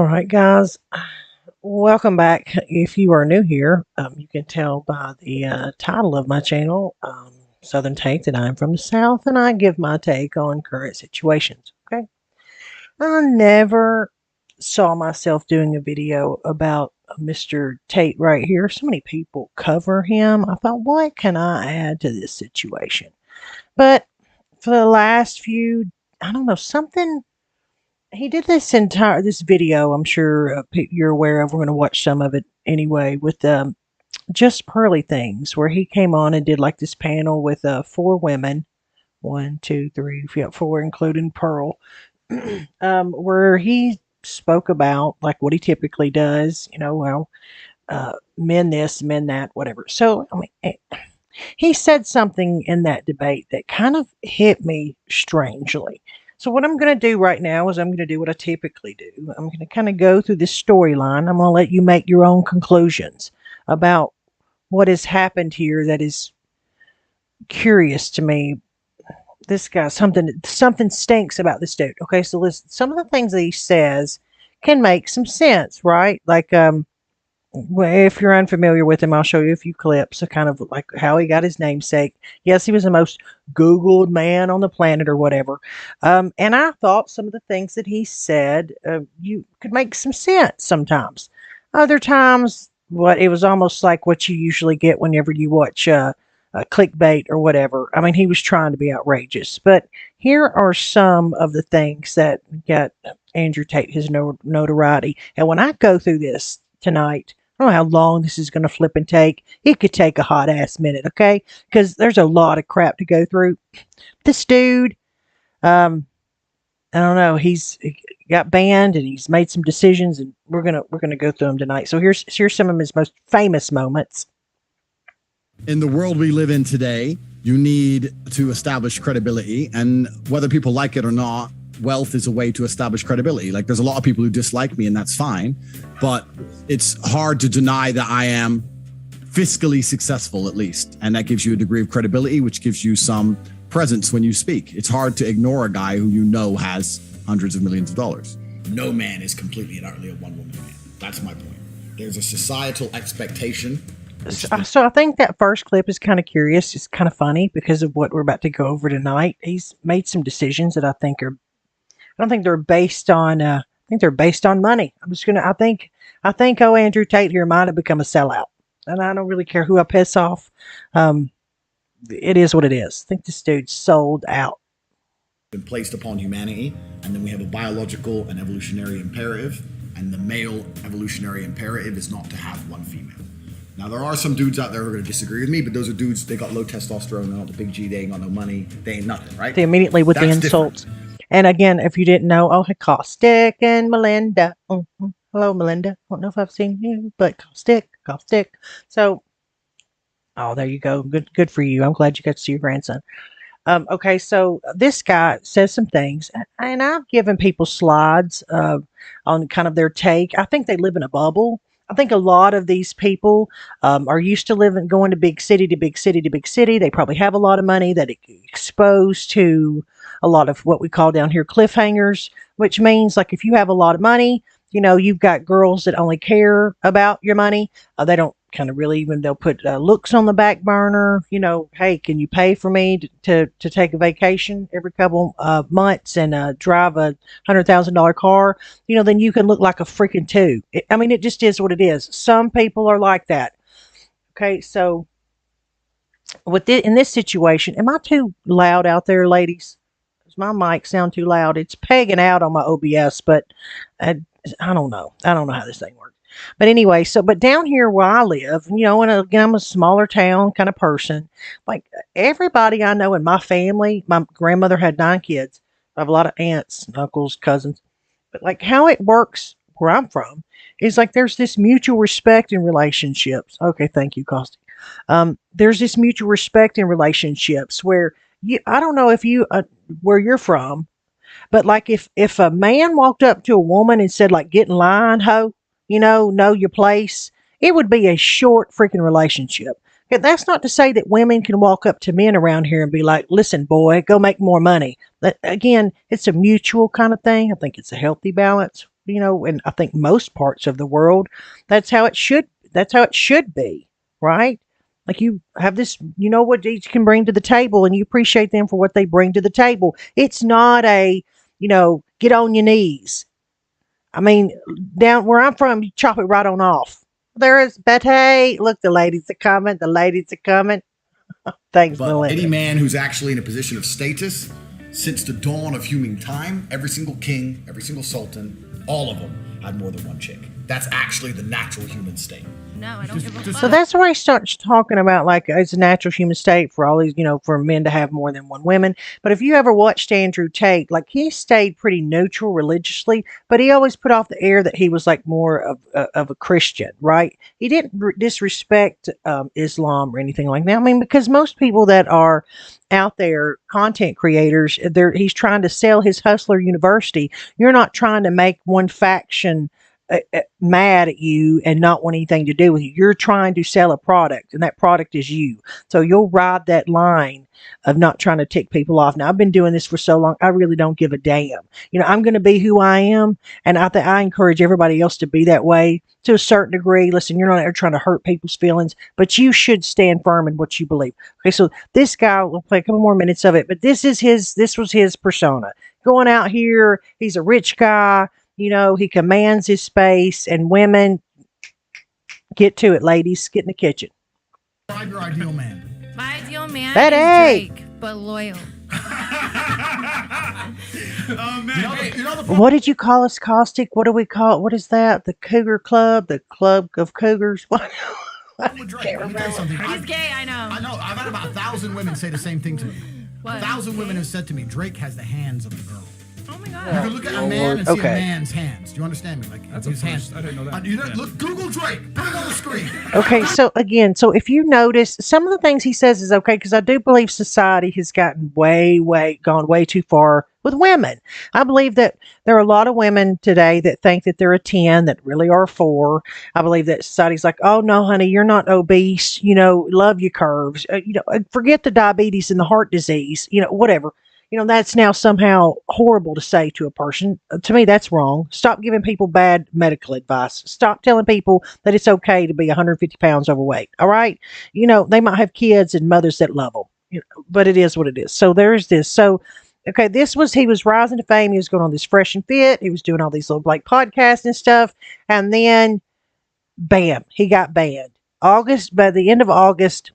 right, guys. Welcome back. If you are new here, you can tell by the title of my channel, Southern Take, that I'm from the South and I give my take on current situations. Okay. I never saw myself doing a video about Mr. Tate right here. So many people cover him. I thought, what can I add to this situation? But for the last few, I don't know, something he did this video. I'm sure you're aware of. We're going to watch some of it anyway with just pearly things, where he came on and did like this panel with four women, one, two, three, yeah, four, including Pearl, where he spoke about like what he typically does. Men this, men that, whatever. So I mean, he said something in that debate that kind of hit me strangely. So what I'm going to do right now is I'm going to do what I typically do. I'm going to kind of go through this storyline. I'm going to let you make your own conclusions about what has happened here that is curious to me. This guy, something stinks about this dude. Okay, so listen, some of the things that he says can make some sense, right? Like well, if you're unfamiliar with him, I'll show you a few clips of kind of like how he got his namesake. Yes, he was the most Googled man on the planet or whatever. And I thought some of the things that he said, you could make some sense sometimes. Other times, it was almost like what you usually get whenever you watch clickbait or whatever. I mean, he was trying to be outrageous. But here are some of the things that got Andrew Tate his notoriety. And when I go through this tonight, I don't know how long this is going to flip and take. It could take a hot ass minute, okay? Because there's a lot of crap to go through. This dude, I don't know. He got banned and he's made some decisions, and we're gonna go through them tonight. So here's some of his most famous moments. In the world we live in today, you need to establish credibility, and whether people like it or not, wealth is a way to establish credibility. Like, there's a lot of people who dislike me, and that's fine, but it's hard to deny that I am fiscally successful, at least, and that gives you a degree of credibility, which gives you some presence when you speak. It's hard to ignore a guy who you know has hundreds of millions of dollars. No man is completely and utterly a one-woman man. That's my point. There's a societal expectation. So I think that first clip is kind of curious. It's kind of funny because of what we're about to go over tonight. He's made some decisions that I don't think they're based on. I think they're based on money. I think Andrew Tate here might have become a sellout, and I don't really care who I piss off. It is what it is. I think this dude's sold out. Been placed upon humanity, and then we have a biological and evolutionary imperative, and the male evolutionary imperative is not to have one female. Now, there are some dudes out there who are going to disagree with me, but those are dudes, they got low testosterone, they're not the big G, they ain't got no money, they ain't nothing, right? They immediately with the insults. Different. And again, if you didn't know, Caustic and Melinda. Hello, Melinda. I don't know if I've seen you, but Caustic. So, there you go. Good for you. I'm glad you got to see your grandson. Okay, so this guy says some things, and I've given people slides on kind of their take. I think they live in a bubble. I think a lot of these people are used to going to big city to big city to big city. They probably have a lot of money that exposed to a lot of what we call down here cliffhangers, which means like if you have a lot of money, you've got girls that only care about your money. They don't kind of really even, they'll put looks on the back burner. Hey, can you pay for me to take a vacation every couple months and drive a $100,000 car? Then you can look like a freaking two. It just is what it is. Some people are like that. Okay, so in this situation, am I too loud out there, ladies? Does my mic sound too loud? It's pegging out on my OBS, but I don't know. I don't know how this thing works. But anyway, but down here where I live, and again, I'm a smaller town kind of person. Like everybody I know in my family, my grandmother had 9 kids. I have a lot of aunts, uncles, cousins. But like how it works where I'm from is like there's this mutual respect in relationships. Okay, thank you, Costi. There's this mutual respect in relationships where I don't know if you where you're from, but like if a man walked up to a woman and said like, "Get in line, ho," know your place, it would be a short freaking relationship. Okay, that's not to say that women can walk up to men around here and be like, "Listen, boy, go make more money." But again, it's a mutual kind of thing. I think it's a healthy balance. and I think most parts of the world, that's how it should that's how it should be, right? Like you have this, you know what each can bring to the table and you appreciate them for what they bring to the table. It's not a, get on your knees. I mean, down where I'm from, you chop it right on off. There is Betty. Look, the ladies are coming. The ladies are coming. Thanks, But any Melinda. man who's actually in a position of status, since the dawn of human time, every single king, every single sultan, all of them had more than one chick. That's actually the natural human state. No, I don't give a So fuck. that's where he starts talking about like it's a natural human state for all these, for men to have more than one woman. But if you ever watched Andrew Tate, like he stayed pretty neutral religiously, but he always put off the air that he was like more of a Christian, right? He didn't disrespect Islam or anything like that. I mean, because most people that are out there, content creators, he's trying to sell his Hustler University. You're not trying to make one faction mad at you and not want anything to do with you. You're trying to sell a product, and that product is you. So you'll ride that line of not trying to tick people off. Now, I've been doing this for so long, I really don't give a damn. I'm going to be who I am, and I think I encourage everybody else to be that way to a certain degree. Listen, you're not trying to hurt people's feelings, but you should stand firm in what you believe. Okay, so this guy, we'll play a couple more minutes of it, but this was his persona. Going out here, he's a rich guy. He commands his space, and women, get to it, ladies. Get in the kitchen. Describe your ideal man. My ideal man Betty! is Drake, but loyal. Oh man! You know the What did you call us, Caustic? What do we call it? What is that? The Cougar Club? The Club of Cougars? What? problem with Drake. Let me tell you something. He's gay, I know. I know. I've had about 1,000 women say the same thing to me. What? 1,000 women have said to me, Drake has the hands of a girl. Oh my god. You can look at a man and see Okay. a man's hands. Do you understand me? Like That's his a hands. first. I didn't know that. You know, Yeah. look, Google Drake. Put it on the screen. Okay, so again, if you notice, some of the things he says is okay because I do believe society has gotten gone way too far with women. I believe that there are a lot of women today that think that they're a 10 that really are a 4. I believe that society's like, oh no, honey, you're not obese. Love your curves. Forget the diabetes and the heart disease. Whatever. That's now somehow horrible to say to a person. To me, that's wrong. Stop giving people bad medical advice. Stop telling people that it's okay to be 150 pounds overweight. All right. They might have kids and mothers that love them, but it is what it is. So there's this. So, okay, he was rising to fame. He was going on this Fresh and Fit. He was doing all these little like podcasts and stuff. And then, bam, he got banned. By the end of August,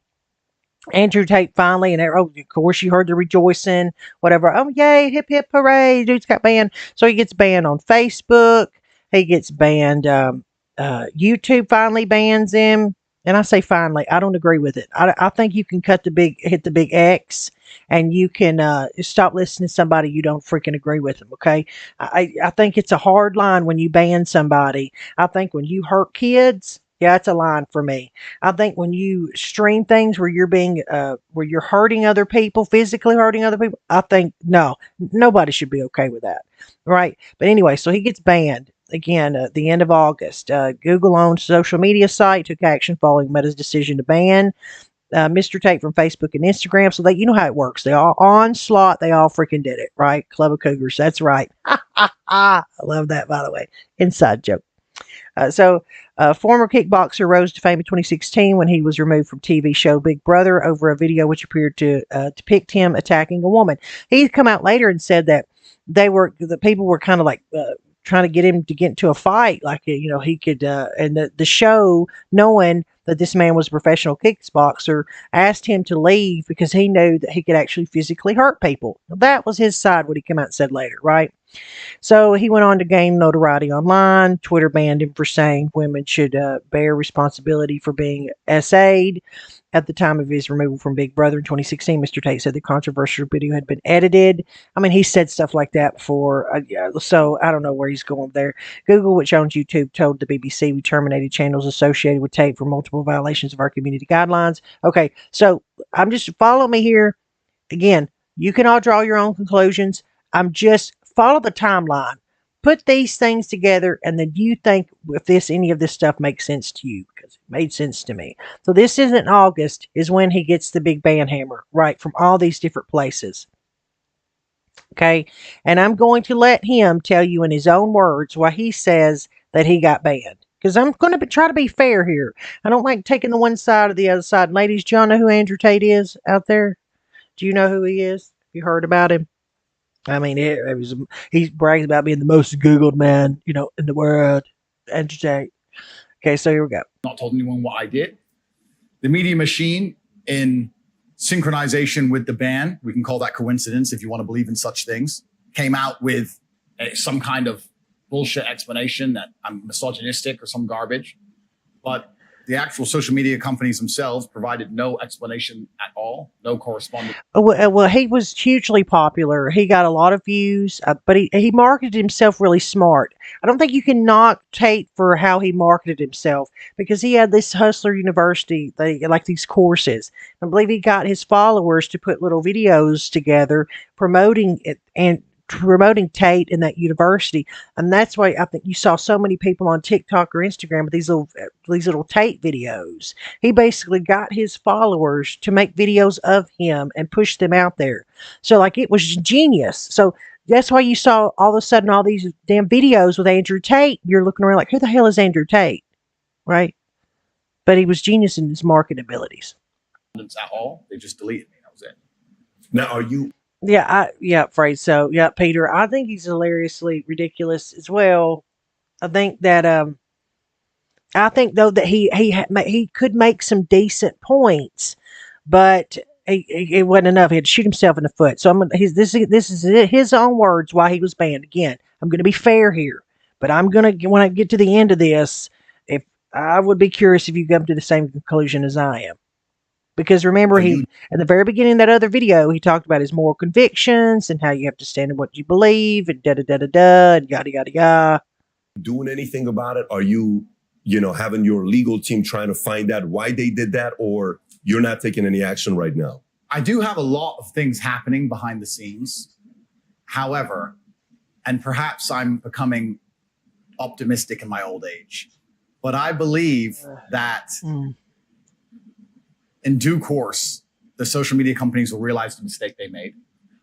Andrew Tate finally, and of course you heard the rejoicing, whatever. Oh, yay, hip, hip, hooray. Dude's got banned. So he gets banned on Facebook. He gets banned. YouTube finally bans him. And I say finally, I don't agree with it. I think you can hit the big X, and you can stop listening to somebody you don't freaking agree with them. Okay. I think it's a hard line when you ban somebody. I think when you hurt kids, yeah, it's a line for me. I think when you stream things where where you're hurting other people, physically hurting other people, I think no, nobody should be okay with that, right? But anyway, so he gets banned again at the end of August. Google owned social media site took action following Meta's decision to ban Mr. Tate from Facebook and Instagram. So you know how it works. They all onslaught. They all freaking did it, right? Club of Cougars. That's right. I love that, by the way. Inside joke. Former kickboxer rose to fame in 2016 when he was removed from TV show Big Brother over a video which appeared to depict him attacking a woman. He's come out later and said that the people were kind of like trying to get him to get into a fight, like he could. And the show, knowing that this man was a professional kickboxer, asked him to leave because he knew that he could actually physically hurt people. That was his side, what he came out and said later, right? So he went on to gain notoriety online. Twitter banned him for saying women should bear responsibility for being SA'd. At the time of his removal from Big Brother in 2016, Mr. Tate said the controversial video had been edited. I mean, he said stuff like that before. So I don't know where he's going there. Google, which owns YouTube, told the BBC we terminated channels associated with Tate for multiple violations of our community guidelines. Okay, so I'm just follow me here. Again, you can all draw your own conclusions. I'm just follow the timeline. Put these things together, and then you think if any of this stuff makes sense to you, because it made sense to me. So this isn't August, is when he gets the big ban hammer, right, from all these different places. Okay. And I'm going to let him tell you in his own words why he says that he got banned. Because I'm going to try to be fair here. I don't like taking the one side or the other side. Ladies, do y'all know who Andrew Tate is out there? Do you know who he is? You heard about him? I mean, it was he brags about being the most Googled man, in the world. Andrew Tate. Okay, so here we go. Not told anyone what I did. The media machine, in synchronization with the ban, we can call that coincidence if you want to believe in such things, came out with some kind of bullshit explanation that I'm misogynistic or some garbage. But the actual social media companies themselves provided no explanation at all, no correspondence. Well, he was hugely popular. He got a lot of views, but he marketed himself really smart. I don't think you can knock Tate for how he marketed himself because he had this Hustler University, like these courses. I believe he got his followers to put little videos together promoting it and promoting Tate in that university, and that's why I think you saw so many people on TikTok or Instagram with these little Tate videos. He basically got his followers to make videos of him and push them out there. So like it was genius. So that's why you saw all of a sudden all these damn videos with Andrew Tate. You're looking around like, who the hell is Andrew Tate, right? But he was genius in his marketing abilities. At all, they just deleted me. That was it. Now, are you Yeah, afraid so. Yeah, Peter. I think he's hilariously ridiculous as well. I think that I think though that he could make some decent points, but it wasn't enough. He had to shoot himself in the foot. So this is his own words why he was banned. Again, I'm going to be fair here, but I'm going to when I get to the end of this, if I would be curious if you come to the same conclusion as I am. Because remember, at the very beginning of that other video, he talked about his moral convictions and how you have to stand in what you believe and da da da da da and yada yada yada. doing anything about it? Are you, having your legal team trying to find out why they did that, or you're not taking any action right now? I do have a lot of things happening behind the scenes. However, and perhaps I'm becoming optimistic in my old age, but I believe that in due course, the social media companies will realize the mistake they made.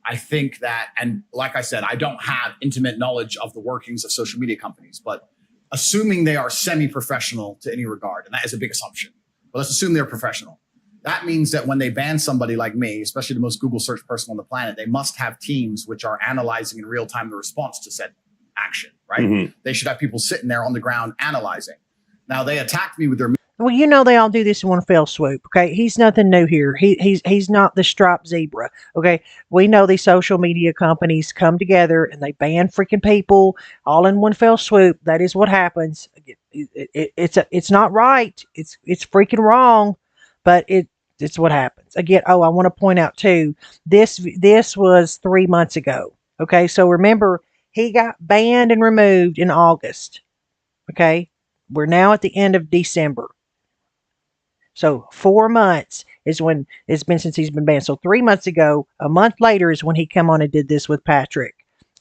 I think that, and like I said, I don't have intimate knowledge of the workings of social media companies, but assuming they are semi-professional to any regard, and that is a big assumption, but let's assume they're professional. That means that when they ban somebody like me, especially the most Google search person on the planet, they must have teams which are analyzing in real time the response to said action, right? Mm-hmm. They should have people sitting there on the ground analyzing. Now they attacked me with their... Well, they all do this in one fell swoop. Okay, he's nothing new here. He's not the striped zebra. Okay, we know these social media companies come together and they ban freaking people all in one fell swoop. That is what happens. It's not right. It's freaking wrong, but it's what happens. Again, I want to point out too. This was 3 months ago. Okay, so remember he got banned and removed in August. Okay, we're now at the end of December. So 4 months is when it's been since he's been banned. So 3 months ago, a month later is when he come on and did this with Patrick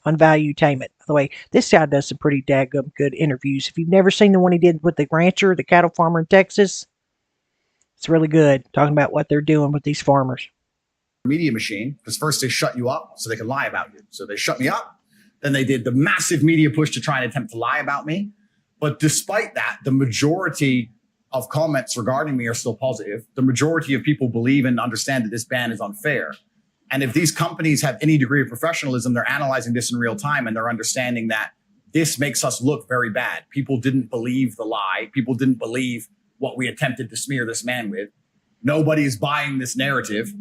on Valuetainment. By the way, this guy does some pretty daggum good interviews. If you've never seen the one he did with the rancher, the cattle farmer in Texas, it's really good, talking about what they're doing with these farmers. Media machine, because first they shut you up so they can lie about you. So they shut me up. Then they did the massive media push to try and attempt to lie about me. But despite that, the majority of comments regarding me are still positive. The majority of people believe and understand that this ban is unfair. And if these companies have any degree of professionalism, they're analyzing this in real time and they're understanding that this makes us look very bad. People didn't believe the lie. People didn't believe what we attempted to smear this man with. Nobody is buying this narrative.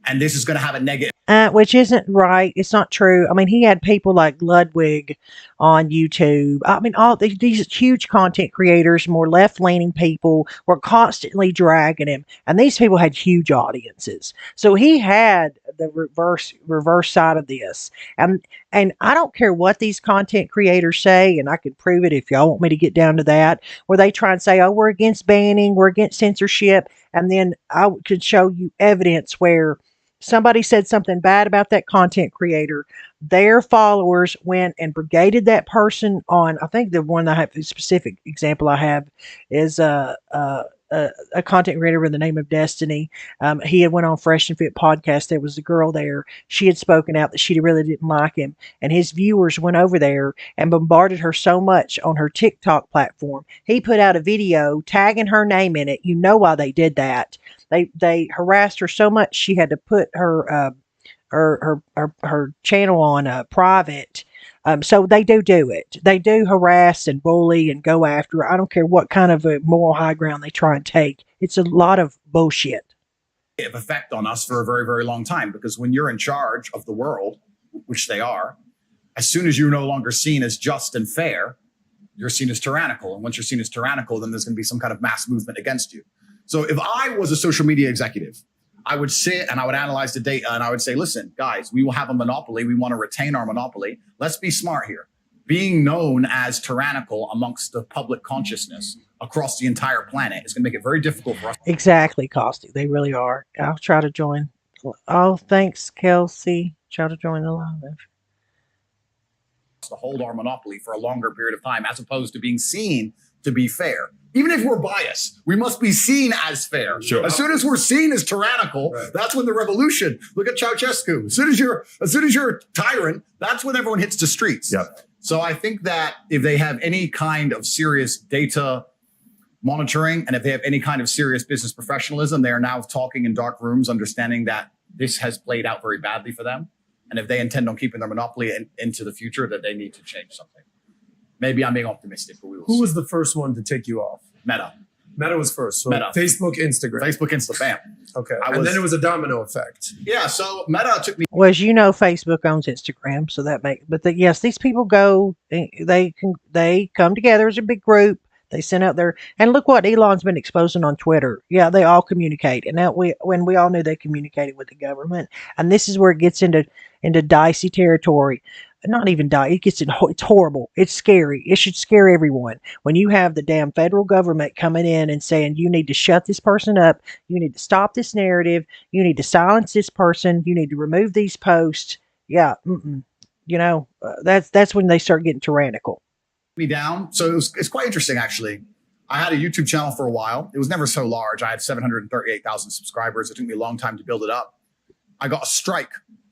And this is going to have a negative. Which isn't right. It's not true. I mean, he had people like Ludwig on YouTube. I mean, all these huge content creators, more left-leaning people, were constantly dragging him. And these people had huge audiences. So he had the reverse side of this. And I don't care what these content creators say, and I can prove it if y'all want me to get down to that, where they try and say, oh, we're against banning, we're against censorship. And then I could show you evidence where somebody said something bad about that content creator, their followers went and brigaded that person on, I think the one I have, the specific example I have is a content creator with the name of Destiny. He had went on Fresh and Fit podcast. There was a girl there. She had spoken out that she really didn't like him, and his viewers went over there and bombarded her so much on her TikTok platform. He put out a video tagging her name in it. You know why they did that? They harassed her so much she had to put her channel on private. So they do it. They do harass and bully and go after her. I don't care what kind of a moral high ground they try and take. It's a lot of bullshit. Effect on us for a very, very long time, because when you're in charge of the world, which they are, as soon as you're no longer seen as just and fair, you're seen as tyrannical. And once you're seen as tyrannical, then there's going to be some kind of mass movement against you. So if I was a social media executive, I would sit and I would analyze the data and I would say, listen, guys, we will have a monopoly. We want to retain our monopoly. Let's be smart here. Being known as tyrannical amongst the public consciousness across the entire planet is going to make it very difficult for us. Exactly, Caustic. They really are. I'll try to join. Oh, thanks, Kelsey. Try to join the live. To hold our monopoly for a longer period of time, as opposed to being seen to be fair. Even if we're biased, we must be seen as fair. Sure. As soon as we're seen as tyrannical, that's when the revolution. Look at Ceausescu. As soon as you're a tyrant, that's when everyone hits the streets. Yep. So I think that if they have any kind of serious data monitoring and if they have any kind of serious business professionalism, they are now talking in dark rooms, understanding that this has played out very badly for them. And if they intend on keeping their monopoly into the future, that they need to change something. Maybe I'm being optimistic, but we will Who see. was the first one to take you off? Meta. Meta was first. So Meta. Facebook, Instagram. Facebook Insta, bam. Okay. I And was- then it was a domino effect. Yeah, so Meta took me Well, as you know, Facebook owns Instagram, so that makes. But yes, these people go. They come together as a big group. They send out their and look what Elon's been exposing on Twitter. Yeah, they all communicate, and that when we all knew they communicated with the government, and this is where it gets into dicey territory. Not even die. It gets it's horrible. It's scary. It should scare everyone when you have the damn federal government coming in and saying you need to shut this person up. You need to stop this narrative. You need to silence this person. You need to remove these posts. Yeah, you know that's when they start getting tyrannical. down. So it's quite interesting, actually. I had a YouTube channel for a while. It was never so large. I had 738,000 subscribers. It took me a long time to build it up. I got a strike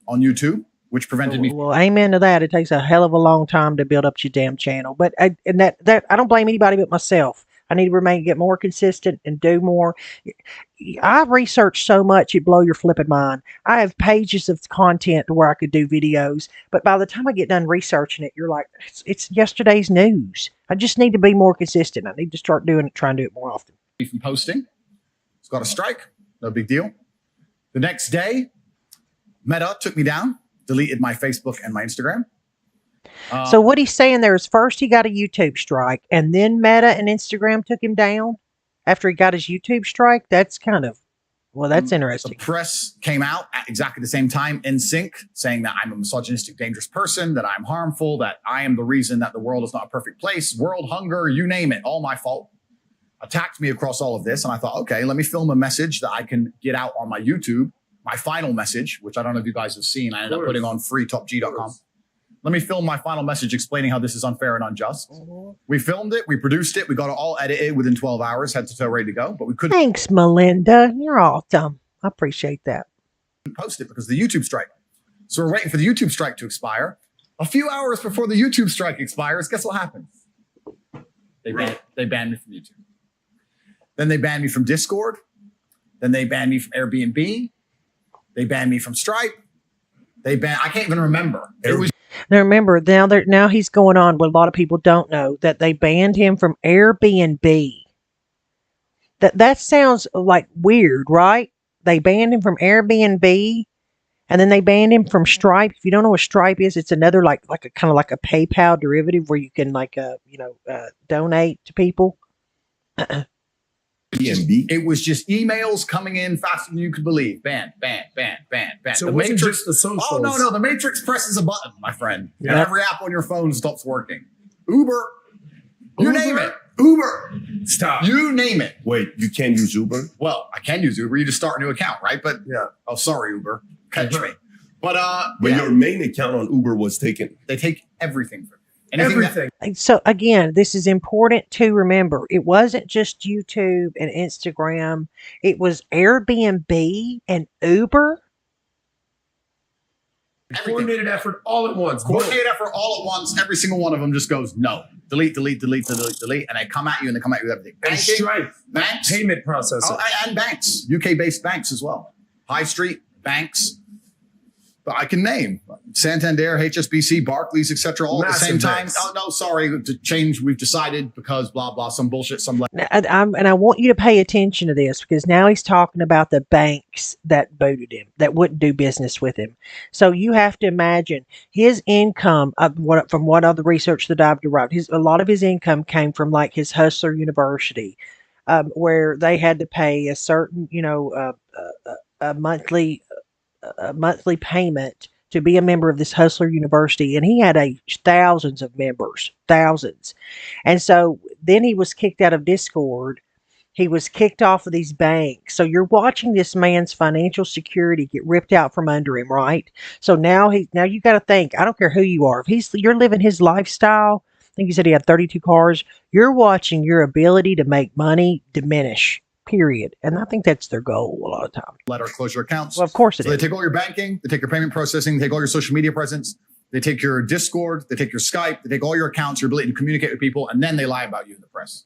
on YouTube, which prevented me. Well, amen to that. It takes a hell of a long time to build up your damn channel. But I don't blame anybody but myself. I need to get more consistent and do more. I've researched so much it blow your flipping mind. I have pages of content where I could do videos, but by the time I get done researching it, you're like, it's yesterday's news. I just need to be more consistent. I need to start trying to do it more often. From posting. It's got a strike. No big deal. The next day, Meta took me down, deleted my Facebook and my Instagram. So what he's saying there is first he got a YouTube strike, and then Meta and Instagram took him down after he got his YouTube strike. That's kind of, well, that's The interesting. press came out at exactly the same time in sync, saying that I'm a misogynistic, dangerous person, that I'm harmful, that I am the reason that the world is not a perfect place, world hunger, you name it, all my fault. Attacked me across all of this. And I thought, okay, let me film a message that I can get out on my YouTube, my final message, which I don't know if you guys have seen. I ended up putting on freetopg.com. Let me film my final message explaining how this is unfair and unjust. We filmed it. We produced it. We got it all edited within 12 hours, head to toe ready to go, but we couldn't Thanks, Melinda. You're awesome. I appreciate that. post it because of the YouTube strike. So we're waiting for the YouTube strike to expire. A few hours before the YouTube strike expires, guess what happens? They banned me from YouTube. Then they banned me from Discord. Then they banned me from Airbnb. They banned me from Stripe. I can't even remember. It was Now remember, now he's going on what a lot of people don't know, that they banned him from Airbnb. That sounds like weird, right? They banned him from Airbnb, and then they banned him from Stripe. If you don't know what Stripe is, it's another like a kind of like a PayPal derivative where you can donate to people. Airbnb. It was just emails coming in faster than you could believe. Ban. So The it wasn't Matrix- just the socials. Oh, no. The Matrix presses a button, my friend. And Yeah. every app on your phone stops working. Uber. You Uber? name it. Uber. Stop. You name it. Wait, you can't use Uber? Well, I can use Uber. You just start a new account, right? But, Yeah. oh, sorry, Uber. Catch me. But But yeah, your main account on Uber was taken. they take everything from you. Anything that- Everything. So again, this is important to remember. It wasn't just YouTube and Instagram. It was Airbnb and Uber. Coordinated effort all at once. coordinate effort all at once. Every single one of them just goes no. Delete, delete, delete, delete, delete, and they come at you and they come at you with everything. And Banking, Stripe. banks, Payment processor. and banks, UK-based banks as well. High Street banks. But I can name Santander, HSBC, Barclays, etc. all at the same Massive time. banks. Oh no, sorry, to change. We've decided because blah blah, some bullshit, some. And I want you to pay attention to this because now he's talking about the banks that booted him, that wouldn't do business with him. So you have to imagine his income, from what other research that I've derived, a lot of his income came from like his Hustler University, where they had to pay a certain, a monthly payment to be a member of this Hustler University, and he had thousands of members, thousands. And so then he was kicked out of Discord. He was kicked off of these banks. So you're watching this man's financial security get ripped out from under him, right? So now you got to think. I don't care who you are. If you're living his lifestyle. I think you said he had 32 cars. You're watching your ability to make money diminish. Period. And I think that's their goal a lot of times. Letter close your accounts. Well, of course it So is. they take all your banking, they take your payment processing, they take all your social media presence, they take your Discord, they take your Skype, they take all your accounts, your ability to communicate with people, and then they lie about you in the press.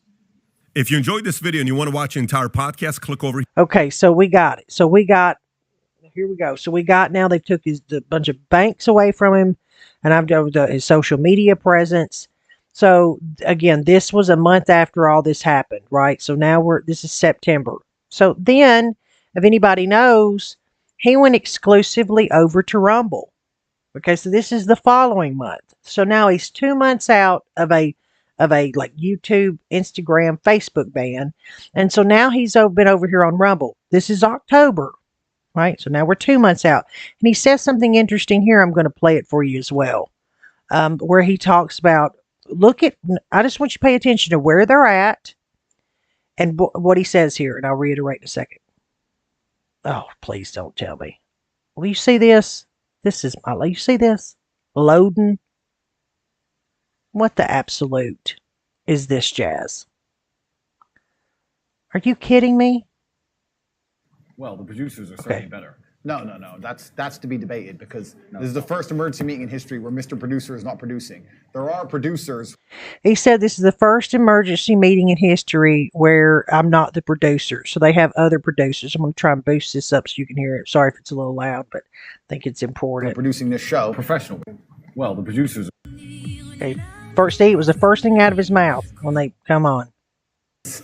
If you enjoyed this video and you want to watch the entire podcast, click over. Okay, so we got it. Here we go. So we got now they've took the bunch of banks away from him, and I've done his social media presence. So again, this was a month after all this happened, right? So now this is September. So then, if anybody knows, he went exclusively over to Rumble. Okay, so this is the following month. So now he's 2 months out of a like YouTube, Instagram, Facebook ban. And so now he's been over here on Rumble. This is October, right? So now we're 2 months out. And he says something interesting here. I'm going to play it for you as well. Where he talks about, I just want you to pay attention to where they're at and what he says here. And I'll reiterate in a second. Oh, please don't tell me. Will you see this? You see this? Loading. What the absolute is this jazz? Are you kidding me? Well, the producers are certainly better. No. That's to be debated because this is the first emergency meeting in history where Mr. Producer is not producing. There are producers. He said this is the first emergency meeting in history where I'm not the producer. So they have other producers. I'm going to try and boost this up so you can hear it. Sorry if it's a little loud, but I think it's important. Producing this show. Professional. Well, the producers. Okay. It was the first thing out of his mouth when they come on.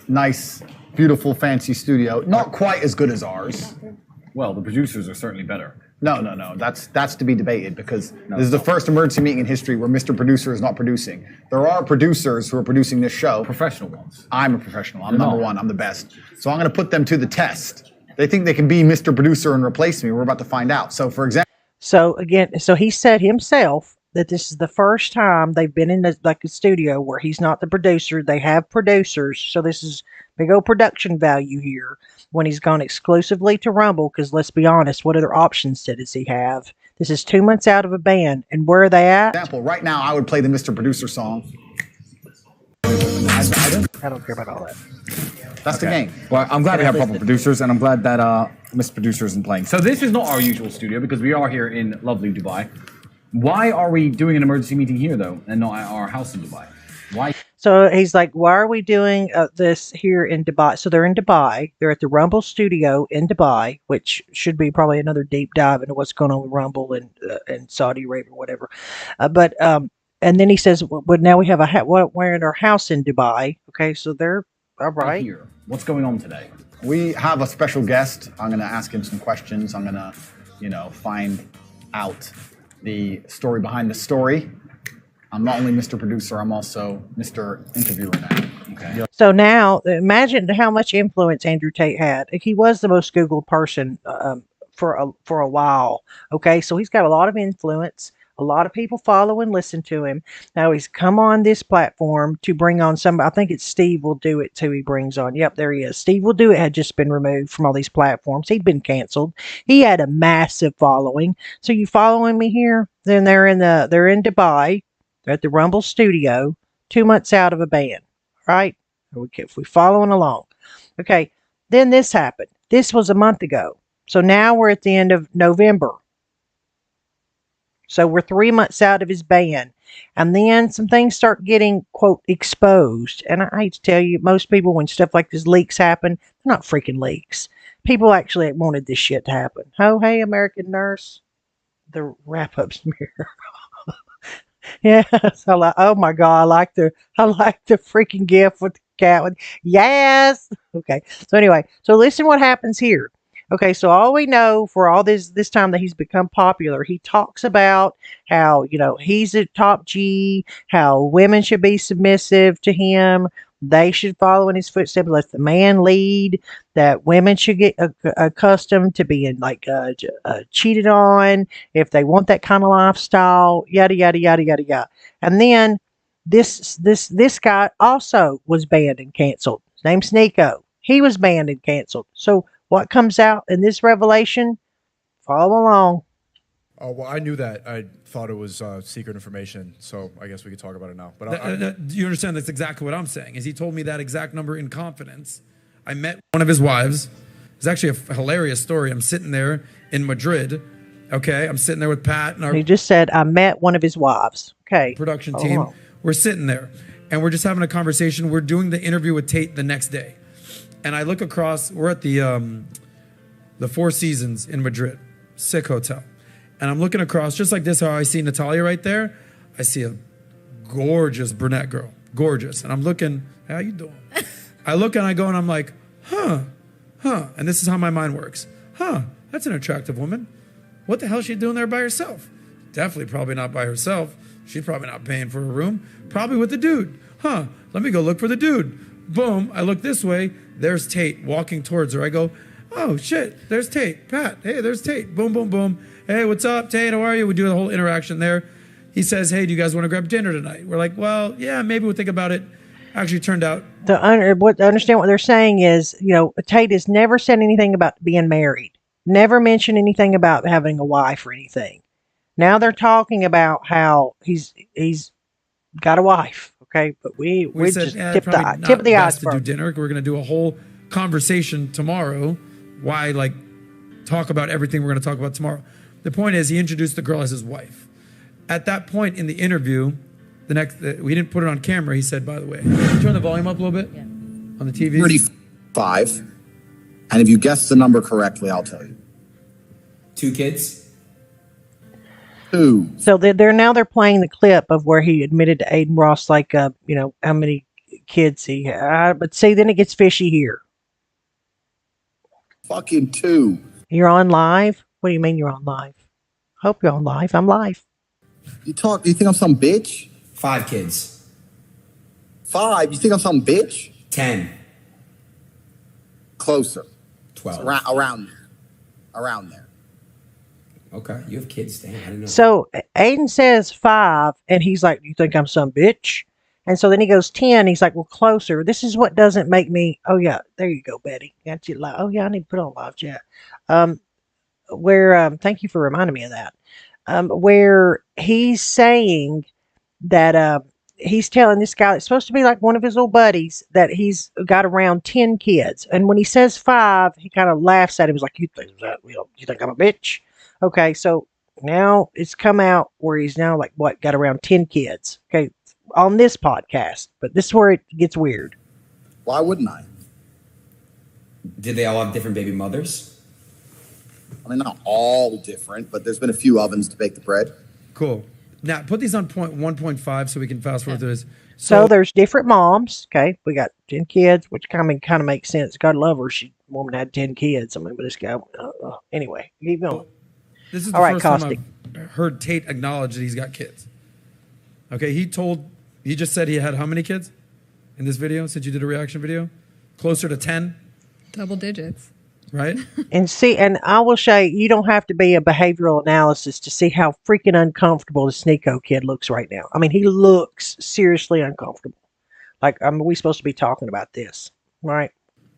Nice, beautiful, fancy studio. Not quite as good as ours. Well, the producers are certainly better. No. That's to be debated because this is the first emergency meeting in history where Mr. Producer is not producing. There are producers who are producing this show. Professional ones. I'm a professional. I'm number one. I'm the best. So I'm going to put them to the test. They think they can be Mr. Producer and replace me. We're about to find out. So, for example. So he said himself that this is the first time they've been in a studio where he's not the producer. They have producers. So this is big old production value here when he's gone exclusively to Rumble. Because let's be honest, what other options does he have? This is 2 months out of a ban. And where are they at? Example, right now I would play the Mr. Producer song. I don't care about all that. That's the game. Well, I'm glad we have proper producers, and I'm glad that Mr. Producer isn't playing. So this is not our usual studio because we are here in lovely Dubai. Why are we doing an emergency meeting here, though, and not at our house in Dubai? Why? So he's like, why are we doing this here in Dubai? So they're in Dubai. They're at the Rumble studio in Dubai, which should be probably another deep dive into what's going on with Rumble and Saudi Arabia or whatever. And then he says, well, now we have we're in our house in Dubai. Okay, so they're all right. Here. What's going on today? We have a special guest. I'm going to ask him some questions. I'm going to, find out the story behind the story. I'm not only Mr. Producer, I'm also Mr. Interviewer now. Okay. So now, imagine how much influence Andrew Tate had. He was the most Googled person for a while. Okay, so he's got a lot of influence. A lot of people follow and listen to him. Now he's come on this platform to bring on somebody. I think it's Steve will do it too. He brings on. Yep, there he is. Steve will do it had just been removed from all these platforms. He'd been canceled. He had a massive following. So you following me here? Then they're in Dubai. They're at the Rumble studio, 2 months out of a band, right? If we're following along. Okay, then this happened. This was a month ago. So now we're at the end of November. So we're 3 months out of his ban. And then some things start getting, quote, exposed. And I hate to tell you, most people, when stuff like this leaks happen, they're not freaking leaks. People actually wanted this shit to happen. Oh, hey, American Nurse. The wrap-up's mirror. Yes. Oh my God. I like the freaking gif with the cat with, yes. Okay. So anyway, so listen what happens here. Okay, so all we know for all this time that he's become popular, he talks about how, he's a top G, how women should be submissive to him, they should follow in his footsteps, let the man lead, that women should get accustomed to being cheated on if they want that kind of lifestyle, yada yada yada yada yada. And then this guy also was banned and canceled. His name's Nico. He was banned and canceled. So what comes out in this revelation? Follow along. Oh, well, I knew that. I thought it was secret information, so I guess we could talk about it now. But you understand that's exactly what I'm saying, is he told me that exact number in confidence. I met one of his wives. It's actually a hilarious story. I'm sitting there in Madrid, okay? I'm sitting there with Pat and our... He just said, I met one of his wives. Okay. Production team. We're sitting there, and we're just having a conversation. We're doing the interview with Tate the next day. And I look across, we're at the Four Seasons in Madrid, sick hotel. And I'm looking across, just like this, how I see Natalia right there. I see a gorgeous brunette girl, gorgeous. And I'm looking, how you doing? I look and I go and I'm like, huh. And this is how my mind works. That's an attractive woman. What the hell is she doing there by herself? Definitely probably not by herself. She's probably not paying for a room. Probably with the dude. Let me go look for the dude. Boom, I look this way. There's Tate walking towards her. I go, oh, shit, there's Tate. Pat, hey, there's Tate. Boom, boom, boom. Hey, what's up, Tate? How are you? We do the whole interaction there. He says, hey, do you guys want to grab dinner tonight? We're like, well, yeah, maybe we'll think about it. Actually turned out. Understand what they're saying is, Tate has never said anything about being married. Never mentioned anything about having a wife or anything. Now they're talking about how he's got a wife. Okay, but we just tip the iceberg. To do dinner. We're going to do a whole conversation tomorrow. Why, talk about everything we're going to talk about tomorrow. The point is, he introduced the girl as his wife. At that point in the interview, we didn't put it on camera. He said, by the way, turn the volume up a little bit on the TV. 35. And if you guess the number correctly, I'll tell you. 2 kids? 2. So they're playing the clip of where he admitted to Aiden Ross, how many kids he had. But see, then it gets fishy here. Fucking 2. You're on live? What do you mean you're on live? Hope you're on live. I'm live. You think I'm some bitch? 5 kids. 5? You think I'm some bitch? 10. Closer. 12. Around there. Okay, you have kids, Dan. I didn't know. So Aiden says 5, and he's like, you think I'm some bitch? And so then he goes 10. He's like, well, closer. This is what doesn't make me. Oh, yeah. There you go, Betty. Got you live. Oh, yeah. I need to put on live chat. Thank you for reminding me of that. Where he's saying that he's telling this guy that's supposed to be like one of his little buddies that he's got around 10 kids. And when he says 5, he kind of laughs at him. He's like, you think I'm a bitch? Okay. So now it's come out where he's now got around 10 kids. Okay. On this podcast, but this is where it gets weird. Why wouldn't I? Did they all have different baby mothers? I mean, not all different, but there's been a few ovens to bake the bread. Cool. Now, put these on 1.5 so we can fast forward through this. So there's different moms. Okay. We got 10 kids, which kind of makes sense. God love her. Woman had 10 kids. I mean, but this guy, anyway, keep going. This is the first time I've heard Tate acknowledge that he's got kids. Okay. He just said he had how many kids in this video since you did a reaction video? Closer to 10? Double digits. Right? And I will say, you don't have to be a behavioral analysis to see how freaking uncomfortable this Nico kid looks right now. I mean, he looks seriously uncomfortable. We supposed to be talking about this, right?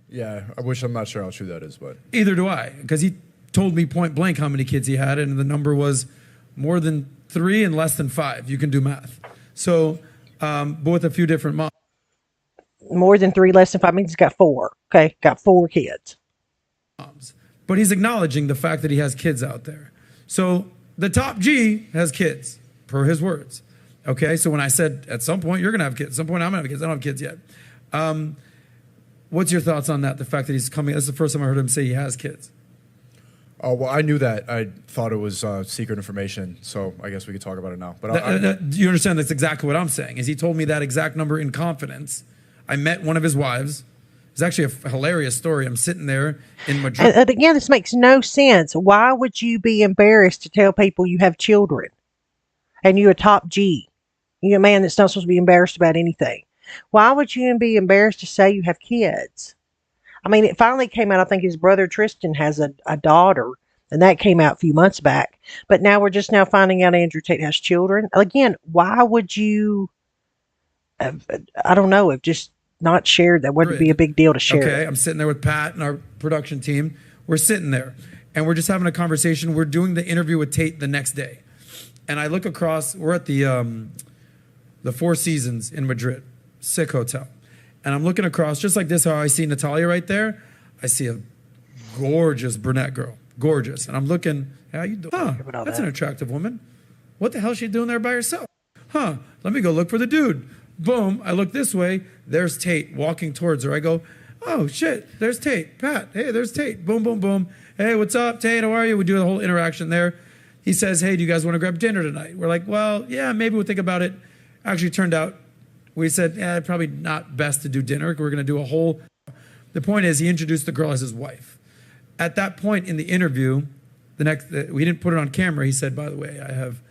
Yeah, I'm not sure how true that is, but. Either do I, because he told me point blank how many kids he had, and the number was more than 3 and less than 5. You can do math. So, but with a few different moms. More than 3, less than 5 means he's got 4. Okay, got 4 kids. But he's acknowledging the fact that he has kids out there. So the top G has kids, per his words. Okay, so when I said at some point you're gonna have kids, at some point I'm gonna have kids, I don't have kids yet. What's your thoughts on that? The fact that he's coming, that's the first time I heard him say he has kids. Oh, well, I knew that. I thought it was secret information, so I guess we could talk about it now. But Do you understand that's exactly what I'm saying? Is he told me that exact number in confidence. I met one of his wives. It's actually a hilarious story. I'm sitting there in Madrid. And again, this makes no sense. Why would you be embarrassed to tell people you have children? And you're a top G. You're a man that's not supposed to be embarrassed about anything. Why would you be embarrassed to say you have kids? I mean, it finally came out. I think his brother Tristan has a daughter, and that came out a few months back. But now we're just now finding out Andrew Tate has children. Again, why would you, I don't know, have just not shared that? Wouldn't be a big deal to share. Okay, I'm sitting there with Pat and our production team. We're sitting there, and we're just having a conversation. We're doing the interview with Tate the next day. And I look across, we're at the Four Seasons in Madrid, sick hotel. And I'm looking across, just like this, how I see Natalia right there. I see a gorgeous brunette girl, gorgeous. And I'm looking, how you doing? Huh, that's an attractive woman. What the hell is she doing there by herself? Huh, let me go look for the dude. Boom, I look this way, there's Tate walking towards her. I go, oh shit, there's Tate. Pat, hey, there's Tate. Boom, boom, boom. Hey, what's up, Tate? How are you? We do the whole interaction there. He says, hey, do you guys want to grab dinner tonight? We're like, well, yeah, maybe we'll think about it. Actually, turned out, we said, yeah, probably not best to do dinner. We're going to do a whole... The point is, he introduced the girl as his wife. At that point in the interview, we didn't put it on camera. He said, by the way, I have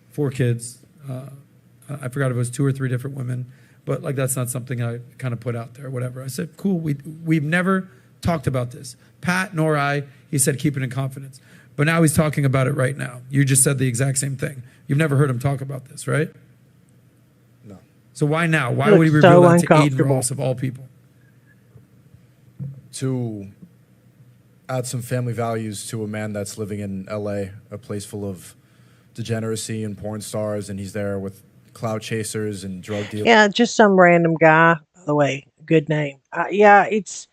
4 kids. I forgot if it was 2 or 3 different women, but like that's not something I kind of put out there, whatever. I said, cool, we've never talked about this. Pat nor I, he said, keep it in confidence. But now he's talking about it right now. You just said the exact same thing. You've never heard him talk about this, right? No. So why now? Why would he reveal that to Aiden Ross of all people? To add some family values to a man that's living in LA, a place full of degeneracy and porn stars, and he's there with cloud chasers and drug dealers. Yeah, just some random guy. By the way, good name. Yeah, it's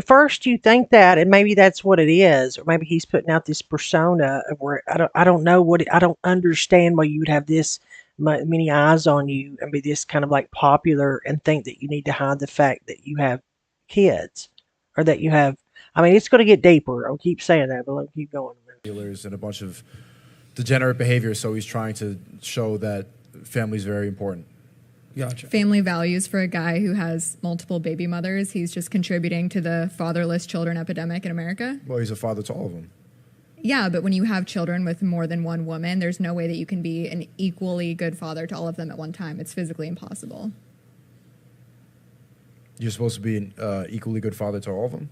first you think that, and maybe that's what it is, or maybe he's putting out this persona of where I don't know what I don't understand why you would have this many eyes on you and be this kind of like popular and think that you need to hide the fact that you have kids or that you have. I mean, it's going to get deeper. I'll keep saying that, but let me keep going. Dealers and a bunch of degenerate behavior. So he's trying to show that family's very important. Gotcha. Family values for a guy who has multiple baby mothers. He's just contributing to the fatherless children epidemic in America. Well, he's a father to all of them. Yeah, but when you have children with more than one woman, there's no way that you can be an equally good father to all of them at one time. It's physically impossible. You're supposed to be an equally good father to all of them?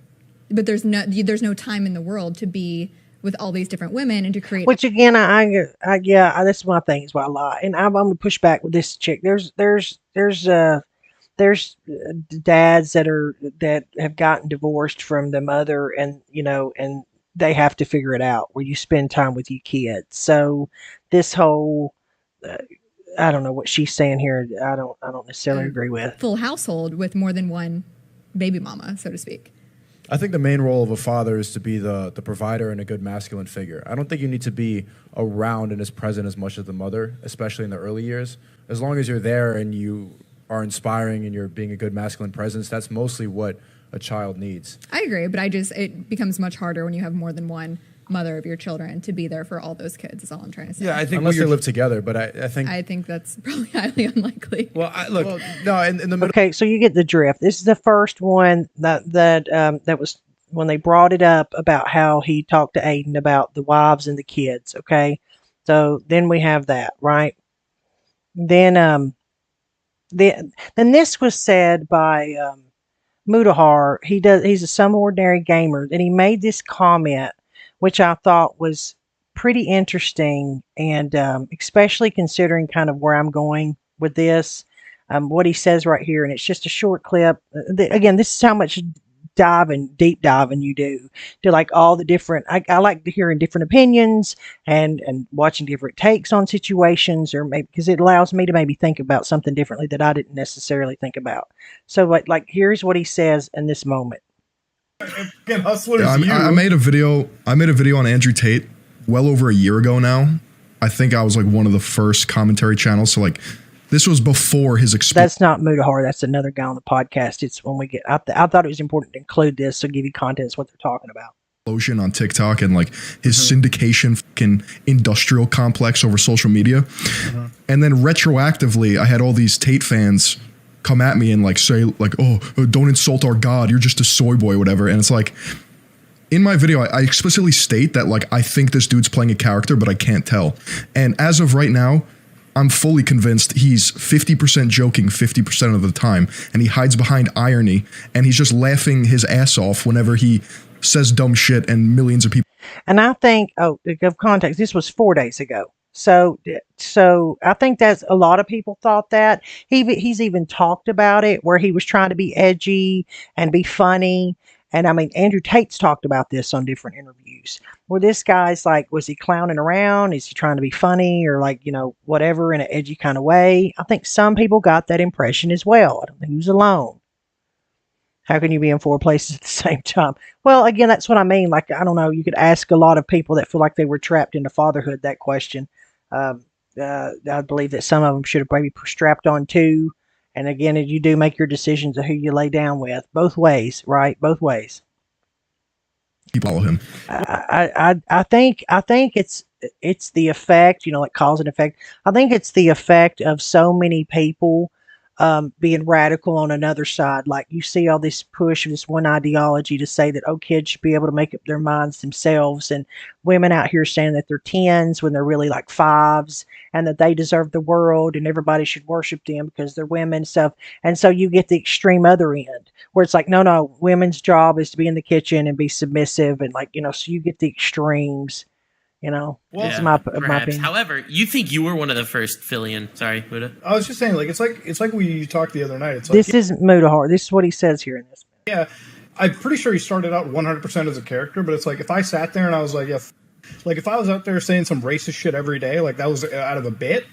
But there's no time in the world to be with all these different women and to create. Which again, that's my thing is why I lie, and I'm going to push back with this chick. There's dads that have gotten divorced from the mother, and and they have to figure it out where you spend time with your kids. So this whole I don't know what she's saying here. I don't necessarily agree with. Full household with more than one baby mama, so to speak. I think the main role of a father is to be the provider and a good masculine figure. I don't think you need to be around and as present as much as the mother, especially in the early years. As long as you're there and you are inspiring and you're being a good masculine presence, that's mostly what a child needs. I agree, but it becomes much harder when you have more than one mother of your children to be there for all those kids is all I'm trying to say. Yeah, I think unless they live together, but I think that's probably highly unlikely. Well, in the middle. Okay, so you get the drift. This is the first one that was when they brought it up about how he talked to Aiden about the wives and the kids. Okay, so then we have that, right? Then this was said by Mudahar. He's a Some Ordinary Gamer, and he made this comment, which I thought was pretty interesting, and especially considering kind of where I'm going with this, what he says right here, and it's just a short clip. Again, this is how much deep diving you do to like all the different. I like to hearing different opinions and watching different takes on situations, or maybe because it allows me to maybe think about something differently that I didn't necessarily think about. So like here's what he says in this moment. Hustlers, I made a video. I made a video on Andrew Tate well over a year ago now. I think I was like one of the first commentary channels. So like, this was before his experience. That's not Mudahar. That's another guy on the podcast. It's when we get. I thought it was important to include this to give you context what they're talking about. Explosion on TikTok and like his syndication fucking industrial complex over social media, and then retroactively, I had all these Tate fans come at me and like say like, oh, don't insult our God, you're just a soy boy, whatever. And it's like, in my video, I explicitly state that like I think this dude's playing a character, but I can't tell. And as of right now, I'm fully convinced he's 50% joking 50% of the time, and he hides behind irony, and he's just laughing his ass off whenever he says dumb shit and millions of people. And I think, to give context, this was 4 days ago. So I think that's a lot of people thought that he's even talked about it where he was trying to be edgy and be funny. And I mean, Andrew Tate's talked about this on different interviews where this guy's like, was he clowning around? Is he trying to be funny or like, whatever in an edgy kind of way? I think some people got that impression as well. I don't think he was alone. How can you be in 4 places at the same time? Well, again, that's what I mean. Like, I don't know. You could ask a lot of people that feel like they were trapped into fatherhood that question. I believe that some of them should have maybe strapped on too. And again, you do make your decisions of who you lay down with, both ways, right? Both ways. You follow him. I think it's the effect, like cause and effect. I think it's the effect of so many people being radical on another side. Like you see all this push of this one ideology to say that, kids should be able to make up their minds themselves, and women out here saying that they're 10s when they're really like 5s, and that they deserve the world and everybody should worship them because they're women and stuff. And so you get the extreme other end where it's like, no, women's job is to be in the kitchen and be submissive. And like, so you get the extremes. Well, that's my opinion. However, you think you were one of the first Phillian. Sorry, Buddha. I was just saying, like it's like we talked the other night. It's like, this is Mudahar. This is what he says here in this. Yeah, I'm pretty sure he started out 100% as a character, but it's like if I sat there and I was like, yeah, like if I was out there saying some racist shit every day, like that was out of a bit,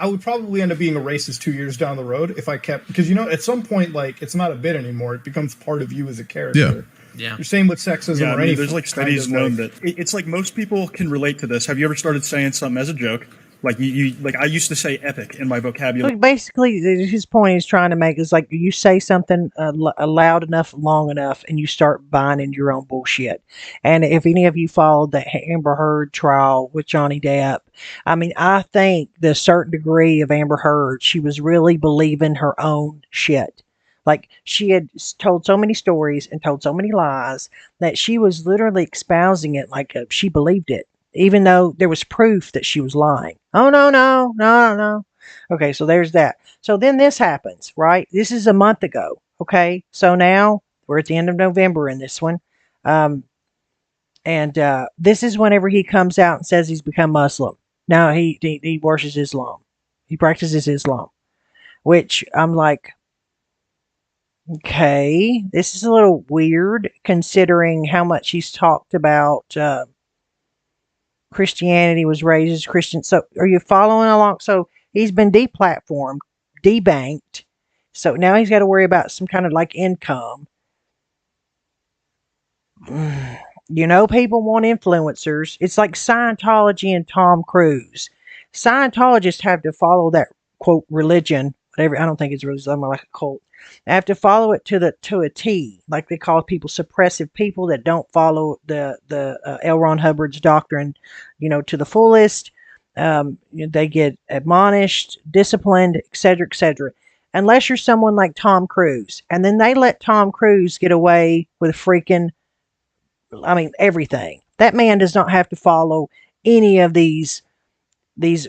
I would probably end up being a racist 2 years down the road if I kept, because at some point, like it's not a bit anymore; it becomes part of you as a character. Yeah. Yeah. The same with sexism or anything. There's like studies known that it's like most people can relate to this. Have you ever started saying something as a joke? Like you like I used to say epic in my vocabulary. Like basically, his point he's trying to make is like you say something loud enough, long enough, and you start buying into your own bullshit. And if any of you followed the Amber Heard trial with Johnny Depp, I mean, I think the certain degree of Amber Heard, she was really believing her own shit. Like she had told so many stories and told so many lies that she was literally espousing it like she believed it, even though there was proof that she was lying. Oh, no. Okay, so there's that. So then this happens, right? This is a month ago. Okay, so now we're at the end of November in this one. And this is whenever he comes out and says he's become Muslim. Now he worships Islam. He practices Islam, which I'm like, okay, this is a little weird considering how much he's talked about Christianity was raised as Christian. So are you following along? So he's been deplatformed, debanked. So now he's got to worry about some kind of like income. People want influencers. It's like Scientology and Tom Cruise. Scientologists have to follow that quote religion, whatever. I don't think it's really something like a cult. They have to follow it to a T, like they call people suppressive people that don't follow the L. Ron Hubbard's doctrine, to the fullest. They get admonished, disciplined, etc., etc. Unless you're someone like Tom Cruise, and then they let Tom Cruise get away with freaking, everything. That man does not have to follow any of these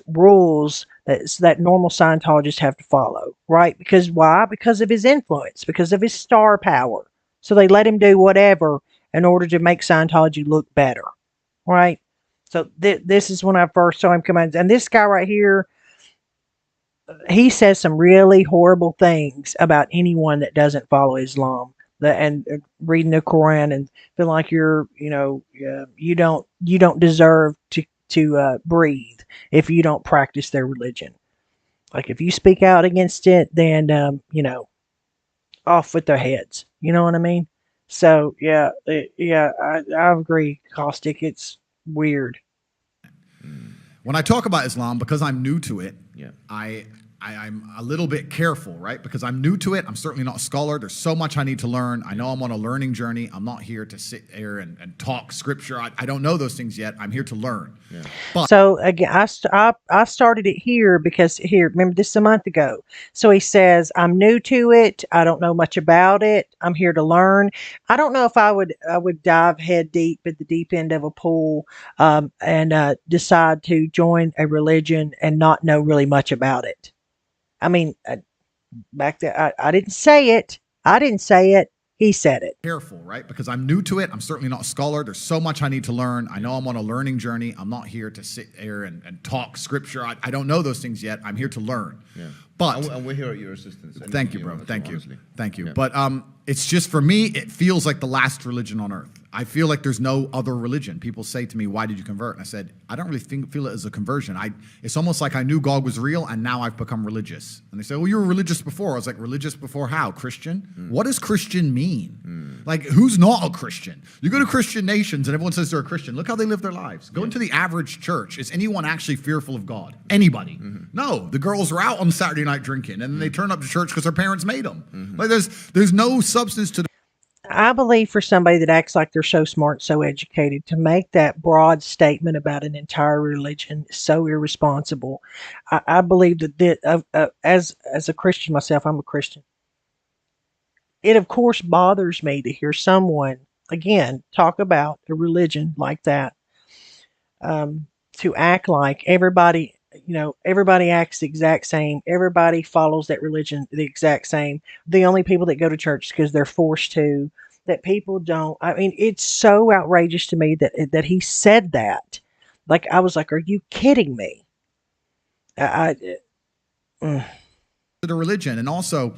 rules that normal Scientologists have to follow, right? Because why? Because of his influence, because of his star power. So they let him do whatever in order to make Scientology look better, right? So this is when I first saw him come in. And this guy right here, he says some really horrible things about anyone that doesn't follow Islam. and reading the Quran and feel like you're, you don't deserve to breathe if you don't practice their religion. Like if you speak out against it, then off with their heads. You know what I mean? So yeah, I agree, Caustic. It's weird. When I talk about Islam, because I'm new to it, Yeah. I'm a little bit careful, right? Because I'm new to it. I'm certainly not a scholar. There's so much I need to learn. I know I'm on a learning journey. I'm not here to sit here and talk scripture. I don't know those things yet. I'm here to learn. Yeah. But So again, I started it here because here, remember this a month ago. So he says, I'm new to it. I don't know much about it. I'm here to learn. I don't know if I would dive head deep at the deep end of a pool and decide to join a religion and not know really much about it. I mean, back there, I didn't say it. I didn't say it. He said it. careful, right? Because I'm new to it. I'm certainly not a scholar. There's so much I need to learn. I know I'm on a learning journey. I'm not here to sit here and talk scripture. I don't know those things yet. I'm here to learn. Yeah. But and we're here at your assistance. thank you, Anything bro. want to Thank say, you. honestly. Thank you. Yeah. But it's just for me, it feels like the last religion on earth. I feel like there's no other religion. People say to me, "Why did you convert?" And I said, "I don't really feel it as a conversion. It's almost like I knew God was real, and now I've become religious." And they say, "Well, you were religious before." I was like, "Religious before how? Christian? What does Christian mean? Like, who's not a Christian? You go to Christian nations, and everyone says they're a Christian. Look how they live their lives. Go into the average church. Is anyone actually fearful of God? Anybody? No. The girls are out on Saturday night drinking, and then they turn up to church because their parents made them. Like, there's no substance to the I believe for somebody that acts like they're so smart, so educated, to make that broad statement about an entire religion is so irresponsible. I believe as a Christian myself, I'm a Christian. It of course bothers me to hear someone again talk about a religion like that, to act like everybody acts the exact same. Everybody follows that religion the exact same. The only people that go to church because they're forced to. That people don't. I mean, it's so outrageous to me that he said that. Like I was like, "Are you kidding me?" the religion. And also,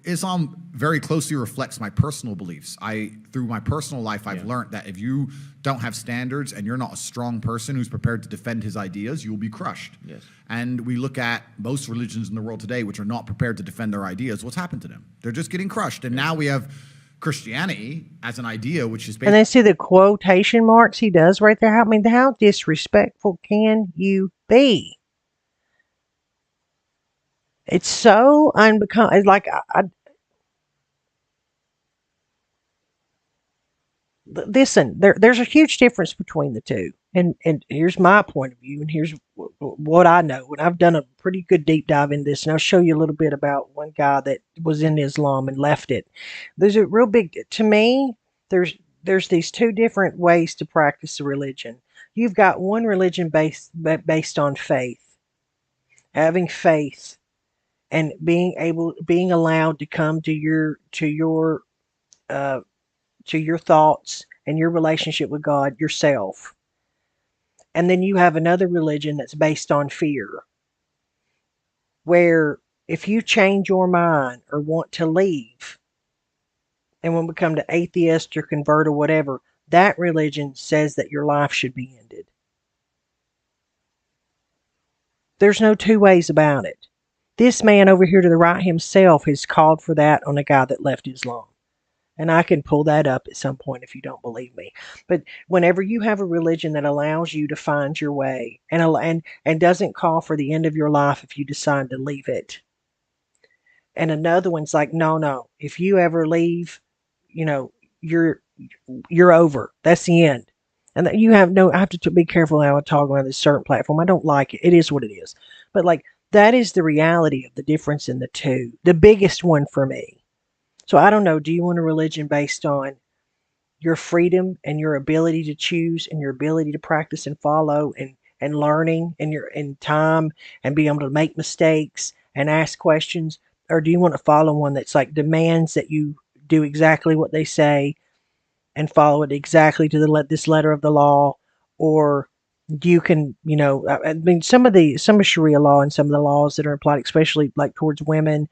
Islam very closely reflects my personal beliefs. Through my personal life, I've learned that if you don't have standards and you're not a strong person who's prepared to defend his ideas, you will be crushed. Yes. And we look at most religions in the world today, which are not prepared to defend their ideas. What's happened to them? They're just getting crushed. And now we have Christianity as an idea, which is And then see the quotation marks he does right there. I mean, how disrespectful can you be? It's so unbecoming. It's like listen. There's a huge difference between the two, and here's my point of view, and here's what I know. And I've done a pretty good deep dive in this, and I'll show you a little bit about one guy that was in Islam and left it. There's a real big to me. There's these two different ways to practice a religion. You've got one religion based on faith, having faith and being allowed to come to your thoughts and your relationship with God yourself. And then you have another religion that's based on fear, where if you change your mind or want to leave and want to become the atheist or convert or whatever, that religion says that your life should be ended. There's no two ways about it. This man over here to the right himself has called for that on a guy that left Islam. And I can pull that up at some point if you don't believe me. But whenever you have a religion that allows you to find your way and doesn't call for the end of your life if you decide to leave it. And another one's like, no. If you ever leave, you're over. That's the end. And that I have to be careful how I talk on this certain platform. I don't like it. It is what it is. But like, that is the reality of the difference in the two. The biggest one for me. So I don't know. Do you want a religion based on your freedom and your ability to choose and your ability to practice and follow and learning and your in time and be able to make mistakes and ask questions? Or do you want to follow one that's like demands that you do exactly what they say and follow it exactly to this letter of the law? Or you can, I mean, some of Sharia law and some of the laws that are applied, especially like towards women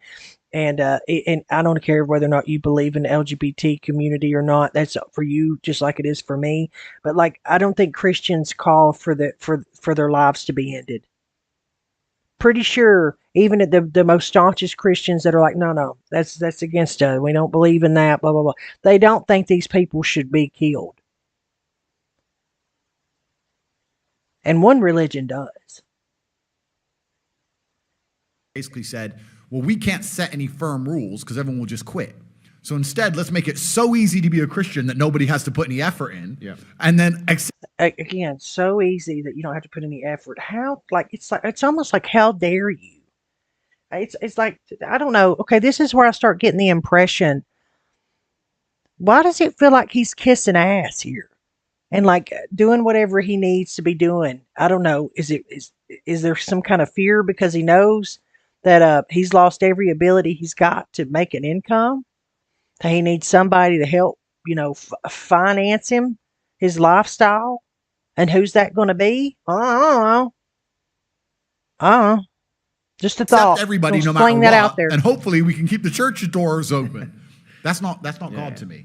And I don't care whether or not you believe in the LGBT community or not. That's up for you, just like it is for me. But like, I don't think Christians call for their lives to be ended. Pretty sure, even at the most staunchest Christians that are like, no, no, that's against us. We don't believe in that. Blah blah blah. They don't think these people should be killed, and one religion does. Basically said, well, we can't set any firm rules because everyone will just quit. So instead, let's make it so easy to be a Christian that nobody has to put any effort in. Yeah. And then Again, so easy that you don't have to put any effort. How, like, it's almost like, how dare you? It's like, I don't know. Okay, this is where I start getting the impression. Why does it feel like he's kissing ass here? And like doing whatever he needs to be doing. I don't know. Is there some kind of fear because he knows that he's lost every ability he's got to make an income? That he needs somebody to help, finance him, his lifestyle. And who's that going to be? I don't know. Just a thought. Everybody, no matter what, out there. And hopefully we can keep the church doors open. That's not God to me.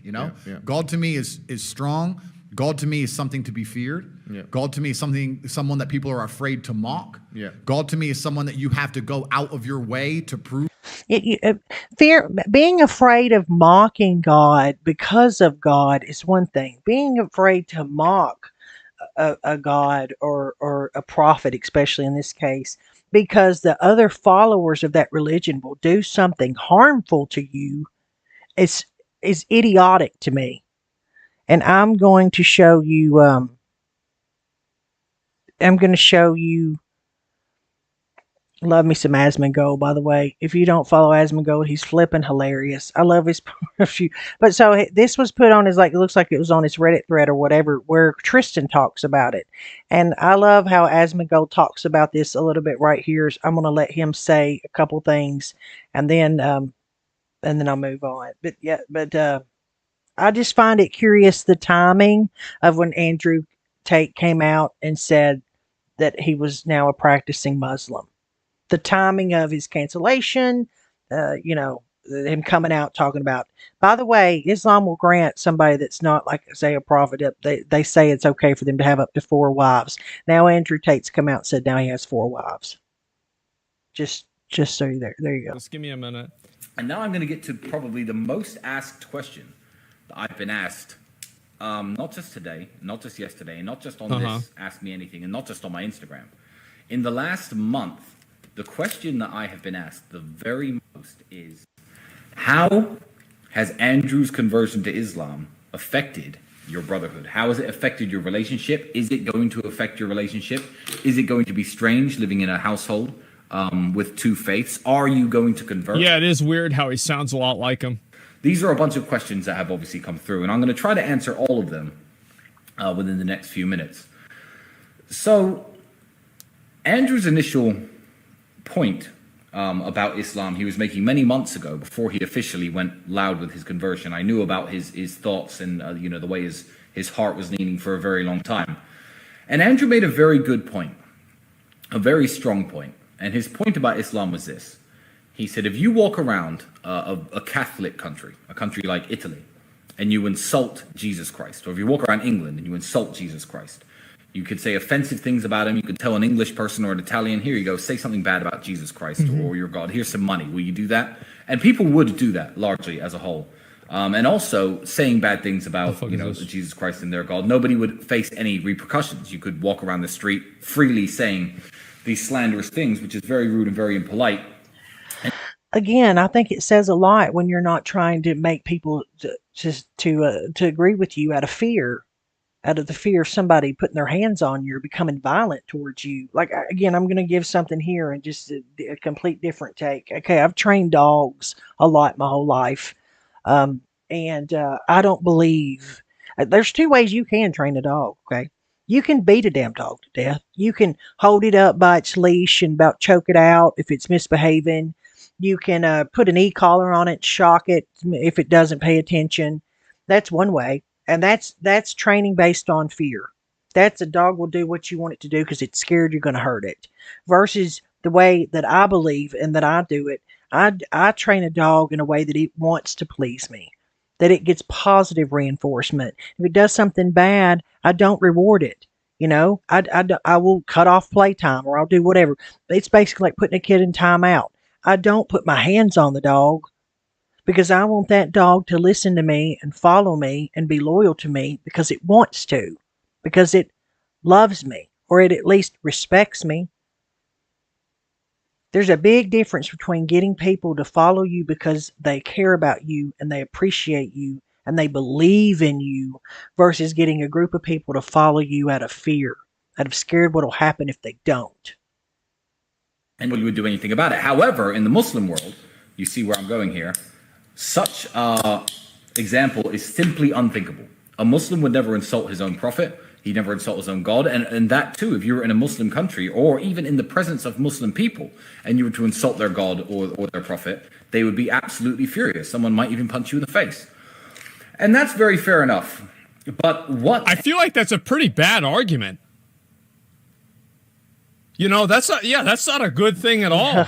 God to me is strong. God to me is something to be feared. Yeah. God to me is someone that people are afraid to mock. Yeah. God to me is someone that you have to go out of your way to prove. Fear, being afraid of mocking God because of God is one thing. Being afraid to mock a god or a prophet, especially in this case, because the other followers of that religion will do something harmful to you, is idiotic to me. And I'm going to show you. I'm going to show you. Love me some Asmongold, by the way. If you don't follow Asmongold, he's flipping hilarious. I love his But so this was put on his, like, it looks like it was on his Reddit thread or whatever, where Tristan talks about it. And I love how Asmongold talks about this a little bit right here. I'm going to let him say a couple things, and then I'll move on. But I just find it curious the timing of when Andrew Tate came out and said that he was now a practicing Muslim. The timing of his cancellation, him coming out talking about, by the way, Islam will grant somebody that's not, like, say, a prophet, they say it's okay for them to have up to 4 wives. Now Andrew Tate's come out and said now he has 4 wives. Just so there you go. Just give me a minute. And now I'm going to get to probably the most asked question that I've been asked, not just today, not just yesterday, not just on this Ask Me Anything, and not just on my Instagram. In the last month, the question that I have been asked the very most is, how has Andrew's conversion to Islam affected your brotherhood? How has it affected your relationship? Is it going to affect your relationship? Is it going to be strange living in a household with 2 faiths? Are you going to convert? Yeah, it is weird how he sounds a lot like him. These are a bunch of questions that have obviously come through, and I'm going to try to answer all of them within the next few minutes. So, Andrew's initial point about Islam he was making many months ago, before he officially went loud with his conversion. I knew about his thoughts and the way his heart was leaning for a very long time. And Andrew made a very good point, a very strong point. And his point about Islam was this. He said, if you walk around a Catholic country, a country like Italy, and you insult Jesus Christ, or if you walk around England and you insult Jesus Christ, you could say offensive things about him. You could tell an English person or an Italian, here you go, say something bad about Jesus Christ or your God. Here's some money. Will you do that? And people would do that largely as a whole. And also saying bad things about Jesus Christ and their God. Nobody would face any repercussions. You could walk around the street freely saying these slanderous things, which is very rude and very impolite. Again, I think it says a lot when you're not trying to make people to agree with you out of fear. Out of the fear of somebody putting their hands on you or becoming violent towards you. Like, again, I'm going to give something here and just a complete different take. Okay, I've trained dogs a lot my whole life. And I don't believe... there's 2 ways you can train a dog, okay? You can beat a damn dog to death. You can hold it up by its leash and about choke it out if it's misbehaving. You can put an e-collar on it, shock it if it doesn't pay attention. That's one way. And that's training based on fear. That's a dog will do what you want it to do because it's scared you're going to hurt it. Versus the way that I believe and that I do it, I train a dog in a way that it wants to please me, that it gets positive reinforcement. If it does something bad, I don't reward it. I will cut off playtime or I'll do whatever. It's basically like putting a kid in timeout. I don't put my hands on the dog because I want that dog to listen to me and follow me and be loyal to me because it wants to, because it loves me or it at least respects me. There's a big difference between getting people to follow you because they care about you and they appreciate you and they believe in you versus getting a group of people to follow you out of fear, out of scared what'll happen if they don't. And you would do anything about it. However, in the Muslim world, you see where I'm going here, such a example is simply unthinkable. A Muslim would never insult his own prophet. He'd never insult his own God. And that too, if you were in a Muslim country or even in the presence of Muslim people and you were to insult their God or their prophet, they would be absolutely furious. Someone might even punch you in the face. And that's very fair enough. But what... I feel like that's a pretty bad argument. That's not a good thing at all.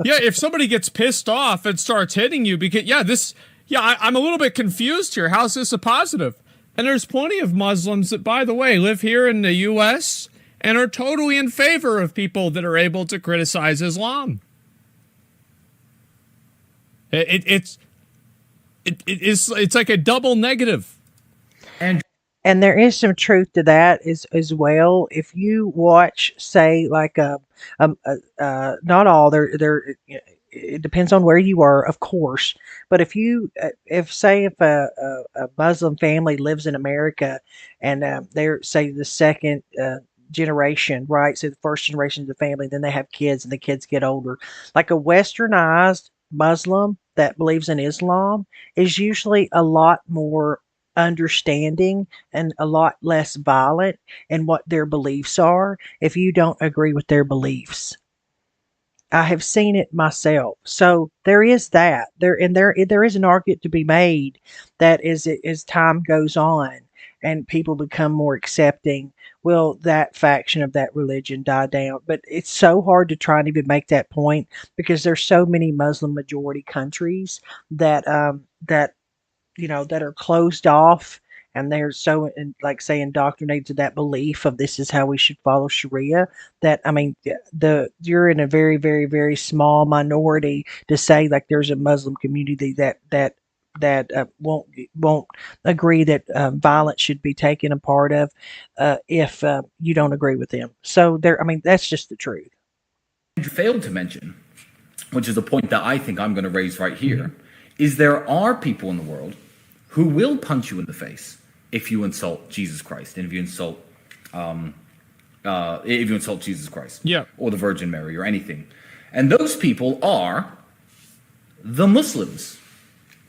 Yeah, if somebody gets pissed off and starts hitting you because, I'm a little bit confused here. How's this a positive? And there's plenty of Muslims that, by the way, live here in the U.S. and are totally in favor of people that are able to criticize Islam. It's like a double negative. And there is some truth to that as well. If you watch, say, like not all, it depends on where you are, of course. But if a Muslim family lives in America and they're, say, the second generation, right? So the first generation of the family, then they have kids and the kids get older. Like a westernized Muslim that believes in Islam is usually a lot more understanding and a lot less violent in what their beliefs are if you don't agree with their beliefs. I have seen it myself. So there is that. There is an argument to be made that as time goes on and people become more accepting, will that faction of that religion die down? But it's so hard to try and even make that point because there's so many Muslim majority countries that that are closed off and they're so like say indoctrinated to that belief of this is how we should follow Sharia that you're in a very, very, very small minority to say like there's a Muslim community that won't agree that violence should be taken a part of if you don't agree with them. So that's just the truth. You failed to mention, which is a point that I think I'm going to raise right here, is there are people in the world who will punch you in the face if you insult Jesus Christ and if you insult Jesus Christ, or the Virgin Mary or anything, and those people are the Muslims.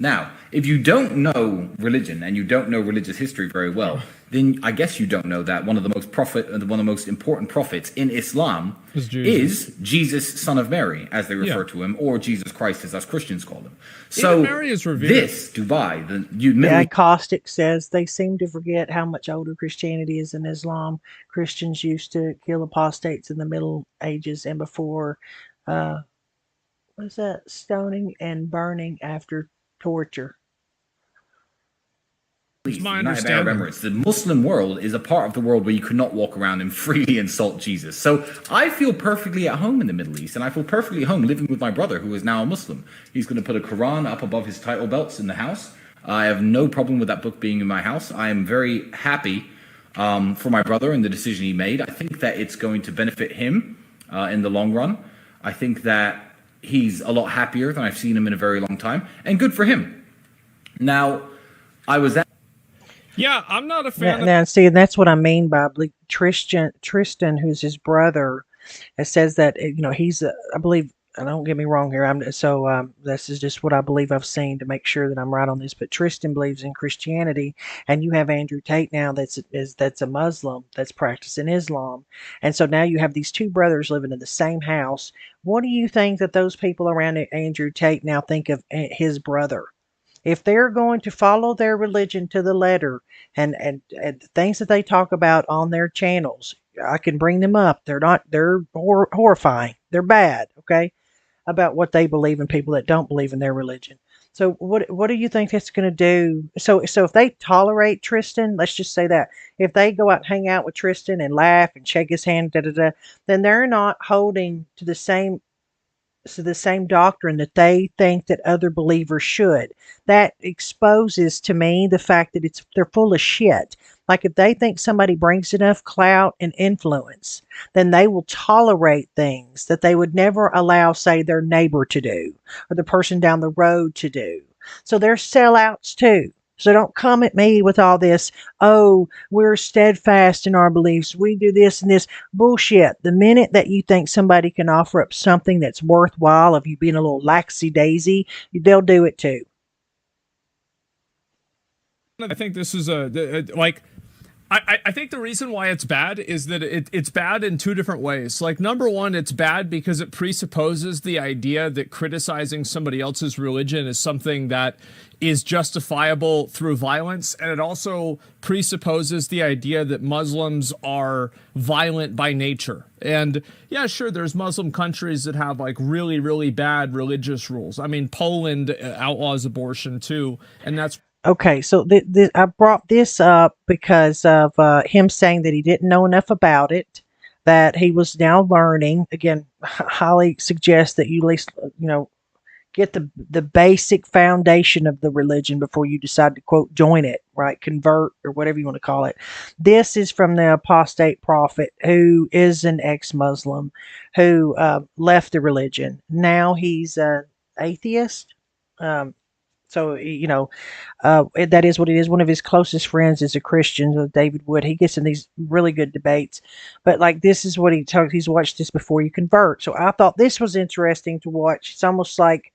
Now, if you don't know religion and you don't know religious history very well, then I guess you don't know that one of the most important prophets in Islam is Jesus, son of Mary, as they refer to him, or Jesus Christ, as us Christians call him. So Mary is revered. This Dubai, Caustic says they seem to forget how much older Christianity is than Islam. Christians used to kill apostates in the Middle Ages and before. What's that? Stoning and burning after torture. My United Arab Emirates. The Muslim world is a part of the world where you cannot walk around and freely insult Jesus. So I feel perfectly at home in the Middle East, and I feel perfectly at home living with my brother, who is now a Muslim. He's going to put a Quran up above his title belts in the house. I have no problem with that book being in my house. I am very happy for my brother and the decision he made. I think that it's going to benefit him in the long run. I think that he's a lot happier than I've seen him in a very long time, and good for him. Now, I was at... Yeah, I'm not a fan. Now, see, that's what I mean by Tristan, who's his brother. It says that he's, I believe. Don't get me wrong here. This is just what I believe I've seen to make sure that I'm right on this. But Tristan believes in Christianity, and you have Andrew Tate now that's a Muslim that's practicing Islam, and so now you have these two brothers living in the same house. What do you think that those people around Andrew Tate now think of his brother? If they're going to follow their religion to the letter and things that they talk about on their channels, I can bring them up. They're horrifying. They're bad. Okay. about what they believe and people that don't believe in their religion. So what do you think that's going to do? So if they tolerate Tristan, let's just say that if they go out and hang out with Tristan and laugh and shake his hand, da da da, then they're not holding to the same doctrine that they think that other believers should. That exposes to me the fact that they're full of shit. Like if they think somebody brings enough clout and influence, then they will tolerate things that they would never allow, say, their neighbor to do or the person down the road to do. So they're sellouts too. So don't come at me with all this, oh, we're steadfast in our beliefs. We do this and this bullshit. The minute that you think somebody can offer up something that's worthwhile of you being a little laxy daisy, they'll do it too. I think this is I think the reason why it's bad is that it's bad in two different ways. Like, number one, it's bad because it presupposes the idea that criticizing somebody else's religion is something that is justifiable through violence. And it also presupposes the idea that Muslims are violent by nature. And yeah, sure, there's Muslim countries that have like really, really bad religious rules. I mean, Poland outlaws abortion too. And that's Okay, so I brought this up because of him saying that he didn't know enough about it, that he was now learning. Again, highly suggest that you at least, get the basic foundation of the religion before you decide to, quote, join it, right? Convert or whatever you want to call it. This is from the apostate prophet who is an ex-Muslim who left the religion. Now he's an atheist. So, that is what it is. One of his closest friends is a Christian, David Wood. He gets in these really good debates. But, like, this is what he talks. He's watched this before you convert. So I thought this was interesting to watch. It's almost like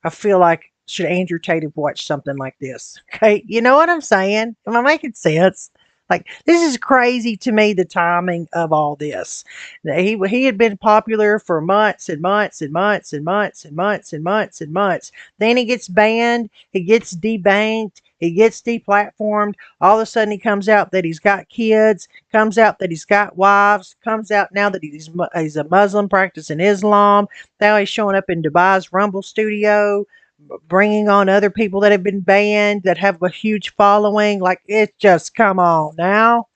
I feel like, should Andrew Tate have watched something like this? Okay, you know what I'm saying? Am I making sense? Like, this is crazy to me, the timing of all this. He had been popular for months and months and months and months and months and months and months. Then he gets banned. He gets debanked. He gets deplatformed. All of a sudden, he comes out that he's got kids, comes out that he's got wives, comes out now that he's a Muslim practicing Islam. Now he's showing up in Dubai's Rumble studio, bringing on other people that have been banned that have a huge following. Like, it just, come on now.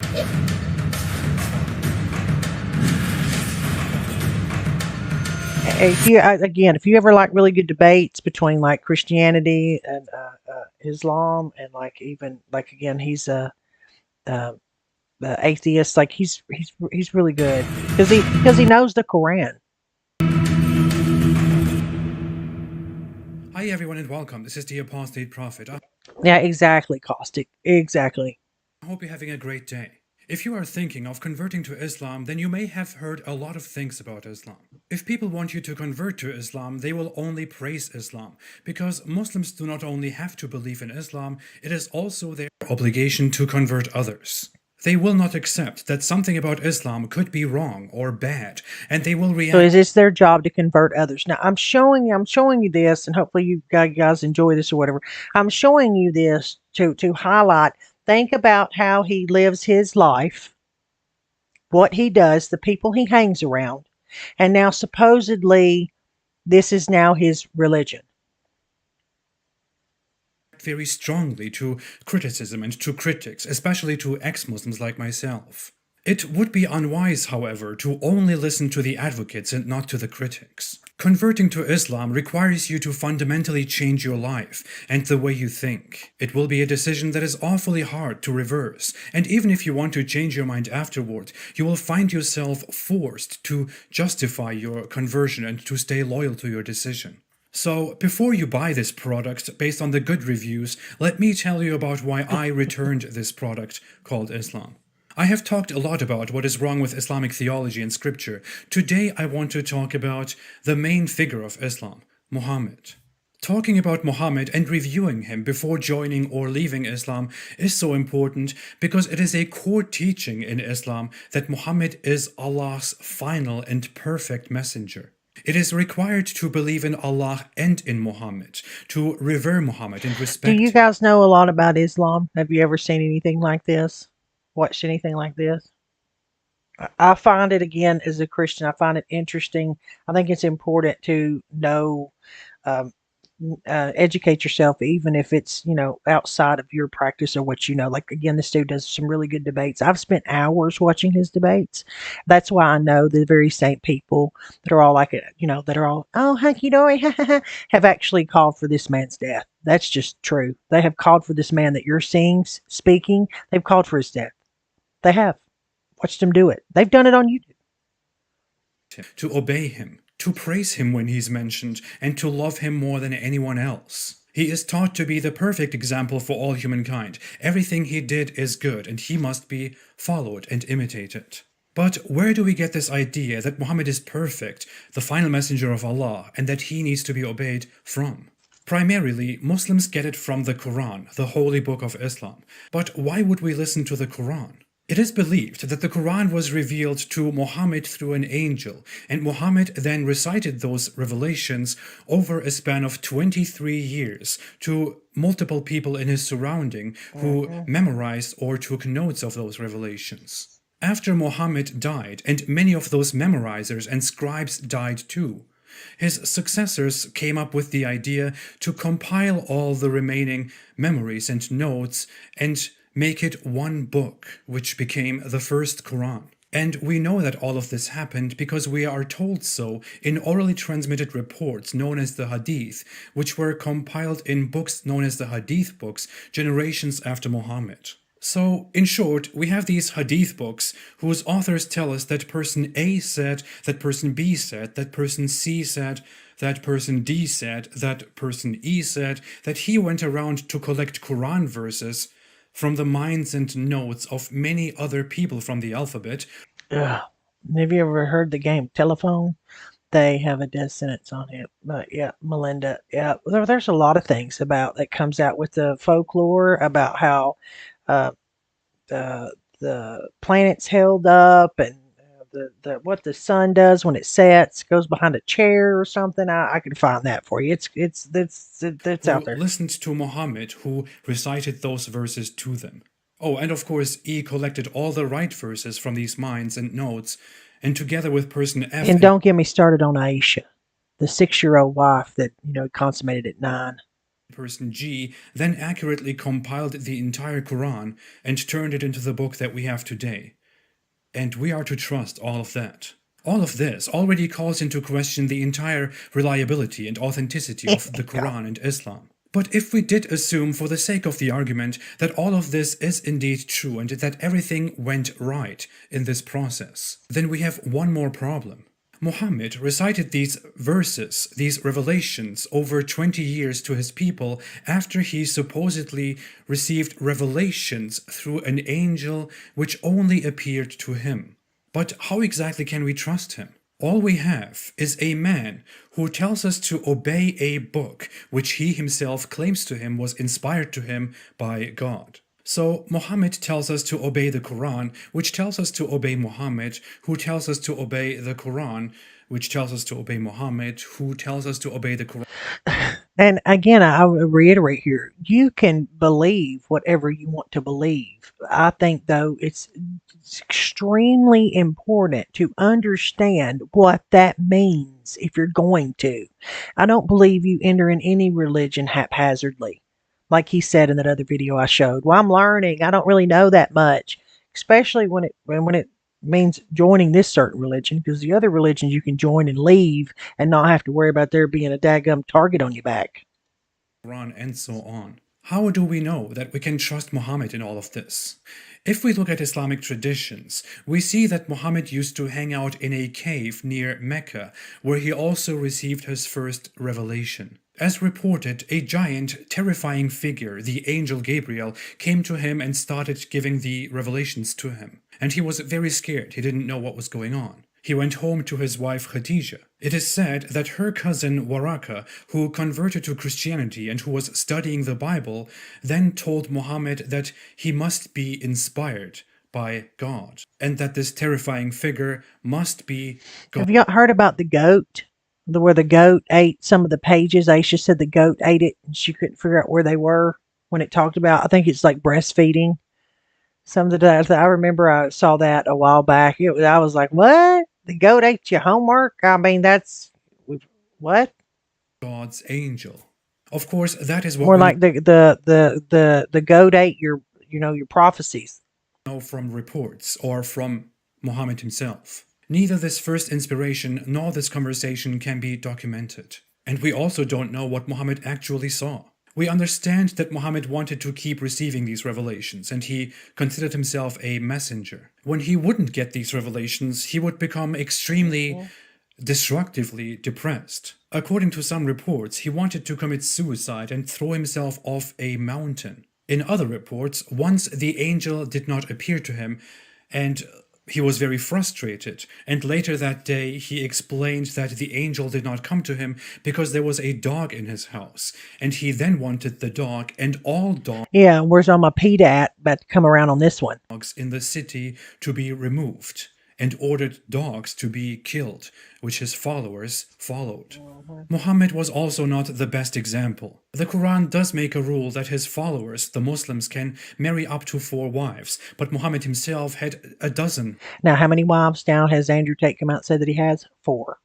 If you ever like really good debates between like Christianity and Islam, and like even like again he's a atheist, like he's really good because he knows the Quran. Hi everyone and welcome. This is the Apostate Prophet. Yeah, exactly, Caustic. Exactly. I hope you're having a great day. If you are thinking of converting to Islam, then you may have heard a lot of things about Islam. If people want you to convert to Islam, they will only praise Islam, because Muslims do not only have to believe in Islam, it is also their obligation to convert others. They will not accept that something about Islam could be wrong or bad, and they will react. So is this their job to convert others? Now I'm showing you this, and hopefully you guys enjoy this or whatever. I'm showing you this to highlight. Think about how he lives his life, what he does, the people he hangs around, and now supposedly this is now his religion. Very strongly to criticism and to critics, especially to ex-Muslims like myself. It would be unwise, however, to only listen to the advocates and not to the critics. Converting to Islam requires you to fundamentally change your life and the way you think. It will be a decision that is awfully hard to reverse, and even if you want to change your mind afterward, you will find yourself forced to justify your conversion and to stay loyal to your decision. So, before you buy this product based on the good reviews, let me tell you about why I returned this product called Islam. I have talked a lot about what is wrong with Islamic theology and scripture. Today I want to talk about the main figure of Islam, Muhammad. Talking about Muhammad and reviewing him before joining or leaving Islam is so important because it is a core teaching in Islam that Muhammad is Allah's final and perfect messenger. It is required to believe in Allah and in Muhammad, to revere Muhammad and respect. Do you guys know a lot about Islam? Have you ever seen anything like this? Watched anything like this? I find it again as a Christian. I find it interesting. I think it's important to know, um, educate yourself, even if it's outside of your practice or what you know. Like again, this dude does some really good debates. I've spent hours watching his debates. That's why I know the very same people that are all like that are all hunky dory have actually called for this man's death. That's just true. They have called for this man that you're seeing speaking. They've called for his death. They have watched him do it. They've done it on YouTube. To obey him, to praise him when he's mentioned, and to love him more than anyone else. He is taught to be the perfect example for all humankind. Everything he did is good, and he must be followed and imitated. But where do we get this idea that Muhammad is perfect, the final messenger of Allah, and that he needs to be obeyed from? Primarily, Muslims get it from the Quran, the holy book of Islam. But why would we listen to the Quran? It is believed that the Quran was revealed to Muhammad through an angel, and Muhammad then recited those revelations over a span of 23 years to multiple people in his surrounding who memorized or took notes of those revelations. After Muhammad died, and many of those memorizers and scribes died too, his successors came up with the idea to compile all the remaining memories and notes and make it one book, which became the first Quran. And we know that all of this happened because we are told so in orally transmitted reports known as the Hadith, which were compiled in books known as the Hadith books generations after Muhammad. So, in short, we have these Hadith books whose authors tell us that person A said, that person B said, that person C said, that person D said, that person E said, that he went around to collect Quran verses from the minds and notes of many other people from the alphabet. Ugh. Have you ever heard the game Telephone? They have a death sentence on it. But yeah, Melinda. Yeah, there's a lot of things about that comes out with the folklore about how uh, the planet's held up and the what the sun does when it sets goes behind a chair or something. I can find that for you. It's out Who there. listened to Muhammad, who recited those verses to them. Oh, and of course, E collected all the right verses from these minds and notes, and together with person F And don't get me started on Aisha, the 6-year-old wife that consummated at 9. person G then accurately compiled the entire Quran and turned it into the book that we have today. And we are to trust all of that. All of this already calls into question the entire reliability and authenticity of the Quran and Islam. But if we did assume, for the sake of the argument, that all of this is indeed true and that everything went right in this process, then we have one more problem. Muhammad recited these verses, these revelations, over 20 years to his people after he supposedly received revelations through an angel which only appeared to him. But how exactly can we trust him? All we have is a man who tells us to obey a book which he himself claims to him was inspired to him by God. So Muhammad tells us to obey the Quran, which tells us to obey Muhammad, who tells us to obey the Quran, which tells us to obey Muhammad, who tells us to obey the Quran. And again, I will reiterate here, you can believe whatever you want to believe. I think, though, it's extremely important to understand what that means if you're going to. I don't believe you enter in any religion haphazardly. Like he said in that other video I showed. Well, I'm learning. I don't really know that much, especially when it means joining this certain religion, because the other religions you can join and leave and not have to worry about there being a daggum target on your back. Quran and so on. How do we know that we can trust Muhammad in all of this? If we look at Islamic traditions, we see that Muhammad used to hang out in a cave near Mecca, where he also received his first revelation. As reported, a giant, terrifying figure, the angel Gabriel, came to him and started giving the revelations to him. And he was very scared. He didn't know what was going on. He went home to his wife Khadijah. It is said that her cousin Waraka, who converted to Christianity and who was studying the Bible, then told Muhammad that he must be inspired by God, and that this terrifying figure must be God. Have you heard about the goat? Where the goat ate some of the pages. Aisha said the goat ate it and she couldn't figure out where they were when it talked about, I think it's like breastfeeding. Something that I remember I saw that a while back. I was like, what? The goat ate your homework? I mean, that's what? God's angel. Of course, that is what More we like the goat ate your your prophecies. know from reports or from Muhammad himself. Neither this first inspiration nor this conversation can be documented. And we also don't know what Muhammad actually saw. We understand that Muhammad wanted to keep receiving these revelations, and he considered himself a messenger. When he wouldn't get these revelations, he would become extremely destructively depressed. According to some reports, he wanted to commit suicide and throw himself off a mountain. In other reports, once the angel did not appear to him, and he was very frustrated, and later that day he explained that the angel did not come to him because there was a dog in his house, and he then wanted the dog and all dogs Yeah, where's all my PETA at? About to come around on this one. in the city to be removed, and ordered dogs to be killed, which his followers followed. Muhammad was also not the best example. The Quran does make a rule that his followers, the Muslims, can marry up to 4 wives, but Muhammad himself had a dozen Now, how many wives now has Andrew Tate come out and said that he has? 4.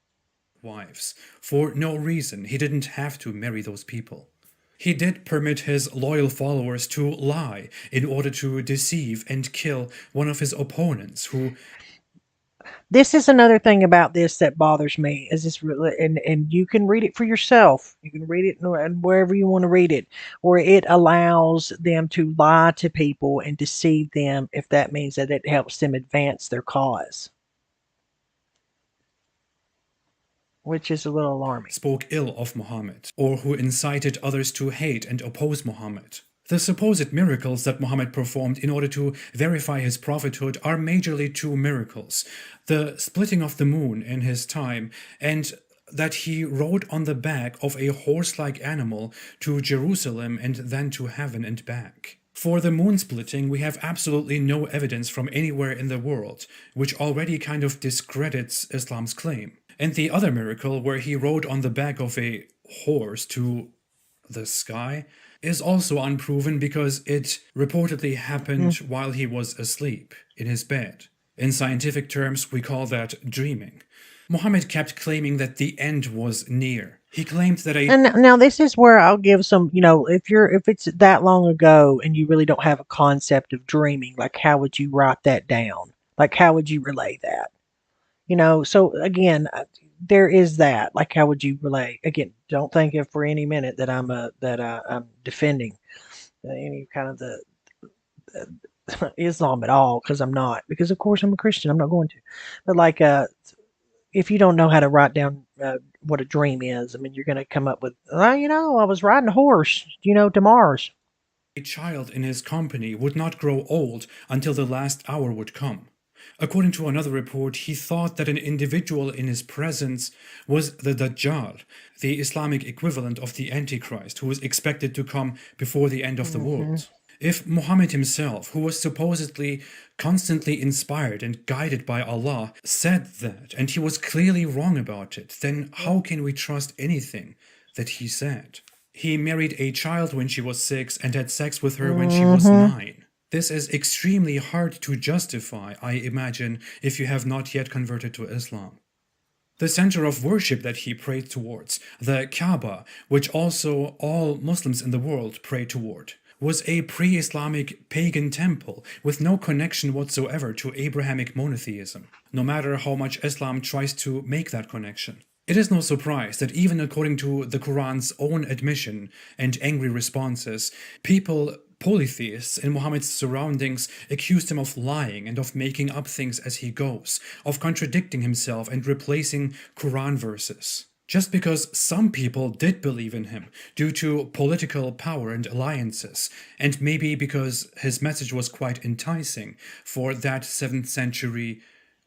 wives. For no reason, he didn't have to marry those people. He did permit his loyal followers to lie in order to deceive and kill one of his opponents who This is another thing about this that bothers me. Is this really, and you can read it for yourself. You can read it and wherever you want to read it, where it allows them to lie to people and deceive them if that means that it helps them advance their cause, which is a little alarming. spoke ill of Muhammad, or who incited others to hate and oppose Muhammad. The supposed miracles that Muhammad performed in order to verify his prophethood are majorly 2 miracles: the splitting of the moon in his time, and that he rode on the back of a horse-like animal to Jerusalem and then to heaven and back. For the moon splitting, we have absolutely no evidence from anywhere in the world, which already kind of discredits Islam's claim. And the other miracle, where he rode on the back of a horse to the sky, is also unproven because it reportedly happened while he was asleep in his bed. In scientific terms, we call that dreaming. Muhammad kept claiming that the end was near. He claimed that And now this is where I'll give some, if it's that long ago and you really don't have a concept of dreaming, like how would you write that down? Like how would you relay that? So again, there is that. Like how would you relay? Again, don't think if for any minute that I'm defending any kind of the Islam at all, because I'm not. Because of course I'm a Christian. I'm not going to. But like if you don't know how to write down what a dream is, I mean, you're going to come up with, I was riding a horse, to Mars. a child in his company would not grow old until the last hour would come. According to another report, he thought that an individual in his presence was the Dajjal, the Islamic equivalent of the Antichrist, who was expected to come before the end of the world. If Muhammad himself, who was supposedly constantly inspired and guided by Allah, said that, and he was clearly wrong about it, then how can we trust anything that he said? He married a child when she was 6 and had sex with her when she was 9. This is extremely hard to justify, I imagine, if you have not yet converted to Islam. The center of worship that he prayed towards, the Kaaba, which also all Muslims in the world pray toward, was a pre-Islamic pagan temple with no connection whatsoever to Abrahamic monotheism, no matter how much Islam tries to make that connection. It is no surprise that even according to the Quran's own admission and angry responses, polytheists in Muhammad's surroundings accused him of lying and of making up things as he goes, of contradicting himself and replacing Quran verses. Just because some people did believe in him due to political power and alliances, and maybe because his message was quite enticing for that 7th century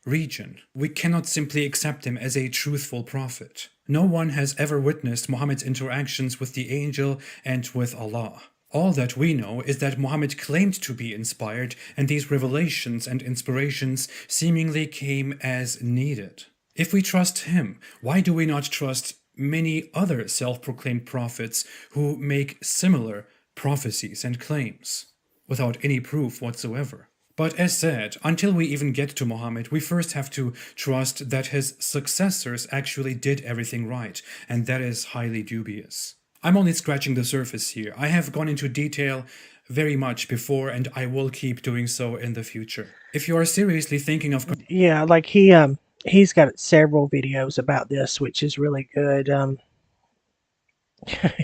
region, we cannot simply accept him as a truthful prophet. No one has ever witnessed Muhammad's interactions with the angel and with Allah. All that we know is that Muhammad claimed to be inspired, and these revelations and inspirations seemingly came as needed. If we trust him, why do we not trust many other self-proclaimed prophets who make similar prophecies and claims without any proof whatsoever? But as said, until we even get to Muhammad, we first have to trust that his successors actually did everything right, and that is highly dubious. I'm only scratching the surface here. I have gone into detail very much before, and I will keep doing so in the future. If you are seriously thinking of Yeah, like he's got several videos about this, which is really good.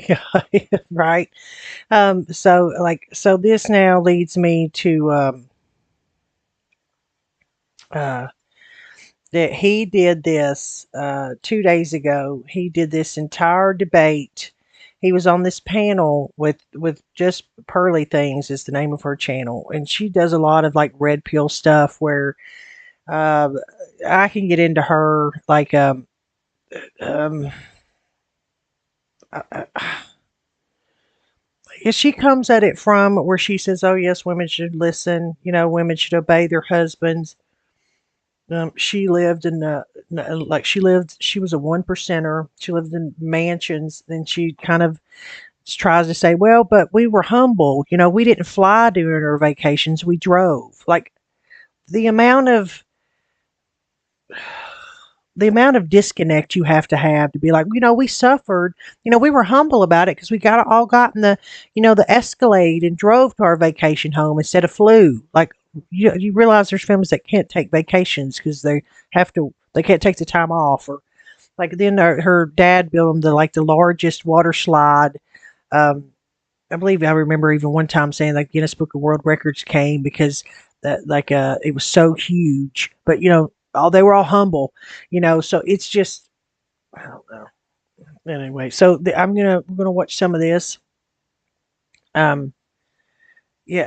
Yeah, right. So this now leads me to uh that he did this 2 days ago. He did this entire debate. He was on this panel with just Pearly Things is the name of her channel, and she does a lot of like red pill stuff where uh, I can get into her like um she comes at it from where she says, "Oh yes, women should listen. You know, women should obey their husbands." She lived in like she lived. She was a one percenter. She lived in mansions. Then she kind of tries to say, "Well, but we were humble. You know, we didn't fly during our vacations. We drove." Like the amount of disconnect you have to be like, you know, we suffered, you know, we were humble about it because we got in the, you know, the Escalade and drove to our vacation home instead of flew. Like you realize there's families that can't take vacations because they can't take the time off, or like then her dad built them the largest water slide. Um, I believe I remember even one time saying like Guinness Book of World Records came because that it was so huge. But you know, they were all humble, you know. So it's just I don't know. Anyway, so we're gonna watch some of this. Um, yeah,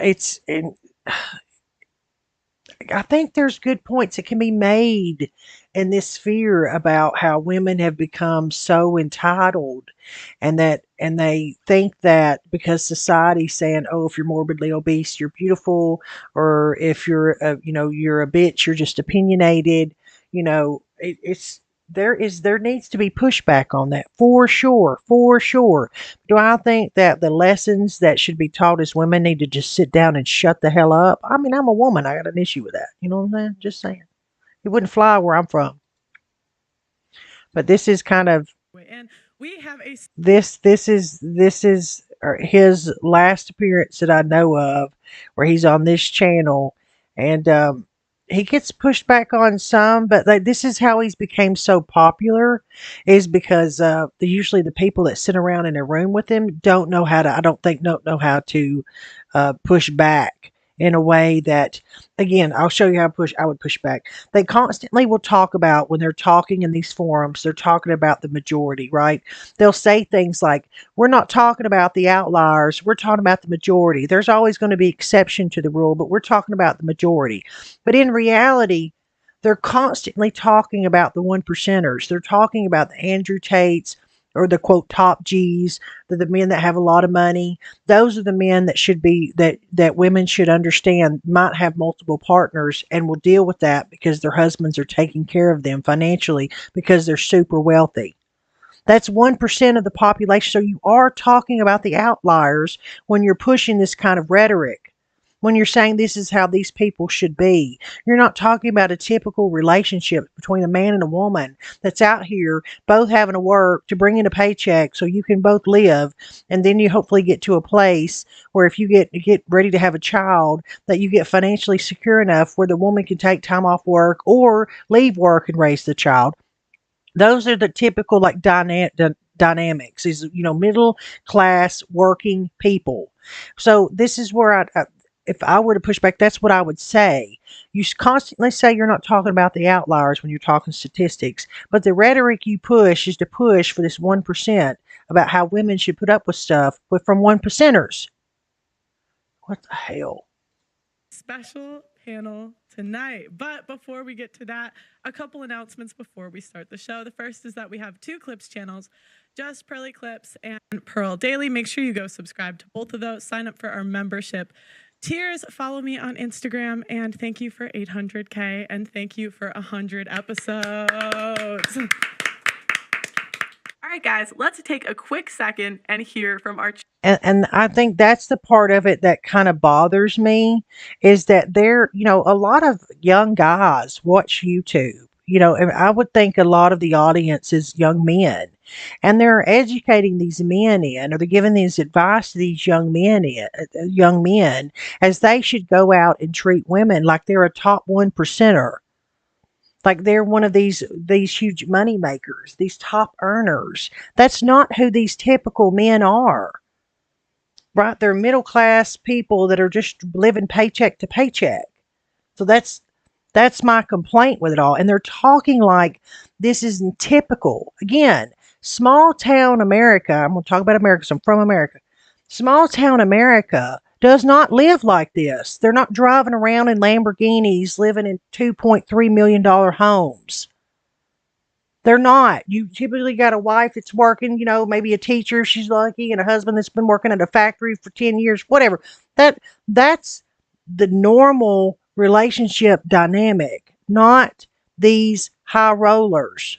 I think there's good points that can be made in this sphere about how women have become so entitled, and they think that because society's saying, "Oh, if you're morbidly obese, you're beautiful," or if you're a bitch, you're just opinionated. You know, there needs to be pushback on that for sure, for sure. Do I think that the lessons that should be taught as women need to just sit down and shut the hell up? I mean, I'm a woman. I got an issue with that. You know what I'm saying? Just saying. It wouldn't fly where I'm from. But this is kind of And we have a this is his last appearance that I know of, where he's on this channel, and he gets pushed back on some, but like this is how he's became so popular, is because usually the people that sit around in a room with him don't know how to. I don't think don't know how to push back in a way that, again, I'll show you how I would push back. They constantly will talk about, when they're talking in these forums, they're talking about the majority, right? They'll say things like, we're not talking about the outliers, we're talking about the majority. There's always going to be exception to the rule, but we're talking about the majority. But in reality, they're constantly talking about the one percenters. They're talking about the Andrew Tates, or the quote top G's, the men that have a lot of money. Those are the men that should be that women should understand might have multiple partners and will deal with that because their husbands are taking care of them financially because they're super wealthy. That's 1% of the population. So you are talking about the outliers when you're pushing this kind of rhetoric. When you're saying this is how these people should be, you're not talking about a typical relationship between a man and a woman that's out here both having to work to bring in a paycheck so you can both live, and then you hopefully get to a place where if you get ready to have a child, that you get financially secure enough where the woman can take time off work or leave work and raise the child. Those are the typical like dynamics. Is, you know, middle class working people. So this is where if I were to push back, that's what I would say. You constantly say you're not talking about the outliers when you're talking statistics, but the rhetoric you push is to push for this 1% about how women should put up with stuff, but from one percenters. What the hell? special panel tonight. But before we get to that, a couple announcements before we start the show. The first is that we have 2 Clips channels, just Pearly Clips and Pearl Daily. Make sure you go subscribe to both of those. Sign up for our membership tiers. Follow me on Instagram, and thank you for 800K, and thank you for 100 episodes. All right, guys, let's take a quick second and hear from our. And I think that's the part of it that kind of bothers me is that a lot of young guys watch YouTube. And I would think a lot of the audience is young men, and they're educating these men or they're giving these advice to these young men, as they should go out and treat women like they're a top 1%er, like they're one of these huge money makers, these top earners. That's not who these typical men are. Right? They're middle class people that are just living paycheck to paycheck. So that's my complaint with it all. And they're talking like this isn't typical. Again, small town America. I'm going to talk about America, so I'm from America. Small town America does not live like this. They're not driving around in Lamborghinis, living in $2.3 million homes. They're not. You typically got a wife that's working, maybe a teacher if she's lucky, and a husband that's been working at a factory for 10 years, whatever. That's the normal relationship dynamic, not these high rollers.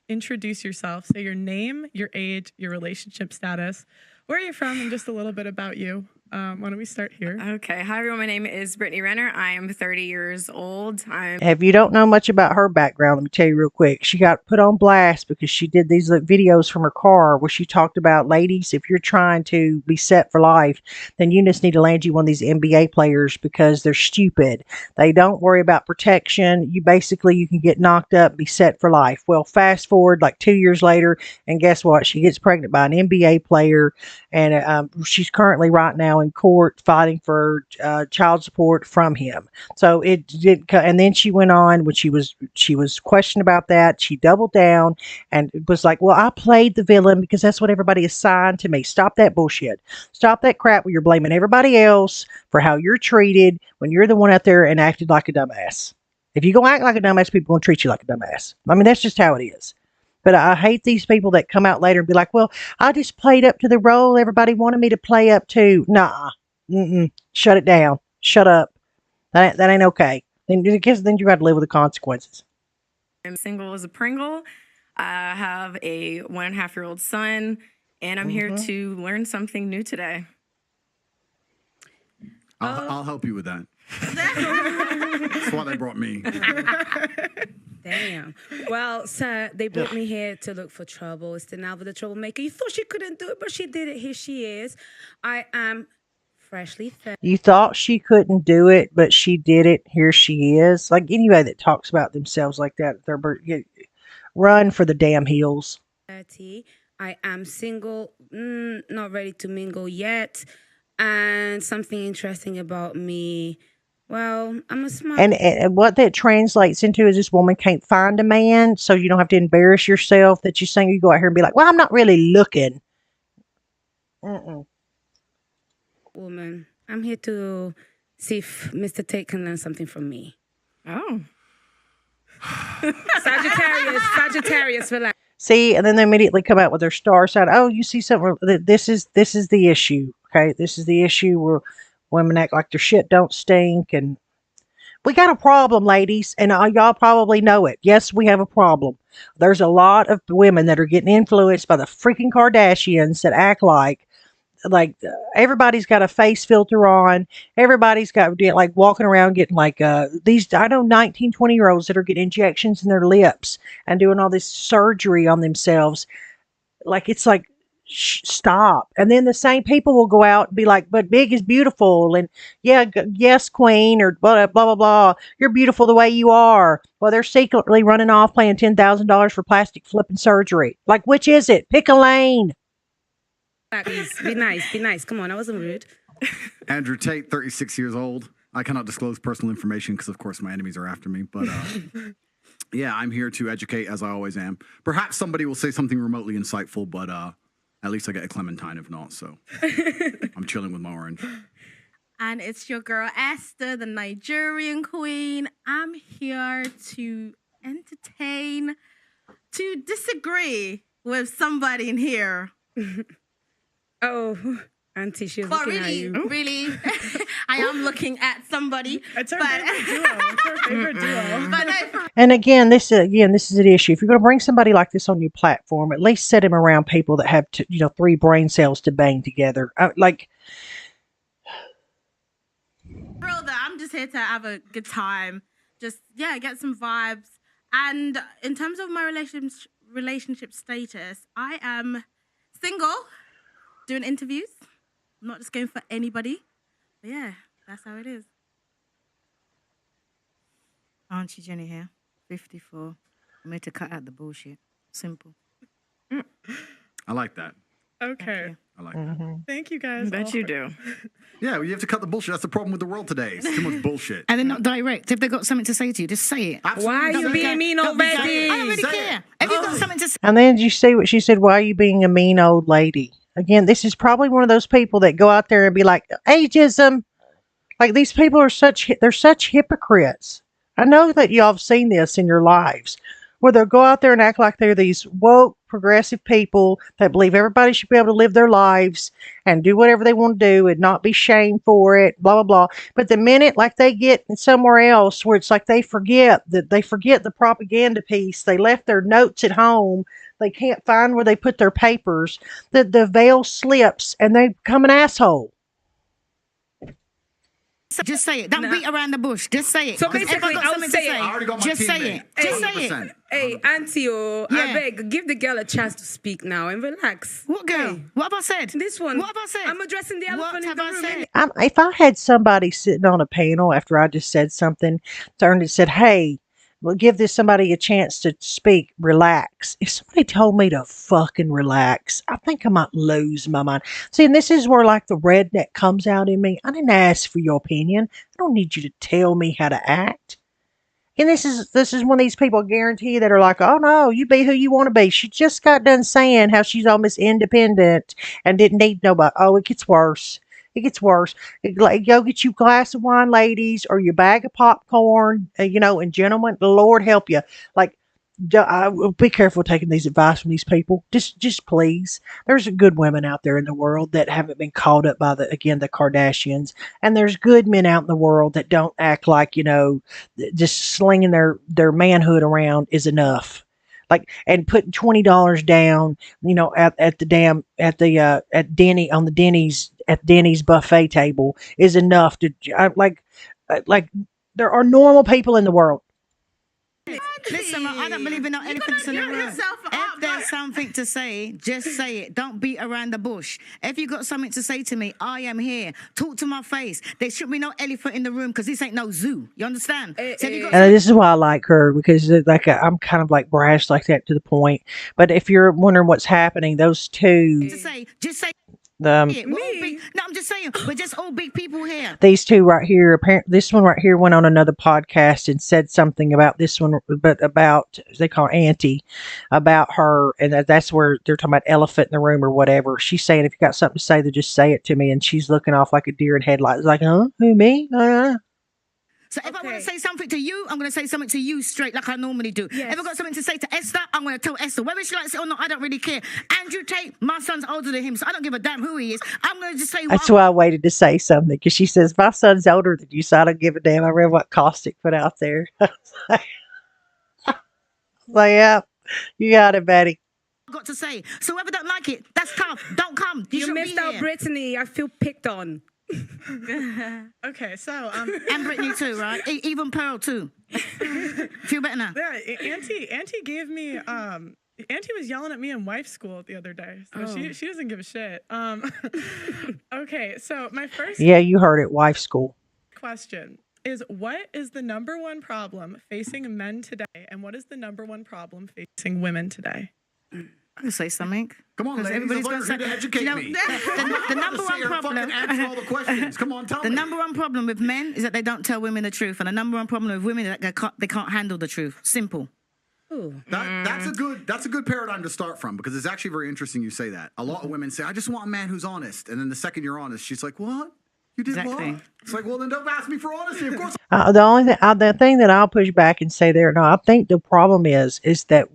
Introduce yourself. Say your name, your age, your relationship status, where you're from, and just a little bit about you. Why don't we start here? Okay. Hi, everyone. My name is Brittany Renner. I am 30 years old. If you don't know much about her background, let me tell you real quick. She got put on blast because she did these videos from her car where she talked about, ladies, if you're trying to be set for life, then you just need to land you one of these NBA players because they're stupid. They don't worry about protection. You can get knocked up, be set for life. Well, fast forward like 2 years later, and guess what? She gets pregnant by an NBA player, and she's currently right now in court fighting for child support from him. So it did, and then she went on when she was questioned about that. She doubled down and was like, "Well, I played the villain because that's what everybody assigned to me." Stop that bullshit. Stop that crap where you're blaming everybody else for how you're treated when you're the one out there and acted like a dumbass. If you go act like a dumbass, people gonna treat you like a dumbass. I mean, that's just how it is. But I hate these people that come out later and be like, "Well, I just played up to the role everybody wanted me to play up to." Nah. Shut it down. Shut up. That ain't okay. Then you got to live with the consequences. I'm single as a Pringle. I have a 1.5-year-old son, and I'm here to learn something new today. I'll help you with that. That's why they brought me. Damn. Well, sir, they brought me here to look for trouble. It's the novel, The Troublemaker. You thought she couldn't do it, but she did it. Here she is. I am freshly fed. You thought she couldn't do it, but she did it. Here she is. Like anybody that talks about themselves like that, run for the damn hills. I am single, not ready to mingle yet. And something interesting about me. Well, I'm a smart. And what that translates into is this woman can't find a man, so you don't have to embarrass yourself that you saying you go out here and be like, "Well, I'm not really looking." Woman, I'm here to see if Mr. Tate can learn something from me. Oh. Sagittarius, relax. See, and then they immediately come out with their star sign. Oh, you see something? This is the issue. Okay, this is the issue where women act like their shit don't stink, and we got a problem, ladies, and y'all probably know it. Yes, we have a problem. There's a lot of women that are getting influenced by the freaking Kardashians that act like everybody's got a face filter on. Everybody's got like walking around getting like these, I know 19, 20-year-olds that are getting injections in their lips and doing all this surgery on themselves. Like, it's like, stop. And then the same people will go out and be like, "But big is beautiful." And yes, queen, or blah, blah, blah, blah. You're beautiful the way you are. Well, they're secretly running off paying $10,000 for plastic flipping surgery. Like, which is it? Pick a lane. Please, be nice. Come on, I wasn't rude. Andrew Tate, 36 years old. I cannot disclose personal information because, of course, my enemies are after me. But yeah, I'm here to educate, as I always am. Perhaps somebody will say something remotely insightful, but at least I get a clementine if not. So I'm chilling with my orange. And it's your girl Esther, the Nigerian queen. I'm here to entertain, to disagree with somebody in here. Oh, Auntie, she's But looking at really, you. really, I am looking at somebody. It's our favorite duo. It's our favorite duo. But no, And this is an issue. If you're going to bring somebody like this on your platform, at least set him around people that have 3 brain cells to bang together. Like, for real though, I'm just here to have a good time. Just get some vibes. And in terms of my relationship status, I am single, doing interviews. I'm not just going for anybody. But yeah, that's how it is. Auntie Jenny here, 54. I'm here to cut out the bullshit. Simple. I like that. Okay. I like that. Thank you guys. Bet all you for- do. Yeah, well, you have to cut the bullshit. That's the problem with the world today. It's too much bullshit. And they're not direct. If they've got something to say to you, just say it. Absolutely. Why are you Don't being be- mean Don't be already? direct. I don't really Say care. it. If you've got something to say, and then did you see what she said? Why are you being a mean old lady? Again, this is probably one of those people that go out there and be like, ageism. Like, these people are such hypocrites. I know that y'all have seen this in your lives, where they'll go out there and act like they're these woke, progressive people that believe everybody should be able to live their lives and do whatever they want to do and not be shamed for it, blah, blah, blah. But the minute, like, they get somewhere else where it's like they forget the propaganda piece, they left their notes at home, they can't find where they put their papers, the veil slips and they become an asshole. just say it. Don't beat around the bush. Just say it. So 'Cause if basically, got I'll something say to it. I already got my just say teammate. it. Just say it. 100%. Hey, Auntie, I Yeah. beg, give the girl a chance to speak now and relax. What girl? Hey, What have I said? this one. What have I said? I'm addressing the elephant in the room. innit? If I had somebody sitting on a panel after I just said something, turned and said, hey, we'll give somebody a chance to speak, relax. If somebody told me to fucking relax, I think I might lose my mind. See, and this is where like the redneck comes out in me. I didn't ask for your opinion. I don't need you to tell me how to act. And this is one of these people, I guarantee you, that are like, oh no, you be who you want to be. She just got done saying how she's almost independent and didn't need nobody. Oh, it gets worse. It gets worse. Like, go get you a glass of wine, ladies, or your bag of popcorn, and gentlemen, the Lord help you. Like, be careful taking these advice from these people. Just please. There's good women out there in the world that haven't been caught up by the Kardashians, and there's good men out in the world that don't act like just slinging their manhood around is enough. Like, and putting $20 down, at Denny's buffet table is enough to like there are normal people in the world. Listen, I don't believe in no elephants in the room. If there's something to say, just say it. Don't beat around the bush. If you got something to say to me, I am here. Talk to my face. There should be no elephant in the room because this ain't no zoo. You understand? So if you got And this is why I like her, because I'm kind of like brash like that to the point. But if you're wondering what's happening, those two, to say, just say it. No, I'm just saying, we're just all big people here. these two right here, this one right here went on another podcast and said something about this one, but about, they call her Auntie, about her, and that's where they're talking about elephant in the room or whatever. She's saying, if you got something to say, then just say it to me. And she's looking off like a deer in headlights, like, huh? Who, me? So if I want to say something to you, I'm going to say something to you straight like I normally do. If I got something to say to Esther, I'm going to tell Esther. Whether she likes it or not, I don't really care. Andrew Tate, my son's older than him, so I don't give a damn who he is. I'm going to just say That's why I waited to say something, because she says, my son's older than you, so I don't give a damn. I read what Caustic put out there. Like, yeah, you got it, Betty. got to say. So whoever don't like it, that's tough. Don't come. You missed out, Brittany. I feel picked on. Okay, so and Brittany too, right? Even Pearl too. Feel better now. Yeah, Auntie gave me Auntie was yelling at me in wife school the other day, so she doesn't give a shit. Okay, so my first Yeah, you heard it, wife school. question is, what is the number one problem facing men today, and what is the number one problem facing women today? I can say something. Come on, ladies. Everybody's I'm going here to educate me. The number one problem. Answer all the questions. Come on, tell the me. number one problem with men is that they don't tell women the truth, and the number one problem with women is that they can't handle the truth. Simple. That's a good paradigm to start from, because it's actually very interesting you say that. A lot of women say, I just want a man who's honest. And then the second you're honest, she's like, what? You did what? It's like, well, then don't ask me for honesty. Of course. The thing that I'll push back and say there, no, I think the problem is that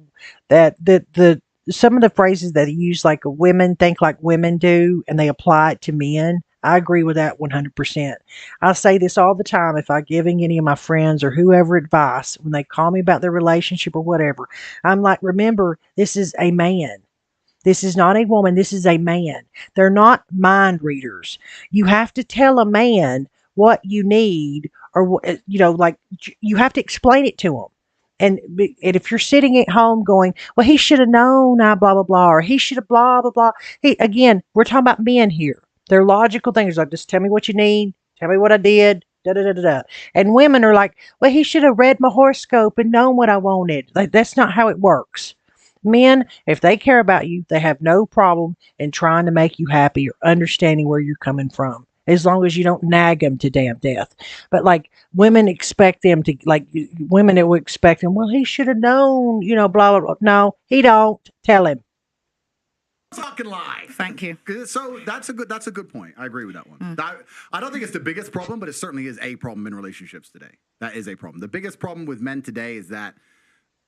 the some of the phrases that he used, like women think like women do, and they apply it to men. I agree with that 100%. I say this all the time if I'm giving any of my friends or whoever advice when they call me about their relationship or whatever. I'm like, remember, this is a man. This is not a woman. This is a man. They're not mind readers. You have to tell a man what you need, or like you have to explain it to them. And if you're sitting at home going, well, he should have known, I blah blah blah, or he should have blah blah blah. Again, we're talking about men here. They're logical things like, just tell me what you need, tell me what I did, da da da da da. And women are like, well, he should have read my horoscope and known what I wanted. Like, that's not how it works. Men, if they care about you, they have no problem in trying to make you happy or understanding where you're coming from, as long as you don't nag them to damn death. But like, women expect them to, like, women that would expect them, well, he should have known, blah blah blah. No, he don't. Tell him. Fucking lie. Thank you. So that's a good point. I agree with that one. I don't think it's the biggest problem, but it certainly is a problem in relationships today. That is a problem. The biggest problem with men today is that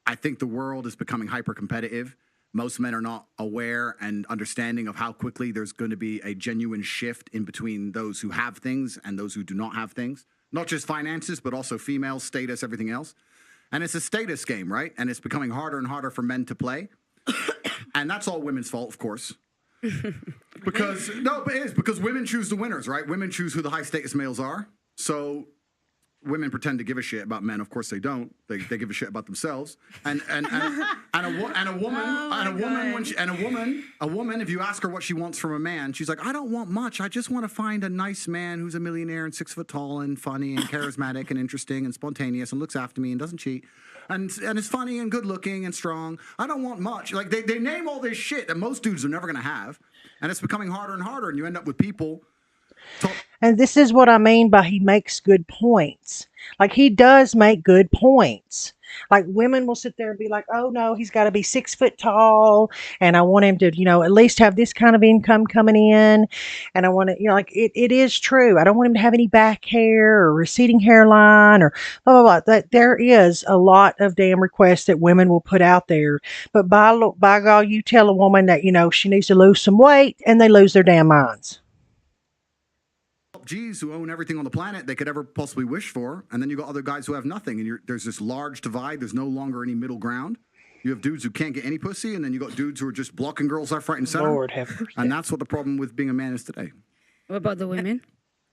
I think the world is becoming hyper competitive. Most men are not aware and understanding of how quickly there's going to be a genuine shift in between those who have things and those who do not have things. Not just finances, but also female status, everything else. And it's a status game, right? And it's becoming harder and harder for men to play. And that's all women's fault, of course. But it is, because women choose the winners, right? Women choose who the high status males are. So women pretend to give a shit about men. Of course they don't. They give a shit about themselves. And a woman, if you ask her what she wants from a man, she's like, I don't want much. I just want to find a nice man who's a millionaire and 6 foot tall and funny and charismatic and interesting and spontaneous and looks after me and doesn't cheat and is funny and good looking and strong. I don't want much. Like, they name all this shit that most dudes are never going to have, and it's becoming harder and harder, and you end up with people. And this is what I mean by he makes good points. Like, he does make good points. Like, women will sit there and be like, oh no, he's got to be 6 foot tall, and I want him to, at least have this kind of income coming in, and I want to, like, it is true. I don't want him to have any back hair or receding hairline or blah blah blah. That there is a lot of damn requests that women will put out there, but by God, you tell a woman that she needs to lose some weight, and they lose their damn minds. G's who own everything on the planet they could ever possibly wish for, and then you got other guys who have nothing, and there's this large divide. There's no longer any middle ground. You have dudes who can't get any pussy, and then you got dudes who are just blocking girls left, right, and center. Lord have mercy. And that's what the problem with being a man is today. What about the women?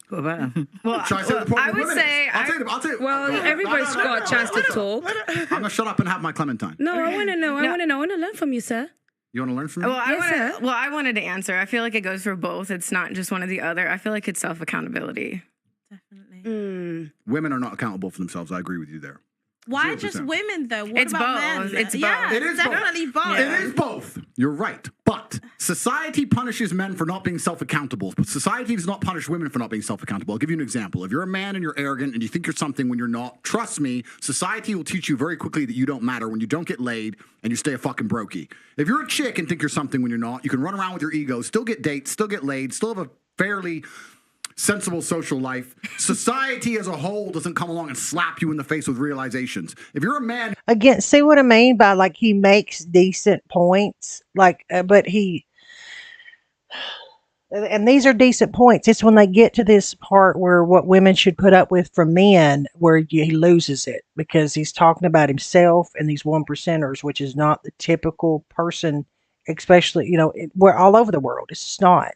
What about them? Well, Should I say the problem I with would women say. is? I'll tell you. Well, everybody's got a chance to talk. I'm gonna shut up and have my clementine. No, I want to know. I want to know. I want to learn from you, sir. You want to learn from me? Well, I wanted to answer. I feel like it goes for both. It's not just one or the other. I feel like it's self accountability. Women are not accountable for themselves. I agree with you there. Why 0%. just women though? What It's about both. men? It's Yeah, both. It is definitely both. It is both. You're right. But society punishes men for not being self-accountable. But society does not punish women for not being self-accountable. I'll give you an example. If you're a man and you're arrogant and you think you're something when you're not, trust me, society will teach you very quickly that you don't matter when you don't get laid and you stay a fucking brokey. If you're a chick and think you're something when you're not, you can run around with your ego, still get dates, still get laid, still have a fairly sensible social life. Society as a whole doesn't come along and slap you in the face with realizations. If you're a man, Again, see what I mean by, like, he makes decent points, like, but and these are decent points. It's when they get to this part where what women should put up with from men, where he loses it, because he's talking about himself and these 1%ers, which is not the typical person, especially, we're all over the world. It's just not.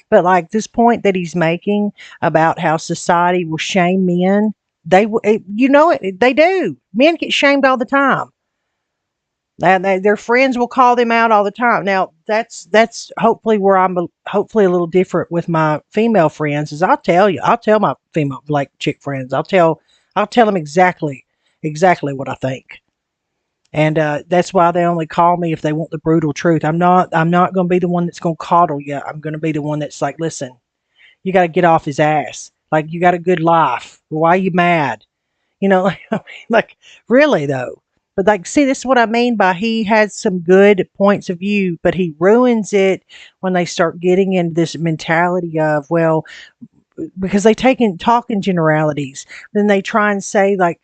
But like this point that he's making about how society will shame men, they do. Men get shamed all the time. Their friends will call them out all the time. Now that's hopefully where I'm hopefully a little different with my female friends. Is I'll tell my female, like, chick friends, I'll tell them exactly what I think. And that's why they only call me if they want the brutal truth. I'm not going to be the one that's going to coddle you. I'm going to be the one that's like, listen, you got to get off his ass. Like, you got a good life. Why are you mad? Like, really though. But like, see, this is what I mean by he has some good points of view, but he ruins it when they start getting into this mentality of, well, because they talk in generalities. Then they try and say, like,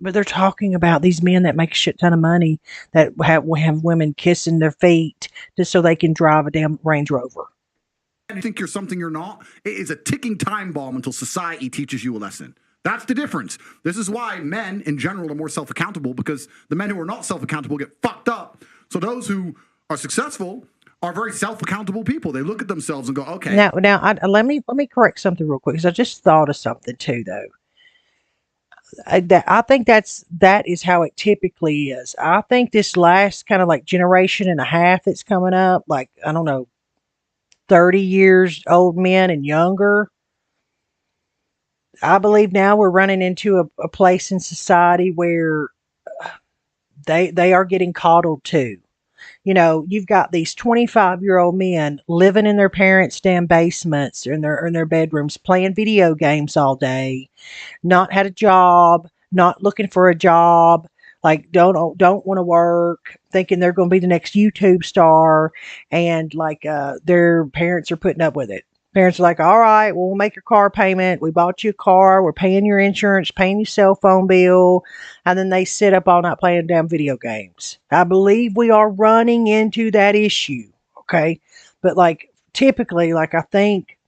But they're talking about these men that make a shit ton of money that have women kissing their feet just so they can drive a damn Range Rover. You think you're something you're not? It is a ticking time bomb until society teaches you a lesson. That's the difference. This is why men in general are more self-accountable, because the men who are not self-accountable get fucked up. So those who are successful are very self-accountable people. They look at themselves and go, okay. Now, let me correct something real quick, because I just thought of something too, though. I think that is how it typically is. I think this last kind of like generation and a half that's coming up, like, I don't know, 30 years old men and younger, I believe now we're running into a place in society where they are getting coddled too. You know, you've got these 25-year-old men living in their parents' damn basements or in their bedrooms, playing video games all day, not had a job, not looking for a job, like don't want to work, thinking they're going to be the next YouTube star, and like their parents are putting up with it. Parents are like, all right, well, we'll make your car payment. We bought you a car. We're paying your insurance, paying your cell phone bill. And then they sit up all night playing damn video games. I believe we are running into that issue. Okay. But like typically, like I think,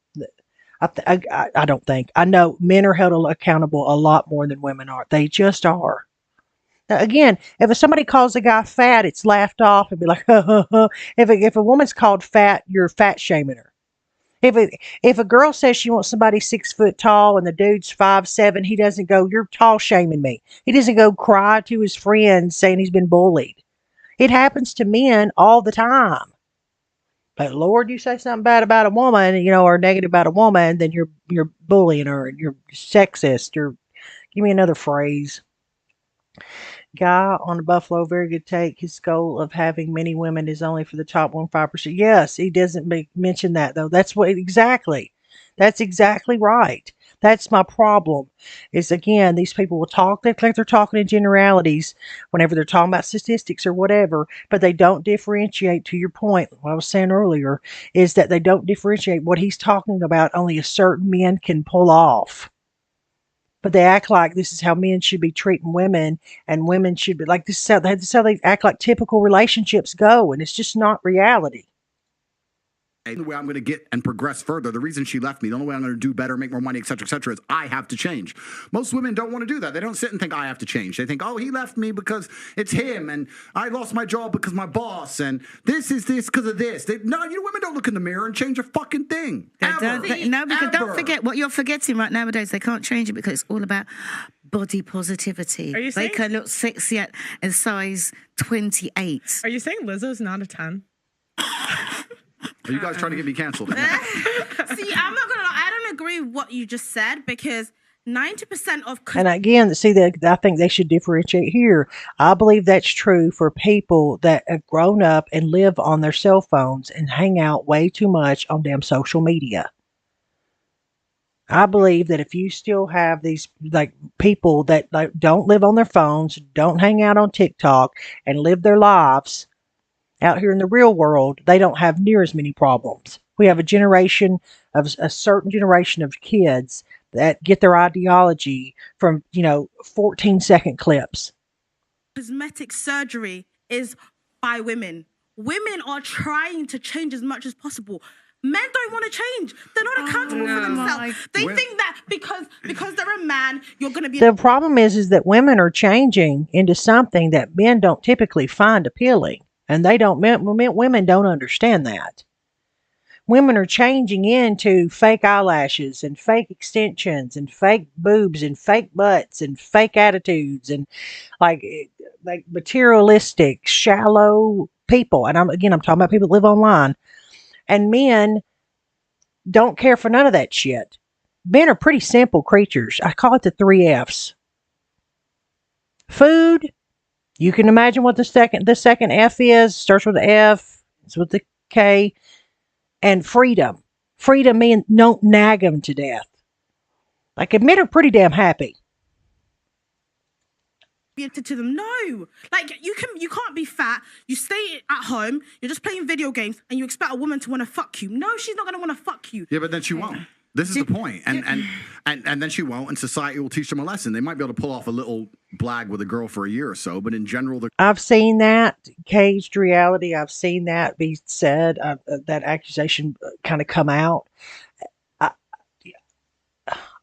I don't think, I know men are held accountable a lot more than women are. They just are. Now, again, if somebody calls a guy fat, it's laughed off and be like, if a woman's called fat, you're fat shaming her. If a girl says she wants somebody 6 foot tall and the dude's 5'7", he doesn't go, you're tall shaming me. He doesn't go cry to his friends saying he's been bullied. It happens to men all the time. But Lord, you say something bad about a woman, you know, or negative about a woman, then you're bullying her and you're sexist, or give me another phrase. Guy on the Buffalo, very good take. His goal of having many women is only for the top 1-5%. Yes, he doesn't mention that though. That's exactly right. That's my problem. Is again, these people will talk like they're talking in generalities whenever they're talking about statistics or whatever, but they don't differentiate. To your point, what I was saying earlier is that they don't differentiate what he's talking about. Only a certain men can pull off. But they act like this is how men should be treating women, and women should be like this is how they act like typical relationships go, and it's just not reality. The way I'm going to get and progress further, the reason she left me, the only way I'm going to do better, make more money, et cetera, is I have to change. Most women don't want to do that. They don't sit and think I have to change. They think, oh, he left me because it's him, and I lost my job because my boss, and this is this because of this. No, you women don't look in the mirror and change a fucking thing. Don't forget what you're forgetting right nowadays. They can't change it because it's all about body positivity. Are you they saying can look sexy in size 28. Are you saying Lizzo's not a 10? Are you guys trying to get me canceled? See, I'm not gonna lie, I don't agree with what you just said, because 90% of and again, see that I think they should differentiate here. I believe that's true for people that have grown up and live on their cell phones and hang out way too much on damn social media. I believe that if you still have these like people that like don't live on their phones, don't hang out on TikTok, and live their lives out here in the real world, they don't have near as many problems. We have a certain generation of kids that get their ideology from, 14-second clips. Cosmetic surgery is by women. Women are trying to change as much as possible. Men don't want to change. They're not accountable for themselves. They think that because they're a man, you're going to be... The problem is that women are changing into something that men don't typically find appealing. And women don't understand that. Women are changing into fake eyelashes and fake extensions and fake boobs and fake butts and fake attitudes and like materialistic, shallow people. And I'm talking about people that live online. And men don't care for none of that shit. Men are pretty simple creatures. I call it the 3 F's. Food. You can imagine what the second F is. Starts with an F. It's with the K. And freedom. Freedom means don't nag them to death. Like, men are pretty damn happy. To them, no. Like, you can't be fat. You stay at home. You're just playing video games, and you expect a woman to want to fuck you. No, she's not going to want to fuck you. Yeah, but then she won't. This is the point. And then she won't, and society will teach them a lesson. They might be able to pull off a little blag with a girl for a year or so, but in general, they're I've seen that caged reality. I've seen that be said, that accusation kind of come out. I,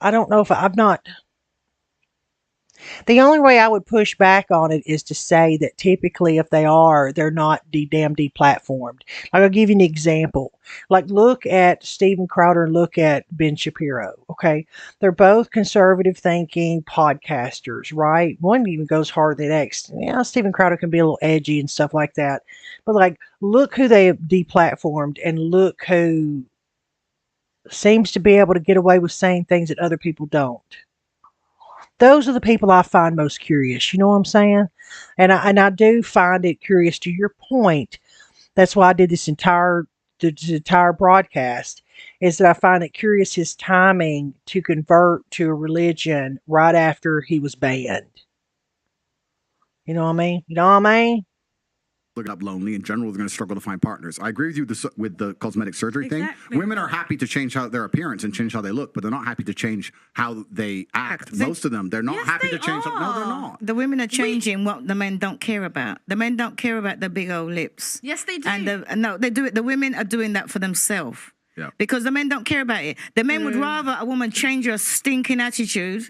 I don't know if I've not. The only way I would push back on it is to say that typically, if they are, they're not damn deplatformed. Like, I'll give you an example. Like, look at Steven Crowder and look at Ben Shapiro. Okay, they're both conservative thinking podcasters, right? One even goes harder than the next. Yeah, Steven Crowder can be a little edgy and stuff like that, but like, look who they have deplatformed, and look who seems to be able to get away with saying things that other people don't. Those are the people I find most curious. You know what I'm saying? And I do find it curious, to your point. That's why I did this entire broadcast, is that I find it curious his timing to convert to a religion right after he was banned. You know what I mean? You know what I mean? looking up lonely. In general, they're going to struggle to find partners. I agree with you with the cosmetic surgery thing. Women are happy to change how their appearance and change how they look, but they're not happy to change how they act. Most of them, they're not happy to change. No, they're not. The women are changing what the men don't care about. The men don't care about the big old lips. Yes, they do. And no, they do it. The women are doing that for themselves. Yeah. Because the men don't care about it. The men would rather a woman change her stinking attitude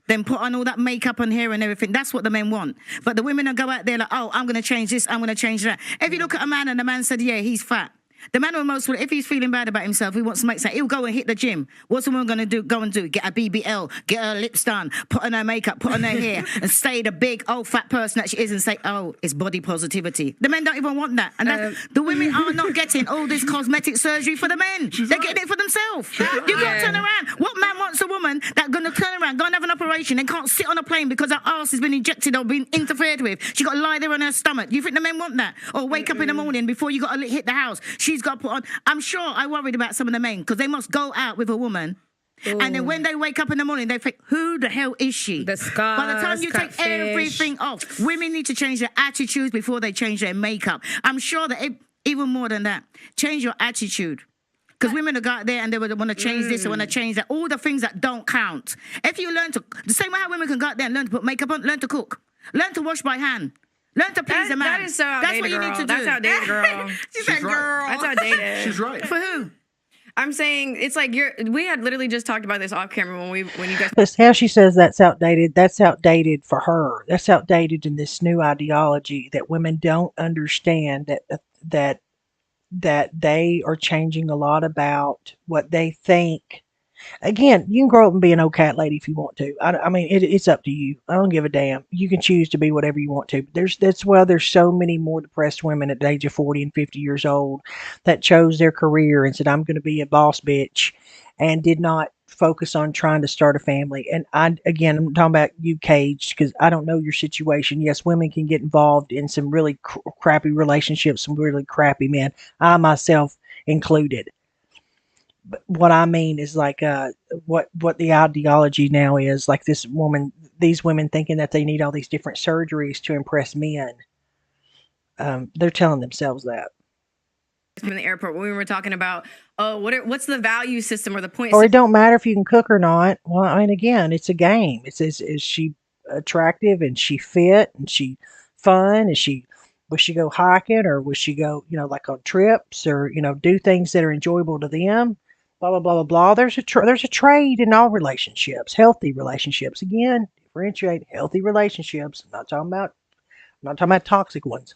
than put on all that makeup and hair and everything. That's what the men want. But the women will go out there like, oh, I'm going to change this, I'm going to change that. If you look at a man and the man said, yeah, he's fat. The man will most, if he's feeling bad about himself, he wants to make sense. He'll go and hit the gym. What's the woman going to do? Go and do? Get a BBL, get her lips done, put on her makeup, put on her hair, and stay the big old fat person that she is and say, oh, it's body positivity. The men don't even want that. And the women are not getting all this cosmetic surgery for the men. They're getting it for themselves. You can't turn around. What man wants a woman that's going to turn around, go and have an operation and can't sit on a plane because her ass has been injected or been interfered with? She got to lie there on her stomach. Do you think the men want that? Or wake up in the morning before you got to hit the house, she's got to put on. I'm sure I worried about some of the men because they must go out with a woman. Ooh. And then when they wake up in the morning, they think, who the hell is she? The scars, by the time you take everything off, women need to change their attitudes before they change their makeup. I'm sure that even more than that, change your attitude. Because women will go out there and they would want to change this, they want to change that, all the things that don't count. If you learn to, the same way how women can go out there and learn to put makeup on, learn to cook, learn to wash by hand. Learn to please a man. That is so outdated, That's what you need to do. That's outdated, girl. She said, girl. That's outdated. She's right. For who? I'm saying it's like we had literally just talked about this off camera when you guys. But how she says that's outdated. That's outdated for her. That's outdated in this new ideology that women don't understand that they are changing a lot about what they think. Again, you can grow up and be an old cat lady if you want to. I mean, it's up to you. I don't give a damn. You can choose to be whatever you want to. That's why there's so many more depressed women at the age of 40 and 50 years old that chose their career and said, I'm going to be a boss bitch, and did not focus on trying to start a family. And I'm talking about you, Cage, because I don't know your situation. Yes, women can get involved in some really crappy relationships, some really crappy men, I myself included. But what I mean is like what the ideology now is, like these women thinking that they need all these different surgeries to impress men. They're telling themselves that. In the airport when we were talking about, what's the value system or the point Or system? it don't matter if you can cook or not. Well, I mean, again, it's a game. Is she attractive and she fit and she fun? Will she go hiking, or will she go, like on trips, or, do things that are enjoyable to them? Blah, blah, blah, blah, blah. There's a trade in all relationships, healthy relationships. Again, differentiate healthy relationships. I'm not talking about toxic ones.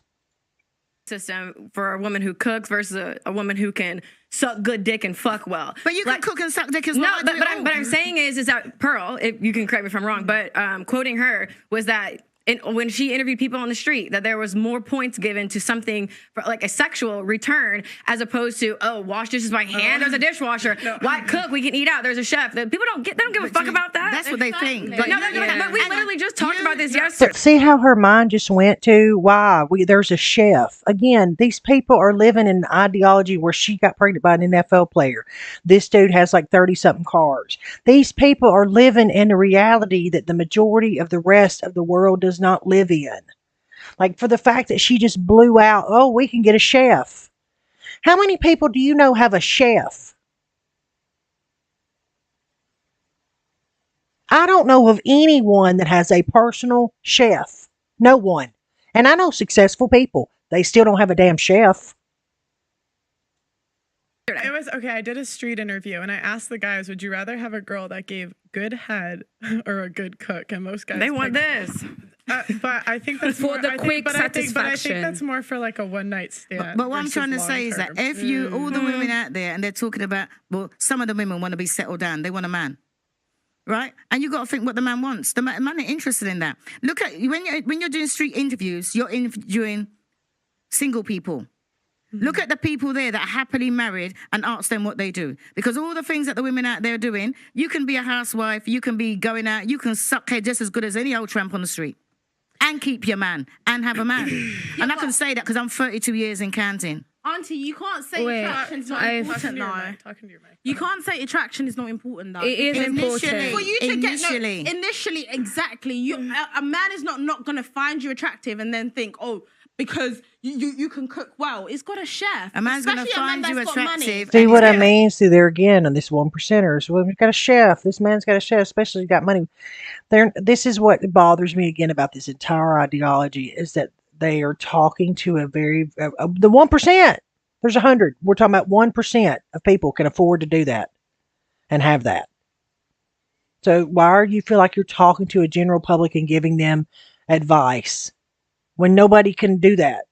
System for a woman who cooks versus a woman who can suck good dick and fuck well. But you can cook and suck dick as well. No, but I'm saying is that Pearl, if you can correct me if I'm wrong, but quoting her was that when she interviewed people on the street, that there was more points given to something for like a sexual return as opposed to, wash dishes by hand. There's a dishwasher. Why cook? We can eat out. There's a chef. People don't give a fuck about that. That's what they think. But we literally just talked about this yesterday. See how her mind just went to there's a chef. Again, these people are living in an ideology where she got pregnant by an NFL player. This dude has like 30-something cars. These people are living in a reality that the majority of the rest of the world does not live in. Like, for the fact that she just blew out, we can get a chef. How many people do you know have a chef? I don't know of anyone that has a personal chef. No one. And I know successful people. They still don't have a damn chef. It was okay. I did a street interview and I asked the guys, would you rather have a girl that gave good head or a good cook? And most guys They want picked- this. But I think that's For more, the I think, quick but I think satisfaction. that's more for like a one night stand. But what I'm versus trying to say is that long-term. if you, all the women out there, and they're talking about, well, some of the women want to be settled down. They want a man, right? And you got to think what the man wants. The man ain't interested in that. Look at when you're doing street interviews, you're interviewing single people. Look at the people there that are happily married and ask them what they do. Because all the things that the women out there are doing, you can be a housewife, you can be going out, you can suck head just as good as any old tramp on the street. And keep your man and have a man. And I can say that because I'm 32 years in counting. Auntie, you can't say Wait, attraction's not I've- important though. Talking to your mic. You can't say attraction is not important though. It is important. For you to Initially. get initially, exactly. A man is not gonna find you attractive and then think, oh, because you can cook well. It's got a chef. A man's going to Especially a man find you that's got money. attractive. See and what he's I mean? See there again on this one percenters. Well, we've got a chef. This man's got a chef, especially if he's got money. This is what bothers me again about this entire ideology is that they are talking to the 1%. There's 100. We're talking about 1% of people can afford to do that and have that. So why do you feel like you're talking to a general public and giving them advice when nobody can do that?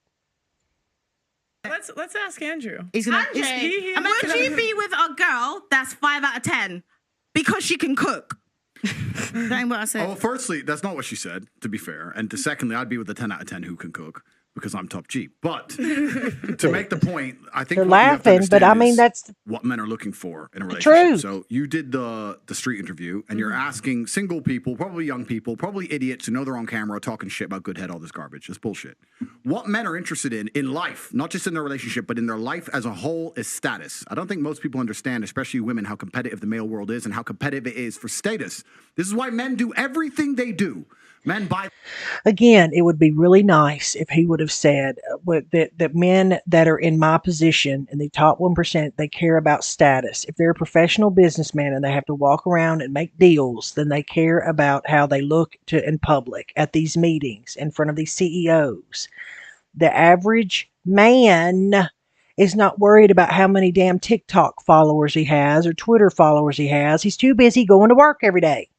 Let's ask Andrew. Andre, would you be with a girl that's 5 out of 10 because she can cook? That ain't what I said. Oh, well, firstly, that's not what she said, to be fair. And secondly, I'd be with the 10 out of 10 who can cook because I'm top G. But to make the point, I think They're what you have to laughing, but I understand mean is that's what men are looking for in a the relationship. truth. So you did the street interview, and you're asking single people, probably young people, probably idiots who know they're on camera talking shit about good head, all this garbage. It's bullshit. What men are interested in life, not just in their relationship, but in their life as a whole, is status. I don't think most people understand, especially women, how competitive the male world is and how competitive it is for status. This is why men do everything they do. Men buy. Again, it would be really nice if he would have said that men that are in my position in the top 1%, they care about status. If they're a professional businessman and they have to walk around and make deals, then they care about how they look in public at these meetings in front of these CEOs. The average man is not worried about how many damn TikTok followers he has or Twitter followers he has. He's too busy going to work every day.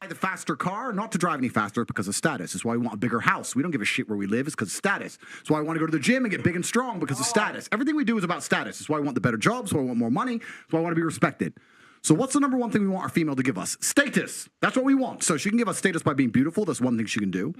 The faster car, not to drive any faster because of status. It's why we want a bigger house. We don't give a shit where we live. It's because of status. It's why I want to go to the gym and get big and strong because of status. Everything we do is about status. It's why I want the better jobs. It's why I want more money. It's why I want to be respected. So what's the number one thing we want our female to give us? Status. That's what we want. So she can give us status by being beautiful. That's one thing she can do.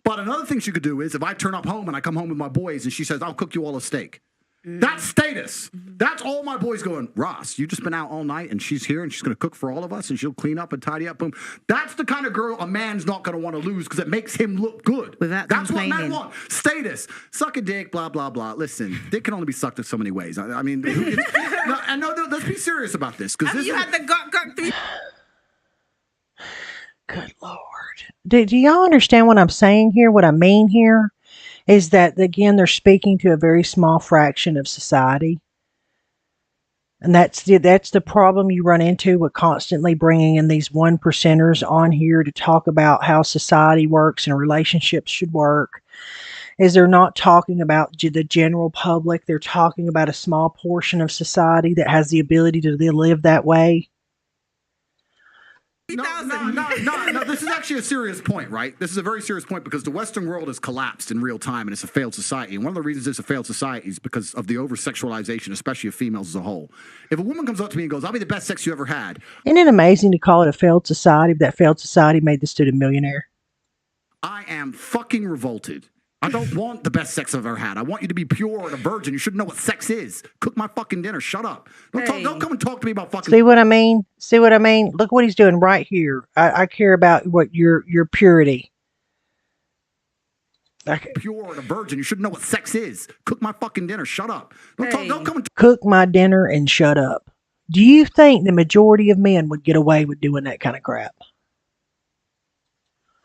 But another thing she could do is if I turn up home and I come home with my boys and she says, I'll cook you all a steak. That's status. That's all my boys going, Ross, you just been out all night and she's here and she's going to cook for all of us and she'll clean up and tidy up. Boom. That's the kind of girl a man's not going to want to lose because it makes him look good. That's what men want. Status. Suck a dick, blah, blah, blah. Listen, dick can only be sucked in so many ways. I mean, no, let's be serious about this. Have you had the gut through? Good Lord. Do y'all understand what I'm saying here? What I mean here is that, again, they're speaking to a very small fraction of society. And that's the problem you run into with constantly bringing in these 1%ers on here to talk about how society works and relationships should work, is they're not talking about the general public. They're talking about a small portion of society that has the ability to live that way. No, this is actually a serious point, right? This is a very serious point because the Western world has collapsed in real time and it's a failed society. And one of the reasons it's a failed society is because of the over-sexualization, especially of females as a whole. If a woman comes up to me and goes, I'll be the best sex you ever had. Isn't it amazing to call it a failed society, but that failed society made this dude a millionaire? I am fucking revolted. I don't want the best sex I've ever had. I want you to be pure and a virgin. You should know what sex is. Cook my fucking dinner. Shut up. Don't come and talk to me about fucking... See what I mean? See what I mean? Look what he's doing right here. I care about what your purity. Pure and a virgin. You should know what sex is. Cook my fucking dinner. Shut up. Don't come and... Cook my dinner and shut up. Do you think the majority of men would get away with doing that kind of crap?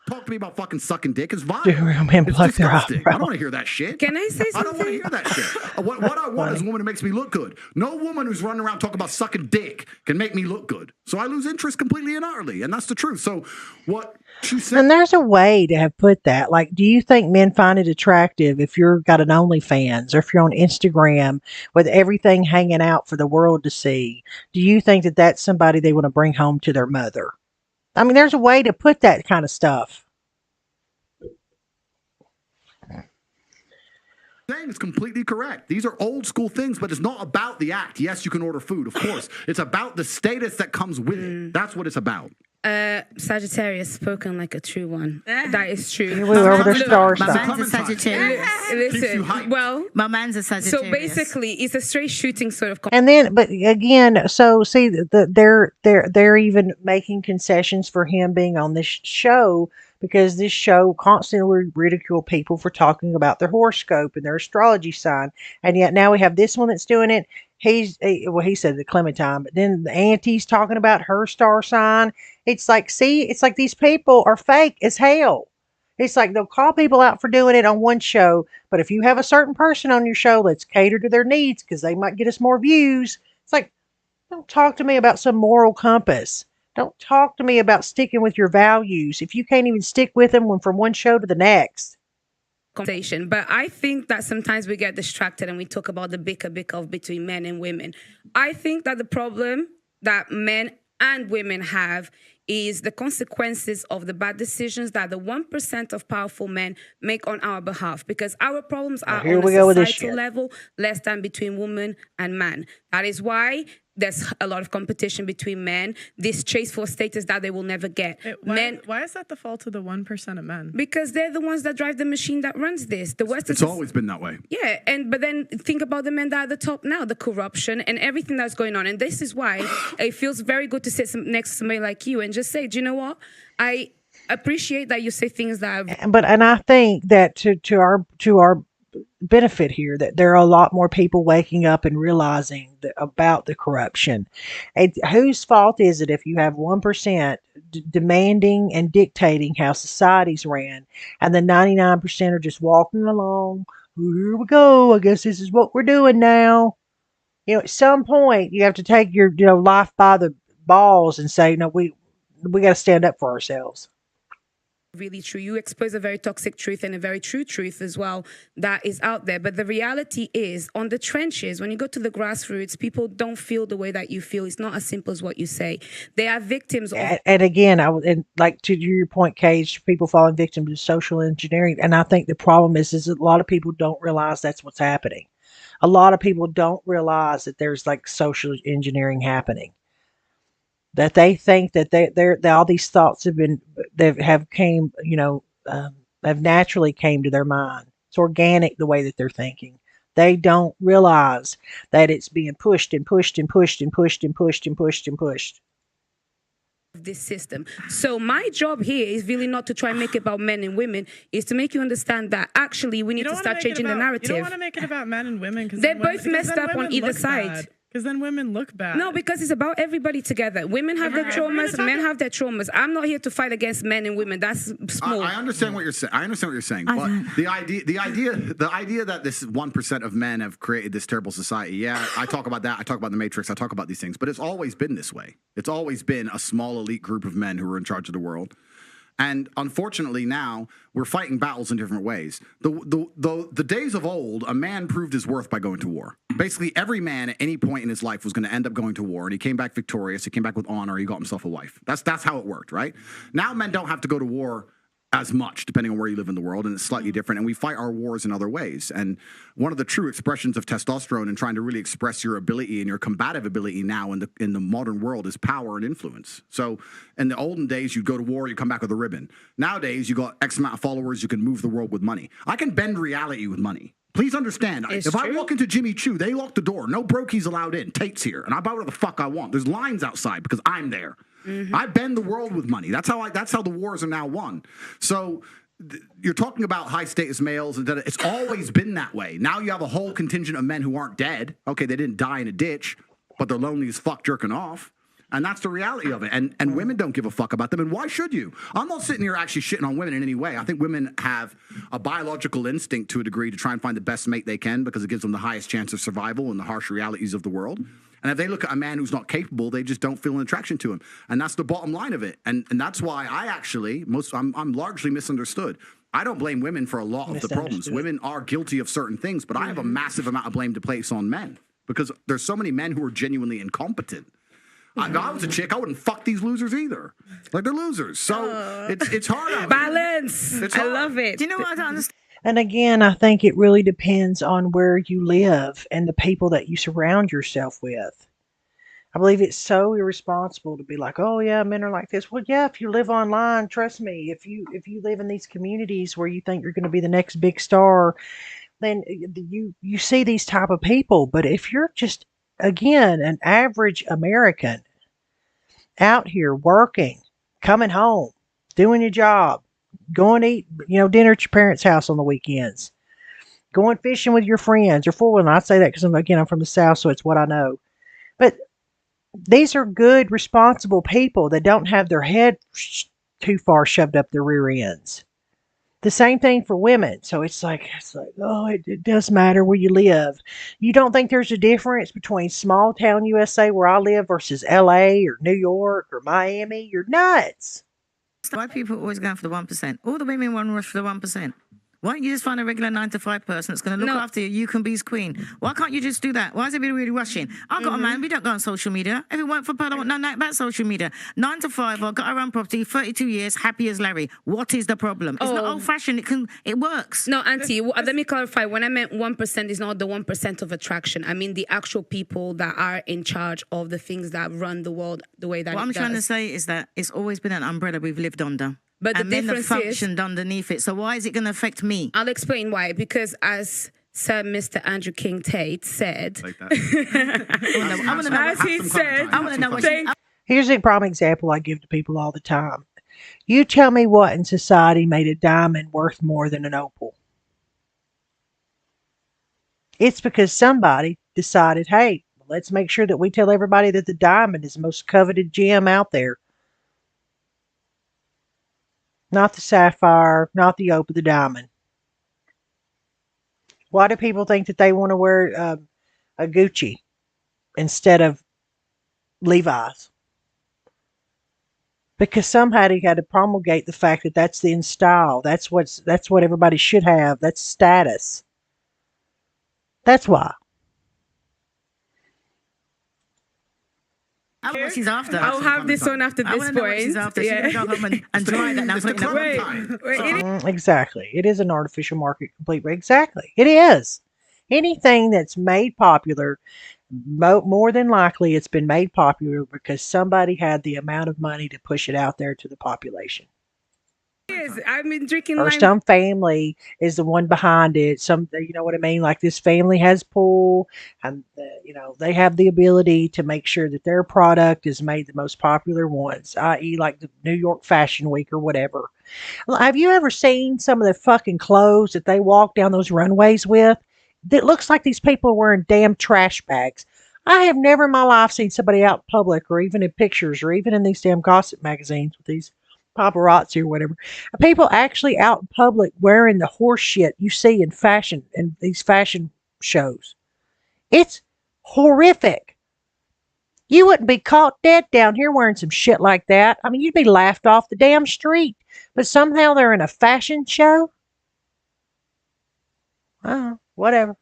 Talk to me about fucking sucking dick. It's vile. Do real men It's pluck their disgusting. I eyebrows? don't want to hear that shit. Can I say I don't want to something? hear that shit. What I want is a woman who makes me look good. No woman who's running around talking about sucking dick can make me look good. So I lose interest completely and utterly, and that's the truth. So what she said. And there's a way to have put that. Like, do you think men find it attractive if you're got an OnlyFans or if you're on Instagram with everything hanging out for the world to see? Do you think that that's somebody they want to bring home to their mother? I mean, there's a way to put that kind of stuff. Saying is completely correct. These are old school things, but it's not about the act. Yes, you can order food, of course. It's about the status that comes with it. That's what it's about. Sagittarius spoken like a true one. That is true. Here we are with our star My sign. man's a Sagittarius. Listen, well, my man's a Sagittarius. so basically, it's a straight shooting sort of. And then, but again, so see, they're even making concessions for him being on this show because this show constantly ridicule people for talking about their horoscope and their astrology sign, and yet now we have this one that's doing it. He said the Clementine, but then the auntie's talking about her star sign. It's like, see, it's like these people are fake as hell. It's like they'll call people out for doing it on one show, but if you have a certain person on your show, let's cater to their needs because they might get us more views. It's like, don't talk to me about some moral compass. Don't talk to me about sticking with your values if you can't even stick with them from one show to the next. Conversation, but I think that sometimes we get distracted and we talk about the bicker of between men and women. I think that the problem that men and women have is the consequences of the bad decisions that the 1% of powerful men make on our behalf, because our problems are here on we a go with this societal shit. level less than between woman and man. That is why there's a lot of competition between men, this chase for status that they will never get. Why is that the fault of the 1% of men? Because they're the ones that drive the machine that runs this. The West It's is always been that way. yeah, but then think about the men that are at the top now, the corruption and everything that's going on. And this is why it feels very good to sit next to somebody like you and just say, do you know what? I appreciate that you say things that are... But I think that to our benefit here, that there are a lot more people waking up and realizing about the corruption. Whose fault is it if you have 1% demanding and dictating how society's ran, and the 99% are just walking along? Here we go. I guess this is what we're doing now. At some point, you have to take your life by the balls and say, no, we got to stand up for ourselves. Really true. You expose a very toxic truth and a very true truth as well that is out there. But the reality is, on the trenches, when you go to the grassroots, people don't feel the way that you feel. It's not as simple as what you say. They are victims of... And again, like to your point, Cage, people falling victim to social engineering. And I think the problem is a lot of people don't realize that's what's happening. A lot of people don't realize that there's like social engineering happening. That they think that that all these thoughts have naturally came to their mind. It's organic the way that they're thinking. They don't realize that it's being pushed and pushed and pushed and pushed and pushed and pushed and pushed. This system. So my job here is really not to try and make it about men and women, is to make you understand that actually we need to start changing the narrative. You don't want to make it about men and women because they're both messed up on either side. Because then women look bad. No, because it's about everybody together. Women have their traumas, men have their traumas. I'm not here to fight against men and women. That's small. I understand what you're saying. But the idea that this 1% of men have created this terrible society. Yeah, I talk about that. I talk about the Matrix. I talk about these things. But it's always been this way. It's always been a small elite group of men who are in charge of the world. And unfortunately now we're fighting battles in different ways. The days of old, a man proved his worth by going to war. Basically, every man at any point in his life was going to end up going to war, and he came back victorious. He came back with honor. He got himself a wife. That's how it worked, right? Now men don't have to go to war as much, depending on where you live in the world, and it's slightly different. And we fight our wars in other ways. And one of the true expressions of testosterone and trying to really express your ability and your combative ability now in the modern world is power and influence. So in the olden days, you'd go to war, you come back with a ribbon. Nowadays, you got X amount of followers, you can move the world with money. I can bend reality with money. Please understand, if I walk into Jimmy Choo, they lock the door. No brokies allowed in. Tate's here. And I buy whatever the fuck I want. There's lines outside because I'm there. Mm-hmm. I bend the world with money. That's how the wars are now won. So you're talking about high status males, and it's always been that way. Now you have a whole contingent of men who aren't dead. Okay, they didn't die in a ditch, but they're lonely as fuck jerking off. And that's the reality of it. And women don't give a fuck about them. And why should you? I'm not sitting here actually shitting on women in any way. I think women have a biological instinct to a degree to try and find the best mate they can because it gives them the highest chance of survival in the harsh realities of the world. And if they look at a man who's not capable, they just don't feel an attraction to him. And that's the bottom line of it. And that's why I actually, I'm largely misunderstood. I don't blame women for a lot of the problems. Women are guilty of certain things, but I have a massive amount of blame to place on men because there's so many men who are genuinely incompetent. If I was a chick, I wouldn't fuck these losers either. Like, they're losers. So it's hard out there. Balance. I love it. Do you know what I don't understand? And again, I think it really depends on where you live and the people that you surround yourself with. I believe it's so irresponsible to be like, oh yeah, men are like this. Well, yeah, if you live online, trust me, if you live in these communities where you think you're going to be the next big star, then you see these type of people. But if you're just, again, an average American out here working, coming home, doing your job, going to eat, dinner at your parents' house on the weekends, going fishing with your friends, or four-wheeling. I say that because I'm from the South, so it's what I know. But these are good, responsible people that don't have their head too far shoved up their rear ends. The same thing for women. So it's like oh, it does matter where you live. You don't think there's a difference between small town USA where I live versus LA or New York or Miami? You're nuts. Why people are always going for the 1%? All the women want to rush for the 1%. Why don't you just find a regular 9-to-5 person that's going to look after you? You can be his queen. Why can't you just do that? Why is everybody really rushing? I've got a man. We don't go on social media. If it weren't for Pearl, I want nothing about social media. 9 to 5. I've got our own property. 32 years. Happy as Larry. What is the problem? It's not old-fashioned. It works. No, Auntie, let me clarify. When I meant 1% is not the 1% of attraction. I mean the actual people that are in charge of the things that run the world the way that what it I'm does. trying to say is that it's always been an umbrella we've lived under. But the difference is functioned underneath it. So why is it going to affect me? I'll explain why. Because as Sir Mr. Andrew King Tate said, I want to know as he said, I want to know what Here's a prime example I give to people all the time. You tell me what in society made a diamond worth more than an opal. It's because somebody decided, hey, let's make sure that we tell everybody that the diamond is the most coveted gem out there. Not the sapphire, not the opal, the diamond. Why do people think that they want to wear a Gucci instead of Levi's? Because somebody had to promulgate the fact that that's the in style. That's what everybody should have. That's status. That's why. I know what she's after. I'll have this one after this know what she's point. after. She's going to go home and dry that now. Put it in Exactly. It is an artificial market completely. Exactly. It is. Anything that's made popular, more than likely it's been made popular because somebody had the amount of money to push it out there to the population. I've been drinking Or some family is the one behind it. Some, you know what I mean? Like this family has pool and, they have the ability to make sure that their product is made the most popular ones, i.e. like the New York Fashion Week or whatever. Have you ever seen some of the fucking clothes that they walk down those runways with? It looks like these people are wearing damn trash bags. I have never in my life seen somebody out in public or even in pictures or even in these damn gossip magazines with these paparazzi or whatever. People actually out in public wearing the horse shit you see in fashion and these fashion shows. It's horrific. You wouldn't be caught dead down here wearing some shit like that. I mean, you'd be laughed off the damn street. But somehow they're in a fashion show? Whatever.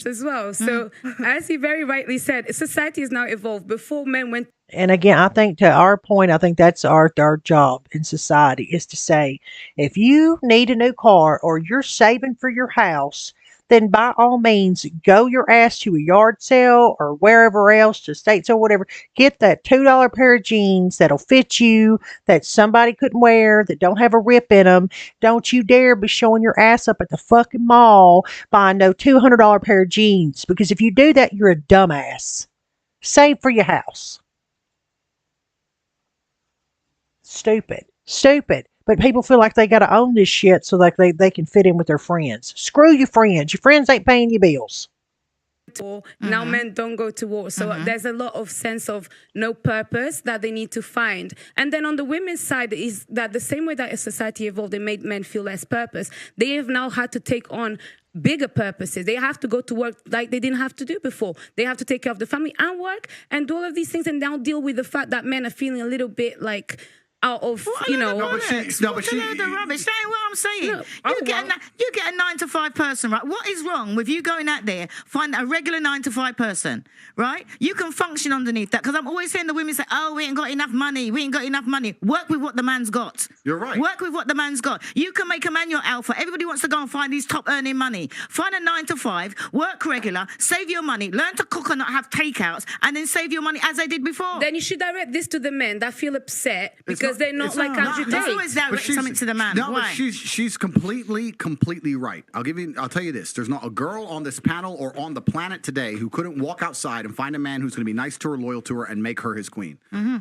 As well. So, as he very rightly said, society has now evolved. Before men went. And again, I think to our point, I think that's our job in society is to say, if you need a new car or you're saving for your house, then by all means, go your ass to a yard sale or wherever else, to States or whatever. Get that $2 pair of jeans that'll fit you, that somebody couldn't wear, that don't have a rip in them. Don't you dare be showing your ass up at the fucking mall buying no $200 pair of jeans. Because if you do that, you're a dumbass. Save for your house. Stupid. But people feel like they got to own this shit so like they can fit in with their friends. Screw your friends. Your friends ain't paying your bills. Now men don't go to war. So there's a lot of sense of no purpose that they need to find. And then on the women's side is that the same way that a society evolved and made men feel less purpose, they have now had to take on bigger purposes. They have to go to work like they didn't have to do before. They have to take care of the family and work and do all of these things and now deal with the fact that men are feeling a little bit like out of, you know. No, but she, rubbish. That ain't what I'm saying. No, you get a 9 to 5 person, right? What is wrong with you going out there, find a regular 9 to 5 person, right? You can function underneath that because I'm always saying the women say, "Oh, we ain't got enough money. We ain't got enough money." Work with what the man's got. You're right. Work with what the man's got. You can make a man your alpha. Everybody wants to go and find these top earning money. Find a 9 to 5. Work regular. Save your money. Learn to cook and not have takeouts, and then save your money as they did before. Then you should direct this to the men that feel upset because they're not like Andrew Tate. Always direct something to the man. No, Why? but she's completely right. I'll tell you this. There's not a girl on this panel or on the planet today who couldn't walk outside and find a man who's going to be nice to her, loyal to her, and make her his queen.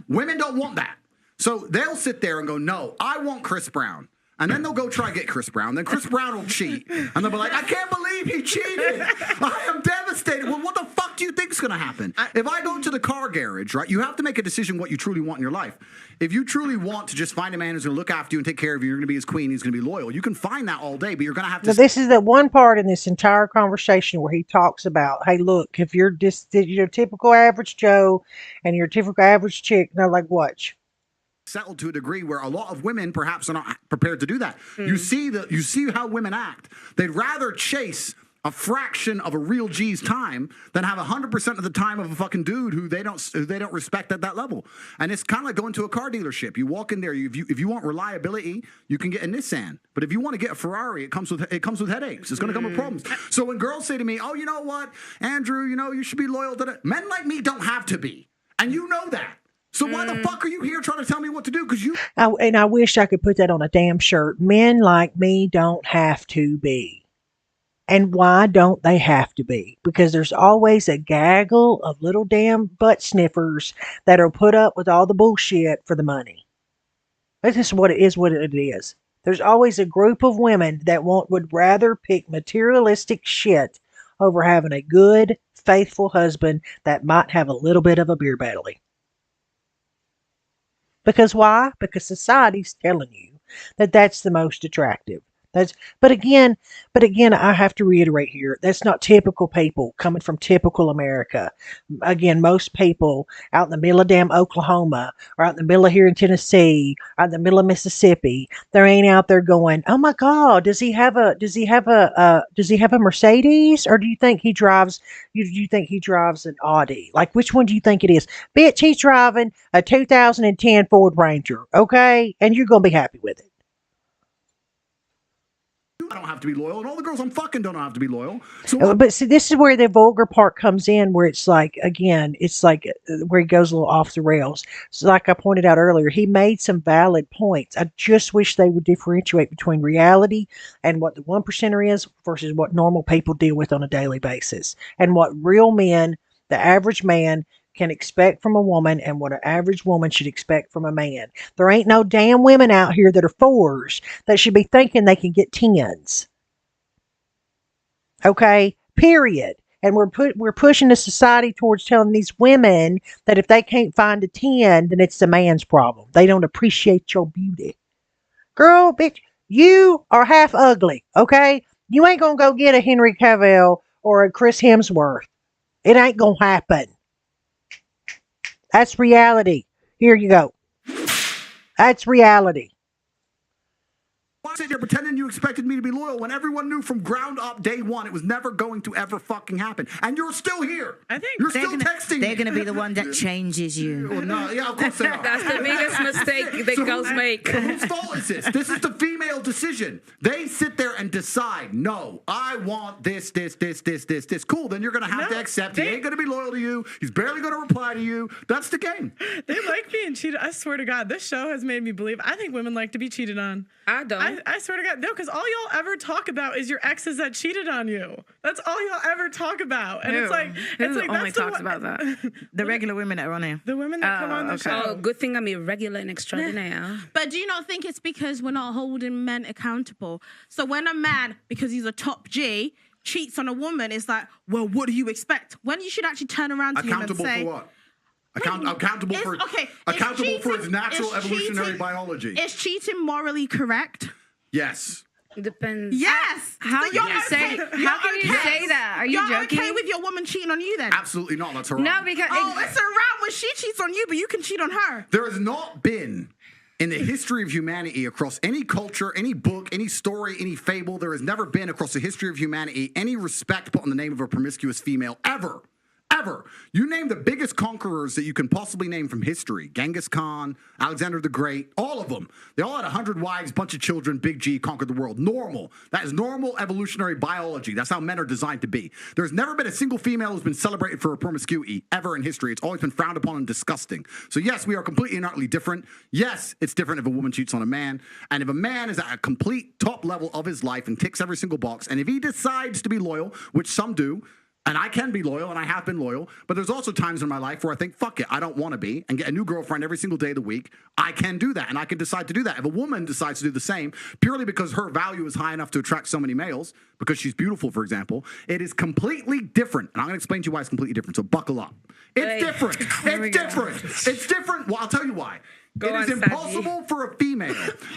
Women don't want that. So they'll sit there and go, "No, I want Chris Brown." And then they'll go try to get Chris Brown. Then Chris Brown will cheat. And they'll be like, "I can't believe he cheated. I am devastated." Well, what the fuck do you think is going to happen? If I go to the car garage, right, you have to make a decision what you truly want in your life. If you truly want to just find a man who's going to look after you and take care of you, you're going to be his queen, he's going to be loyal, you can find that all day, but you're going to have to... Now, this is the one part in this entire conversation where he talks about, hey, look, if you're just your typical average Joe and your typical average chick, they're like, watch. Settled to a degree where a lot of women perhaps are not prepared to do that. You see how women act. They'd rather chase a fraction of a real G's time than have 100% of the time of a fucking dude who they don't respect at that level. And it's kind of like going to a car dealership. You walk in there, if you want reliability, you can get a Nissan. But if you want to get a Ferrari, it comes with headaches. It's going to come with problems. So when girls say to me, "Oh, you know what, Andrew, you should be loyal to that," men like me don't have to be, and you know that. So why the fuck are you here trying to tell me what to do? Because you... And I wish I could put that on a damn shirt. Men like me don't have to be. And why don't they have to be? Because there's always a gaggle of little damn butt sniffers that are put up with all the bullshit for the money. That's just what it is. There's always a group of women that would rather pick materialistic shit over having a good, faithful husband that might have a little bit of a beer belly. Because why? Because society's telling you that that's the most attractive. But again, I have to reiterate here, that's not typical people coming from typical America. Again, most people out in the middle of damn Oklahoma or out in the middle of here in Tennessee, out in the middle of Mississippi, they ain't out there going, "Oh my God, does he have a Mercedes, or do you think he drives? You think he drives an Audi? Like, which one do you think it is? Bitch, he's driving a 2010 Ford Ranger, okay, and you're gonna be happy with it." I don't have to be loyal, and all the girls I'm fucking don't have to be loyal. So, but see, this is where the vulgar part comes in, where it's like, again, it's like where he goes a little off the rails. So like I pointed out earlier, he made some valid points. I just wish they would differentiate between reality and what the 1%er is versus what normal people deal with on a daily basis, and what real men, the average man, can expect from a woman and what an average woman should expect from a man. There ain't no damn women out here that are 4s that should be thinking they can get 10s. Okay? Period. And we're pushing the society towards telling these women that if they can't find a 10, then it's the man's problem. They don't appreciate your beauty. Girl, bitch, you are half ugly, okay? You ain't gonna go get a Henry Cavill or a Chris Hemsworth. It ain't gonna happen. That's reality. Here you go. That's reality. Why sit there pretending you expected me to be loyal when everyone knew from ground up day one it was never going to ever fucking happen? And you're still here. I think you're still texting me. They're going to be the one that changes you. Well, no, yeah, of course they are. That's the biggest mistake that girls make. Whose fault is this? This is the female decision. They sit there and decide, "No, I want this. Cool, then you're going to have to accept he ain't going to be loyal to you. He's barely going to reply to you." That's the game. They like being cheated. I swear to God, this show has made me believe. I think women like to be cheated on. I don't. I swear to God, no, because all y'all ever talk about is your exes that cheated on you. That's all y'all ever talk about, and Who? it's like Who that's only talks about that? The regular women that are on here. The women that come on the show. Oh, good thing I'm irregular and extraordinaire. But do you not think it's because we're not holding men accountable? So when a man, because he's a top G, cheats on a woman, it's like, well, what do you expect? When you should actually turn around to him and Accountable say, for what? Accountable for his natural evolutionary biology. Is cheating morally correct? Yes. Depends. Yes. How So can you're you say? okay- How can you you're say okay- that? Are you you're joking? okay with your woman cheating on you then? Absolutely not. That's haram. No, because it's around when she cheats on you, but you can cheat on her. There has not been in the history of humanity, across any culture, any book, any story, any fable, there has never been across the history of humanity any respect put on the name of a promiscuous female ever. Ever. You name the biggest conquerors that you can possibly name from history. Genghis Khan, Alexander the Great, all of them. They all had 100 wives, bunch of children, big G, conquered the world. Normal. That is normal evolutionary biology. That's how men are designed to be. There's never been a single female who's been celebrated for her promiscuity ever in history. It's always been frowned upon and disgusting. So yes, we are completely and utterly different. Yes, it's different if a woman cheats on a man. And if a man is at a complete top level of his life and ticks every single box, and if he decides to be loyal, which some do, and I can be loyal, and I have been loyal, but there's also times in my life where I think, fuck it, I don't want to be, and get a new girlfriend every single day of the week. I can do that, and I can decide to do that. If a woman decides to do the same, purely because her value is high enough to attract so many males, because she's beautiful, for example, it is completely different. And I'm going to explain to you why it's completely different, so buckle up. It's different. It's different. It's different. Well, I'll tell you why. It is impossible for a female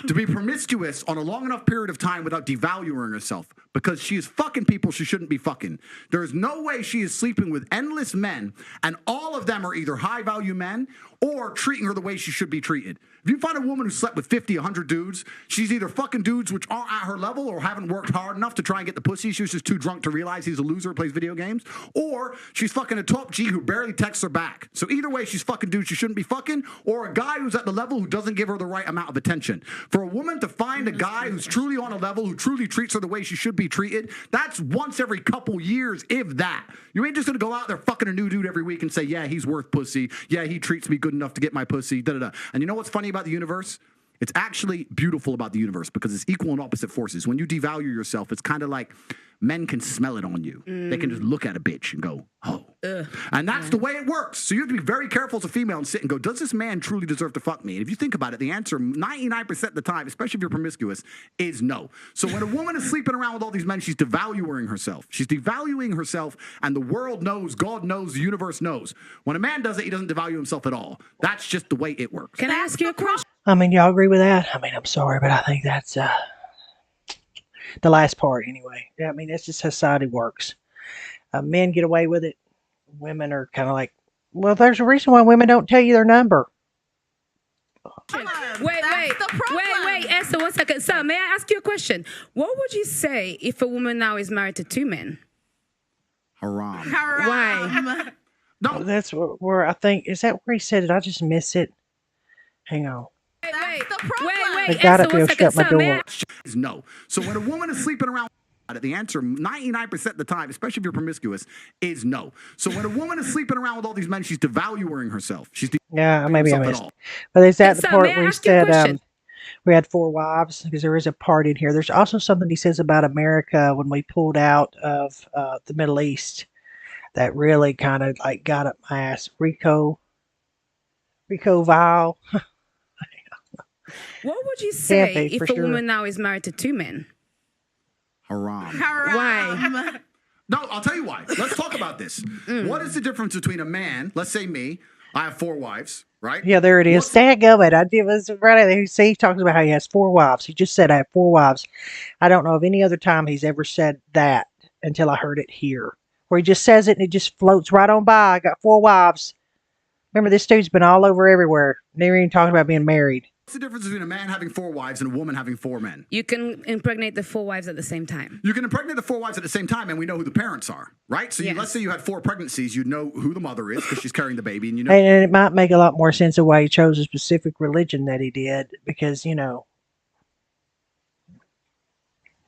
to be promiscuous on a long enough period of time without devaluing herself, because she is fucking people she shouldn't be fucking. There is no way she is sleeping with endless men, and all of them are either high-value men or treating her the way she should be treated. If you find a woman who slept with 50, 100 dudes, she's either fucking dudes which aren't at her level or haven't worked hard enough to try and get the pussy. She was just too drunk to realize he's a loser who plays video games. Or she's fucking a top G who barely texts her back. So either way, she's fucking dudes she shouldn't be fucking, or a guy who's at the level who doesn't give her the right amount of attention. For a woman to find a guy who's truly on a level, who truly treats her the way she should be treated, that's once every couple years, if that. You ain't just gonna go out there fucking a new dude every week and say, yeah, he's worth pussy. Yeah, he treats me good enough to get my pussy. Da-da-da. And you know what's funny about the universe? It's actually beautiful about the universe because it's equal and opposite forces. When you devalue yourself, it's kind of like men can smell it on you. They can just look at a bitch and go, oh. And that's the way it works. So you have to be very careful as a female and sit and go, does this man truly deserve to fuck me? And if you think about it, the answer 99% of the time, especially if you're promiscuous, is no. So when a woman is sleeping around with all these men, she's devaluing herself. She's devaluing herself, and the world knows, God knows, the universe knows. When a man does it, he doesn't devalue himself at all. That's just the way it works. Can I ask you a question? I mean, y'all agree with that? I mean, I'm sorry, but I think that's the last part anyway. Yeah, I mean, that's just how society works. Men get away with it. Women are kind of like, well, there's a reason why women don't tell you their number. Wait, Esther, 1 second. So, may I ask you a question? What would you say if a woman now is married to 2 men? Haram. Why? No, that's where I think, is that where he said it? I just miss it. Hang on. Wait, I gotta Esther, 1 go second. shut my So, may I door. Is no. So when a woman is sleeping around, the answer 99% of the time, especially if you're promiscuous, is no. So when a woman is sleeping around with all these men, she's devaluing herself. She's Yeah, maybe I herself at missed. all. But is that the So, part may I where he ask you a said question? we had 4 wives? Because there is a part in here. There's also something he says about America when we pulled out of the Middle East that really kind of like got up my ass. Rico Vile. What would you Can't say be, if for a sure. woman now is married to 2 men? Haram. Why? No, I'll tell you why. Let's talk about this. What is the difference between a man, let's say me, I have 4 wives, right? Yeah, there it is. Dadgummit. I did was right there. See, he talks about how he has 4 wives. He just said I have 4 wives. I don't know of any other time he's ever said that until I heard it here. Where he just says it and it just floats right on by. I got 4 wives. Remember, this dude's been all over everywhere. Never even talking about being married. What's the difference between a man having 4 wives and a woman having 4 men? You can impregnate the 4 wives at the same time. You can impregnate the 4 wives at the same time, and we know who the parents are, right? So let's say you had 4 pregnancies, you know who the mother is because she's carrying the baby, and you know. And it might make a lot more sense of why he chose a specific religion that he did. Because,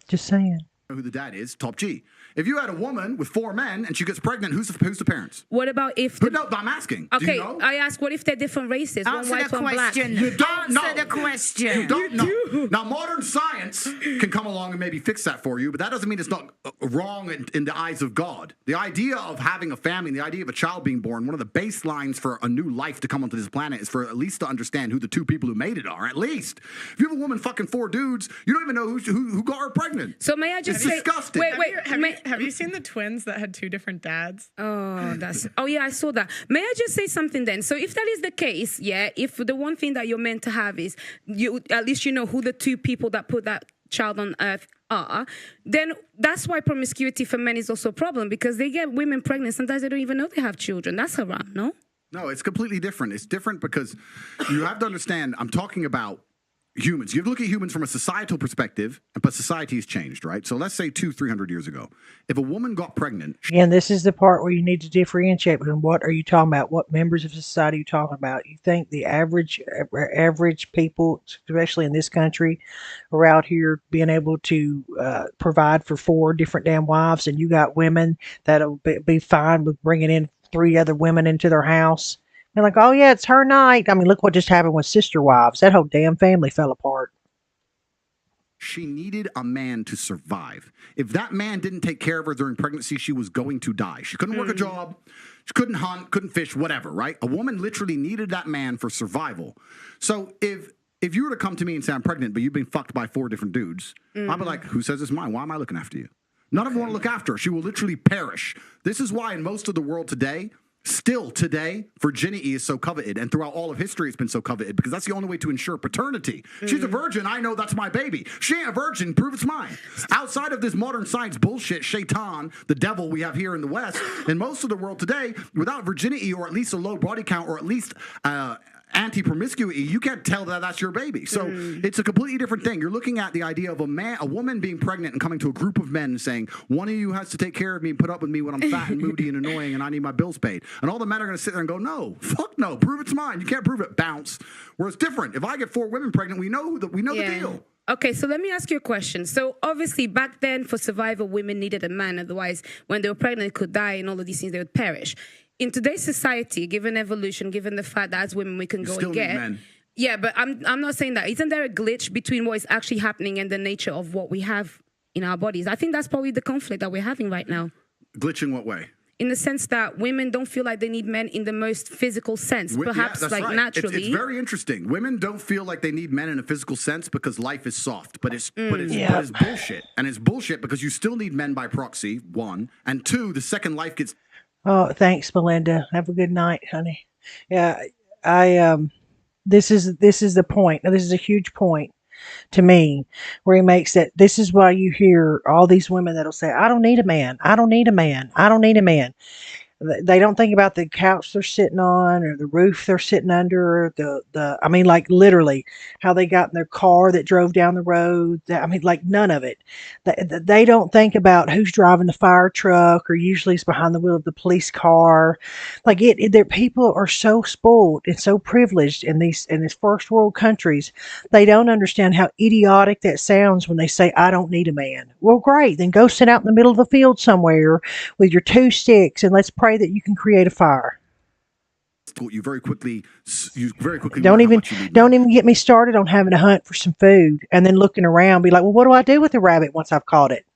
just saying. Who the dad is, top G. If you had a woman with 4 men and she gets pregnant, who's the parents? What about if... But no, I'm asking. Okay, Do you know? I ask, what if they're different races? Answer one white, the one black? question. You don't know. Answer the question. You don't know. Now, modern science can come along and maybe fix that for you, but that doesn't mean it's not wrong in the eyes of God. The idea of having a family, the idea of a child being born, one of the baselines for a new life to come onto this planet is for at least to understand who the 2 people who made it are. At least. If you have a woman fucking 4 dudes, you don't even know who got her pregnant. So may I just It's disgusting. Have you seen the twins that had two different dads? Oh yeah, I saw that. May I just say something then? So if that is the case, yeah, if the one thing that you're meant to have is you, at least you know who the two people that put that child on earth are, then that's why promiscuity for men is also a problem, because they get women pregnant. Sometimes they don't even know they have children. That's haram, no? No, it's completely different. It's different because you have to understand, I'm talking about humans. You have to look at humans from a societal perspective, but society has changed, right? So let's say 200-300 years ago, if a woman got pregnant. Again, this is the part where you need to differentiate between what are you talking about, what members of society are you talking about. You think the average people, especially in this country, are out here being able to provide for 4 different damn wives, and you got women that'll be fine with bringing in 3 other women into their house. They're like, oh yeah, it's her night. I mean, look what just happened with Sister Wives. That whole damn family fell apart. She needed a man to survive. If that man didn't take care of her during pregnancy, she was going to die. She couldn't work a job. She couldn't hunt, couldn't fish, whatever, right? A woman literally needed that man for survival. So if you were to come to me and say I'm pregnant, but you've been fucked by 4 different dudes, I'd be like, who says it's mine? Why am I looking after you? None of them want to look after her. She will literally perish. This is why in most of the world today, still today, virginity is so coveted, and throughout all of history it's been so coveted, because that's the only way to ensure paternity. She's a virgin, I know that's my baby. She ain't a virgin, prove it's mine. Outside of this modern science bullshit, shaitan, the devil we have here in the West, in most of the world today, without virginity or at least a low body count or at least anti-promiscuity, you can't tell that that's your baby. So it's a completely different thing. You're looking at the idea of a woman being pregnant and coming to a group of men and saying, one of you has to take care of me and put up with me when I'm fat and moody and annoying and I need my bills paid. And all the men are going to sit there and go, no, fuck no, prove it's mine. You can't prove it, bounce. Where it's different. If I get 4 women pregnant, we know the deal. Okay, so let me ask you a question. So obviously back then for survival, women needed a man. Otherwise, when they were pregnant, they could die and all of these things, they would perish. In today's society, given evolution, given the fact that as women we can go and get, men. Yeah, but I'm not saying that. Isn't there a glitch between what is actually happening and the nature of what we have in our bodies? I think that's probably the conflict that we're having right now. Glitch in what way? In the sense that women don't feel like they need men in the most physical sense, perhaps that's like right. naturally. It's very interesting. Women don't feel like they need men in a physical sense because life is soft, but it's bullshit. And it's bullshit because you still need men by proxy, 1, and 2, the second life gets. Oh, thanks, Melinda. Have a good night, honey. Yeah, this is the point. Now, this is a huge point to me, where he makes that. This is why you hear all these women that'll say, I don't need a man. I don't need a man. I don't need a man. They don't think about the couch they're sitting on or the roof they're sitting under, or I mean, like literally how they got in their car that drove down the road. I mean, like none of it. They don't think about who's driving the fire truck, or usually it's behind the wheel of the police car. Like their people are so spoiled and so privileged in these first world countries. They don't understand how idiotic that sounds when they say, I don't need a man. Well, great. Then go sit out in the middle of the field somewhere with your 2 sticks and let's pray that you can create a fire. You very quickly don't even get me started on having to hunt for some food and then looking around, be like, well, what do I do with the rabbit once I've caught it?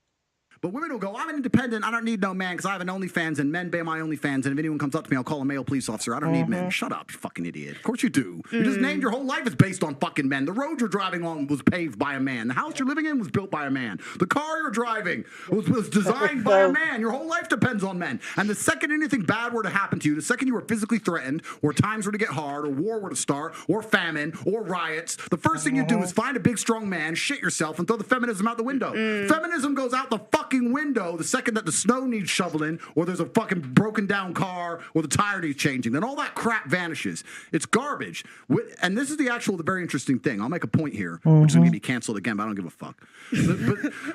But women will go, I'm independent. I don't need no man because I have an OnlyFans and men pay my OnlyFans. And if anyone comes up to me, I'll call a male police officer. I don't need men. Shut up, you fucking idiot. Of course you do. You just named your whole life is based on fucking men. The road you're driving on was paved by a man. The house you're living in was built by a man. The car you're driving was designed by a man. Your whole life depends on men. And the second anything bad were to happen to you, the second you were physically threatened, or times were to get hard, or war were to start, or famine, or riots, the first thing you do is find a big strong man, shit yourself, and throw the feminism out the window. Feminism goes out the fucking window the second that the snow needs shoveling, or there's a fucking broken down car, or the tire needs changing. Then all that crap vanishes. It's garbage. And this is the very interesting thing. I'll make a point here, which is going to be canceled again, but I don't give a fuck.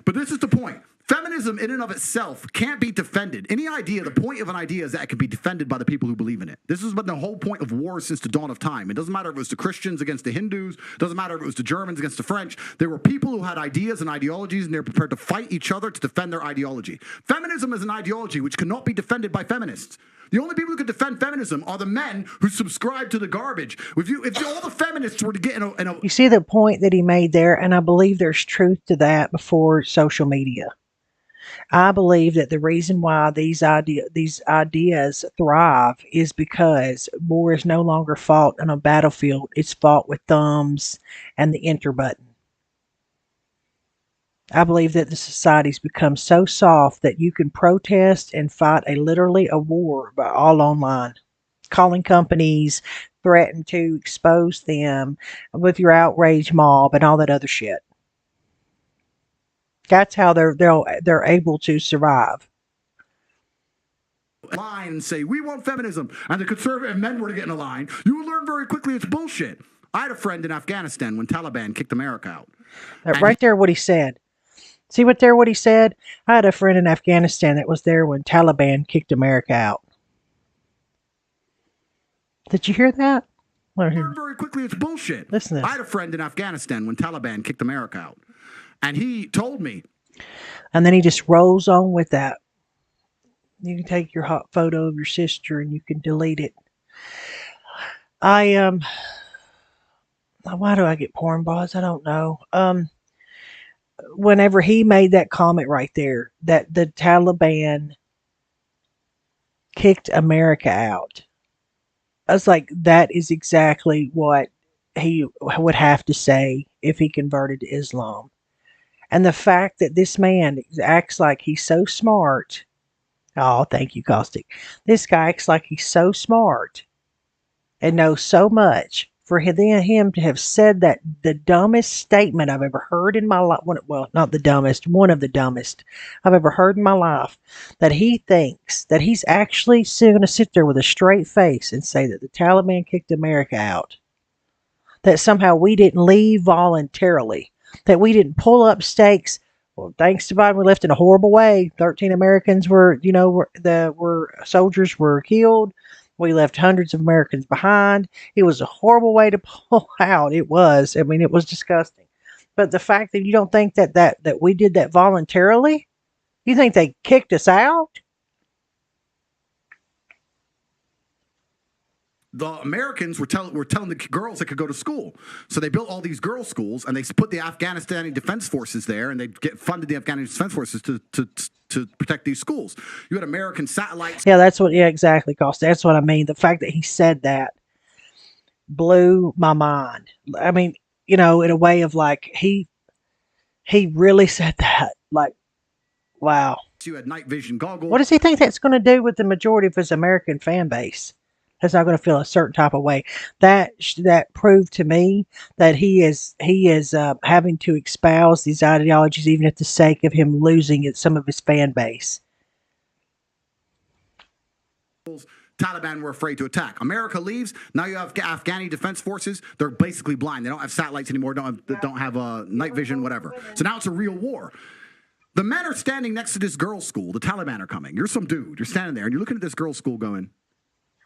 But this is the point. Feminism in and of itself can't be defended. The point of an idea is that it can be defended by the people who believe in it. This has been the whole point of war since the dawn of time. It doesn't matter if it was the Christians against the Hindus. It doesn't matter if it was the Germans against the French. There were people who had ideas and ideologies, and they were prepared to fight each other to defend their ideology. Feminism is an ideology which cannot be defended by feminists. The only people who could defend feminism are the men who subscribe to the garbage. If all the feminists were to get in a... You see the point that he made there, and I believe there's truth to that before social media. I believe that the reason why these ideas thrive is because war is no longer fought on a battlefield. It's fought with thumbs and the enter button. I believe that the society's become so soft that you can protest and fight literally a war all online, calling companies, threaten to expose them with your outrage mob and all that other shit. That's how they're able to survive. Line and say, we want feminism, and the conservative men were to get in a line, you will learn very quickly it's bullshit. I had a friend in Afghanistan when Taliban kicked America out. Right there, what he said. See what he said? I had a friend in Afghanistan that was there when Taliban kicked America out. Did you hear that? Learn very quickly it's bullshit. Listen to this. I had a friend in Afghanistan when Taliban kicked America out. And he told me. And then he just rolls on with that. You can take your hot photo of your sister and you can delete it. Why do I get porn buzz? I don't know. Whenever he made that comment right there, that the Taliban kicked America out, I was like, that is exactly what he would have to say if he converted to Islam. And the fact that this man acts like he's so smart. Oh, thank you, Caustic. This guy acts like he's so smart and knows so much for him to have said that the dumbest statement I've ever heard in my life. Well, not the dumbest, one of the dumbest I've ever heard in my life. That he thinks that he's actually going to sit there with a straight face and say that the Taliban kicked America out. That somehow we didn't leave voluntarily. That we didn't pull up stakes. Well, thanks to Biden, we left in a horrible way. 13 Americans soldiers were killed. We left hundreds of Americans behind. It was a horrible way to pull out. It was. I mean, it was disgusting. But the fact that you don't think that we did that voluntarily, you think they kicked us out? The Americans were telling the girls they could go to school. So they built all these girls' schools, and they put the Afghanistani Defense Forces there, and they funded the Afghanistani Defense Forces to protect these schools. You had American satellites. Yeah, exactly, Costa. That's what I mean. The fact that he said that blew my mind. I mean, in a way of like, he really said that. Like, wow. You had night vision goggles. What does he think that's going to do with the majority of his American fan base? That's not going to feel a certain type of way. That proved to me that he is having to espouse these ideologies even at the sake of him losing some of his fan base. Taliban were afraid to attack. America leaves. Now you have Afghani Defense Forces. They're basically blind. They don't have satellites anymore. Don't have night vision, whatever. So now it's a real war. The men are standing next to this girls' school. The Taliban are coming. You're some dude. You're standing there, and you're looking at this girls' school going,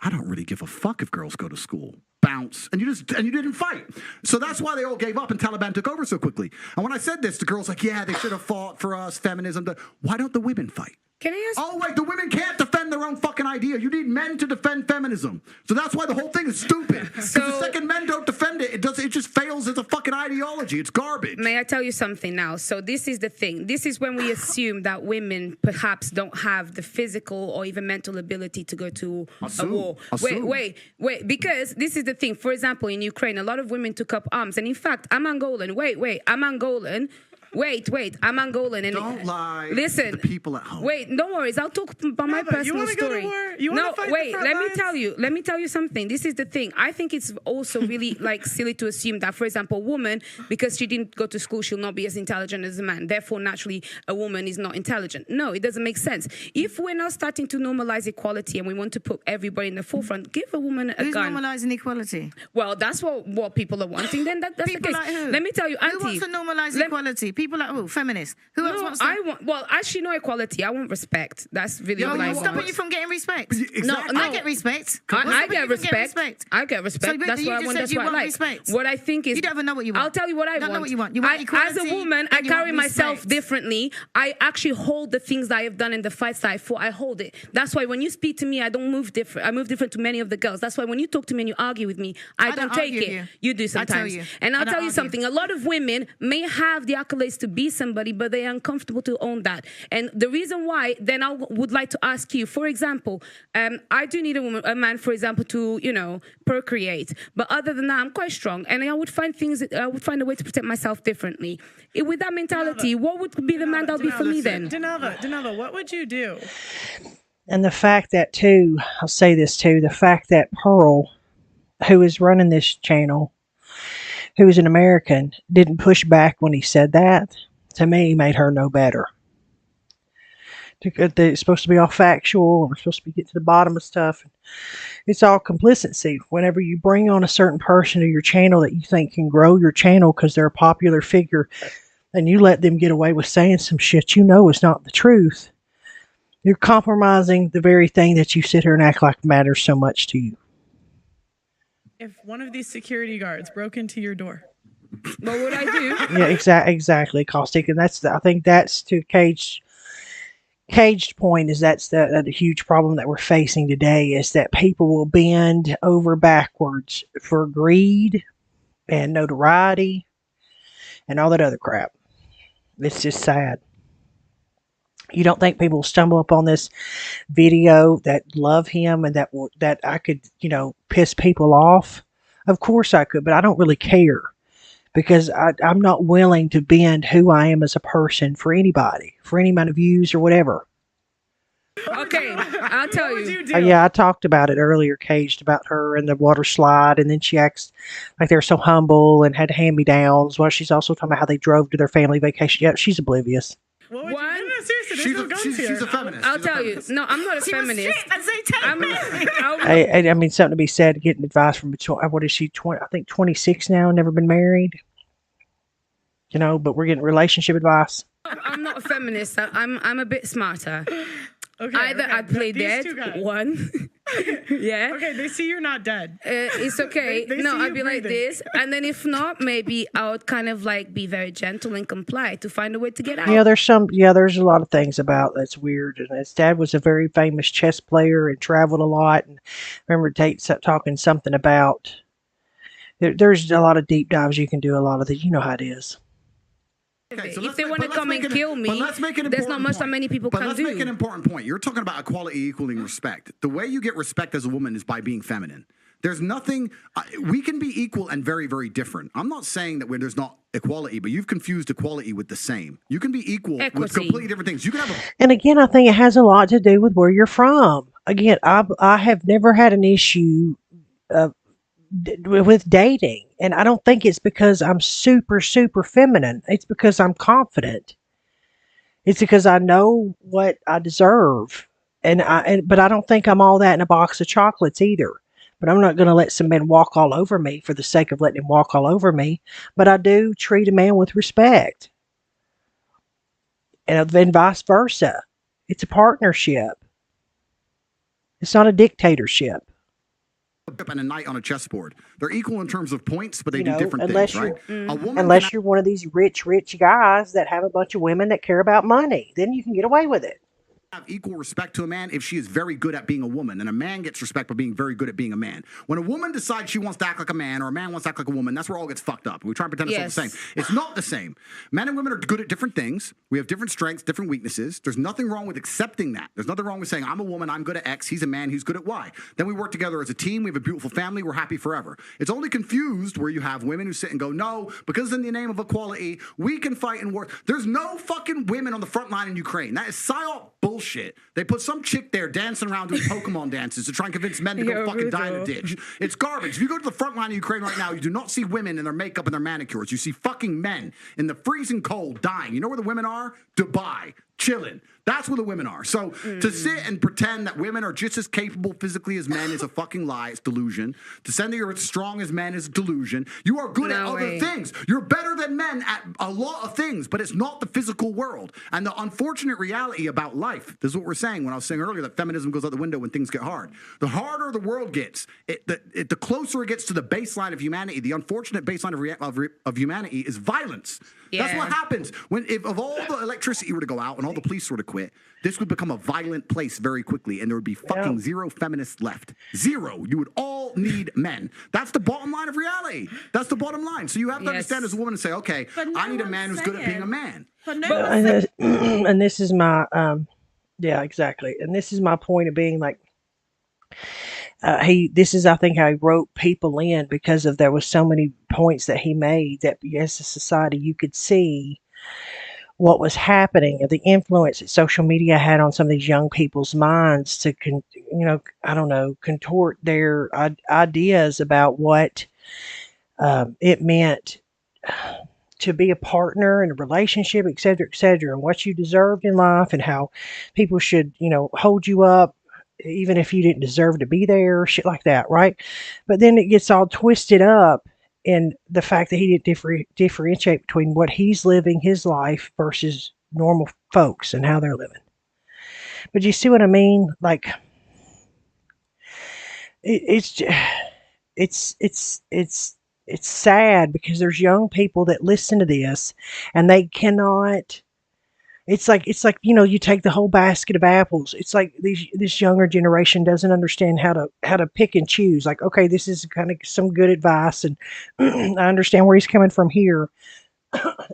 I don't really give a fuck if girls go to school. Bounce. And you didn't fight. So that's why they all gave up and Taliban took over so quickly. And when I said this, the girls like, yeah, they should have fought for us, feminism. Why don't the women fight? Can I ask? Oh, wait, the women can't defend their own fucking idea. You need men to defend feminism. So that's why the whole thing is stupid. Because the second men don't defend it, it just fails as a fucking ideology. It's garbage. May I tell you something now? So this is the thing. This is when we assume that women perhaps don't have the physical or even mental ability to go to a war. Wait. Because this is the thing. For example, in Ukraine, a lot of women took up arms. And in fact, I'm Angolan. I'm Angolan. Wait, I'm Angolan. And don't lie. Listen, to the people at home. Wait, no worries. I'll talk about my personal story. Let me tell you something. This is the thing. I think it's also really like silly to assume that, for example, a woman, because she didn't go to school, she'll not be as intelligent as a man. Therefore, naturally, a woman is not intelligent. No, it doesn't make sense. If we're now starting to normalize equality and we want to put everybody in the forefront, give a woman a Who's gun. Who's normalizing equality? Well, that's what people are wanting. Then that's people the case. Like who? Let me tell you, Auntie. Who wants to normalize equality? People like who? Feminists. Who else wants to? Well, actually, no equality. I want respect. That's really what I want. Stopping you from getting respect. Exactly. No, I get respect. I get respect. I get respect. So, that's what I want. That's what I like. Respect. What I think is, you don't even know what you want. I'll tell you what I want. Don't know what you want. You want equality. As a woman, I carry myself differently. I actually hold the things that I have done in the fights that I fought. I hold it. That's why when you speak to me, I don't move different. I move different to many of the girls. That's why when you talk to me and you argue with me, I don't take it. You do sometimes. And I'll tell you something. A lot of women may have the accolades ways to be somebody, but they're uncomfortable to own that. And the reason why, then I would like to ask you, for example, I do need a man, for example, to, you know, procreate. But other than that, I'm quite strong. And I would find a way to protect myself differently. With that mentality, what would be the man that would be for me then? Denelva, what would you do? And the fact that, too, I'll say this, too, the fact that Pearl, who is running this channel, who is an American, didn't push back when he said that, to me, made her know better. It's supposed to be all factual, and we're supposed to be getting to the bottom of stuff. It's all complicity. Whenever you bring on a certain person to your channel that you think can grow your channel because they're a popular figure, and you let them get away with saying some shit you know is not the truth, you're compromising the very thing that you sit here and act like matters so much to you. If one of these security guards broke into your door, what would I do? Yeah, exactly, Caustic. And I think that's to caged point, is that's the huge problem that we're facing today, is that people will bend over backwards for greed and notoriety and all that other crap. It's just sad. You don't think people will stumble upon this video that love him and that I could, you know, piss people off? Of course I could, but I don't really care, because I'm not willing to bend who I am as a person for anybody, for any amount of views or whatever. Okay, I'll tell you. Yeah, I talked about it earlier, Caged, about her and the water slide, and then she acts like they're so humble and had hand-me-downs. Well, she's also talking about how they drove to their family vacation. Yeah, she's oblivious. what would you? No, seriously, there's no guns here. She's a feminist. I'll tell you. No, I'm not a feminist. I mean, something to be said, getting advice from between, what is she, 20, I think 26 now, never been married. You know, but we're getting relationship advice. I'm not a feminist. I'm a bit smarter. Okay, Either I play dead, one. Yeah. Okay, they see you're not dead. It's okay. They No, see I'd you be like breathing. this. And then if not, maybe I would kind of like be very gentle and comply to find a way to get out. Yeah, there's a lot of things about that's weird. And his dad was a very famous chess player and traveled a lot. And I remember Tate talking something about, there's a lot of deep dives you can do, a lot of you know how it is. Okay, so if they want to come and kill me, there's not much that many people can do. Let's make an important point. You're talking about equality equaling respect. The way you get respect as a woman is by being feminine. There's nothing, we can be equal and very, very different. I'm not saying that there's not equality, but you've confused equality with the same. You can be equal with completely different things. You can have And again, I think it has a lot to do with where you're from. Again, I have never had an issue with dating, and I don't think it's because I'm super feminine. It's because I'm confident. It's because I know what I deserve, but I don't think I'm all that in a box of chocolates either. But I'm not going to let some men walk all over me for the sake of letting him walk all over me. But I do treat a man with respect, and then vice versa. It's a partnership. It's not a dictatorship. and a knight on a chessboard. They're equal in terms of points, but they do different unless things, right? A woman unless you're one of these rich guys that have a bunch of women that care about money, then you can get away with it. Have equal respect to a man if she is very good at being a woman, and a man gets respect for being very good at being a man. When a woman decides she wants to act like a man, or a man wants to act like a woman, that's where all gets fucked up. We try and pretend it's all the same. It's not the same. Men and women are good at different things. We have different strengths, different weaknesses. There's nothing wrong with accepting that. There's nothing wrong with saying, I'm a woman, I'm good at X, he's a man, he's good at Y. Then we work together as a team, we have a beautiful family, we're happy forever. It's only confused where you have women who sit and go, no, because in the name of equality, we can fight and work. There's no fucking women on the front line in Ukraine. That is psyop bullshit. They put some chick there dancing around doing Pokemon dances to try and convince men to go fucking die in a ditch. It's garbage. If you go to the front line of Ukraine right now, you do not see women in their makeup and their manicures. You see fucking men in the freezing cold dying. You know where the women are? Dubai. Chilling. That's where the women are. So to sit and pretend that women are just as capable physically as men is a fucking lie. It's delusion. To say that you're as strong as men is delusion. You are good at other things. You're better than men at a lot of things, but it's not the physical world. And the unfortunate reality about life, this is what we're saying when I was saying earlier that feminism goes out the window when things get hard. The harder the world gets, the closer it gets to the baseline of humanity. The unfortunate baseline of humanity is violence. That's what happens when if all the electricity were to go out and all all the police sort of quit, this would become a violent place very quickly, and there would be fucking zero feminists left. Zero. You would all need men. That's the bottom line of reality. That's the bottom line. So you have to understand as a woman and say, okay, I need a man who's good at being a man. And this is my yeah, exactly. And this is my point of being like, this is I think how he wrote people in, because of there was so many points that he made that as a society you could see what was happening and the influence that social media had on some of these young people's minds to contort their ideas about what it meant to be a partner in a relationship, et cetera, and what you deserved in life, and how people should, hold you up even if you didn't deserve to be there, shit like that, right? But then it gets all twisted up in the fact that he didn't differentiate between what he's living his life versus normal folks and how they're living. But you see what I mean? Like, it's sad because there's young people that listen to this and they cannot. It's like you take the whole basket of apples. It's like this younger generation doesn't understand how to pick and choose. Like, okay, this is kind of some good advice, and I understand where he's coming from here,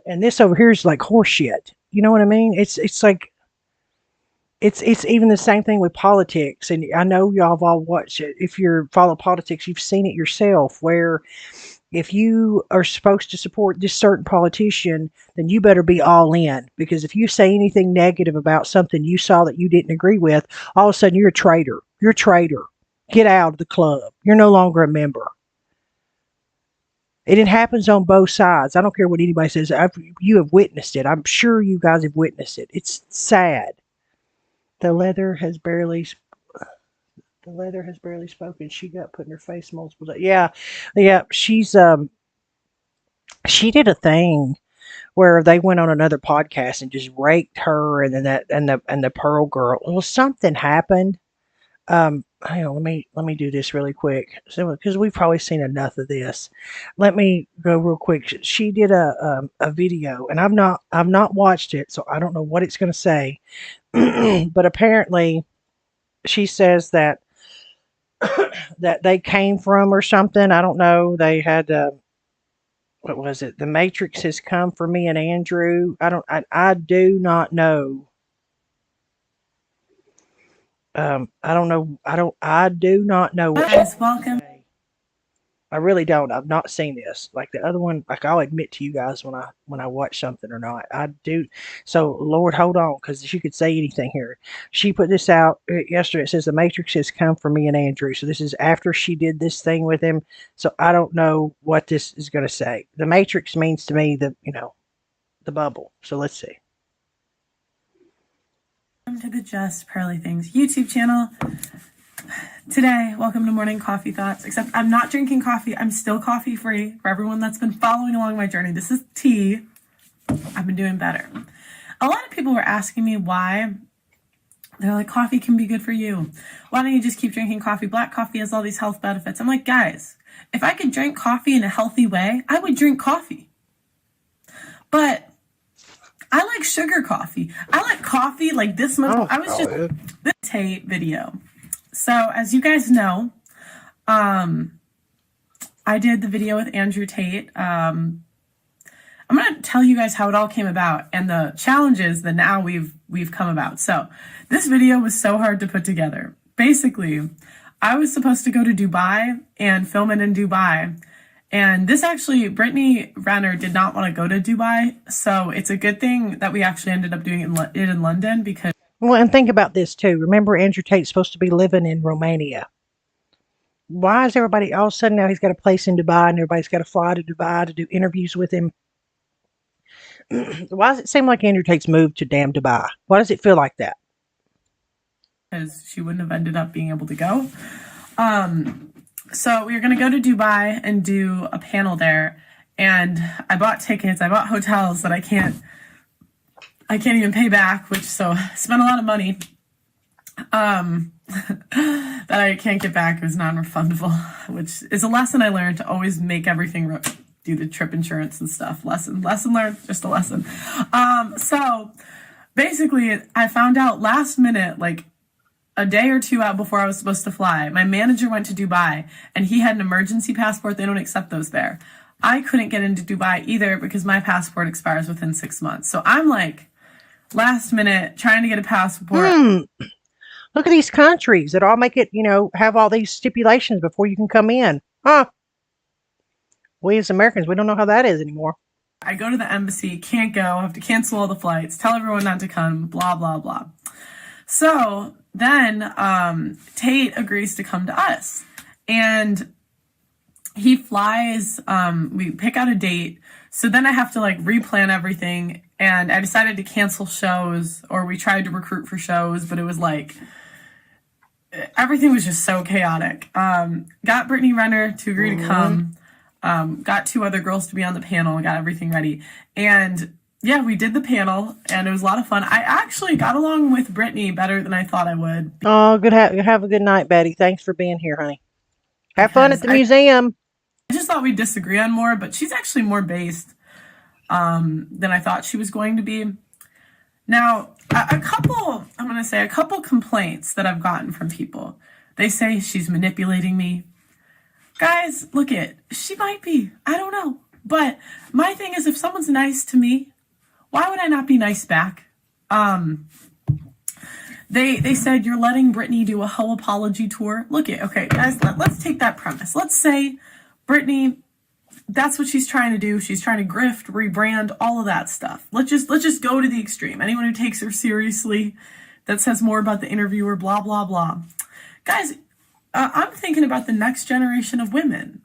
and this over here is like horseshit. You know what I mean? It's like it's even the same thing with politics, and I know y'all have all watched it. If you follow politics, you've seen it yourself, where if you are supposed to support this certain politician, then you better be all in. Because if you say anything negative about something you saw that you didn't agree with, all of a sudden you're a traitor. You're a traitor. Get out of the club. You're no longer a member. And it happens on both sides. I don't care what anybody says. You have witnessed it. I'm sure you guys have witnessed it. It's sad. The leather has barely spoken. She got put in her face multiple times. Yeah. She's she did a thing where they went on another podcast and just raked her, and then the Pearl girl. Well, something happened. Hang on, let me do this really quick. So, because we've probably seen enough of this. Let me go real quick. She did a video, and I've not watched it, so I don't know what it's going to say. But apparently, she says that that they came from or something. I don't know. They had what was it? The Matrix has come for me and Andrew. I do not know. I don't know. I do not know. Welcome. I really don't. I've not seen this. Like the other one, like I'll admit to you guys when I watch something or not. I do. So Lord, hold on, because she could say anything here. She put this out yesterday. It says the Matrix has come for me and Andrew. So this is after she did this thing with him. So I don't know what this is going to say. The Matrix means to me the bubble. So let's see. Welcome to the Just Pearly Things YouTube channel. Today, welcome to Morning Coffee Thoughts, except I'm not drinking coffee. I'm still coffee free for everyone that's been following along my journey. This is tea. I've been doing better. A lot of people were asking me why. They're like, coffee can be good for you. Why don't you just keep drinking coffee? Black coffee has all these health benefits. I'm like, guys, if I could drink coffee in a healthy way, I would drink coffee. But I like sugar coffee. I like coffee like this much. I was just this Tate video. So as you guys know, I did the video with Andrew Tate. I'm going to tell you guys how it all came about and the challenges that now we've come about. So this video was so hard to put together. Basically, I was supposed to go to Dubai and film it in Dubai. And this actually, Brittany Renner did not want to go to Dubai. So it's a good thing that we actually ended up doing it in London because... Well, and think about this too. Remember, Andrew Tate's supposed to be living in Romania. Why is everybody all of a sudden now he's got a place in Dubai and everybody's got to fly to Dubai to do interviews with him? Why does it seem like Andrew Tate's moved to damn Dubai? Why does it feel like that? Because she wouldn't have ended up being able to go. So we were going to go to Dubai and do a panel there. And I bought tickets. I bought hotels that I can't even pay back, so I spent a lot of money that I can't get back. It was non-refundable, which is a lesson I learned, to always make everything do the trip insurance and stuff. Lesson learned, just a lesson. So basically, I found out last minute, like a day or two out before I was supposed to fly. My manager went to Dubai and he had an emergency passport. They don't accept those there. I couldn't get into Dubai either because my passport expires within 6 months. So I'm like last minute trying to get a passport. Look at these countries that all make it, have all these stipulations before you can come in. Huh? We as Americans, we don't know how that is anymore. I go to the embassy, can't go, have to cancel all the flights, tell everyone not to come, blah, blah, blah. So then Tate agrees to come to us. And he flies, we pick out a date. So then I have to like replan everything. And I decided to cancel shows, or we tried to recruit for shows, but it was like, everything was just so chaotic. Got Brittany Renner to agree to come. Got 2 other girls to be on the panel, got everything ready. And yeah, we did the panel and it was a lot of fun. I actually got along with Brittany better than I thought I would. Oh, good. Have a good night, Betty. Thanks for being here, honey. Have fun at the museum. I just thought we'd disagree on more, but she's actually more based than I thought she was going to be. Now, a couple complaints that I've gotten from people. They say she's manipulating me. Guys, look she might be. I don't know. But my thing is, if someone's nice to me, why would I not be nice back? They said you're letting Brittany do a hoe apology tour. Okay, guys, let's take that premise. Let's say Brittany, that's what she's trying to do. She's trying to grift, rebrand, all of that stuff. Let's just go to the extreme. Anyone who takes her seriously, that says more about the interviewer, blah, blah, blah. Guys, I'm thinking about the next generation of women.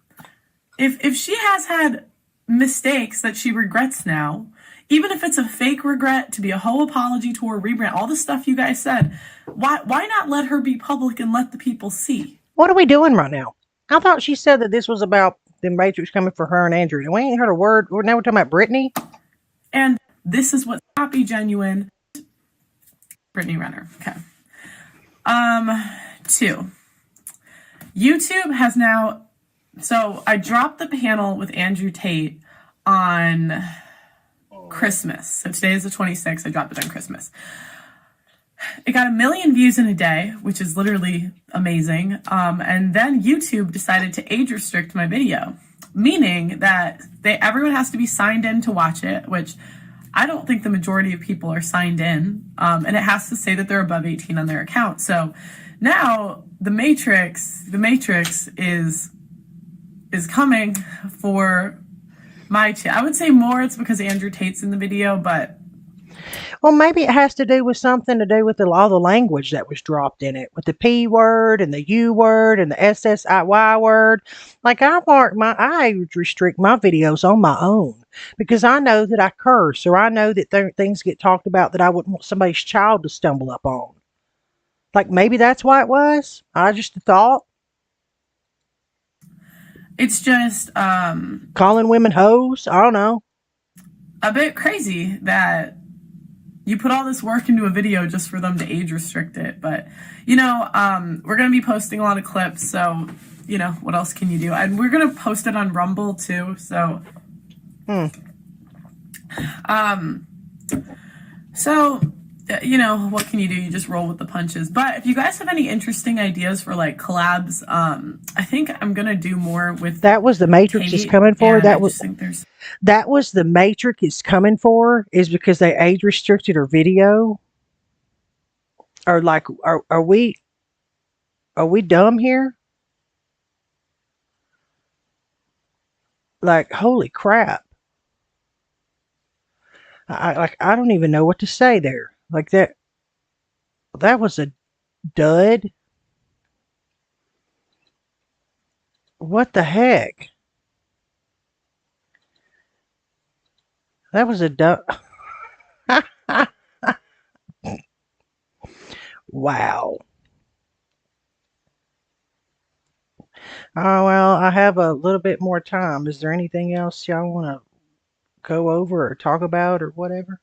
If she has had mistakes that she regrets now, even if it's a fake regret, to be a hoe apology tour, rebrand, all the stuff you guys said, why not let her be public and let the people see? What are we doing right now? I thought she said that this was about the Matrix coming for her and Andrew. We ain't heard a word. Now we're talking about Brittany. And this is what's not be genuine. Brittany Renner. Okay. 2. YouTube has now, so I dropped the panel with Andrew Tate on Christmas. So today is the 26th. I dropped it on Christmas. It got 1 million views in a day, which is literally amazing. And then YouTube decided to age restrict my video, meaning that everyone has to be signed in to watch it, which I don't think the majority of people are signed in. And it has to say that they're above 18 on their account. So now the Matrix is coming for my channel. I would say more it's because Andrew Tate's in the video, but well, maybe it has to do with something to do with all the language that was dropped in it, with the P word and the U word and the SSIY word. Like I restrict my videos on my own because I know that I curse, or I know that things get talked about that I wouldn't want somebody's child to stumble up on. Like maybe that's why it was. I just thought. It's just calling women hoes. I don't know. A bit crazy that you put all this work into a video just for them to age restrict it. But, we're going to be posting a lot of clips. So, what else can you do? And we're going to post it on Rumble too. So, what can you do? You just roll with the punches. But if you guys have any interesting ideas for like collabs, I think I'm going to do more with that was the Matrix Tate, is coming for. That was the Matrix is coming for, is because they age restricted her video. Or like, are we dumb here? Like, holy crap. I don't even know what to say there. Like that was a dud. What the heck? That was a dud. Wow. Oh, well, I have a little bit more time. Is there anything else y'all want to go over or talk about or whatever?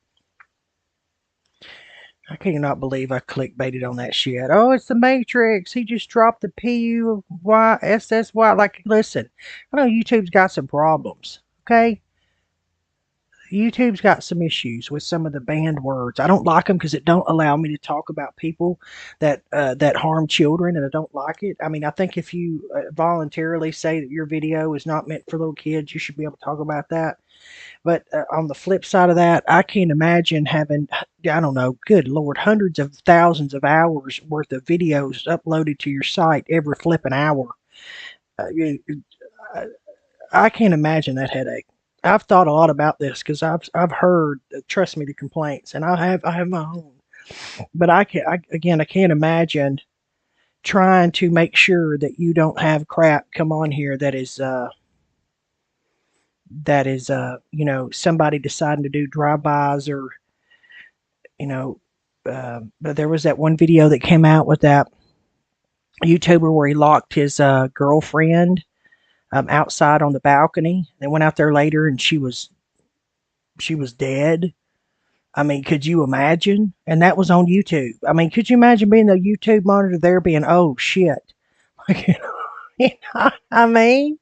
I cannot believe I clickbaited on that shit. Oh, it's the Matrix. He just dropped the PUYSSY. Like, listen, I know YouTube's got some problems, okay? YouTube's got some issues with some of the banned words. I don't like them because it don't allow me to talk about people that harm children, and I don't like it. I mean, I think if you voluntarily say that your video is not meant for little kids, you should be able to talk about that. But on the flip side of that, I can't imagine having, I don't know, good Lord, hundreds of thousands of hours worth of videos uploaded to your site every flipping hour. I, I can't imagine that headache. I've thought a lot about this because I've heard, trust me, the complaints, and I have my own. But I can't imagine trying to make sure that you don't have crap come on here that is somebody deciding to do drive-bys or you know but there was that one video that came out with that YouTuber where he locked his girlfriend outside on the balcony. They went out there later and she was dead. I mean, could you imagine? And that was on YouTube. I mean, could you imagine being the YouTube monitor there being, oh shit. I mean,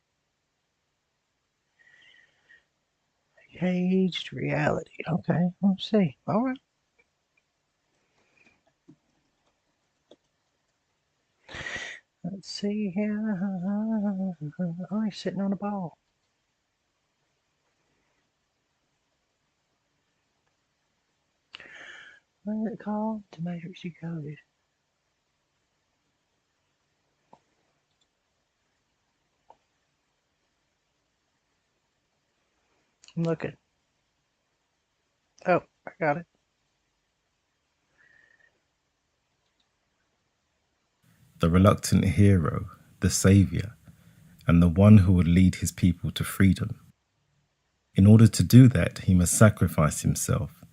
caged reality. Okay, let's see. All right. Let's see here. Oh, he's sitting on a ball. What is it called? To matrix decoded. I'm looking. Oh, I got it. The reluctant hero, the savior, and the one who would lead his people to freedom. In order to do that, he must sacrifice himself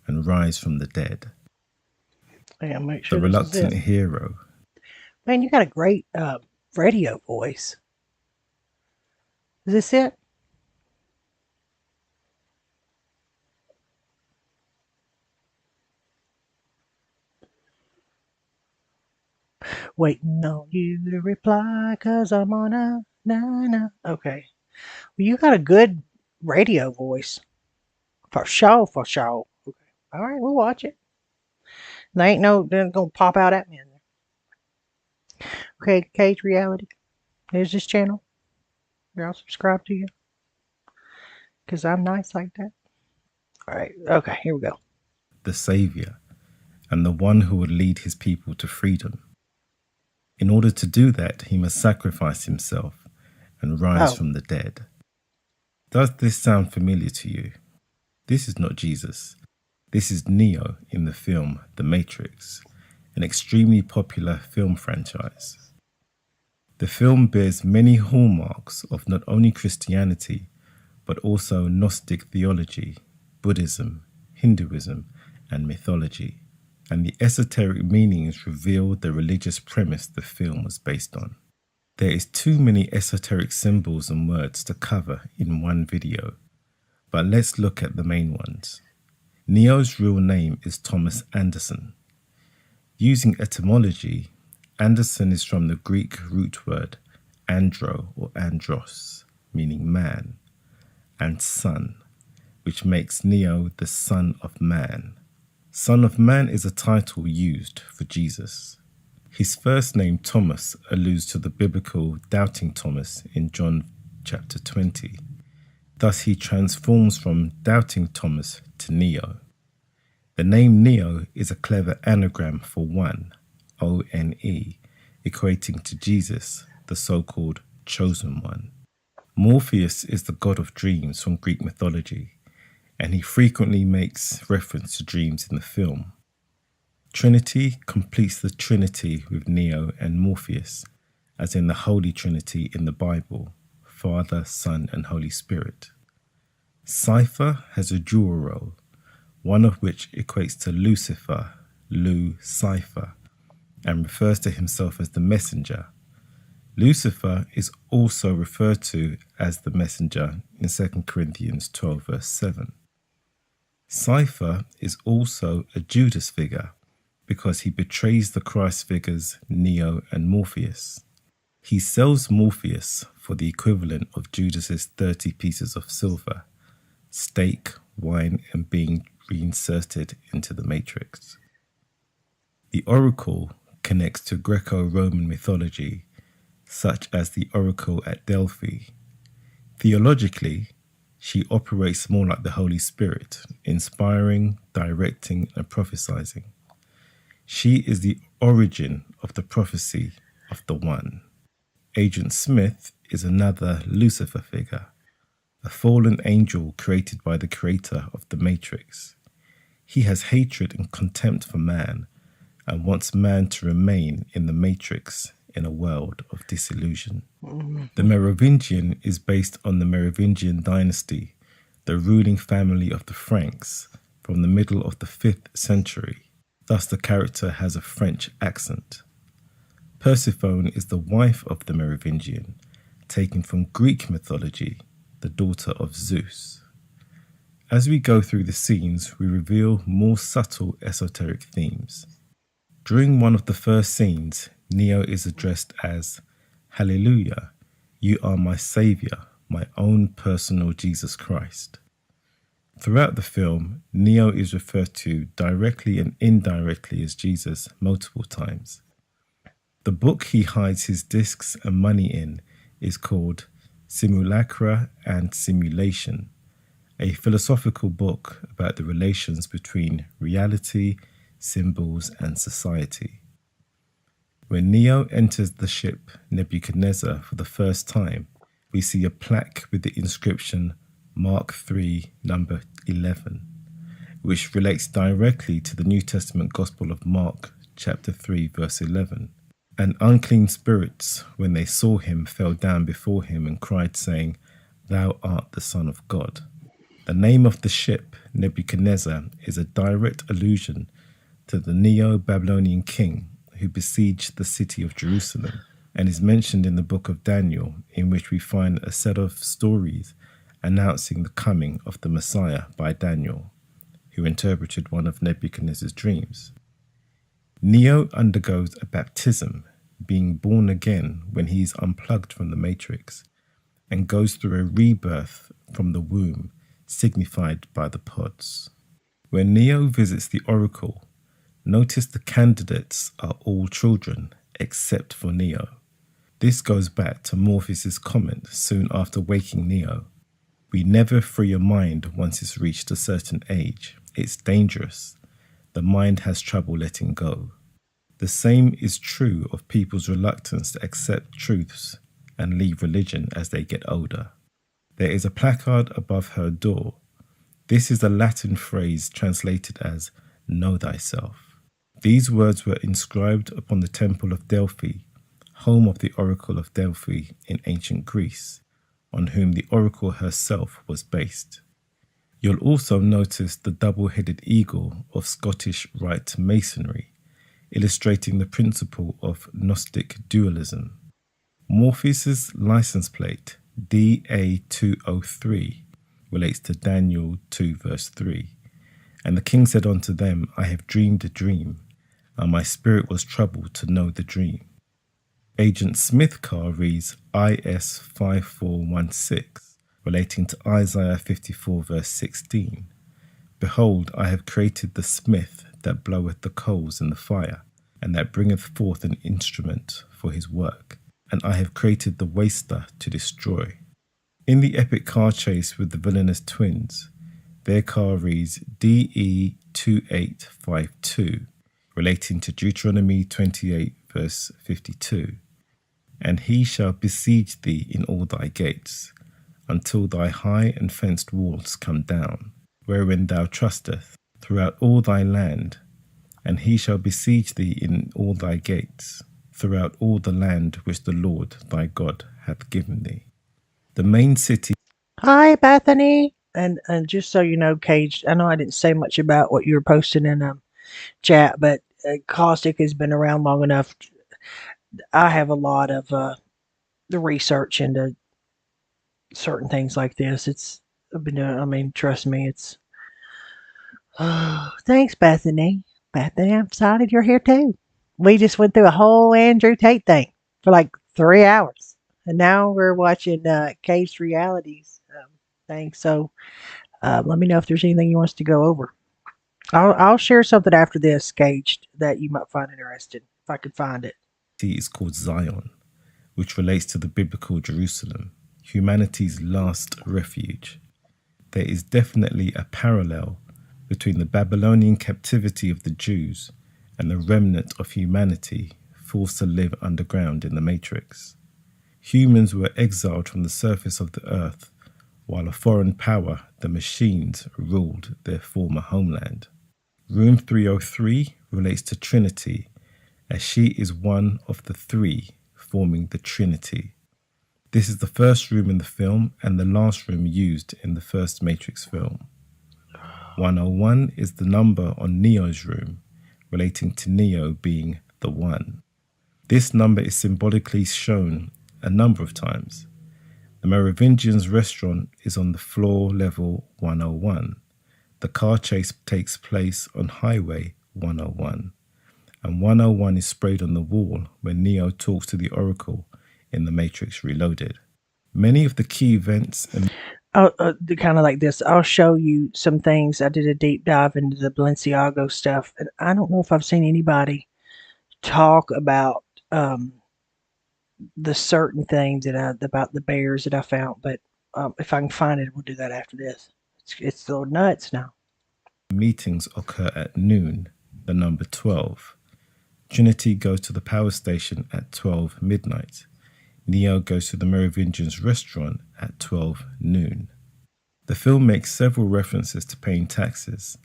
and rise from the dead. Yeah, make sure The this is reluctant it. hero. Man, you got a great radio voice. Is this it? Waiting on you to reply, cause I'm on a na. Okay. Well, you got a good radio voice. For sure, for sure. Okay. All right, we'll watch it. They ain't gonna pop out at me in there. Okay, Cage Reality. There's this channel. I'll subscribe to you. Cause I'm nice like that. All right. Okay, here we go. The savior, and the one who would lead his people to freedom. In order to do that, he must sacrifice himself and rise from the dead. Does this sound familiar to you? This is not Jesus. This is Neo in the film The Matrix, an extremely popular film franchise. The film bears many hallmarks of not only Christianity, but also Gnostic theology, Buddhism, Hinduism, and mythology, and the esoteric meanings reveal the religious premise the film was based on. There is too many esoteric symbols and words to cover in one video, but let's look at the main ones. Neo's real name is Thomas Anderson. Using etymology, Anderson is from the Greek root word andro or andros, meaning man, and son, which makes Neo the Son of Man. Son of Man is a title used for Jesus. His first name, Thomas, alludes to the biblical doubting Thomas in John chapter 20. Thus he transforms from doubting Thomas to Neo. The name Neo is a clever anagram for one, O-N-E, equating to Jesus, the so-called chosen one. Morpheus is the god of dreams from Greek mythology, and he frequently makes reference to dreams in the film. Trinity completes the Trinity with Neo and Morpheus, as in the Holy Trinity in the Bible, Father, Son, and Holy Spirit. Cypher has a dual role, one of which equates to Lucifer, Lu Cypher, and refers to himself as the messenger. Lucifer is also referred to as the messenger in 2 Corinthians 12 verse 7. Cypher is also a Judas figure because he betrays the Christ figures Neo and Morpheus. He sells Morpheus for the equivalent of Judas's 30 pieces of silver, steak, wine, and being reinserted into the matrix. The oracle connects to Greco-Roman mythology, such as the oracle at Delphi. Theologically, she operates more like the Holy Spirit, inspiring, directing, and prophesying. She is the origin of the prophecy of the One. Agent Smith is another Lucifer figure, a fallen angel created by the creator of the Matrix. He has hatred and contempt for man and wants man to remain in the Matrix in a world of disillusion. The Merovingian is based on the Merovingian dynasty, the ruling family of the Franks from the middle of the 5th century. Thus the character has a French accent. Persephone is the wife of the Merovingian, taken from Greek mythology, the daughter of Zeus. As we go through the scenes, we reveal more subtle esoteric themes. During one of the first scenes, Neo is addressed as, "Hallelujah, you are my Saviour, my own personal Jesus Christ." Throughout the film, Neo is referred to directly and indirectly as Jesus multiple times. The book he hides his discs and money in is called Simulacra and Simulation, a philosophical book about the relations between reality, symbols, and society. When Neo enters the ship Nebuchadnezzar for the first time, we see a plaque with the inscription Mark 3, number 11, which relates directly to the New Testament Gospel of Mark, chapter 3, verse 11. And unclean spirits, when they saw him, fell down before him and cried, saying, "Thou art the Son of God." The name of the ship, Nebuchadnezzar, is a direct allusion to the Neo-Babylonian king who besieged the city of Jerusalem, and is mentioned in the book of Daniel, in which we find a set of stories announcing the coming of the Messiah by Daniel, who interpreted one of Nebuchadnezzar's dreams. Neo undergoes a baptism, being born again when he is unplugged from the Matrix, and goes through a rebirth from the womb, signified by the pods. When Neo visits the oracle, notice the candidates are all children except for Neo. This goes back to Morpheus' comment soon after waking Neo. "We never free a mind once it's reached a certain age. It's dangerous. The mind has trouble letting go." The same is true of people's reluctance to accept truths and leave religion as they get older. There is a placard above her door. This is a Latin phrase translated as "know thyself." These words were inscribed upon the temple of Delphi, home of the Oracle of Delphi in ancient Greece, on whom the oracle herself was based. You'll also notice the double-headed eagle of Scottish Rite Masonry, illustrating the principle of Gnostic dualism. Morpheus' license plate, DA203, relates to Daniel 2 verse 3. "And the king said unto them, I have dreamed a dream, and my spirit was troubled to know the dream." Agent Smith car reads IS5416, relating to Isaiah 54 verse 16. "Behold, I have created the smith that bloweth the coals in the fire, and that bringeth forth an instrument for his work. And I have created the waster to destroy." In the epic car chase with the villainous twins, their car reads DE2852, relating to Deuteronomy 28 verse 52. "And he shall besiege thee in all thy gates, until thy high and fenced walls come down, wherein thou trusteth, throughout all thy land. And he shall besiege thee in all thy gates, throughout all the land which the Lord thy God hath given thee." The main city. Hi, Bethany. And just so you know, Cage, I know I didn't say much about what you were posting in chat, but Caustic has been around long enough. I have a lot of the research into certain things like this. I've been doing. I mean, trust me, it's. Thanks, Bethany. Bethany, I'm excited you're here too. We just went through a whole Andrew Tate thing for like 3 hours, and now we're watching Cage's realities thing. So Let me know if there's anything you want us to go over. I'll share something after this, Caged, that you might find interesting if I could find it. Is called Zion, which relates to the biblical Jerusalem, humanity's last refuge. There is definitely a parallel between the Babylonian captivity of the Jews and the remnant of humanity forced to live underground in the Matrix. Humans were exiled from the surface of the earth, while a foreign power, the machines, ruled their former homeland. Room 303 relates to Trinity, as she is one of the three forming the Trinity. This is the first room in the film and the last room used in the first Matrix film. 101 is the number on Neo's room, relating to Neo being the one. This number is symbolically shown a number of times. The Merovingian's restaurant is on the floor level 101. The car chase takes place on Highway 101. And 101 is sprayed on the wall when Neo talks to the Oracle in The Matrix Reloaded. Many of the key events and kind of like this. I'll show you some things. I did a deep dive into the Balenciaga stuff, and I don't know if I've seen anybody talk about the certain things about the bears that I found. But if I can find it, we'll do that after this. It's a little nuts now. meetings occur at noon, the number 12. Trinity goes to the power station at 12 midnight. Neo goes to the Merovingian's restaurant at 12 noon. The film makes several references to paying taxes,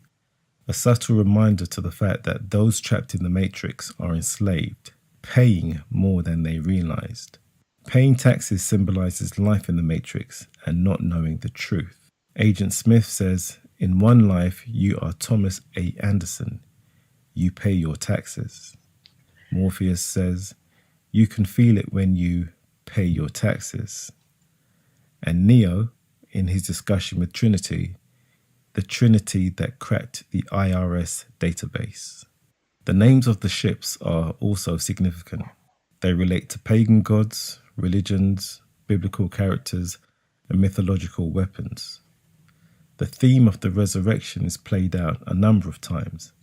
a subtle reminder to the fact that those trapped in the Matrix are enslaved, paying more than they realized. Paying taxes symbolizes life in the Matrix and not knowing the truth. Agent Smith says, "In one life, you are Thomas A. Anderson. You pay your taxes." Morpheus says, "You can feel it when you pay your taxes." And Neo, in his discussion with Trinity, the Trinity that cracked the IRS database. The names of the ships are also significant. They relate to pagan gods, religions, biblical characters, and mythological weapons. The theme of the resurrection is played out a number of times.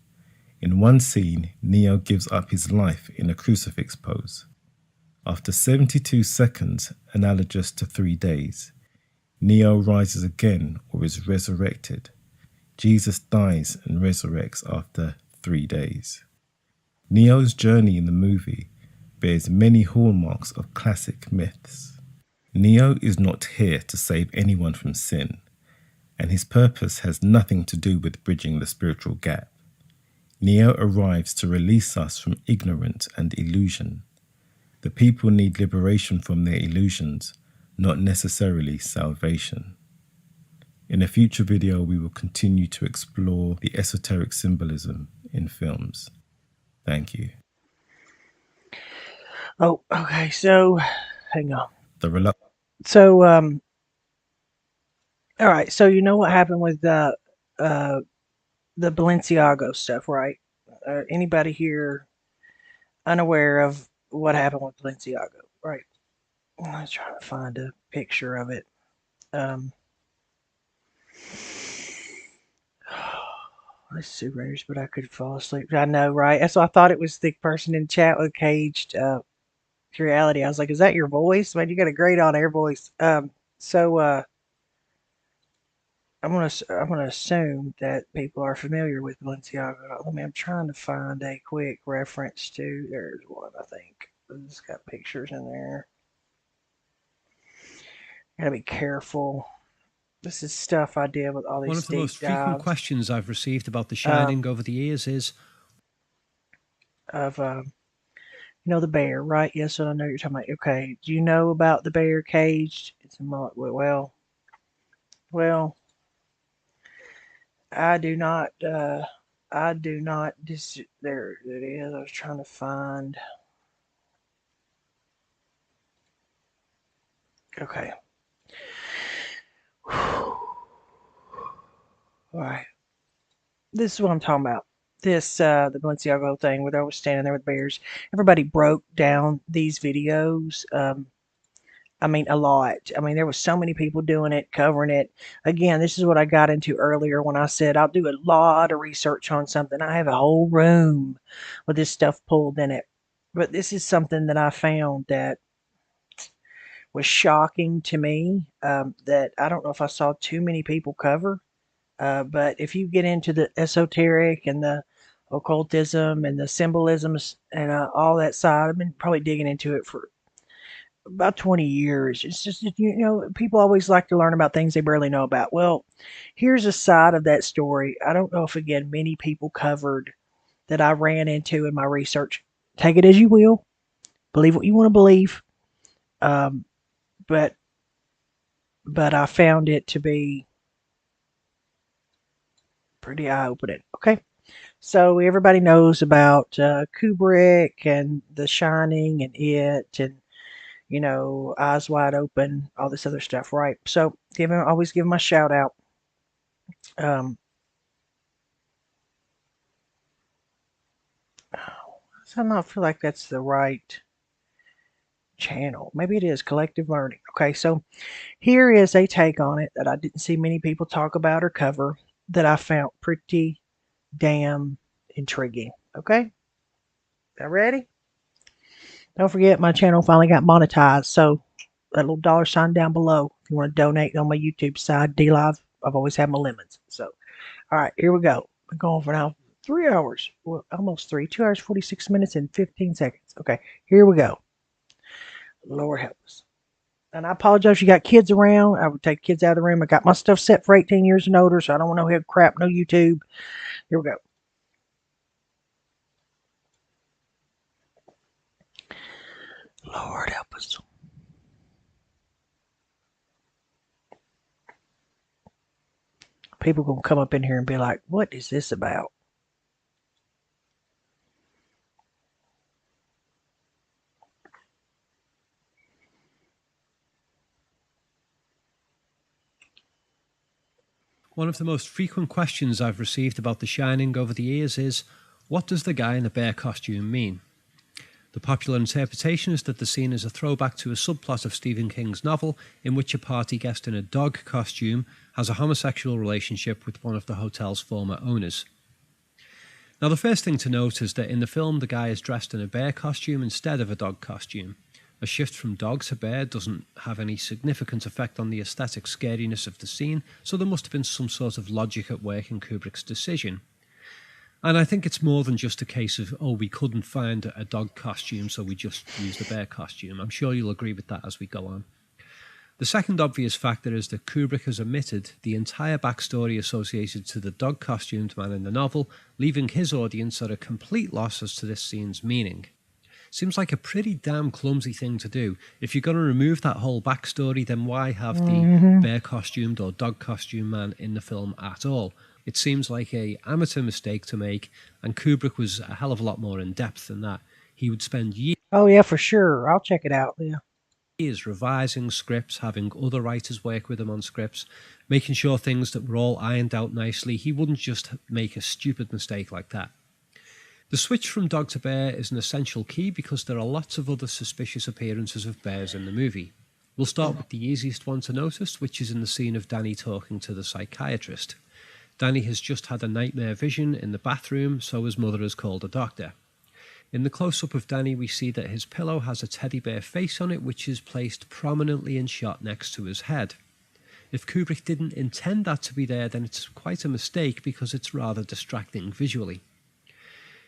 In one scene, Neo gives up his life in a crucifix pose. After 72 seconds, analogous to 3 days, Neo rises again or is resurrected. Jesus dies and resurrects after 3 days. Neo's journey in the movie bears many hallmarks of classic myths. Neo is not here to save anyone from sin, and his purpose has nothing to do with bridging the spiritual gap. Neo arrives to release us from ignorance and illusion. The people need liberation from their illusions, not necessarily salvation. In a future video, we will continue to explore the esoteric symbolism in films. Thank you. Oh, okay. So, hang on. The So, all right. So you know what happened with the Balenciaga stuff, right? Anybody here unaware of what happened with Balenciaga, right? I'm trying to find a picture of it. Let's see, Raiders, but I could fall asleep. I know, right? So I thought it was the person in chat with Caged Reality. I was like, is that your voice? Man, you got a great on-air voice. I'm gonna assume that people are familiar with Balenciaga. I'm trying to find a quick reference to. There's one, I think. It's got pictures in there. Gotta be careful. This is stuff I did with all these. One of the most frequent questions I've received about The Shining over the years is of the bear, right? Yes, so I know you're talking about. Okay, do you know about the bear caged? It's well. I do not. There it is. I was trying to find. Okay. All right. This is what I'm talking about. This the Balenciaga thing where I was standing there with bears. Everybody broke down these videos. I mean, a lot. I mean, there was so many people doing it, covering it. Again, this is what I got into earlier when I said I'll do a lot of research on something. I have a whole room with this stuff pulled in it. But this is something that I found that was shocking to me, that I don't know if I saw too many people cover. But if you get into the esoteric and the occultism and the symbolisms and all that side, I've been probably digging into it for about 20 years. It's just, people always like to learn about things they barely know about. Well, here's a side of that story. I don't know if, again, many people covered that I ran into in my research. Take it as you will. Believe what you want to believe. Um, but I found it to be pretty eye-opening. Okay. So everybody knows about Kubrick and The Shining and It and Eyes Wide Open, all this other stuff, right? So always give him a shout out. Um, so I don't feel like that's the right channel. Maybe it is Collective Learning. Okay, so here is a take on it that I didn't see many people talk about or cover that I found pretty damn intriguing. Okay, y'all ready? Don't forget my channel finally got monetized, so that little dollar sign down below if you want to donate on my YouTube side. D Live, I've always had my limits. So, all right, here we go. We're going for now 3 hours, well, almost 2 hours, 46 minutes, and 15 seconds. Okay, here we go. Lord help us. And I apologize if you got kids around. I would take kids out of the room. I got my stuff set for 18 years and older, so I don't want no head crap, no YouTube. Here we go. Lord help us. People gonna come up in here and be like, what is this about? One of the most frequent questions I've received about The Shining over the years is, what does the guy in the bear costume mean? The popular interpretation is that the scene is a throwback to a subplot of Stephen King's novel in which a party guest in a dog costume has a homosexual relationship with one of the hotel's former owners. Now, the first thing to note is that in the film, the guy is dressed in a bear costume instead of a dog costume. A shift from dog to bear doesn't have any significant effect on the aesthetic scariness of the scene, so there must have been some sort of logic at work in Kubrick's decision. And I think it's more than just a case of, we couldn't find a dog costume, so we just used a bear costume. I'm sure you'll agree with that as we go on. The second obvious factor is that Kubrick has omitted the entire backstory associated to the dog-costumed man in the novel, leaving his audience at a complete loss as to this scene's meaning. Seems like a pretty damn clumsy thing to do. If you're going to remove that whole backstory, then why have the bear-costumed or dog-costumed man in the film at all? It seems like a amateur mistake to make, and Kubrick was a hell of a lot more in-depth than that. He would spend years... Oh, yeah, for sure. I'll check it out, yeah. Years revising scripts, having other writers work with him on scripts, making sure things that were all ironed out nicely. He wouldn't just make a stupid mistake like that. The switch from dog to bear is an essential key because there are lots of other suspicious appearances of bears in the movie. We'll start with the easiest one to notice, which is in the scene of Danny talking to the psychiatrist. Danny has just had a nightmare vision in the bathroom, so his mother has called a doctor. In the close-up of Danny, we see that his pillow has a teddy bear face on it, which is placed prominently in shot next to his head. If Kubrick didn't intend that to be there, then it's quite a mistake because it's rather distracting visually.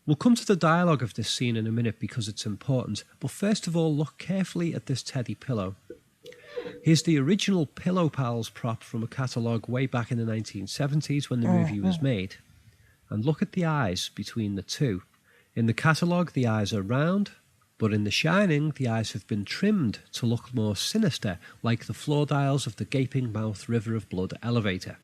We'll come to the dialogue of this scene in a minute because it's important, but first of all, look carefully at this teddy pillow. Here's the original Pillow Pals prop from a catalogue way back in the 1970s when the movie was made. And look at the eyes between the two. In the catalogue, the eyes are round, but in The Shining, the eyes have been trimmed to look more sinister, like the floor dials of the gaping mouth River of Blood elevator.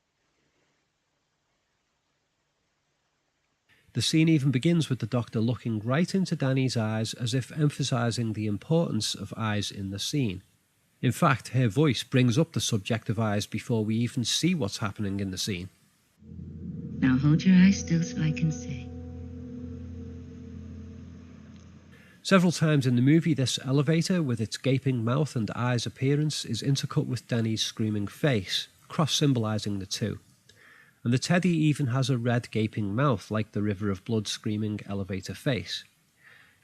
The scene even begins with the doctor looking right into Danny's eyes as if emphasising the importance of eyes in the scene. In fact, her voice brings up the subject of eyes before we even see what's happening in the scene. Now hold your eyes still so I can see. Several times in the movie, this elevator, with its gaping mouth and eyes appearance, is intercut with Danny's screaming face, cross-symbolising the two. And the teddy even has a red gaping mouth, like the River of Blood screaming elevator face.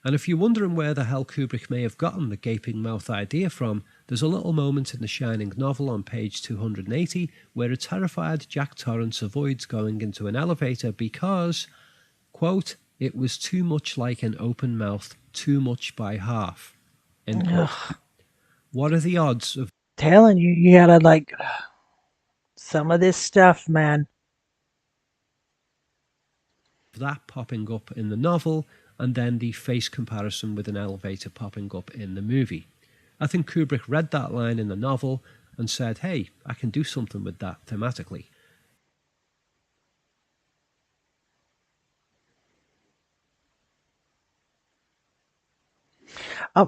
And if you're wondering where the hell Kubrick may have gotten the gaping mouth idea from, there's a little moment in the Shining novel on page 280 where a terrified Jack Torrance avoids going into an elevator because, quote, it was too much like an open mouth, too much by half, end quote. Ugh. What are the odds of Telling you, you gotta like some of this stuff, man. that popping up in the novel and then the face comparison with an elevator popping up in the movie? I think Kubrick read that line in the novel and said, hey, I can do something with that thematically.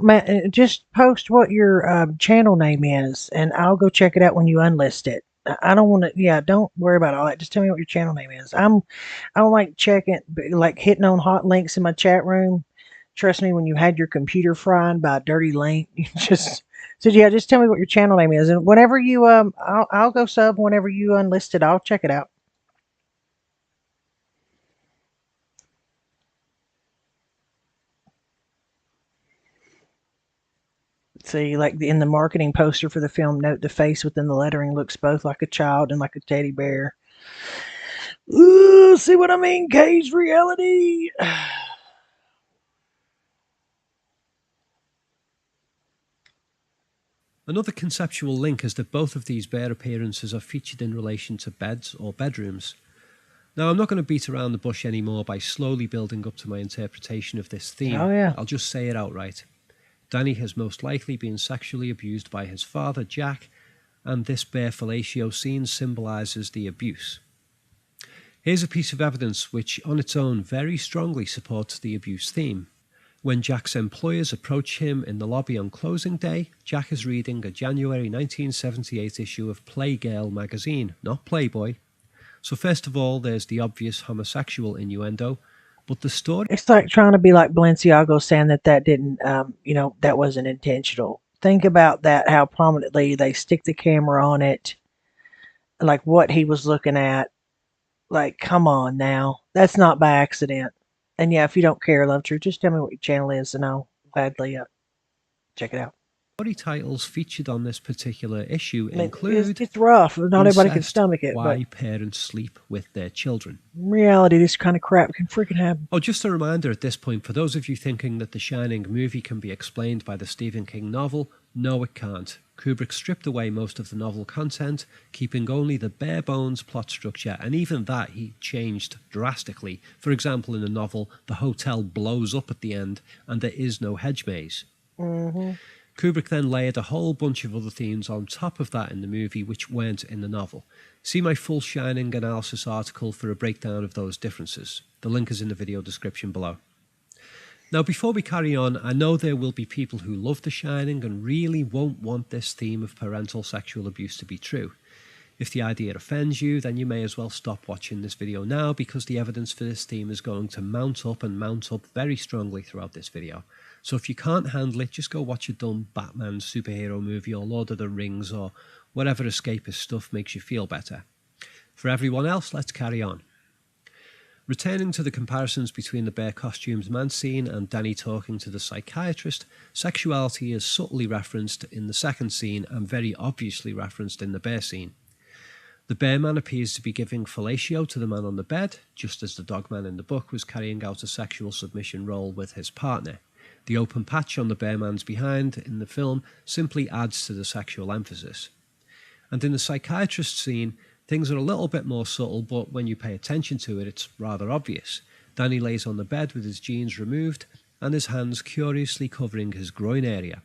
Man, just post what your channel name is, and I'll go check it out when you unlist it. I don't want to. Yeah, don't worry about all that. Just tell me what your channel name is. I don't like checking, like hitting on hot links in my chat room. Trust me, when you had your computer frying by a dirty link, you just so yeah. Just tell me what your channel name is, and whenever you I'll go sub whenever you unlist it. I'll check it out. See, like in the marketing poster for the film, note the face within the lettering looks both like a child and like a teddy bear. Ooh, see what I mean? Cage reality. Another conceptual link is that both of these bear appearances are featured in relation to beds or bedrooms. Now, I'm not going to beat around the bush anymore by slowly building up to my interpretation of this theme. Oh, yeah. I'll just say it outright. Danny has most likely been sexually abused by his father, Jack, and this bare fellatio scene symbolises the abuse. Here's a piece of evidence which, on its own, very strongly supports the abuse theme. When Jack's employers approach him in the lobby on closing day, Jack is reading a January 1978 issue of Playgirl magazine, not Playboy. So first of all, there's the obvious homosexual innuendo, but the story... It's like trying to be like Balenciaga saying that didn't, that wasn't intentional. Think about that, how prominently they stick the camera on it, like what he was looking at. Like, come on now. That's not by accident. And yeah, if you don't care, Love True, just tell me what your channel is and I'll gladly check it out. Story titles featured on this particular issue include... It's rough. Not everybody can Incest, stomach it. Why But Parents Sleep with Their Children. in reality, this kind of crap can freaking happen. Oh, just a reminder at this point, for those of you thinking that the Shining movie can be explained by the Stephen King novel, no it can't. Kubrick stripped away most of the novel content, keeping only the bare bones plot structure, and even that he changed drastically. For example, in the novel, the hotel blows up at the end, and there is no hedge maze. Mm-hmm. Kubrick then layered a whole bunch of other themes on top of that in the movie which weren't in the novel. See my full Shining analysis article for a breakdown of those differences. The link is in the video description below. Now, before we carry on, I know there will be people who love The Shining and really won't want this theme of parental sexual abuse to be true. If the idea offends you, then you may as well stop watching this video now, because the evidence for this theme is going to mount up very strongly throughout this video. So if you can't handle it, just go watch a dumb Batman superhero movie or Lord of the Rings or whatever escapist stuff makes you feel better. For everyone else, let's carry on. Returning to the comparisons between the bare costumes man scene and Danny talking to the psychiatrist, sexuality is subtly referenced in the second scene and very obviously referenced in the bear scene. The bear man appears to be giving fellatio to the man on the bed, just as the dog man in the book was carrying out a sexual submission role with his partner. The open patch on the bear man's behind in the film simply adds to the sexual emphasis. And in the psychiatrist scene, things are a little bit more subtle, but when you pay attention to it, it's rather obvious. Danny lays on the bed with his jeans removed and his hands curiously covering his groin area.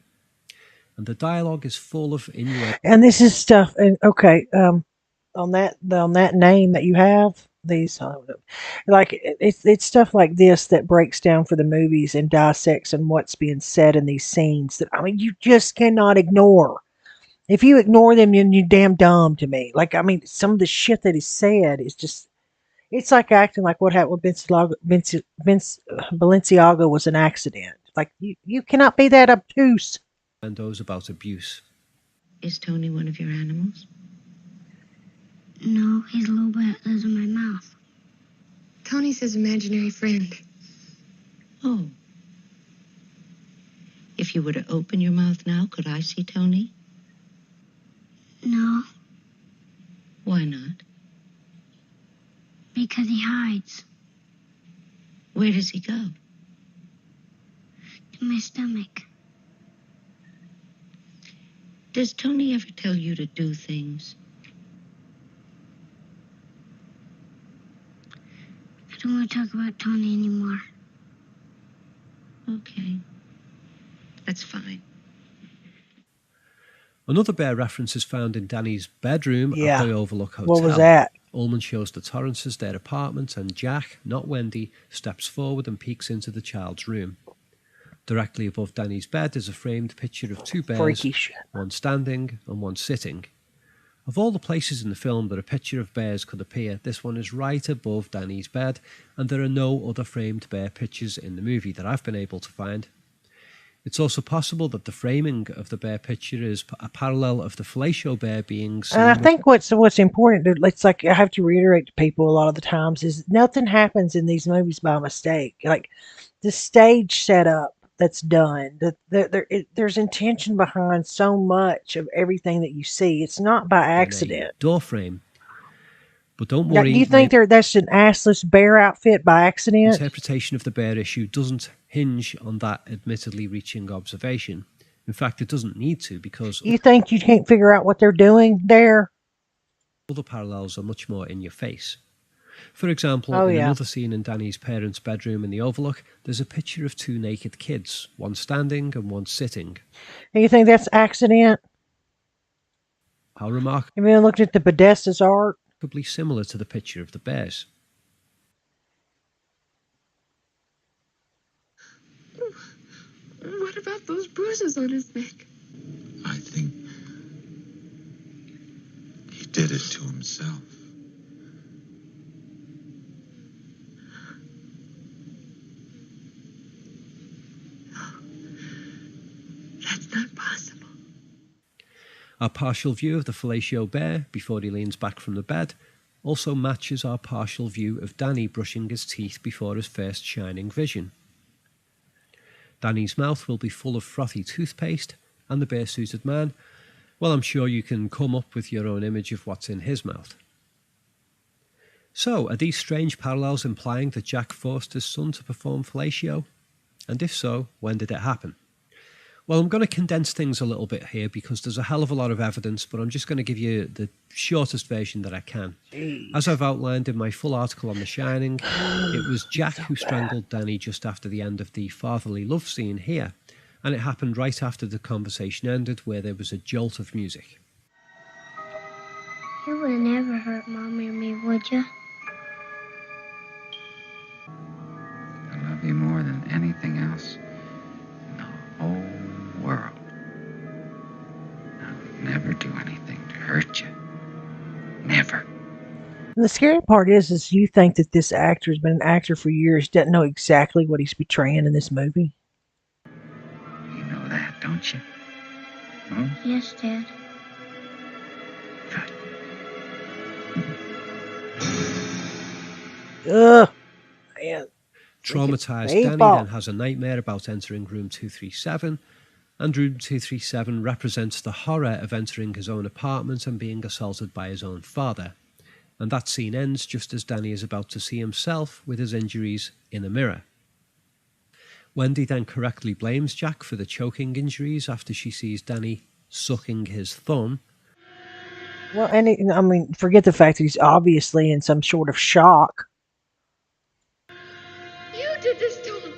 And the dialogue is full of innuendo. And this is stuff. Okay, on that name that you have, these like it's stuff like this that breaks down for the movies and dissects and what's being said in these scenes that you just cannot ignore. If you ignore them, you're damn dumb to me. Like, some of the shit that is said is just, it's like acting like what happened with Balenciaga was an accident. Like, you cannot be that obtuse. And those about abuse. Is Tony one of your animals? No, he's a little bit that lives in my mouth. Tony's his imaginary friend. Oh. If you were to open your mouth now, could I see Tony? No, Why not? because he hides Where does he go? in my stomach. Does Tony ever tell you to do things? I don't want to talk about Tony anymore. Okay. That's fine. Another bear reference is found in Danny's bedroom Yeah. at the Overlook Hotel. What was that? Ullman shows the Torrances their apartment, and Jack, not Wendy, steps forward and peeks into the child's room. Directly above Danny's bed is a framed picture of two bears, Freaky shit. one standing and one sitting. Of all the places in the film that a picture of bears could appear, this one is right above Danny's bed, and there are no other framed bear pictures in the movie that I've been able to find. It's also possible that the framing of the bear picture is a parallel of the fellatio bear being seen. And I think what's important, it's like I have to reiterate to people a lot of the times, is nothing happens in these movies by mistake. Like the stage setup that's done, there's intention behind so much of everything that you see. It's not by accident. Door frame. But don't Now, worry. do you think that's an assless bear outfit by accident? Interpretation of the bear issue doesn't hinge on that admittedly reaching observation. In fact, it doesn't need to, because You think you can't figure out what they're doing there? other parallels are much more in your face. For example, Oh, in yeah. another scene in Danny's parents' bedroom in the Overlook, there's a picture of two naked kids, one standing and one sitting. And you think that's accident? How remarkably Have you ever looked at the Podesta's art? similar to the picture of the bears. What about those bruises on his neck? I think he did it to himself. That's not possible. Our partial view of the fellatio bear before he leans back from the bed also matches our partial view of Danny brushing his teeth before his first shining vision. Danny's mouth will be full of frothy toothpaste, and the bear-suited man, well, I'm sure you can come up with your own image of what's in his mouth. So, are these strange parallels implying that Jack forced his son to perform fellatio? And if so, when did it happen? Well, I'm going to condense things a little bit here because there's a hell of a lot of evidence, but I'm just going to give you the shortest version that I can. As I've outlined in my full article on The Shining, it was Jack who strangled Danny just after the end of the fatherly love scene here, and it happened right after the conversation ended, where there was a jolt of music. You would never hurt Mommy or me, would you? I love you more than anything else in the whole world. I'll never do anything to hurt you. Never. And the scary part is you think that this actor has been an actor for years, doesn't know exactly what he's portraying in this movie. You know that, don't you? Hmm? Yes, Dad. Ugh, man. Traumatized Baseball. Danny then has a nightmare about entering room 237, and room 237 represents the horror of entering his own apartment and being assaulted by his own father. And that scene ends just as Danny is about to see himself with his injuries in a mirror. Wendy then correctly blames Jack for the choking injuries after she sees Danny sucking his thumb. Well, and forget the fact that he's obviously in some sort of shock. You did this to him.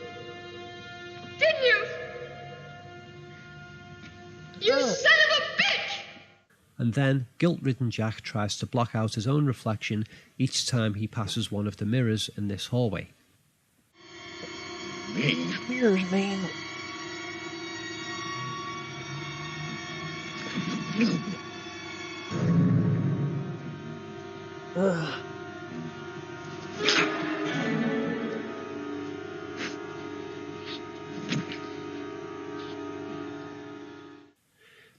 Didn't you? You son of a bitch! And then, guilt-ridden Jack tries to block out his own reflection each time he passes one of the mirrors in this hallway. Mirrors mean. Ugh.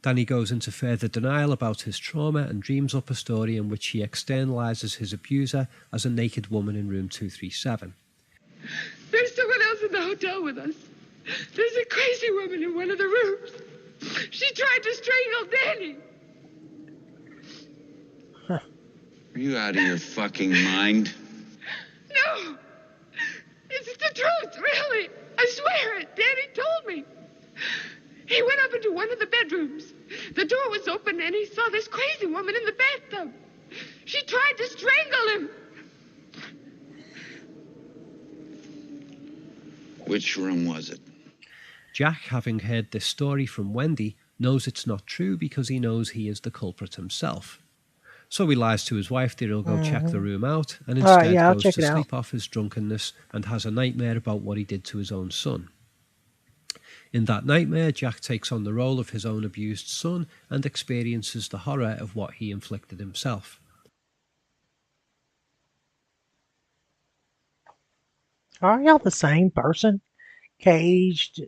Danny goes into further denial about his trauma and dreams up a story in which he externalizes his abuser as a naked woman in room 237. There's someone else in the hotel with us. There's a crazy woman in one of the rooms. She tried to strangle Danny. Are you out of your fucking mind? No. It's the truth, really. I swear it. Danny told me. He went up into one of the bedrooms. The door was open and he saw this crazy woman in the bathtub. She tried to strangle him. Which room was it? Jack, having heard this story from Wendy, knows it's not true because he knows he is the culprit himself. So he lies to his wife that he'll go check the room out, and instead goes to sleep off his drunkenness and has a nightmare about what he did to his own son. In that nightmare, Jack takes on the role of his own abused son and experiences the horror of what he inflicted himself. Are y'all the same person? Caged,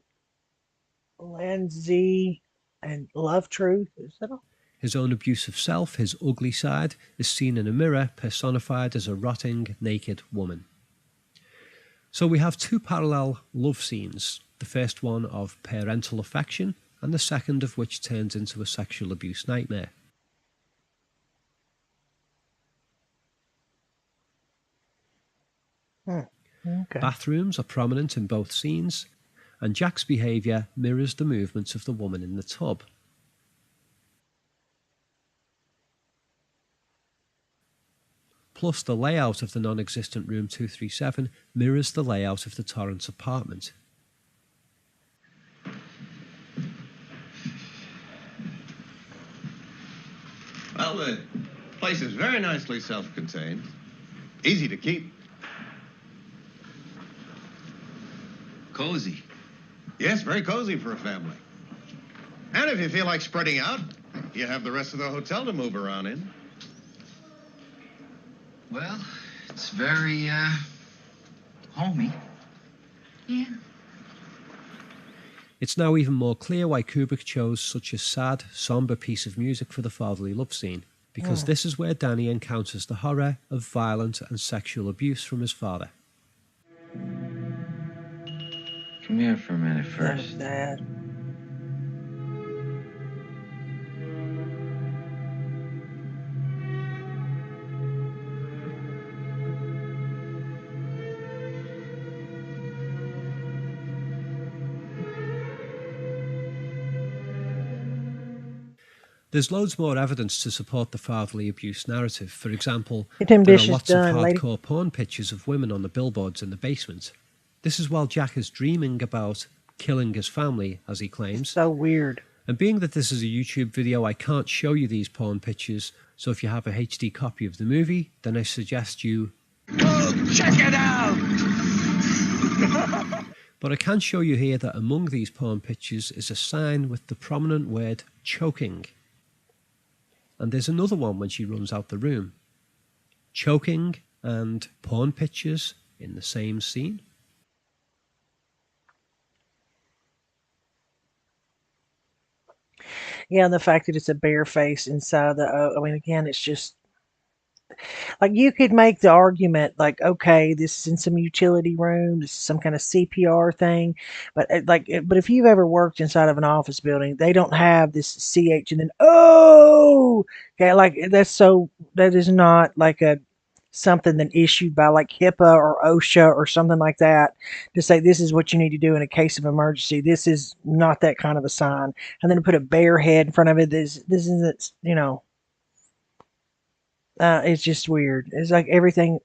Lindsay, and Love Truth? Is that all? His own abusive self, his ugly side, is seen in a mirror, personified as a rotting, naked woman. So we have two parallel love scenes, the first one of parental affection, and the second of which turns into a sexual abuse nightmare. Okay. Bathrooms are prominent in both scenes, and Jack's behaviour mirrors the movements of the woman in the tub. Plus, the layout of the non-existent room 237 mirrors the layout of the Torrance apartment. Well, the place is very nicely self-contained. Easy to keep. Cozy. Yes, very cozy for a family. And if you feel like spreading out, you have the rest of the hotel to move around in. Well, it's very, homey. Yeah. It's now even more clear why Kubrick chose such a sad, sombre piece of music for the fatherly love scene, because this is where Danny encounters the horror of violent and sexual abuse from his father. Come here for a minute first. Sad. There's loads more evidence to support the fatherly abuse narrative. For example, Get them there are dishes lots done, of lady. hardcore porn pictures of women on the billboards in the basement. This is while Jack is dreaming about killing his family, as he claims. So weird. And being that this is a YouTube video, I can't show you these porn pictures, so if you have a HD copy of the movie, then I suggest you Go check it out! But I can show you here that among these porn pictures is a sign with the prominent word choking. And there's another one when she runs out the room. Choking and porn pictures in the same scene. Yeah, and the fact that it's a bare face inside of the, I mean, again, it's just, like, you could make the argument, like, okay, this is in some utility room, this is some kind of CPR thing, but but if you've ever worked inside of an office building, they don't have this CH and then, oh, okay, like, that is not like something that issued by like HIPAA or OSHA or something like that to say this is what you need to do in a case of emergency. This is not that kind of a sign. And then to put a bare head in front of it, this isn't, it's just weird. It's like everything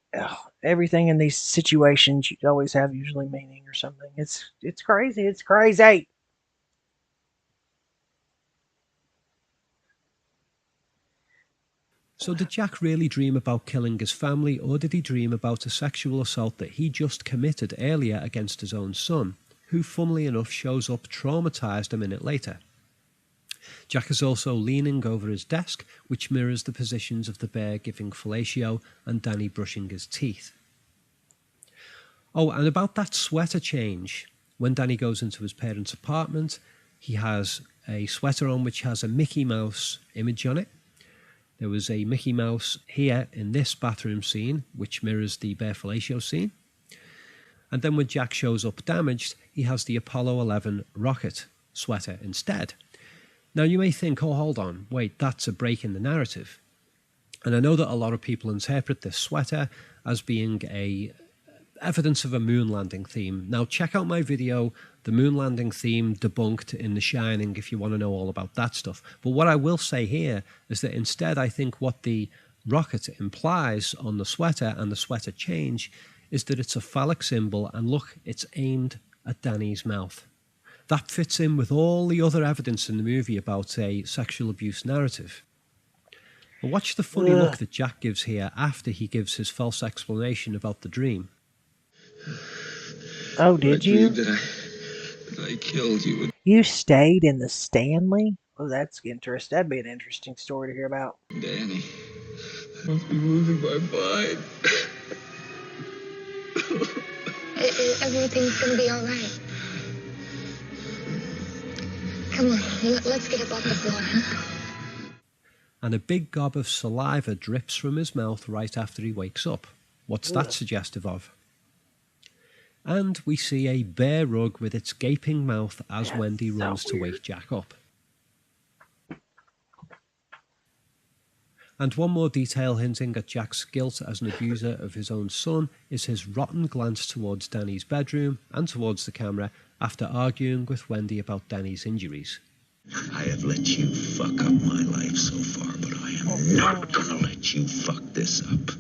in these situations you always have usually meaning or something. It's crazy. It's crazy. So did Jack really dream about killing his family, or did he dream about a sexual assault that he just committed earlier against his own son, who funnily enough shows up traumatized a minute later? Jack is also leaning over his desk, which mirrors the positions of the bear giving fellatio and Danny brushing his teeth. Oh, and about that sweater change. When Danny goes into his parents' apartment, he has a sweater on which has a Mickey Mouse image on it. There was a Mickey Mouse here in this bathroom scene, which mirrors the bare fellatio scene. And then when Jack shows up damaged, he has the Apollo 11 rocket sweater instead. Now you may think, oh, hold on, wait, that's a break in the narrative. And I know that a lot of people interpret this sweater as being a evidence of a moon landing theme. Now check out my video, the moon landing theme debunked in The Shining, if you want to know all about that stuff. But what I will say here is that instead I think what the rocket implies on the sweater and the sweater change is that it's a phallic symbol, and look, it's aimed at Danny's mouth. That fits in with all the other evidence in the movie about a sexual abuse narrative. But watch the funny look that Jack gives here after he gives his false explanation about the dream. Oh, did you? That I killed you. You stayed in the Stanley? Oh, that's interesting. That'd be an interesting story to hear about. Danny, I must be losing my mind. Everything's gonna be all right. Come on, let's get up off the floor. And a big gob of saliva drips from his mouth right after he wakes up. What's that suggestive of? And we see a bear rug with its gaping mouth as Wendy runs to wake Jack up. And one more detail hinting at Jack's guilt as an abuser of his own son is his rotten glance towards Danny's bedroom and towards the camera after arguing with Wendy about Danny's injuries. I have let you fuck up my life so far, but I am not gonna let you fuck this up.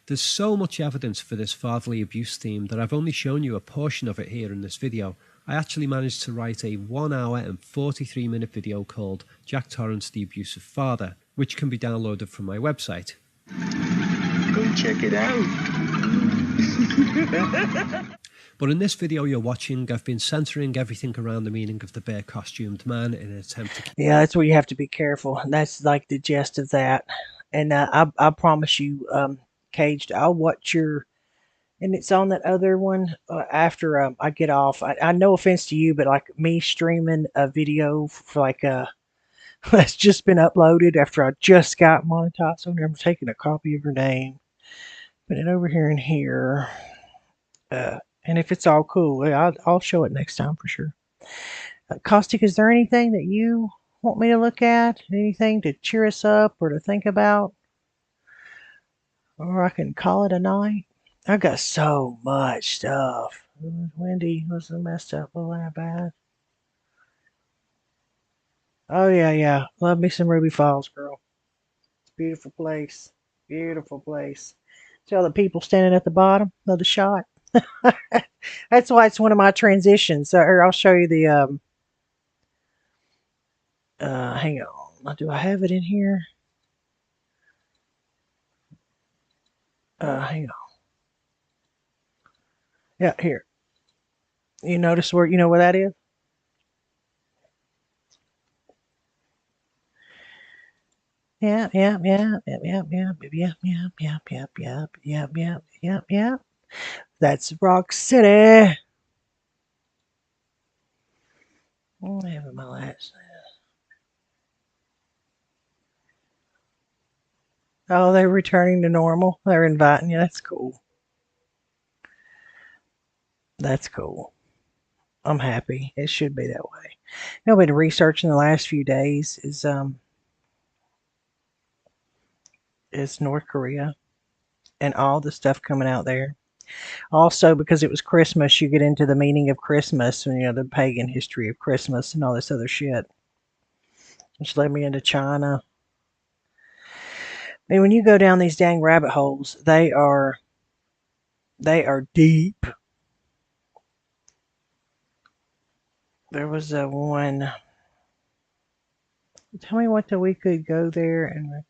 There's so much evidence for this fatherly abuse theme that I've only shown you a portion of it here in this video. I actually managed to write a 1 hour and 43 minute video called Jack Torrance, the Abusive Father, which can be downloaded from my website. Go check it out. But in this video you're watching, I've been centering everything around the meaning of the bear costumed man in an attempt to... Yeah, that's where you have to be careful. That's like the gist of that. And I promise you, Caged, I'll watch your... And it's on that other one after I get off. I no offense to you, but like me streaming a video for like that's just been uploaded after I just got monetized. So I'm taking a copy of her name, put it over here and here. And if it's all cool, I'll show it next time for sure. Caustic, is there anything that you want me to look at? Anything to cheer us up or to think about? Or I can call it a night? I got so much stuff. Wendy was a messed up little bad. Oh yeah. Love me some Ruby Falls, girl. It's a beautiful place. Beautiful place. See all the people standing at the bottom of the shot? That's why it's one of my transitions. Or I'll show you the hang on. Do I have it in here? Hang on. Yeah, here. You notice where, you know where that is? Yeah. That's Rock City. Oh, I have my last. Oh, they're returning to normal. They're inviting you. That's cool. That's cool. I'm happy. It should be that way. You know, I've been researching the last few days is North Korea and all the stuff coming out there. Also, because it was Christmas, you get into the meaning of Christmas and, you know, the pagan history of Christmas and all this other shit. Which led me into China. I mean, when you go down these dang rabbit holes, they are deep. There was a one. Tell me what we could go there and.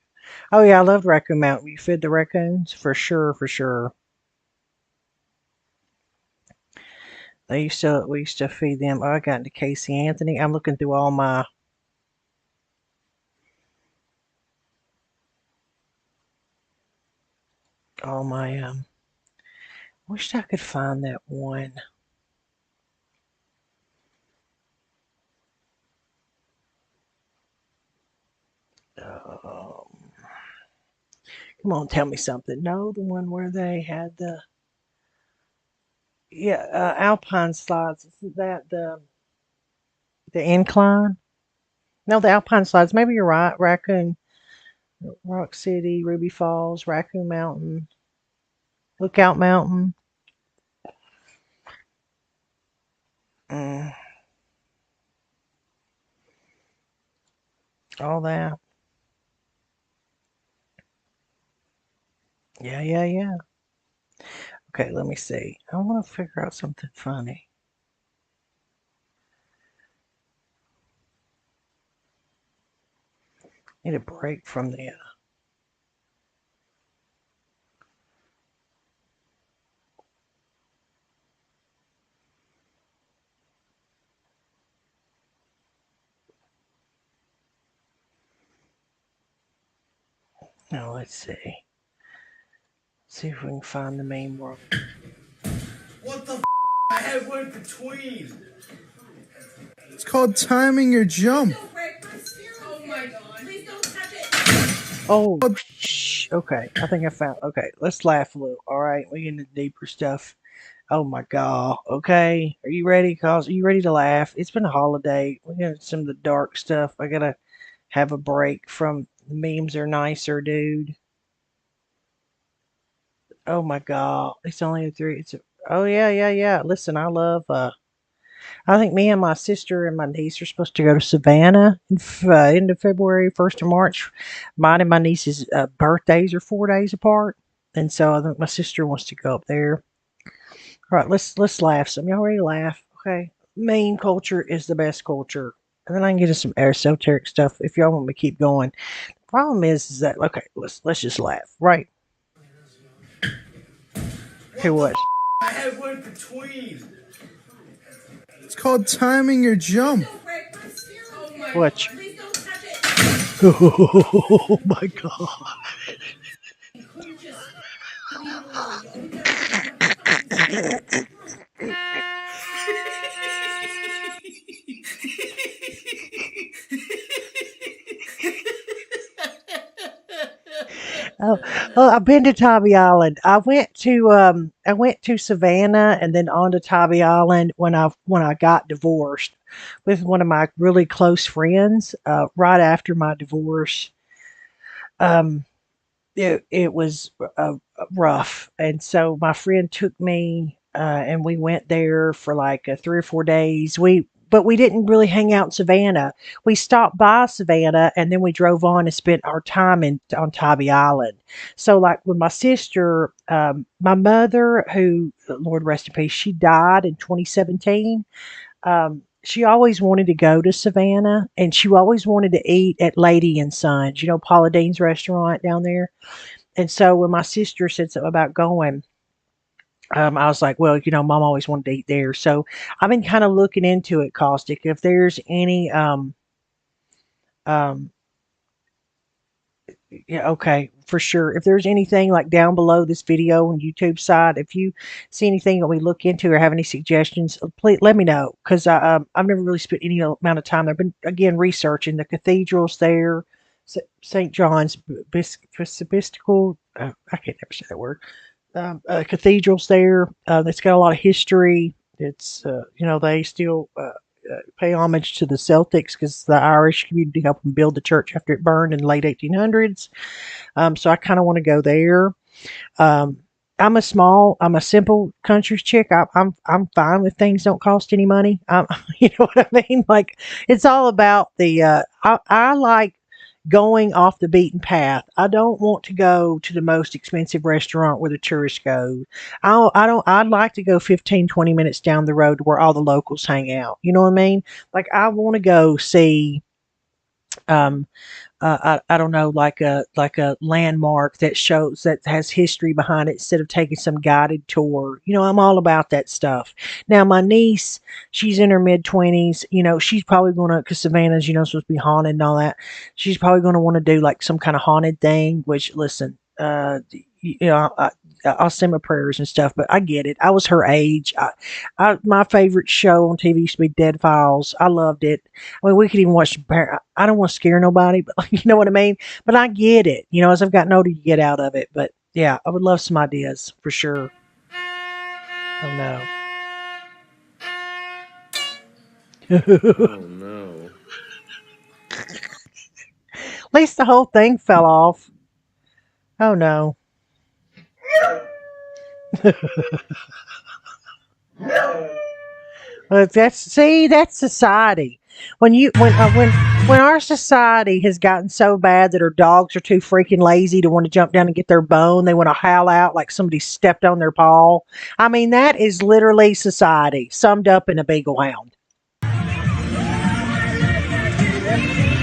Oh yeah, I loved Raccoon Mountain. You fed the raccoons for sure. We used to feed them. Oh, I got into Casey Anthony. I'm looking through all my all my wish I could find that one. Come on, tell me something. No, the one where they had the Alpine slides. Isn't that the incline? No, the Alpine slides. Maybe you're right. Raccoon, Rock City, Ruby Falls, Raccoon Mountain, Lookout Mountain. Mm, all that. Yeah, yeah, yeah. Okay, let me see. I want to figure out something funny. Need a break from the. Now let's see. See if we can find the main world. What the f? I had one between. It's called timing your jump. Oh my god. Please don't touch it. Oh, shh. Okay, I think I found. Okay, let's laugh a little. All right, we get into deeper stuff. Oh my god. Okay, are you ready? Cause are you ready to laugh? It's been a holiday. We got some of the dark stuff. I gotta have a break from the memes are nicer, dude. Oh my god. It's only a three. Oh yeah, yeah, yeah. Listen, I love. I think me and my sister and my niece are supposed to go to Savannah in end of February, 1st of March. Mine and my niece's birthdays are 4 days apart, and so I think my sister wants to go up there. All right, let's laugh. Some y'all ready to laugh? Okay. Main culture is the best culture, and then I can get into some esoteric stuff if y'all want me to keep going. The problem is that okay, let's just laugh, right? Okay, what? I had one between. It's called timing your jump. What? Oh my god. Oh, oh, I've been to Tybee Island. I went to Savannah and then on to Tybee Island when I got divorced with one of my really close friends. Right after my divorce, um, it was rough, and so my friend took me, and we went there for like 3 or 4 days. We didn't really hang out in Savannah. We stopped by Savannah, and then we drove on and spent our time in on Tybee Island. So, like with my sister, my mother, who Lord rest in peace, she died in 2017. She always wanted to go to Savannah, and she always wanted to eat at Lady and Sons, Paula Dean's restaurant down there. And so when my sister said something about going, I was like, well, mom always wanted to eat there. So I've been kind of looking into it, Caustic. If there's any, um, yeah, okay, for sure. If there's anything like down below this video on YouTube side, if you see anything that we look into or have any suggestions, please let me know because I've never really spent any amount of time there. I've been again researching the cathedrals there, St. John's Biscopal. I can't never say that word. Cathedrals there. That's got a lot of history. It's they still pay homage to the Celtics because the Irish community helped them build the church after it burned in the late 1800s. So I kind of want to go there. Um, I'm a simple country chick. I'm fine with things don't cost any money. You know what I mean? Like it's all about the. I like going off the beaten path. I don't want to go to the most expensive restaurant where the tourists go. I don't. I'd like to go 15, 20 minutes down the road where all the locals hang out. You know what I mean? Like I want to go see. Um, I don't know, like a landmark that shows that has history behind it instead of taking some guided tour. I'm all about that stuff. Now, my niece, she's in her mid 20s. She's probably gonna because Savannah's supposed to be haunted and all that. She's probably gonna want to do like some kind of haunted thing. Which listen, I'll send my prayers and stuff, but I get it. I was her age. My favorite show on TV used to be Dead Files. I loved it. I mean, we could even watch. I don't want to scare nobody, but you know what I mean. But I get it. As I've gotten older, you get out of it. But yeah, I would love some ideas for sure. Oh no. Oh no. At least the whole thing fell off. Oh no. That's society. When our society has gotten so bad that our dogs are too freaking lazy to want to jump down and get their bone, they want to howl out like somebody stepped on their paw. I mean, that is literally society summed up in a beagle hound.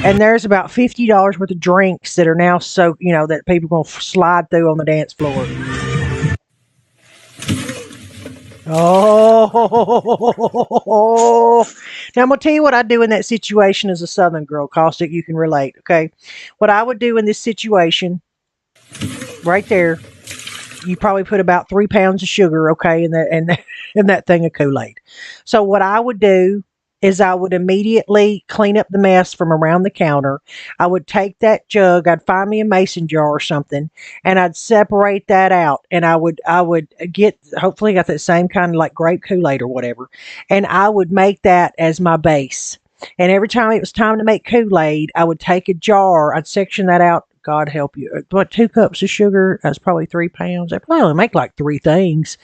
And there's about $50 worth of drinks that are now that people are going to slide through on the dance floor. Oh, now I'm gonna tell you what I do in that situation as a Southern girl, Caustic. You can relate, okay? What I would do in this situation, right there, you probably put about 3 pounds of sugar, okay, in that thing of Kool-Aid. So what I would do is I would immediately clean up the mess from around the counter. I would take that jug, I'd find me a mason jar or something, and I'd separate that out. And I would hopefully got that same kind of like grape Kool-Aid or whatever. And I would make that as my base. And every time it was time to make Kool-Aid, I would take a jar, I'd section that out. God help you. What, 2 cups of sugar? That's probably 3 pounds. They probably only make like 3 things.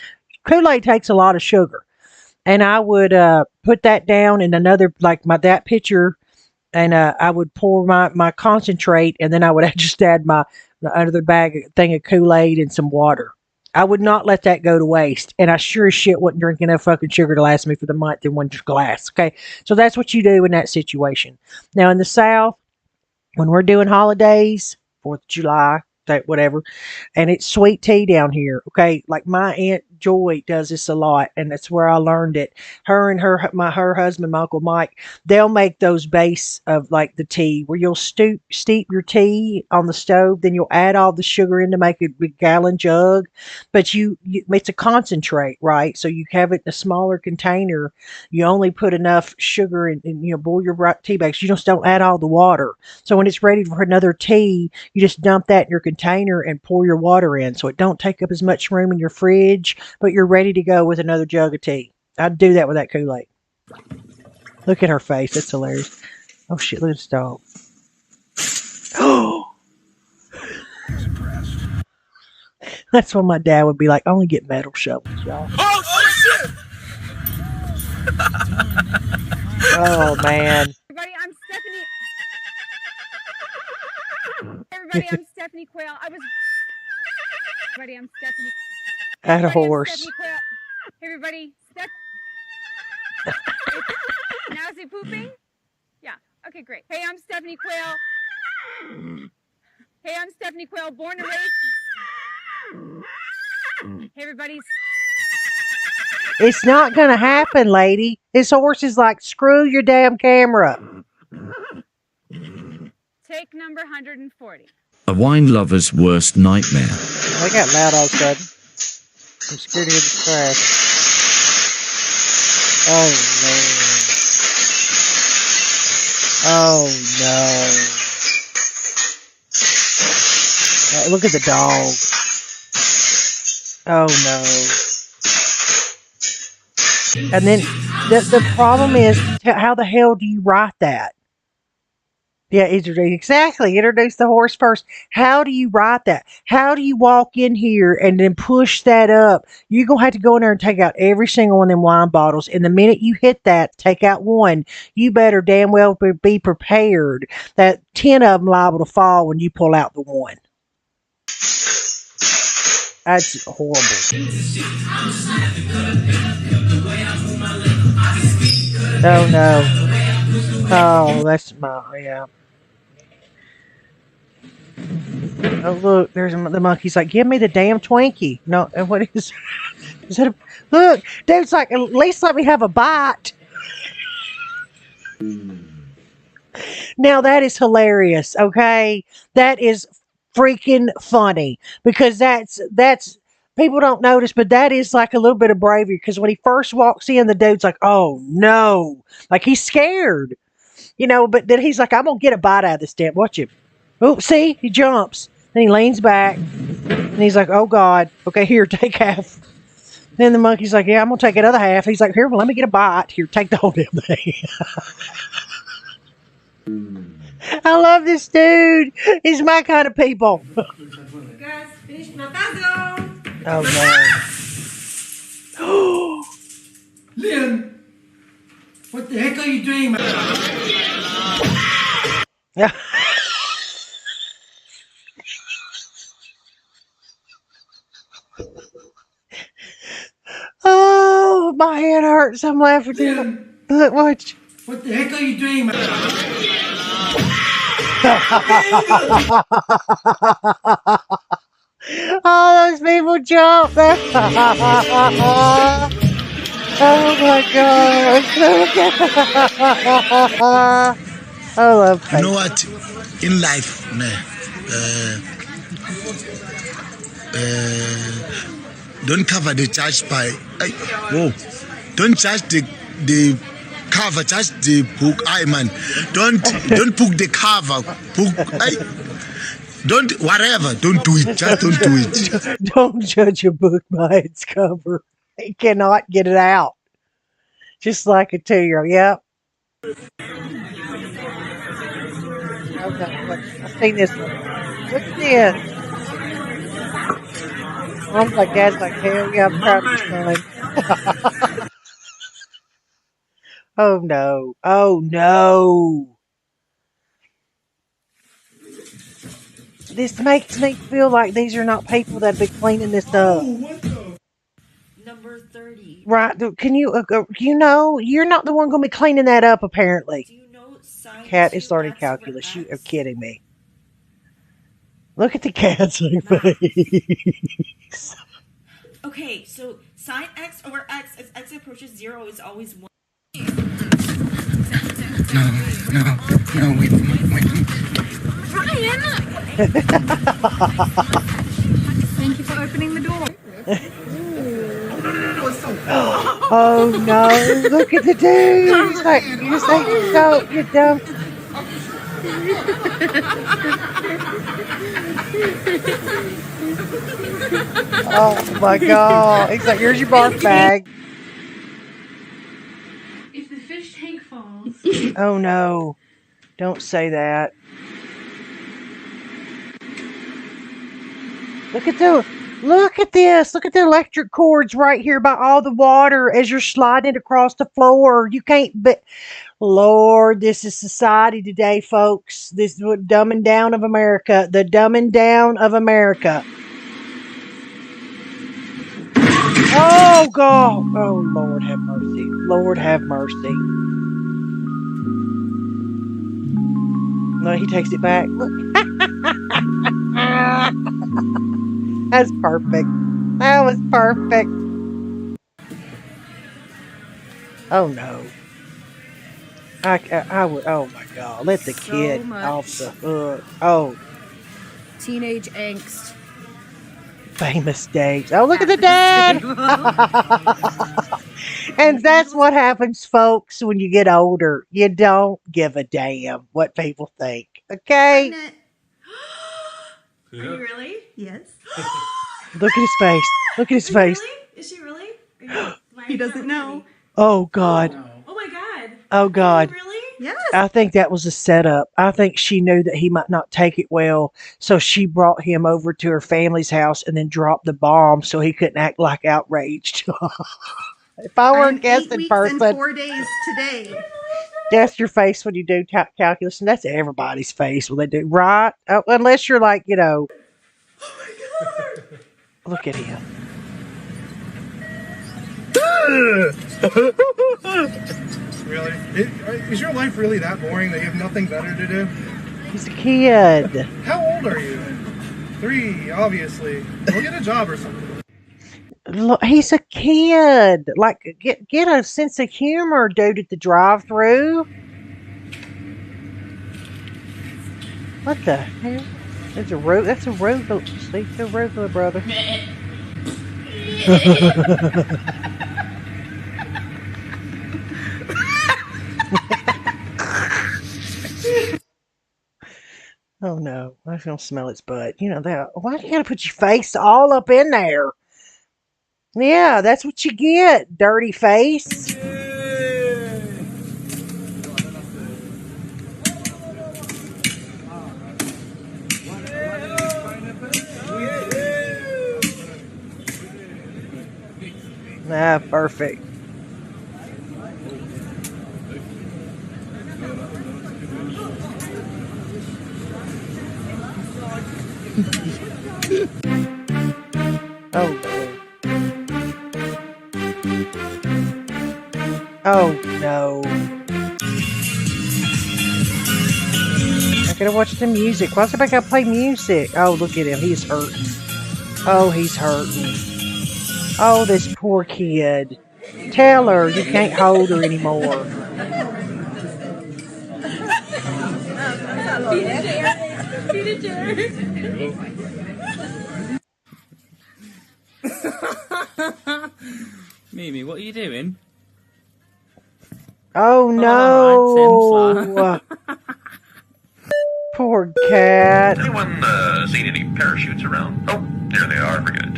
Kool-Aid takes a lot of sugar. And I would put that down in another, like that pitcher, and I would pour my concentrate, and then I would just add my another thing of Kool-Aid and some water. I would not let that go to waste, and I sure as shit wasn't drinking enough fucking sugar to last me for the month in one glass. Okay, so that's what you do in that situation. Now in the South, when we're doing holidays, 4th of July, whatever, and it's sweet tea down here. Okay, like my Aunt Joy does this a lot, and that's where I learned it. Her and her husband, my Uncle Mike, they'll make those base of like the tea where you'll steep your tea on the stove, then you'll add all the sugar in to make a big gallon jug, but it's a concentrate, right? So you have it in a smaller container. You only put enough sugar and boil your tea bags. You just don't add all the water. So when it's ready for another tea, you just dump that in your container and pour your water in, so it don't take up as much room in your fridge, but you're ready to go with another jug of tea. I'd do that with that Kool-Aid. Look at her face. That's hilarious. Oh shit, look at this dog. Oh, that's when my dad would be like, only get metal shovels, y'all. Oh shit! Oh man. Everybody, I'm Stephanie. Everybody, I'm Stephanie Quayle. Everybody, I'm Stephanie. At a horse. Stephanie Quayle. Hey, everybody, now is he pooping? Yeah. Okay, great. Hey, I'm Stephanie Quayle. Hey, I'm Stephanie Quayle, born and raised. Hey, everybody. It's not gonna happen, lady. This horse is like, screw your damn camera. Take number 140. A wine lover's worst nightmare. I got loud all of a sudden. I'm scared to hear this crash. Oh no. Oh no. Look at the dog. Oh no. And then the problem is, how the hell do you write that? Yeah, exactly. Introduce the horse first. How do you write that? How do you walk in here and then push that up? You're going to have to go in there and take out every single one of them wine bottles. And the minute you hit that, take out one, you better damn well be prepared that 10 of them liable to fall when you pull out the one. That's horrible. Oh, no. Oh, that's yeah. Oh, look, there's the monkey's like, give me the damn Twinkie. No, what is that? Look, dude's like, at least let me have a bite. Now that is hilarious, okay? That is freaking funny because that's people don't notice, but that is like a little bit of bravery because when he first walks in, the dude's like, "Oh no," like he's scared, But then he's like, "I'm gonna get a bite out of this damn. Watch him. Oh, see, he jumps. Then he leans back and he's like, "Oh God, okay, here, take half." Then the monkey's like, "Yeah, I'm gonna take another half." He's like, "Here, well, let me get a bite. Here, take the whole damn thing." I love this dude. He's my kind of people. You guys finished my puzzle. Oh no. Liam, what the heck are you doing, man? Yeah. Oh, my head hurts. I'm laughing. Look, watch. What the heck are you doing, man? All those people jump. Oh my God. I love You know what? In life, don't cover the church by. Don't judge the cover, judge the book. Man, don't book the cover. Don't whatever. Don't do it. Just don't do it. Don't judge a book by its cover. He cannot get it out. Just like a 2-year-old. Yep. Okay, look, I've seen this one. Look at this. Mom's like, Dad's like, hell yeah, I'm proud of your son. Oh no. Oh no. This makes me feel like these are not people that have been cleaning this up. Number 30. Right? Can you? You're not the one going to be cleaning that up. Apparently. Do you know sine Cat is 2 learning x over calculus. You x? are kidding me. Look at the cat's face. Okay, so sine x over x as x approaches 0 is always 1. No, wait. Ryan! Thank you for opening the door. Oh no! Look at the dude. He's like, you say so, you dumb. Oh my God! He's like, here's your barf bag. If the fish tank falls. Oh no! Don't say that. Look at this. Look at the electric cords right here by all the water as you're sliding across the floor. You can't, but Lord, this is society today, folks. This is what dumbing down of America. The dumbing down of America. Oh God. Oh Lord have mercy. Lord have mercy. No, he takes it back. Look. That's perfect. That was perfect. Oh no. I would. Oh my God. Let the So kid much. off the hook. Oh, Teenage angst. famous days. Oh, look at the dad. And that's what happens, folks, when you get older. You don't give a damn what people think. Okay? Are you really? Yes. Look at his face. Look at his face. Is she really? He doesn't know. Oh God. Oh my god. Oh God. Really? Yes. I think that was a setup. I think she knew that he might not take it well, so she brought him over to her family's house and then dropped the bomb so he couldn't act like outraged. If I were a I'm 8 guessing weeks person, and 4 days today. that's your face when you do calculus, and that's everybody's face when they do, right? Unless you're like, Oh my god. look at him. Really? Is your life really that boring that you have nothing better to do? He's a kid. How old are you? 3, obviously. Go get a job or something. Look, he's a kid. Like, get a sense of humor, dude, at the drive-through. What the hell? That's a arugula. See, it's arugula, brother. Oh no, I was gonna smell its butt. You know that. Why do you gotta put your face all up in there? Yeah, that's what you get, dirty face. Ah, perfect. Oh Lord. Oh no. I gotta watch the music. Why's everybody gotta play music? Oh, look at him. He's hurting. Oh, he's hurting. Oh, this poor kid. Tell her you can't hold her anymore. Mimi, what are you doing? Oh no. Poor cat. Anyone seen any parachutes around? Oh, there they are. Forget it.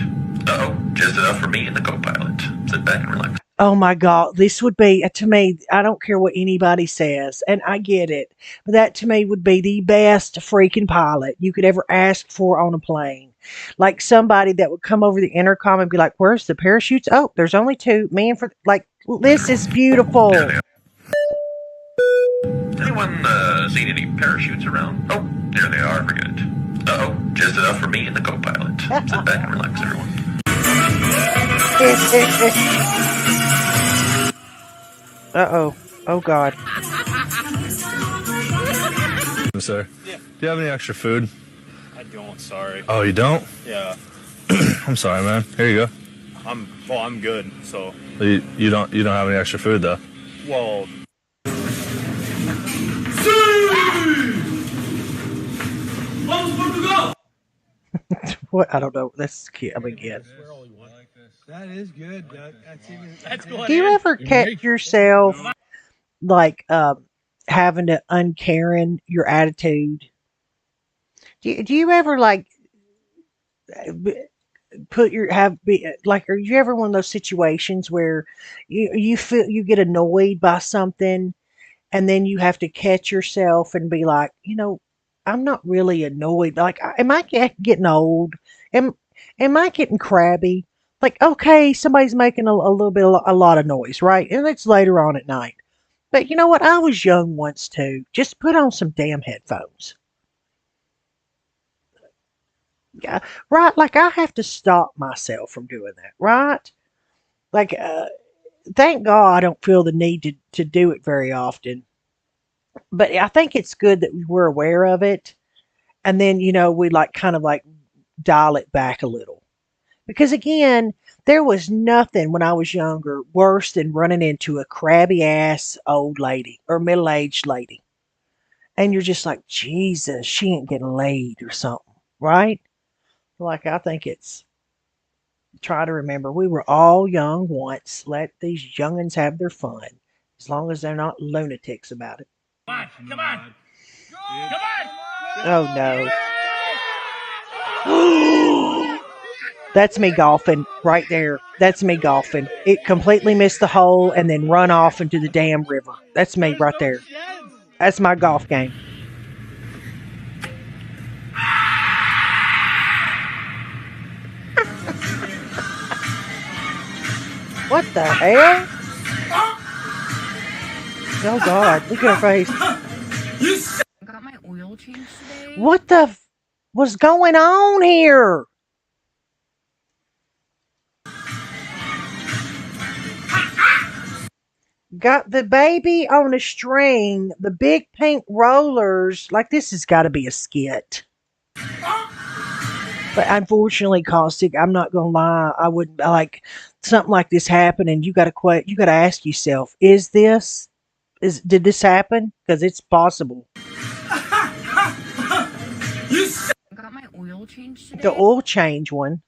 Uh-oh, just enough for me and the co-pilot. Sit back and relax. Oh my God, this would be, to me, I don't care what anybody says, and I get it, but that to me would be the best freaking pilot you could ever ask for on a plane. Like somebody that would come over the intercom and be like, where's the parachutes? Oh, there's only two. Man, for, like, this is beautiful. Anyone seen any parachutes around? Oh, there they are. Forget it. Uh-oh, just enough for me and the co-pilot. Sit back and relax, everyone. Uh-oh. Oh, God. Sir, do you have any extra food? I don't, sorry. Oh, you don't? Yeah. I'm sorry, man. Here you go. I'm good, so. You don't have any extra food, though? Well. What? I don't know. That's cute. I mean, yes. That is good, Doug. That's Do you ever catch yourself like having to uncaren your attitude? Do you ever like put your have be like are you ever one of those situations where you feel you get annoyed by something and then you have to catch yourself and be like, I'm not really annoyed. Like, am I getting old? Am I getting crabby? Like, okay, somebody's making a little bit, a lot of noise, right? And it's later on at night. But you know what? I was young once too. Just put on some damn headphones. Yeah, right. Like I have to stop myself from doing that, right? Like, thank God I don't feel the need to do it very often. But I think it's good that we're aware of it. And then, we like kind of like dial it back a little. Because again, there was nothing when I was younger worse than running into a crabby ass old lady or middle aged lady. And you're just like, Jesus, she ain't getting laid or something, right? Like, I think it's try to remember we were all young once. Let these youngins have their fun as long as they're not lunatics about it. Come on. Oh no. That's me golfing right there. That's me golfing. It completely missed the hole and then run off into the damn river. That's me right there. That's my golf game. What the hell? Oh God, look at her face. Got my oil changed today. What the what's going on here? Got the baby on a string, the big pink rollers. Like, this has got to be a skit. But unfortunately, Caustic, I'm not gonna lie. I wouldn't like something like this happen, and you got to ask yourself: did this happen? Because it's possible. Got my oil change today? The oil change one.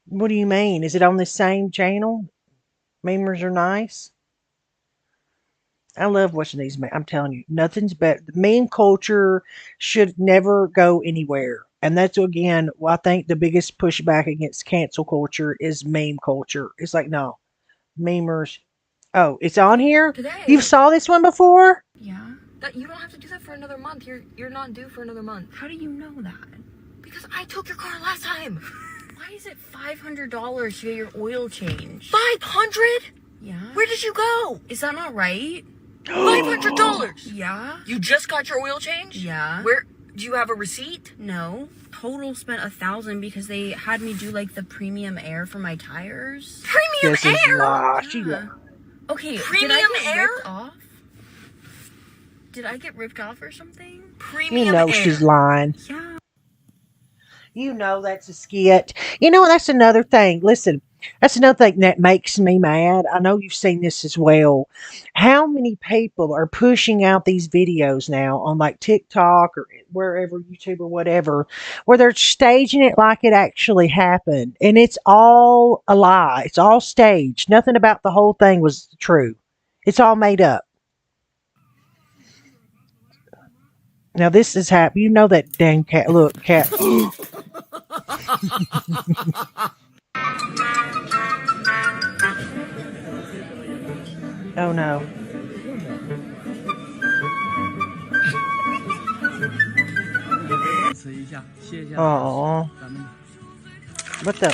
What do you mean? Is it on the same channel? Memers are nice. I love watching these. I'm telling you, nothing's better. The meme culture should never go anywhere. And that's, again, I think the biggest pushback against cancel culture is meme culture. It's like, no, memers. Oh, it's on here? Today. You saw this one before? Yeah. That you don't have to do that for another month. You're not due for another month. How do you know that? Because I took your car last time. Why is it $500 to get your oil changed? 500? Yeah. Where did you go? Is that not right? $500. Yeah. You just got your oil changed? Yeah. Where do you have a receipt? No. Total spent $1,000 because they had me do like the premium air for my tires. Premium air? Yeah. Okay. Premium did I get air? Ripped off? Did I get ripped off or something? You know she's lying. Yeah. You know that's a skit. You know, that's another thing. Listen, that's another thing that makes me mad. I know you've seen this as well. How many people are pushing out these videos now on like TikTok or wherever, YouTube or whatever, where they're staging it like it actually happened. And it's all a lie. It's all staged. Nothing about the whole thing was true. It's all made up. Now this is happening. You know that dang cat. Look, cat. Oh no. Oh. What the?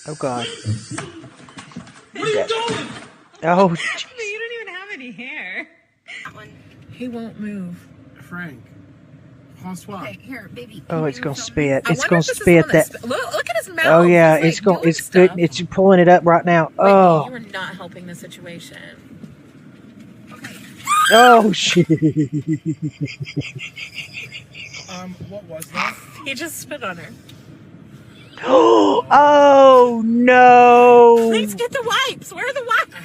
Oh God. What are you doing? Oh. You don't even have any hair. He won't move. Frank. Francois. Okay, here, baby. Oh, it's gonna spit. I It's wonder gonna if this is spit the one that. that look at his mouth. Oh yeah, He's, it's like, going. doing It's good. stuff. It's pulling it up right now. Oh. You are not helping the situation. Oh shit. What was that? He just spit on her. Oh no. Please get the wipes. Where are the wipes?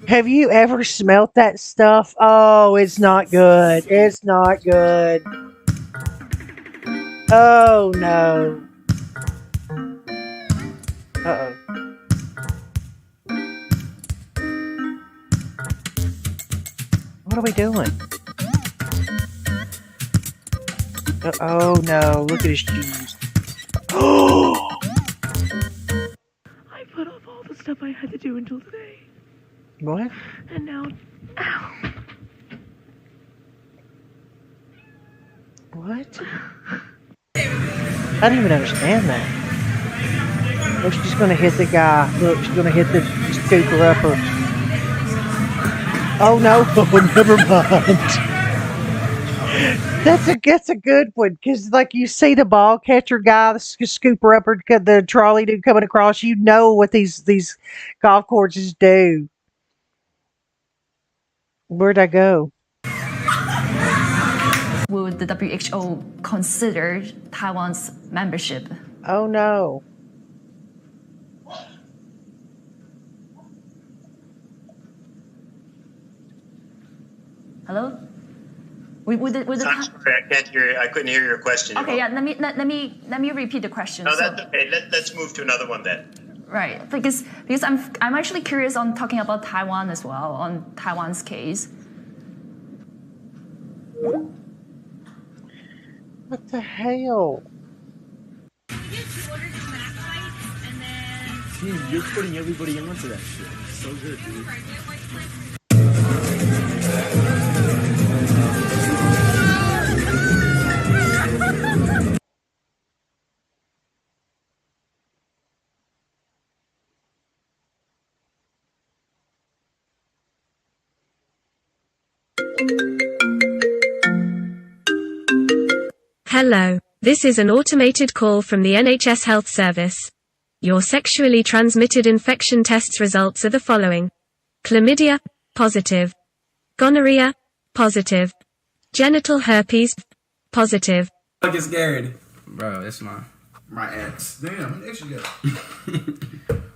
Have you ever smelt that stuff? Oh, it's not good. It's not good. Oh no. Uh-oh. What are we doing? Oh no, look at his shoes. Oh! I put off all the stuff I had to do until today. What? And now, ow. What? I don't even understand that. Look, she's gonna hit the guy. Look, she's gonna hit the scooper upper. Oh no, never mind. That's a good one, because like you see the ball catcher guy, the scooper upper, the trolley dude coming across. You know what these golf courses do. Where'd I go? Would the WHO consider Taiwan's membership? Oh no. Hello? I'm sorry, I can't hear. I couldn't hear your question. Okay, yeah. Let me repeat the question. No, that's okay. Let's move to another one then. Right, because I'm actually curious on talking about Taiwan as well, on Taiwan's case. What the hell? Team, you're putting everybody onto that shit. So good, dude. Hello, this is an automated call from the NHS Health Service. Your sexually transmitted infection tests results are the following. Chlamydia, positive. Gonorrhea, positive. Genital herpes, positive. Fucking scared. Bro, that's my ex. Damn, ex you got.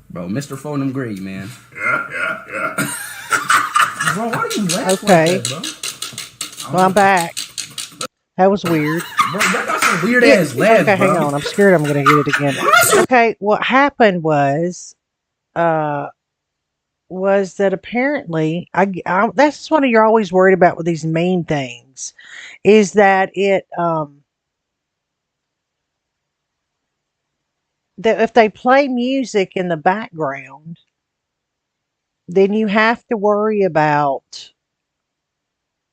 Bro, Mr. Phone great, man. Yeah. Bro, why do you laugh Okay. like that, bro? Well, I'm back. That was weird. Bro, y'all got some weird ass laughs, Okay, hang bro. on. I'm scared I'm gonna get it again. Okay, what happened was that apparently that's what you're always worried about with these mean things, is that that if they play music in the background, then you have to worry about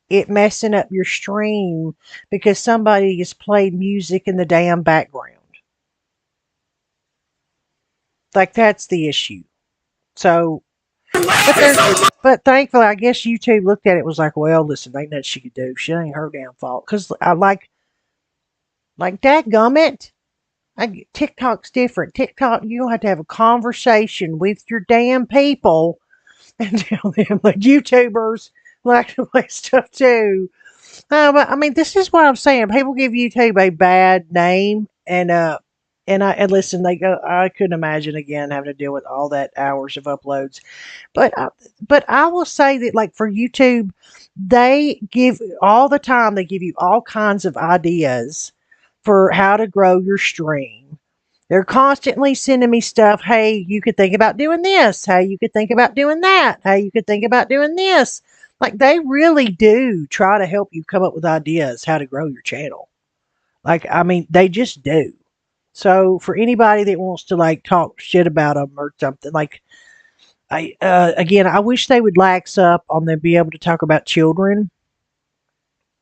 it messing up your stream because somebody has played music in the damn background. Like, that's the issue. So, but thankfully, I guess YouTube looked at it and was like, well, listen, ain't nothing she could do. She ain't her damn fault. Because I like dadgummit. TikTok's different. TikTok, you don't have to have a conversation with your damn people and tell them, like, YouTubers like to play stuff too. But I mean, this is what I'm saying. People give YouTube a bad name, and listen, I couldn't imagine again having to deal with all that hours of uploads. But I will say that, like, for YouTube, they give all the time. They give you all kinds of ideas for how to grow your stream. They're constantly sending me stuff. Hey, you could think about doing this. Hey, you could think about doing that. Hey, you could think about doing this. Like, they really do try to help you come up with ideas how to grow your channel. Like, I mean, they just do. So for anybody that wants to, like, talk shit about them or something, like, again, I wish they would lax up on them be able to talk about children.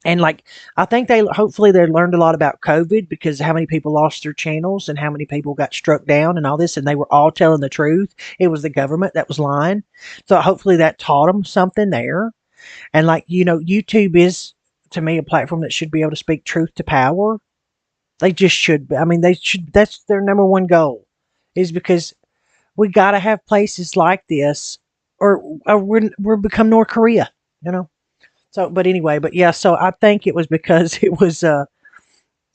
And, like, I think hopefully they learned a lot about COVID, because how many people lost their channels and how many people got struck down and all this, and they were all telling the truth. It was the government that was lying. So hopefully that taught them something there. And, like, YouTube is, to me, a platform that should be able to speak truth to power. They just should. I mean, they should. That's their number one goal, is because we got to have places like this, or we're become North Korea, So, but anyway, but yeah. So I think it was because it was, and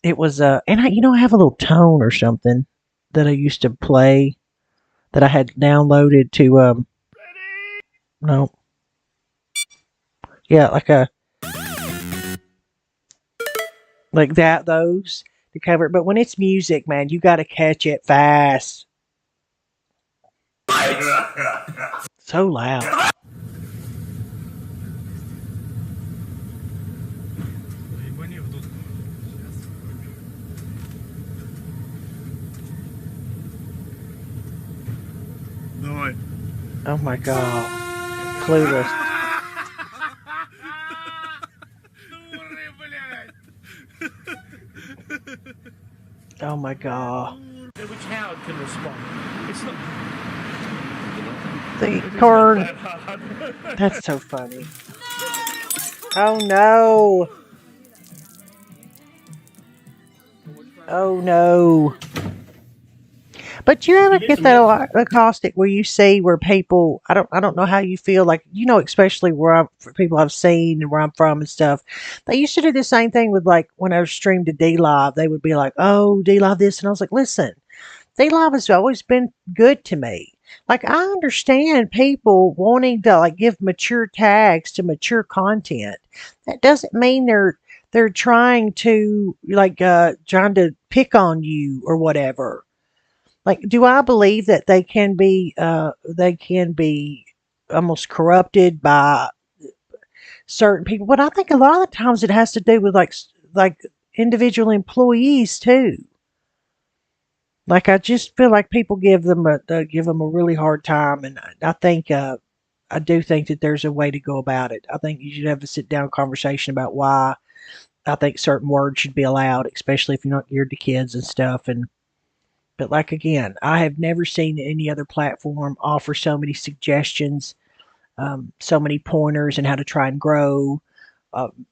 I have a little tone or something that I used to play that I had downloaded to, no, yeah, like that, those to cover it. But when it's music, man, you got to catch it fast. So loud. Давай. Oh my god. Clueless. Oh my god. Which how can respond? It's not. The corn. That's so funny. Oh no. Oh no. But you ever get that caustic where you see where people, I don't know how you feel, like, especially for people I've seen and where I'm from and stuff. They used to do the same thing with, like, when I was streamed to D Live, they would be like, oh, D Live this, and I was like, listen, D Live has always been good to me. Like, I understand people wanting to, like, give mature tags to mature content. That doesn't mean they're trying to, like, trying to pick on you or whatever. Like, do I believe that they can be almost corrupted by certain people? But I think a lot of the times it has to do with, like individual employees too. Like, I just feel like people give them a really hard time, and I think I do think that there's a way to go about it. I think you should have a sit down conversation about why I think certain words should be allowed, especially if you're not geared to kids and stuff. But, like, again, I have never seen any other platform offer so many suggestions, so many pointers and how to try and grow,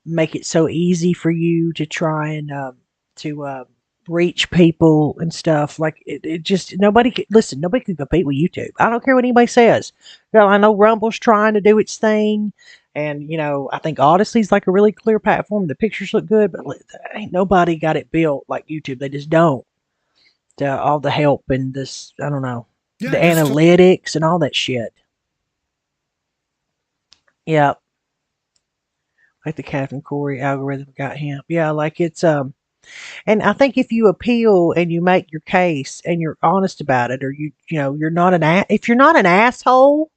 make it so easy for you to try and to reach people and stuff. Like, it just, nobody can compete with YouTube. I don't care what anybody says. I know Rumble's trying to do its thing, and I think Odyssey's like a really clear platform. The pictures look good, but ain't nobody got it built like YouTube. They just don't. All the help and this, I don't know, the analytics and all that shit. Yeah. Like the Captain Corey algorithm got him. Yeah, like it's and I think if you appeal and you make your case and you're honest about it, or you're not if you're not an asshole,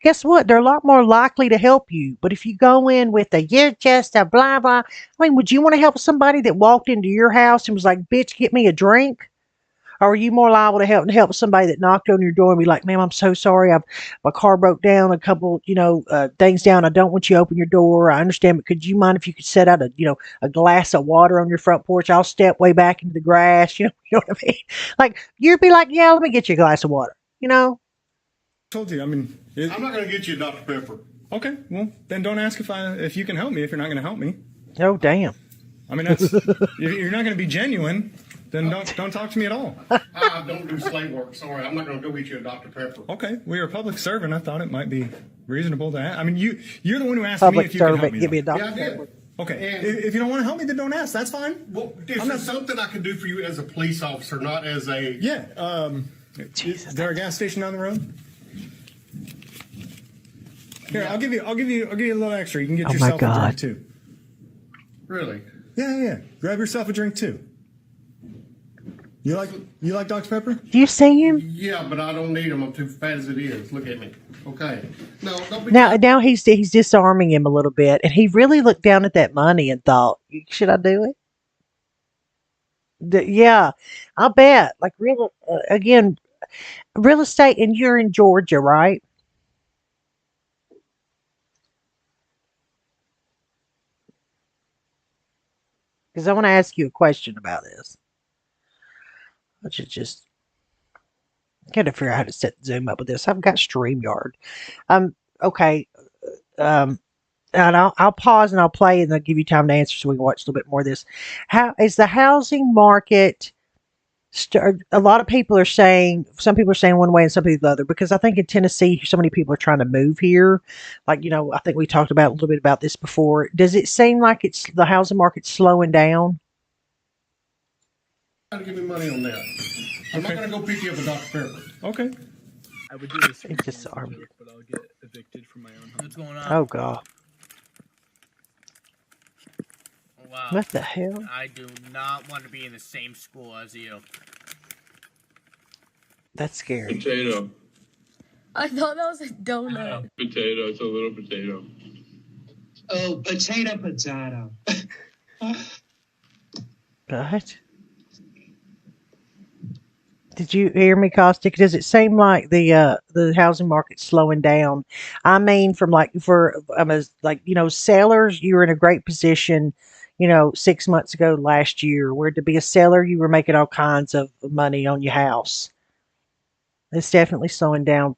guess what? They're a lot more likely to help you. But if you go in with a you're just a blah blah, I mean, would you want to help somebody that walked into your house and was like, "Bitch, get me a drink"? Or are you more liable to help somebody that knocked on your door and be like, "Ma'am, I'm so sorry. My car broke down. A couple, things down. I don't want you to open your door. I understand, but could you mind if you could set out a glass of water on your front porch? I'll step way back into the grass." You know what I mean? Like you'd be like, "Yeah, let me get you a glass of water." You know. Told you. I mean, I'm not going to get you a Dr. Pepper. Okay, well then don't ask if you can help me if you're not going to help me. Oh damn. I mean, that's if you're not going to be genuine. Then don't talk to me at all. I don't do slave work. Sorry, I'm not going to go get you a Dr. Pepper. Okay, well, you're a public servant. I thought it might be reasonable to ask. I mean, you're the one who asked Public me if you can help servant, me. give me a though. Dr. Yeah, I did. Pepper. Okay, if you don't want to help me, then don't ask. That's fine. Well, this is something I can do for you as a police officer, not as a... Yeah. Is there a gas station down the road? Here, Yeah. I'll give you a little extra. You can get Oh, my yourself a God. drink too. Really? Yeah. Grab yourself a drink too. You like Dr. Pepper? Do you see him? Yeah, but I don't need them. I'm too fat as it is. Look at me. Okay. No, don't be... Now he's disarming him a little bit, and he really looked down at that money and thought, "Should I do it?" Yeah, I bet. Like real again, real estate, and you're in Georgia, right? Because I want to ask you a question about this. I should just gotta figure out how to set Zoom up with this. I've got StreamYard. Okay. Um, and I'll pause and I'll play and I'll give you time to answer so we can watch a little bit more of this. How is the housing market? A lot of people are saying, some people are saying one way and some people the other, because I think in Tennessee, so many people are trying to move here. Like, I think we talked about a little bit about this before. Does it seem like the housing market's slowing down? Trying to give me money on that. I'm not going to go pick you up a Dr. Pepper. Okay. I would do this. It's just armed. But I'll get evicted from my own home. What's going on? Oh, God. Wow. What the hell? I do not want to be in the same school as you. That's scary. Potato. I thought that was a donut. Potato. It's a little potato. Oh, potato. What? Did you hear me, Caustic? Does it seem like the housing market's slowing down? I mean, sellers, you were in a great position, 6 months ago last year, where to be a seller, you were making all kinds of money on your house. It's definitely slowing down,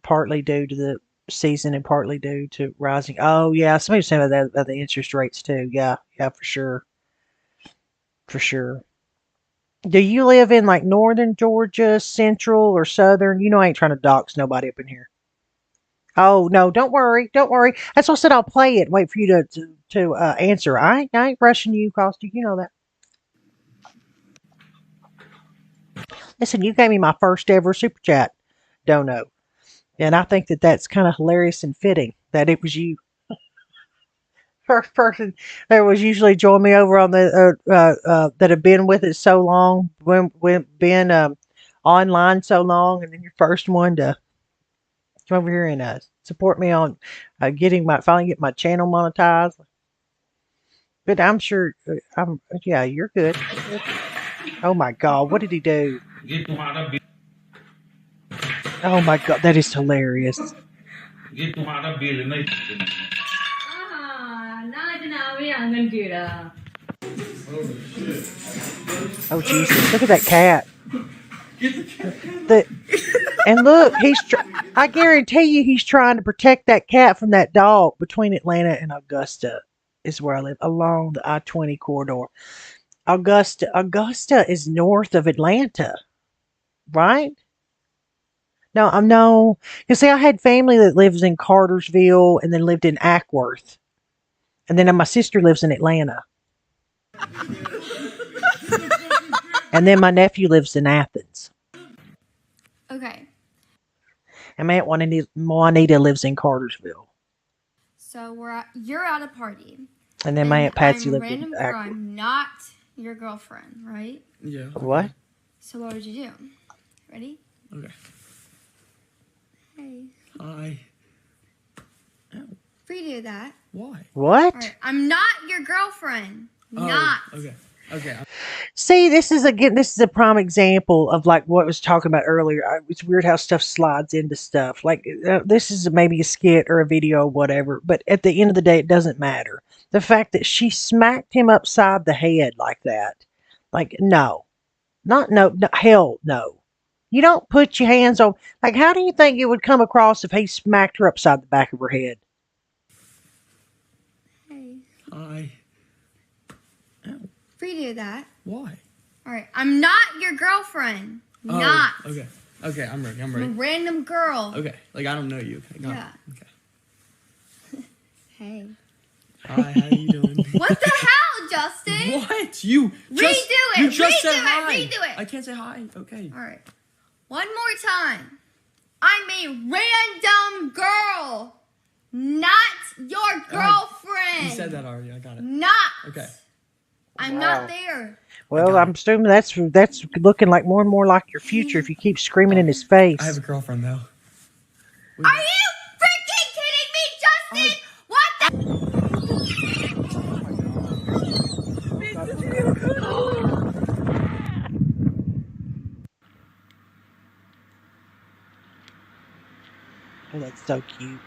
partly due to the season and partly due to rising. Oh yeah, somebody was saying about the interest rates too. Yeah, for sure, for sure. Do you live in like northern Georgia, central, or southern? I ain't trying to dox nobody up in here. Oh no, don't worry. That's why I said I'll play it and wait for you to answer. I ain't rushing you, Caustic. You know that. Listen, you gave me my first ever super chat, Dono, and I think that's kind of hilarious and fitting that it was you. First person that was usually join me over on the that have been with it so long, been online so long, and then your first one to come over here and support me on finally get my channel monetized. But I'm sure you're good. Oh my God, what did he do? Oh my God, that is hilarious. Oh Jesus! Look at that cat. And look, I guarantee you, he's trying to protect that cat from that dog. Between Atlanta and Augusta is where I live, along the I-20 corridor. Augusta is north of Atlanta, right? No. You see, I had family that lives in Cartersville and then lived in Ackworth. And then my sister lives in Atlanta. And then my nephew lives in Athens. Okay, And my Aunt Juanita lives in Cartersville. so you're at a party, And then my Aunt Patsy I'm lived random in girl. I'm not your girlfriend, right? Yeah. What? So what would you do? Ready? Okay. Hey. Hi. Free to do that. Why? What? All right. I'm not your girlfriend. Oh, Not. Okay. Okay. See, this is a prime example of like what I was talking about earlier. It's weird how stuff slides into stuff. Like this is maybe a skit or a video or whatever, but at the end of the day, it doesn't matter. The fact that she smacked him upside the head like that, like no, not no, no hell no. You don't put your hands on. Like, how do you think it would come across if he smacked her upside the back of her head? Hey. Hi. Free to do that. Why? All right. I'm not your girlfriend. Oh, Not. Okay. Okay, I'm ready. I'm I'm a ready. random girl. Okay. Like I don't know you. Okay, got it. Yeah. Hey. Hi, how you doing? What the hell, Justin? What? You Redo just it. You just Redo said it. hi. Redo it. I can't say hi. Okay. All right. One more time. I'm a random girl. Not your girlfriend. You said that already. I got it. Not. Okay. I'm Wow. not there. Well, I'm assuming that's looking like more and more like your future if you keep screaming in his face. I have a girlfriend though. Are you freaking kidding me, Justin? What the? Oh, that's so cute.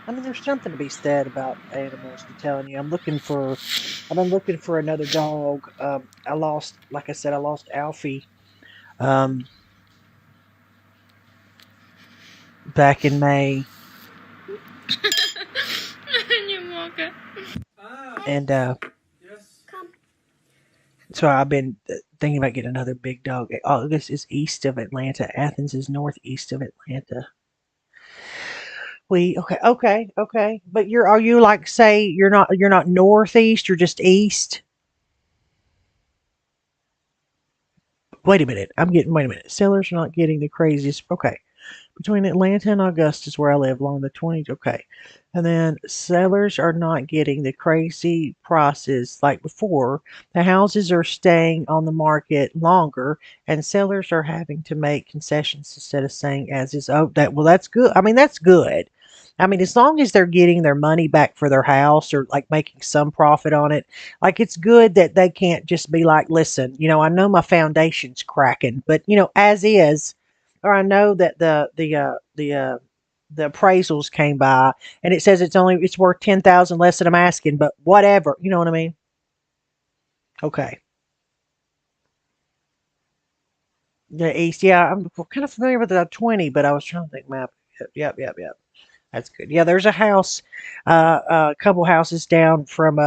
I mean, there's something to be said about animals. I'm telling you, I've been looking for another dog. Like I said, I lost Alfie, um, back in May, and so I've been thinking about getting another big dog. Oh, this is east of Atlanta. Athens is northeast of Atlanta. Okay. But are you like say you're not northeast, you're just east? Wait a minute. Wait a minute. Sellers are not getting the craziest. Okay. Between Atlanta and Augusta is where I live along the 20s. Okay. And then sellers are not getting the crazy prices like before. The houses are staying on the market longer and sellers are having to make concessions instead of saying as is. Oh, that's good. I mean, that's good. I mean, as long as they're getting their money back for their house or like making some profit on it, like it's good that they can't just be like, listen, I know my foundation's cracking, but as is, or I know that the appraisals came by and it says it's worth 10,000 less than I'm asking, but whatever, you know what I mean? Okay. The east, yeah, I'm kind of familiar with the 20, but I was trying to think map. Yep. That's good. Yeah, there's a house, a couple houses down from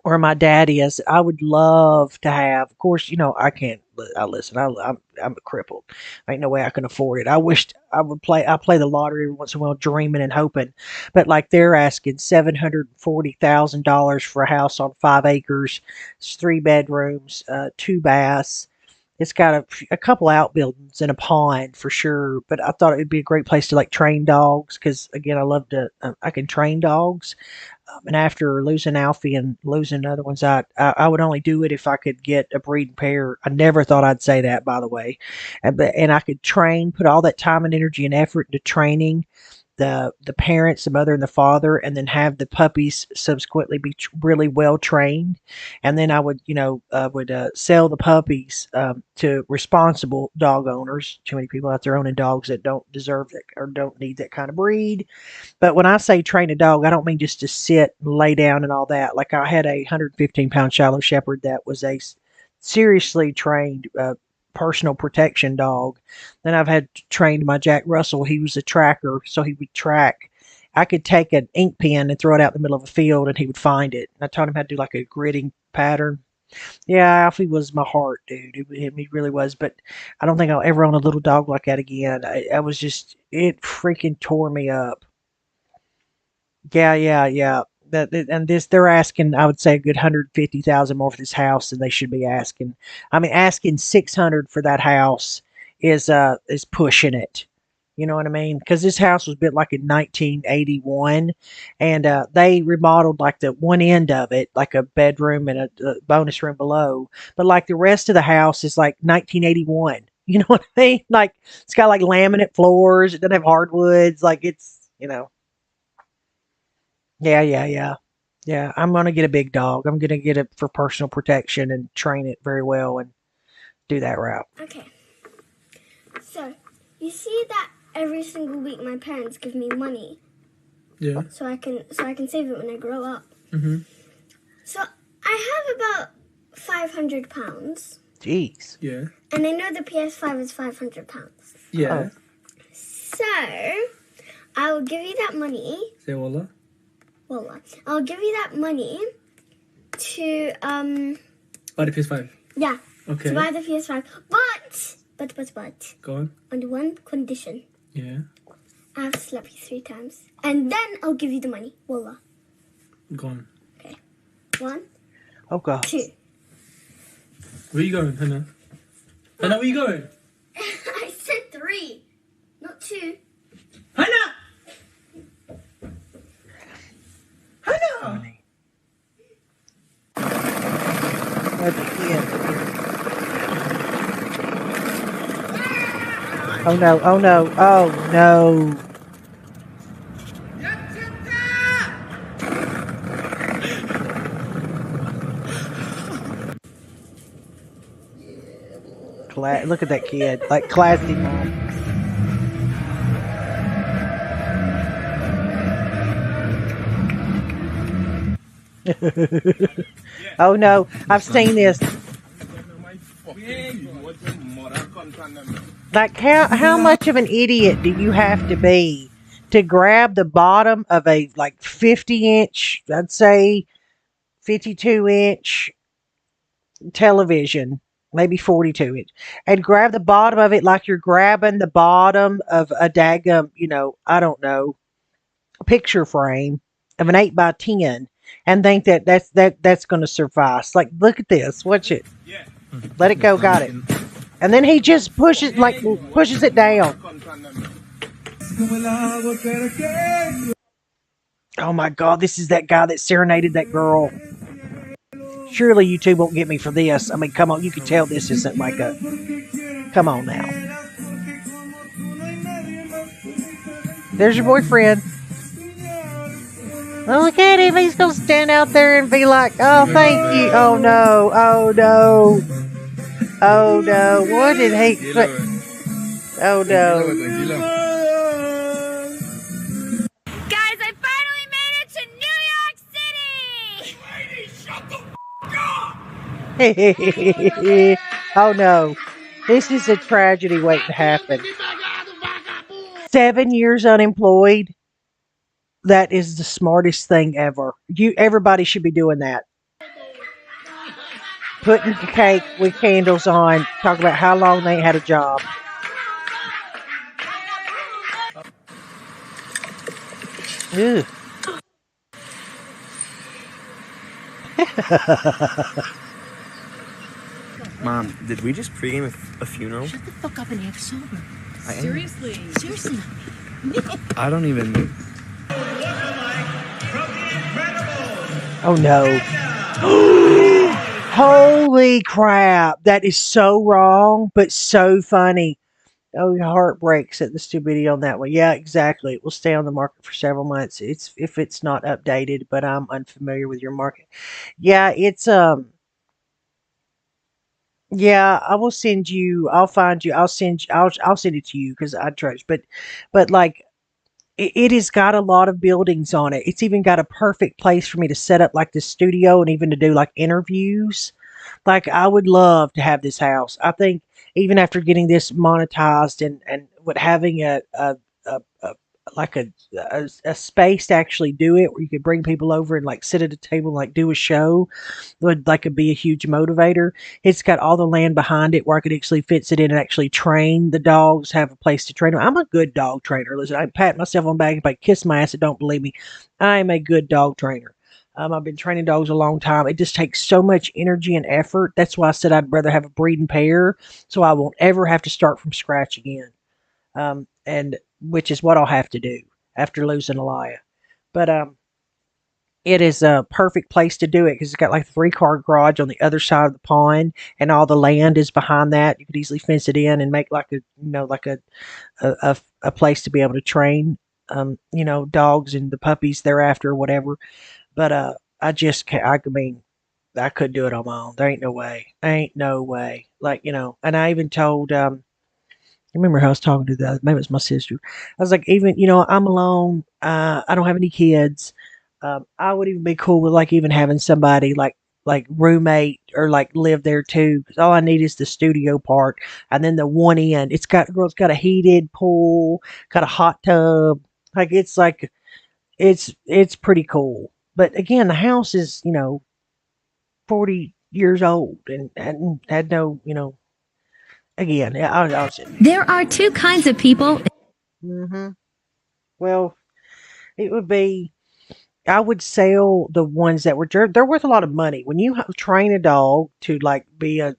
where my dad is. I would love to have. Of course, I can't. I listen. I'm crippled. Ain't no way I can afford it. I wished I would play. I play the lottery every once in a while, dreaming and hoping. But like they're asking $740,000 for a house on 5 acres. It's 3 bedrooms, 2 baths. It's got a couple outbuildings and a pond for sure, but I thought it would be a great place to like train dogs because again, I love to. I can train dogs, and after losing Alfie and losing other ones, I would only do it if I could get a breeding pair. I never thought I'd say that, by the way, and I could put all that time and energy and effort into training the parents, the mother and the father, and then have the puppies subsequently be really well trained, and then I would sell the puppies to responsible dog owners. Too many people out there owning dogs that don't deserve that or don't need that kind of breed. But when I say train a dog, I don't mean just to sit and lay down and all that. Like I had a 115-pound Shiloh Shepherd that was a seriously trained personal protection dog. Then I've had trained my Jack Russell. He was a tracker, so he would track. I could take an ink pen and throw it out in the middle of a field, and he would find it. I taught him how to do like a gridding pattern. Yeah, Alfie was my heart, dude. He really was. But I don't think I'll ever own a little dog like that again. I was just, it freaking tore me up. Yeah. And they're asking, I would say, a good 150,000 more for this house than they should be asking. I mean, asking 600 for that house is pushing it. You know what I mean? Because this house was built like in 1981, and they remodeled like the one end of it, like a bedroom and a bonus room below. But like the rest of the house is like 1981. You know what I mean? Like it's got like laminate floors. It doesn't have hardwoods. Like it's yeah, yeah, yeah, yeah. I'm gonna get a big dog. I'm gonna get it for personal protection and train it very well and do that route. Okay. So, you see that every single week my parents give me money. Yeah. So I can save it when I grow up. Mm-hmm. So I have about £500. Jeez. Yeah. And I know the PS5 is £500. Yeah. So I will give you that money. Say wallah. Wallah. I'll give you that money to Buy the PS5. yeah. Okay. To buy the PS5. But Go on. under one condition. Yeah. I have to slap you 3 times. And then I'll give you the money. Wallah. Go on. Okay. 1, Oh God. 2. Where you going, Hannah? Hannah, where you going? I said 3, not 2. Hannah! Hannah! Oh no, oh no, oh no. Look at that kid, like classy mom. Oh no, I've seen this. Like how much of an idiot do you have to be to grab the bottom of a like 50-inch, I'd say 52-inch television, maybe 42-inch, and grab the bottom of it like you're grabbing the bottom of a daggum, I don't know, a picture frame of an 8x10 and think that's going to suffice. Like, look at this. Watch it. Let it go. Got it. And then he just pushes it down. Oh my God, this is that guy that serenaded that girl. Surely you two won't get me for this. I mean, come on, you can tell this isn't like a... Come on now. There's your boyfriend. Oh, look at him. He's going to stand out there and be like, oh, thank you. Oh, no. Oh, no. Oh, no. What did he... Oh, no. Guys, I finally made it to New York City! Lady, shut the f*** up! Oh, no. This is a tragedy waiting to happen. 7 years unemployed. That is the smartest thing ever. Everybody should be doing that. Putting cake with candles on. Talk about how long they ain't had a job. Ew. Mom, did we just pregame a funeral? Shut the fuck up and act sober. I am. Seriously. Seriously. I don't even... Oh no. Holy crap. That is so wrong, but so funny. Oh, your heart breaks at the stupidity on that one. Yeah, exactly. It will stay on the market for several months. If it's not updated, but I'm unfamiliar with your market. Yeah, yeah, I will send you. I'll find you. I'll send it to you because I trust. But like, it has got a lot of buildings on it. It's even got a perfect place for me to set up like this studio and even to do like interviews. Like, I would love to have this house. I think even after getting this monetized and what having a space to actually do it, where you could bring people over and like sit at a table and like do a show, would like be a huge motivator. It's got all the land behind it where I could actually fits it in and actually train the dogs, have a place to train them. I'm a good dog trainer. Listen, I pat myself on the back if I kiss my ass and don't believe me. I am a good dog trainer. I've been training dogs a long time. It just takes so much energy and effort. That's why I said I'd rather have a breeding pair, so I won't ever have to start from scratch again. And which is what I'll have to do after losing Elia. But it is a perfect place to do it because it's got like a 3-car garage on the other side of the pond, and all the land is behind that. You could easily fence it in and make like a place to be able to train, dogs and the puppies thereafter or whatever. But I just can't. I mean, I couldn't do it on my own. There ain't no way. Ain't no way. Like and I even told I remember how I was talking to the maybe it was my sister. I was like, even I'm alone. I don't have any kids. I would even be cool with like even having somebody like roommate or like live there too. Because all I need is the studio part, and then the one end. It's got a heated pool, got a hot tub. Like it's pretty cool. But again, the house is 40 years old and had no again. I was. There are two kinds of people. Mm-hmm. Well, it would be. I would sell the ones that were they're worth a lot of money. When you train a dog to like be a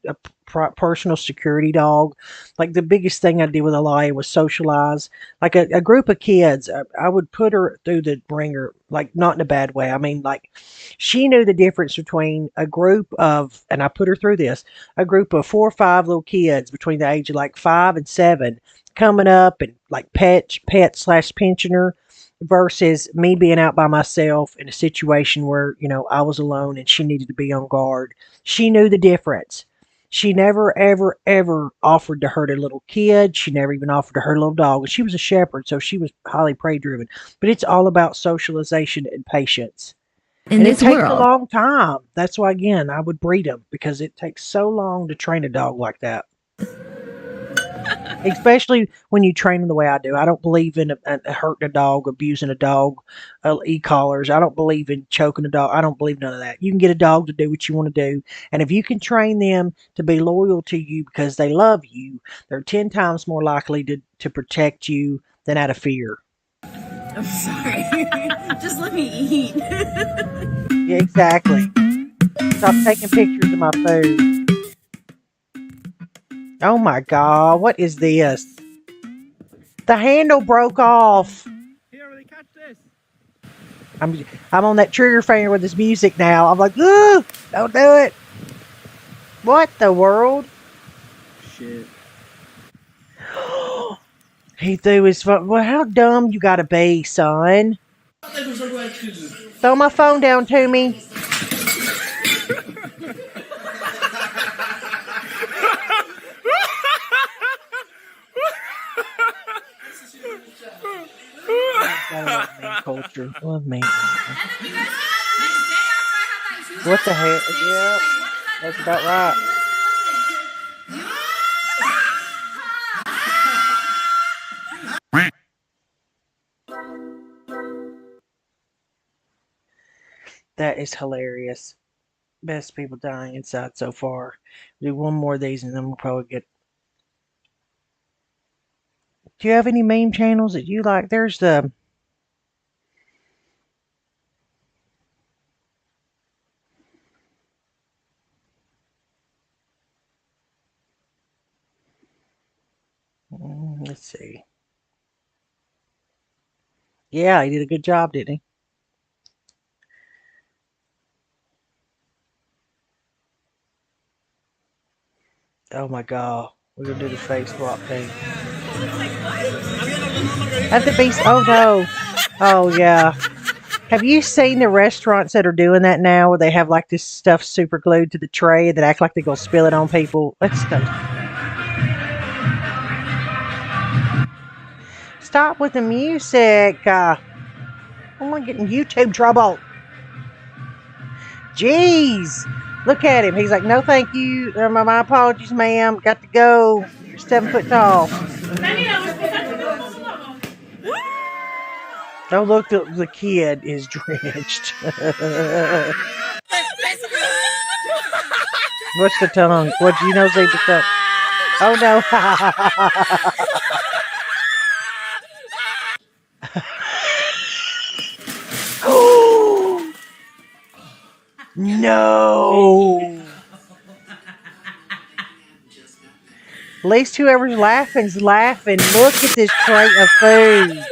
personal security dog, like the biggest thing I did with Elia was socialize. Like a group of kids, I would put her through the ringer, like not in a bad way. I mean, like she knew the difference between a group of, and I put her through this, a group of 4 or 5 little kids between the age of like 5 and 7 coming up and like pet slash pensioner versus me being out by myself in a situation where, I was alone and she needed to be on guard. She knew the difference. She never, ever, ever offered to hurt a little kid. She never even offered to hurt a little dog. And she was a shepherd, so she was highly prey driven. But it's all about socialization and patience. In and this it takes a world. long time. That's why, again, I would breed them because it takes so long to train a dog like that. Especially when you train them the way I do. I don't believe in hurting a dog, abusing a dog, e-collars. I don't believe in choking a dog. I don't believe none of that. You can get a dog to do what you want to do. And if you can train them to be loyal to you because they love you, they're 10 times more likely to protect you than out of fear. I'm sorry. Just let me eat. Yeah, exactly. Stop taking pictures of my food. Oh my God, what is this? The handle broke off. Here, will they catch this? I'm on that trigger finger with this music now. I'm like, ooh, don't do it. What the world? Shit. He threw his phone. Well, how dumb you gotta be, son. Throw my phone down to me. Culture. Love me. What the heck? Yeah, that's about right. That is hilarious. Best people dying inside so far. Do one more of these and then we'll probably get. Do you have any meme channels that you like? There's the. Let's see. Yeah, he did a good job, didn't he? Oh my God. We're going to do the face swap thing. At the beast. Oh no. Oh yeah. Have you seen the restaurants that are doing that now where they have like this stuff super glued to the tray that act like they're going to spill it on people? Let's go. Stop with the music. I'm going to get in YouTube trouble. Jeez. Look at him. He's like, no, thank you. My apologies, ma'am. Got to go. You're 7 foot tall. Oh, look, the kid is drenched. What's the tongue? What do you know? Say the tongue. Oh, no. No. At least whoever's laughing's laughing. Look at this tray of food.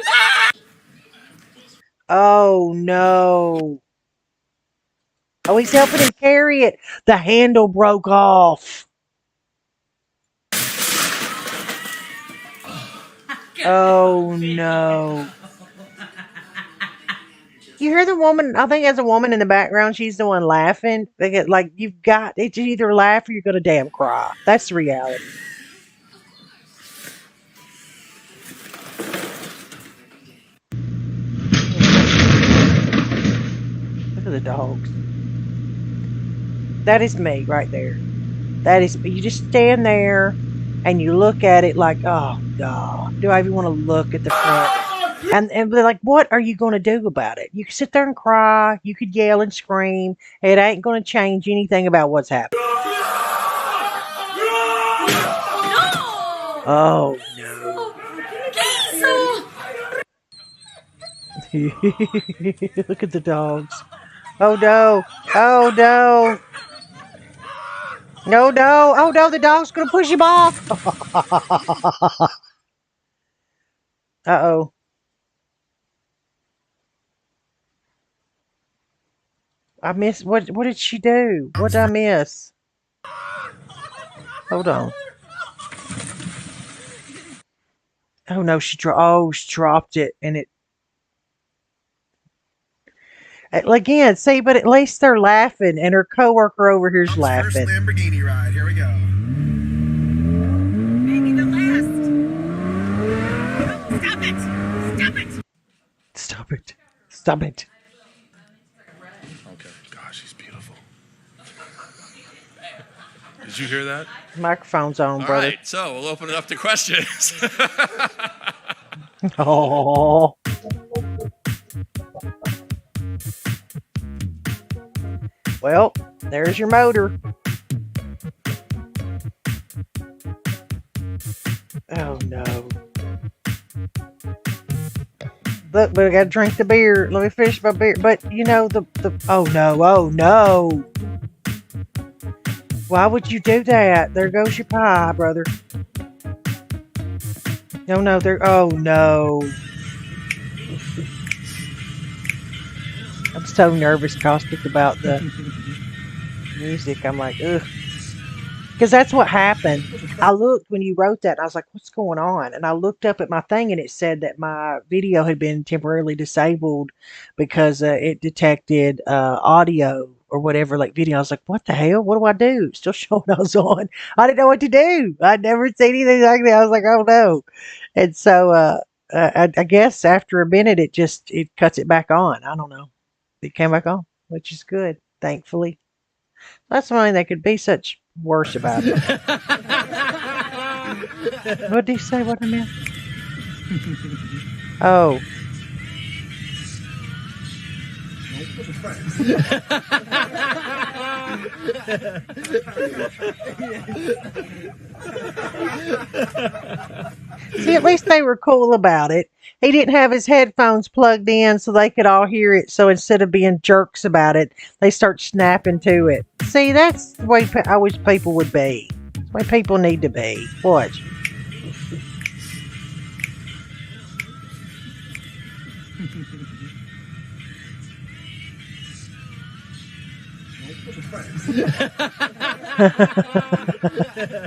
Oh no. Oh, he's helping him carry it. The handle broke off. Oh no. You hear the woman, I think as a woman in the background, she's the one laughing. They get like, you've got, it's either laugh or you're going to damn cry. That's the reality. Look at the dogs. That is me right there. That is, you just stand there and you look at it like, oh God, do I even want to look at the front? And they're like, what are you going to do about it? You can sit there and cry. You could yell and scream. It ain't going to change anything about what's happening. Oh, no. Look at the dogs. Oh, no. Oh, no. No, no. Oh, no, the dog's going to push him off. Uh-oh. I missed, what did she do? What did I miss? Hold on. Oh, no, she dropped it, and it... Again, see, but at least they're laughing, and her coworker over here's laughing. First Lamborghini ride. Here we go. Maybe the last. Stop it! Stop it! Stop it. Stop it. Okay. Gosh, she's beautiful. Did you hear that? Microphone's on, All brother. right, so we'll open it up to questions. Oh. Well, there's your motor. Oh no. Look, but I gotta drink the beer. Let me finish my beer. But you know the oh no. Why would you do that? There goes your pie, brother. No, there. Oh no. I'm so nervous, Caustic, about the music. I'm like, ugh. Because that's what happened. I looked when you wrote that, and I was like, what's going on? And I looked up at my thing, and it said that my video had been temporarily disabled because it detected audio or whatever, like video. I was like, what the hell? What do I do? Still showing I was on. I didn't know what to do. I'd never seen anything like that. I was like, oh no. And so I guess after a minute, it cuts it back on. I don't know. It came back on, which is good, thankfully. That's something that could be such worse about it. What did he say? What I meant? Oh. See, at least they were cool about it. He didn't have his headphones plugged in so they could all hear it. So instead of being jerks about it, they start snapping to it. See, that's the way I wish people would be. That's the way people need to be. Watch.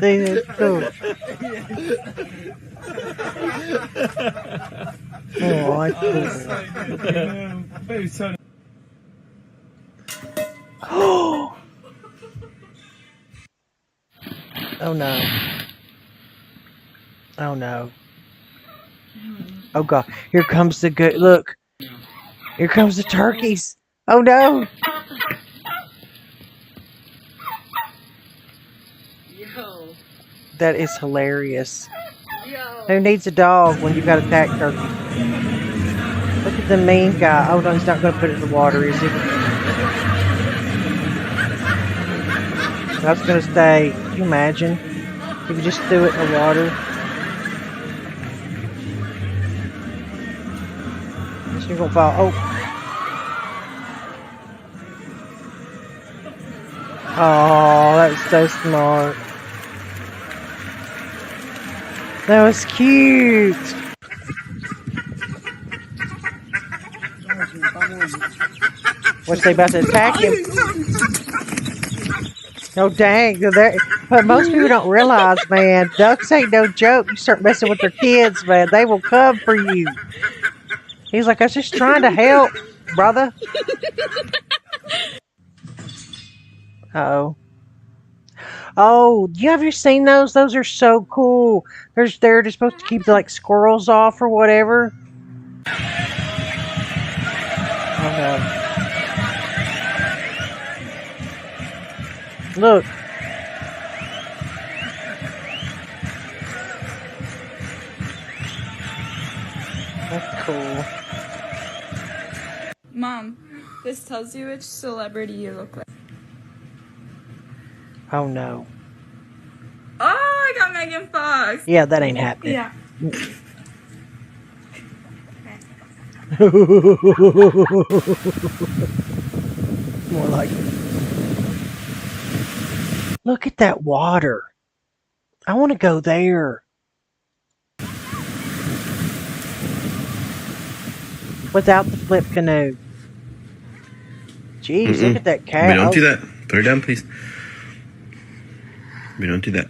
See, that's cool. Oh, I cool. Oh no. Oh no. Oh God. Here comes the good look. Here comes the turkeys. Oh no. That is hilarious. Who needs a dog when you've got a pack turkey? Look at the mean guy. Oh no, he's not going to put it in the water, is he? I was going to say, can you imagine if you just threw it in the water? You're going to fall. Oh. Oh, that was so smart. That was cute. What's they about to attack him? Oh, dang. But most people don't realize, man, ducks ain't no joke. You start messing with their kids, man, they will come for you. He's like, I was just trying to help, brother. Uh-oh. Oh, have you seen those? Those are so cool. They're just supposed to keep the, like, squirrels off or whatever. Oh, no. Look. That's cool. Mom, this tells you which celebrity you look like. Oh, no. Oh, I got Megan Fox. Yeah, that ain't happening. Yeah. More like it. Look at that water. I want to go there. Without the flip canoe. Jeez, look at that cat. We don't do that. Put her down, please. We don't do that.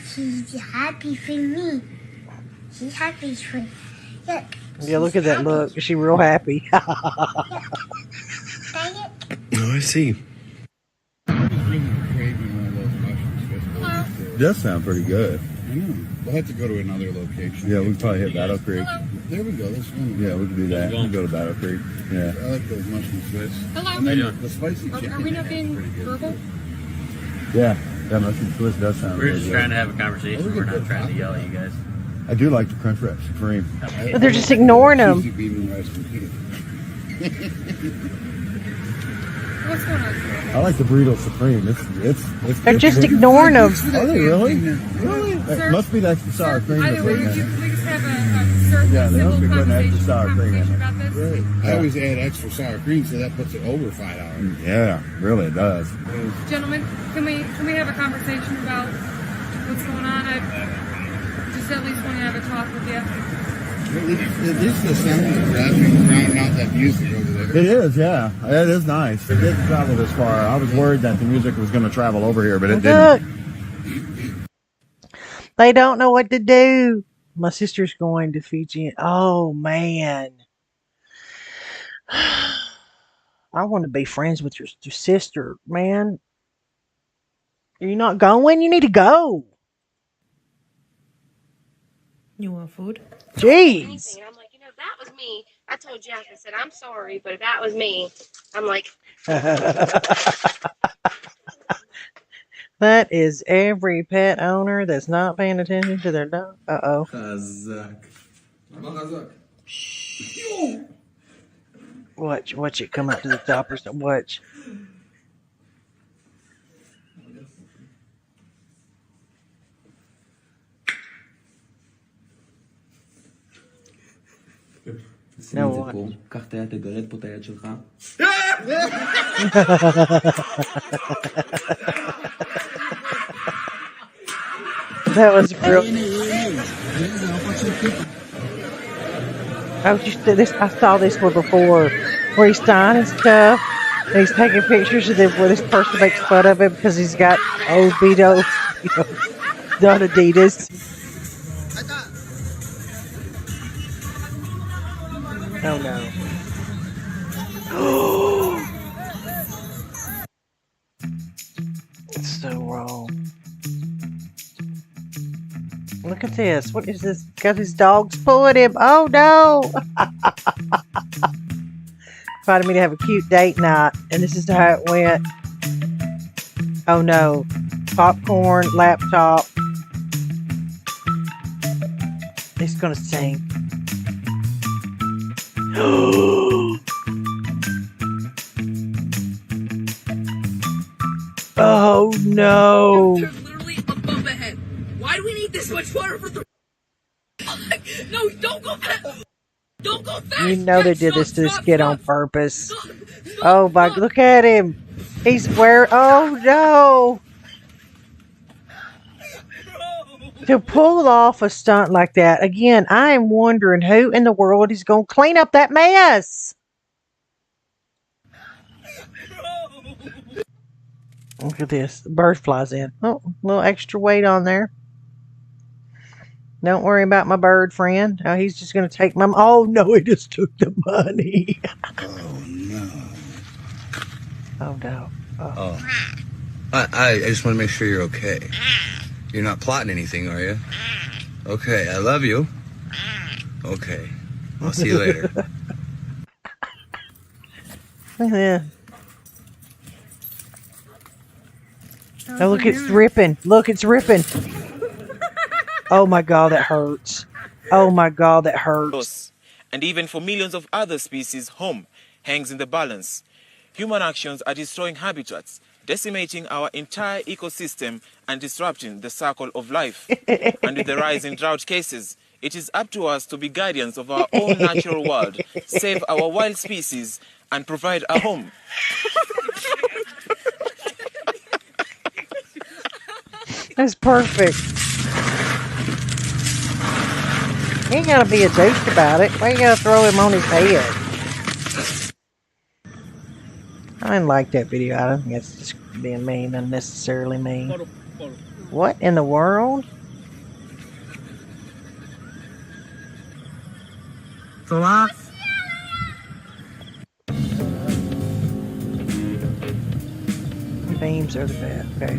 She's happy for me. She's happy for me. Look. Yeah, look at that look. Is she real happy? Oh, I see. Does sound pretty good. I know. We'll have to go to another location. Yeah, we can probably hit Battle Creek. There we go. That's one. Yeah, we can do that. We can go to Battle Creek. Yeah. I like those mushroom Swiss. Hello. And then the spicy chicken. Are we not being verbal? Yeah, mushroom Swiss does sound We're really just good. trying to have a conversation. We're not trying to yell at you guys. I do like the Crunch Wrap Supreme. But they're just ignoring them. Cheesy bean and rice and pita. What's going on? I like the Burrito Supreme. It's They're just ignoring them. Are they really? Really? That must be the extra sour cream. Either way, that's in we there. just have a Yeah, they must be putting extra sour cream in about there. this. I always add extra sour cream, so that puts it over $5. Yeah, really it does. Gentlemen, can we have a conversation about what's going on? I just at least want to have a talk with you. At least the sound of the traffic drowning out that music over there. It is, yeah. It is nice. It didn't travel this far. I was worried that the music was going to travel over here, but it didn't. They don't know what to do. My sister's going to Fiji. Oh, man. I want to be friends with your sister, man. Are you not going? You need to go. You want food? Jeez. And I'm like, that was me. I told Jack, I said, I'm sorry, but if that was me, I'm like. That is every pet owner that's not paying attention to their dog. Uh-oh. Watch it come up to the top or something. Watch. Now what? That was real. I saw this one before, where he's signing stuff and he's taking pictures of them where this person makes fun of him because he's got old Beto, not Adidas. Oh no. It's so wrong. Look at this. What is this? Got his dogs pulling him. Oh no. Invited me to have a cute date night, and this is how it went. Oh no. Popcorn, laptop. He's gonna sing. Oh no. Literally above the head. Why do we need this much water for the... No, don't go fast. Don't go fast. You know they did this to this kid on purpose. Oh my, look at him. He's where? Oh no! To pull off a stunt like that, again, I am wondering who in the world is going to clean up that mess. Look at this. The bird flies in. Oh, a little extra weight on there. Don't worry about my bird friend. Oh, he's just going to take my... Oh, no, he just took the money. Oh, no. Oh, no. Oh. I just want to make sure you're okay. You're not plotting anything, are you? Okay, I love you. Okay. I'll see you later. Yeah. Oh, look, it's ripping. Look, it's ripping. Oh, my God, that hurts. Oh, my God, that hurts. And even for millions of other species, home hangs in the balance. Human actions are destroying habitats, decimating our entire ecosystem and disrupting the cycle of life. And with the rise in drought cases, it is up to us to be guardians of our own natural world, save our wild species, and provide a home. That's perfect. You ain't gotta be a douche about it. Why you gotta throw him on his head? I didn't like that video. I don't think it's just being mean, unnecessarily mean. What in the world? Themes are the best. Okay.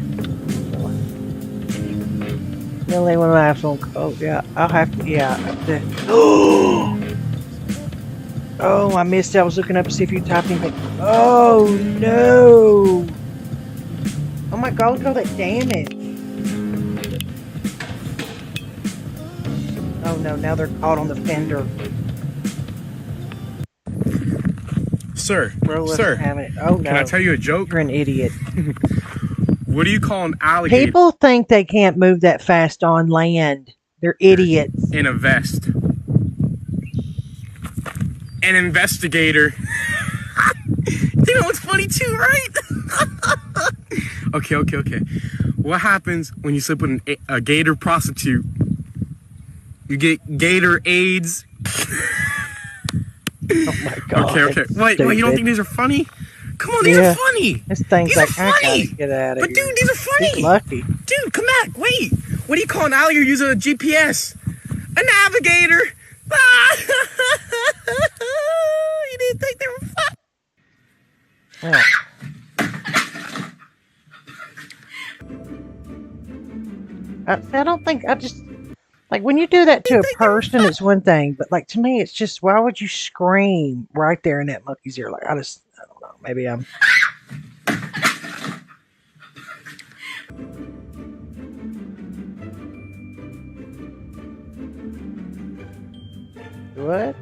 The only one I have on. Oh yeah, I'll have to. Yeah. Oh, I missed it. I was looking up to see if you typed anything. Oh no! Oh my God! Look at all that damage. Oh no! Now they're caught on the fender. Sir, Bro, sir, oh no! can I tell you a joke? You're an idiot. What do you call an alligator? People think they can't move that fast on land. They're idiots. In a vest. An investigator. You know what's funny too, right? Okay. What happens when you sleep with a gator prostitute? You get gator AIDS. Oh my God. Okay. Wait, you don't think these are funny? Come on, these are funny. This thing's these like, are funny. I gotta get out of But here. dude, these are funny. He's lucky. Dude, come back. Wait. What do you call an alligator using a GPS? A navigator. You didn't think they were fun? I don't think, like when you do that to a person, it's one thing, but like to me, it's just, why would you scream right there in that monkey's ear? Like, I don't know. Maybe I'm. What?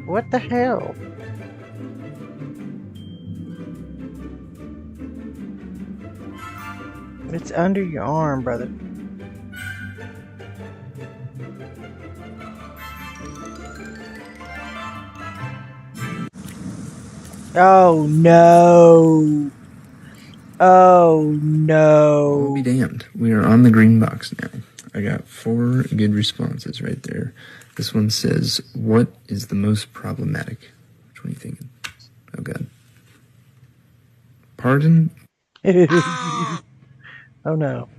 What the hell? It's under your arm, brother. Oh no. Oh no. I'll be damned. We are on the green box now. I got 4 good responses right there. This one says, what is the most problematic? Which one are you thinking? Oh, God. Pardon? Oh, no.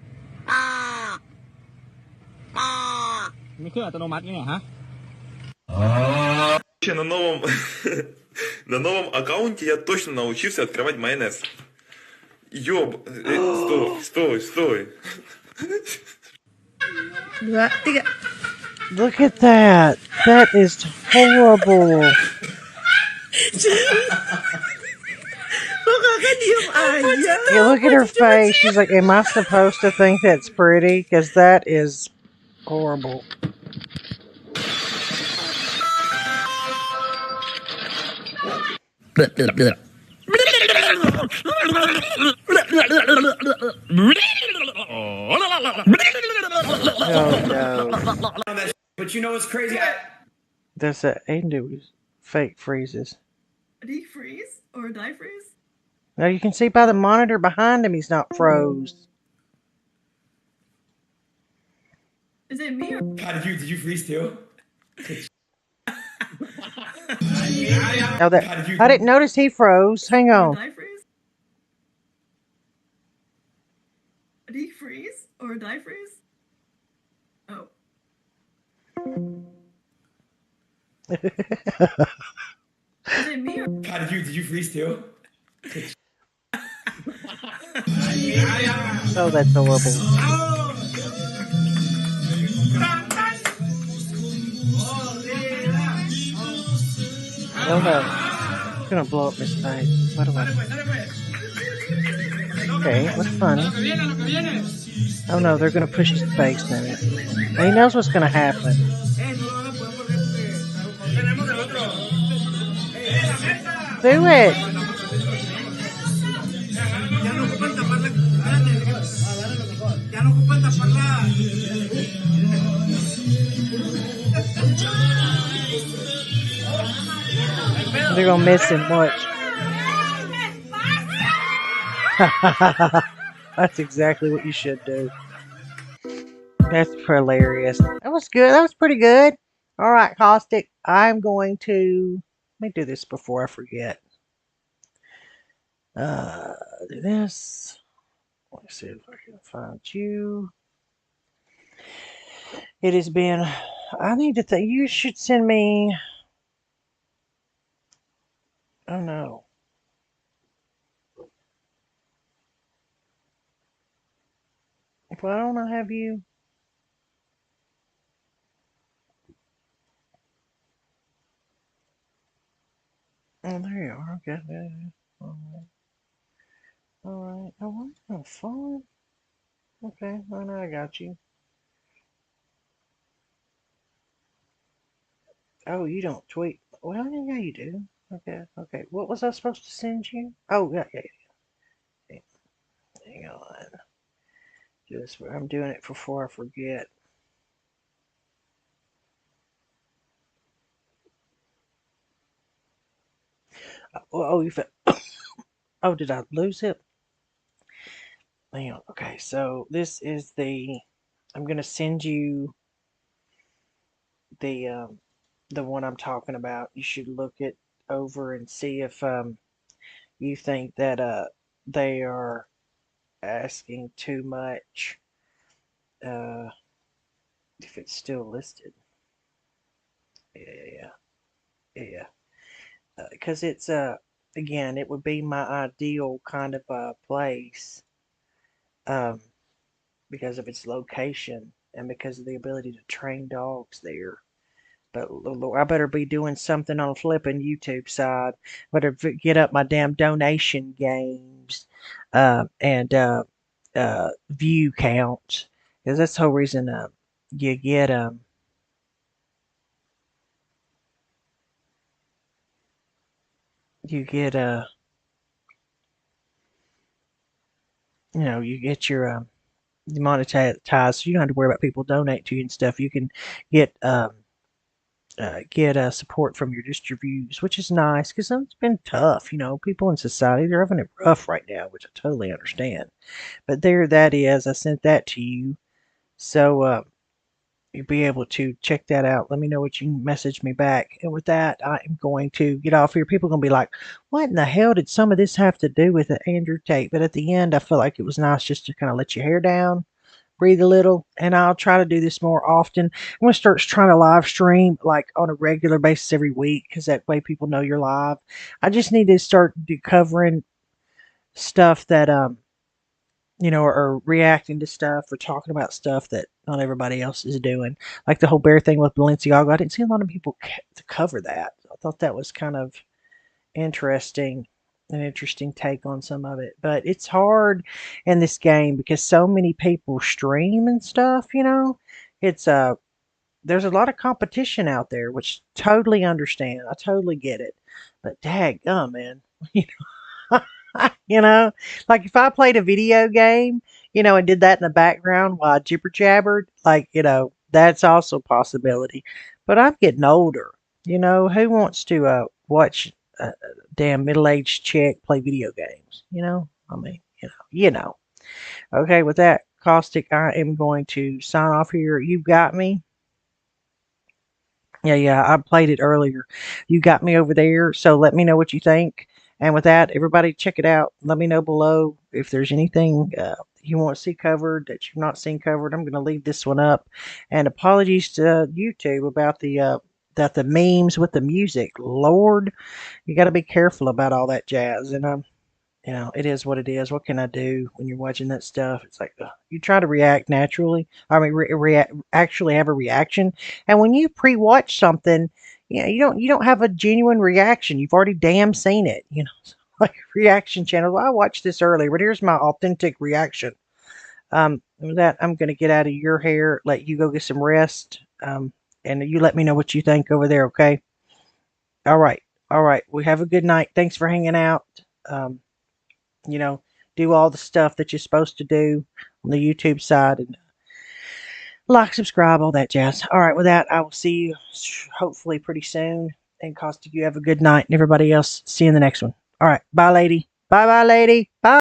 ไม่เครื่องอัตโนมัติไงฮะ На новом, на новом аккаунте я точно научился открывать майонез. Стой. Look at that. That is horrible. You look at her face. She's like, am I supposed to think that's pretty? Because that is horrible. Oh no. But you know what's crazy? That's that Aiden do fake freezes. A deep freeze or a die freeze? Now you can see by the monitor behind him he's not froze. Is it me? God, did you freeze too? Oh, I didn't notice he froze. Hang on. Did I freeze? Did he freeze? Or did I freeze? Oh. Is it me? God, did you freeze too? Oh, that's horrible. Oh no. It's gonna blow up his face. What do I? Okay, what's funny? Oh no, they're gonna push his face now. He knows what's gonna happen. Do it! They're gonna miss him much. That's exactly what you should do. That's hilarious. That was good. That was pretty good. All right, Caustic. I'm going to let me do this before I forget. Do this. Let's see if I can find you. It has been. I need to think. You should send me. Oh no. Why don't I have you? Oh, there you are. Okay. All right. All right. Oh, that's kind of fun. Okay. Well, now I got you. Oh, you don't tweet. Well, yeah, you do. Okay. Okay. What was I supposed to send you? Oh, yeah. Hang on. I'm doing it before I forget. Oh, oh, did I lose it? Hang on. Okay, so this is the. I'm gonna send you the one I'm talking about. You should look it over and see if you think that they are asking too much. If it's still listed. Yeah. Because it's again, it would be my ideal kind of place. Um, because of its location and because of the ability to train dogs there. But I better be doing something on flipping YouTube side. Better get up my damn donation games and view counts, because that's the whole reason you get you get you get your monetized, so you don't have to worry about people donate to you and stuff. You can get support from your distributors, which is nice because it's been tough. People in society, they're having it rough right now, which I totally understand. But there, that is. I sent that to you, so you'll be able to check that out. Let me know what you can message me back. And with that, I am going to get off here. People are going to be like, "What in the hell did some of this have to do with Andrew Tate?" But at the end, I feel like it was nice just to kind of let your hair down, breathe a little, and I'll try to do this more often. I'm going to start trying to live stream like on a regular basis every week, because that way people know you're live. I just need to start covering stuff that or reacting to stuff or talking about stuff that not everybody else is doing, like the whole bear thing with Balenciaga. I didn't see a lot of people to cover that. I thought that was kind of interesting, an interesting take on some of it. But it's hard in this game because so many people stream and stuff. It's there's a lot of competition out there, which totally understand. I totally get it. But daggum, man, you know, like if I played a video game, and did that in the background while I jibber jabbered, like, that's also a possibility. But I'm getting older. Who wants to watch damn middle-aged chick play video games. I mean, you know. Okay, with that, Caustic, I am going to sign off here. You've got me. Yeah, I played it earlier. You got me over there, so let me know what you think. And with that, everybody check it out. Let me know below if there's anything you want to see covered that you've not seen covered. I'm going to leave this one up. And apologies to YouTube about the memes with the music. Lord, you got to be careful about all that jazz. And it is what it is. What can I do when you're watching that stuff? It's like you try to react naturally. I mean, actually have a reaction. And when you pre-watch something, you don't have a genuine reaction. You've already damn seen it. Like reaction channel. Well, I watched this earlier, but here's my authentic reaction. With that, I'm gonna get out of your hair. Let you go get some rest. And you let me know what you think over there. Okay. All right. All right. We have a good night. Thanks for hanging out. You know, do all the stuff that you're supposed to do on the YouTube side and like, subscribe, all that jazz. All right, with that, I will see you hopefully pretty soon. And Costa, you have a good night. And everybody else, see you in the next one. All right, bye, lady. Bye, lady. Bye.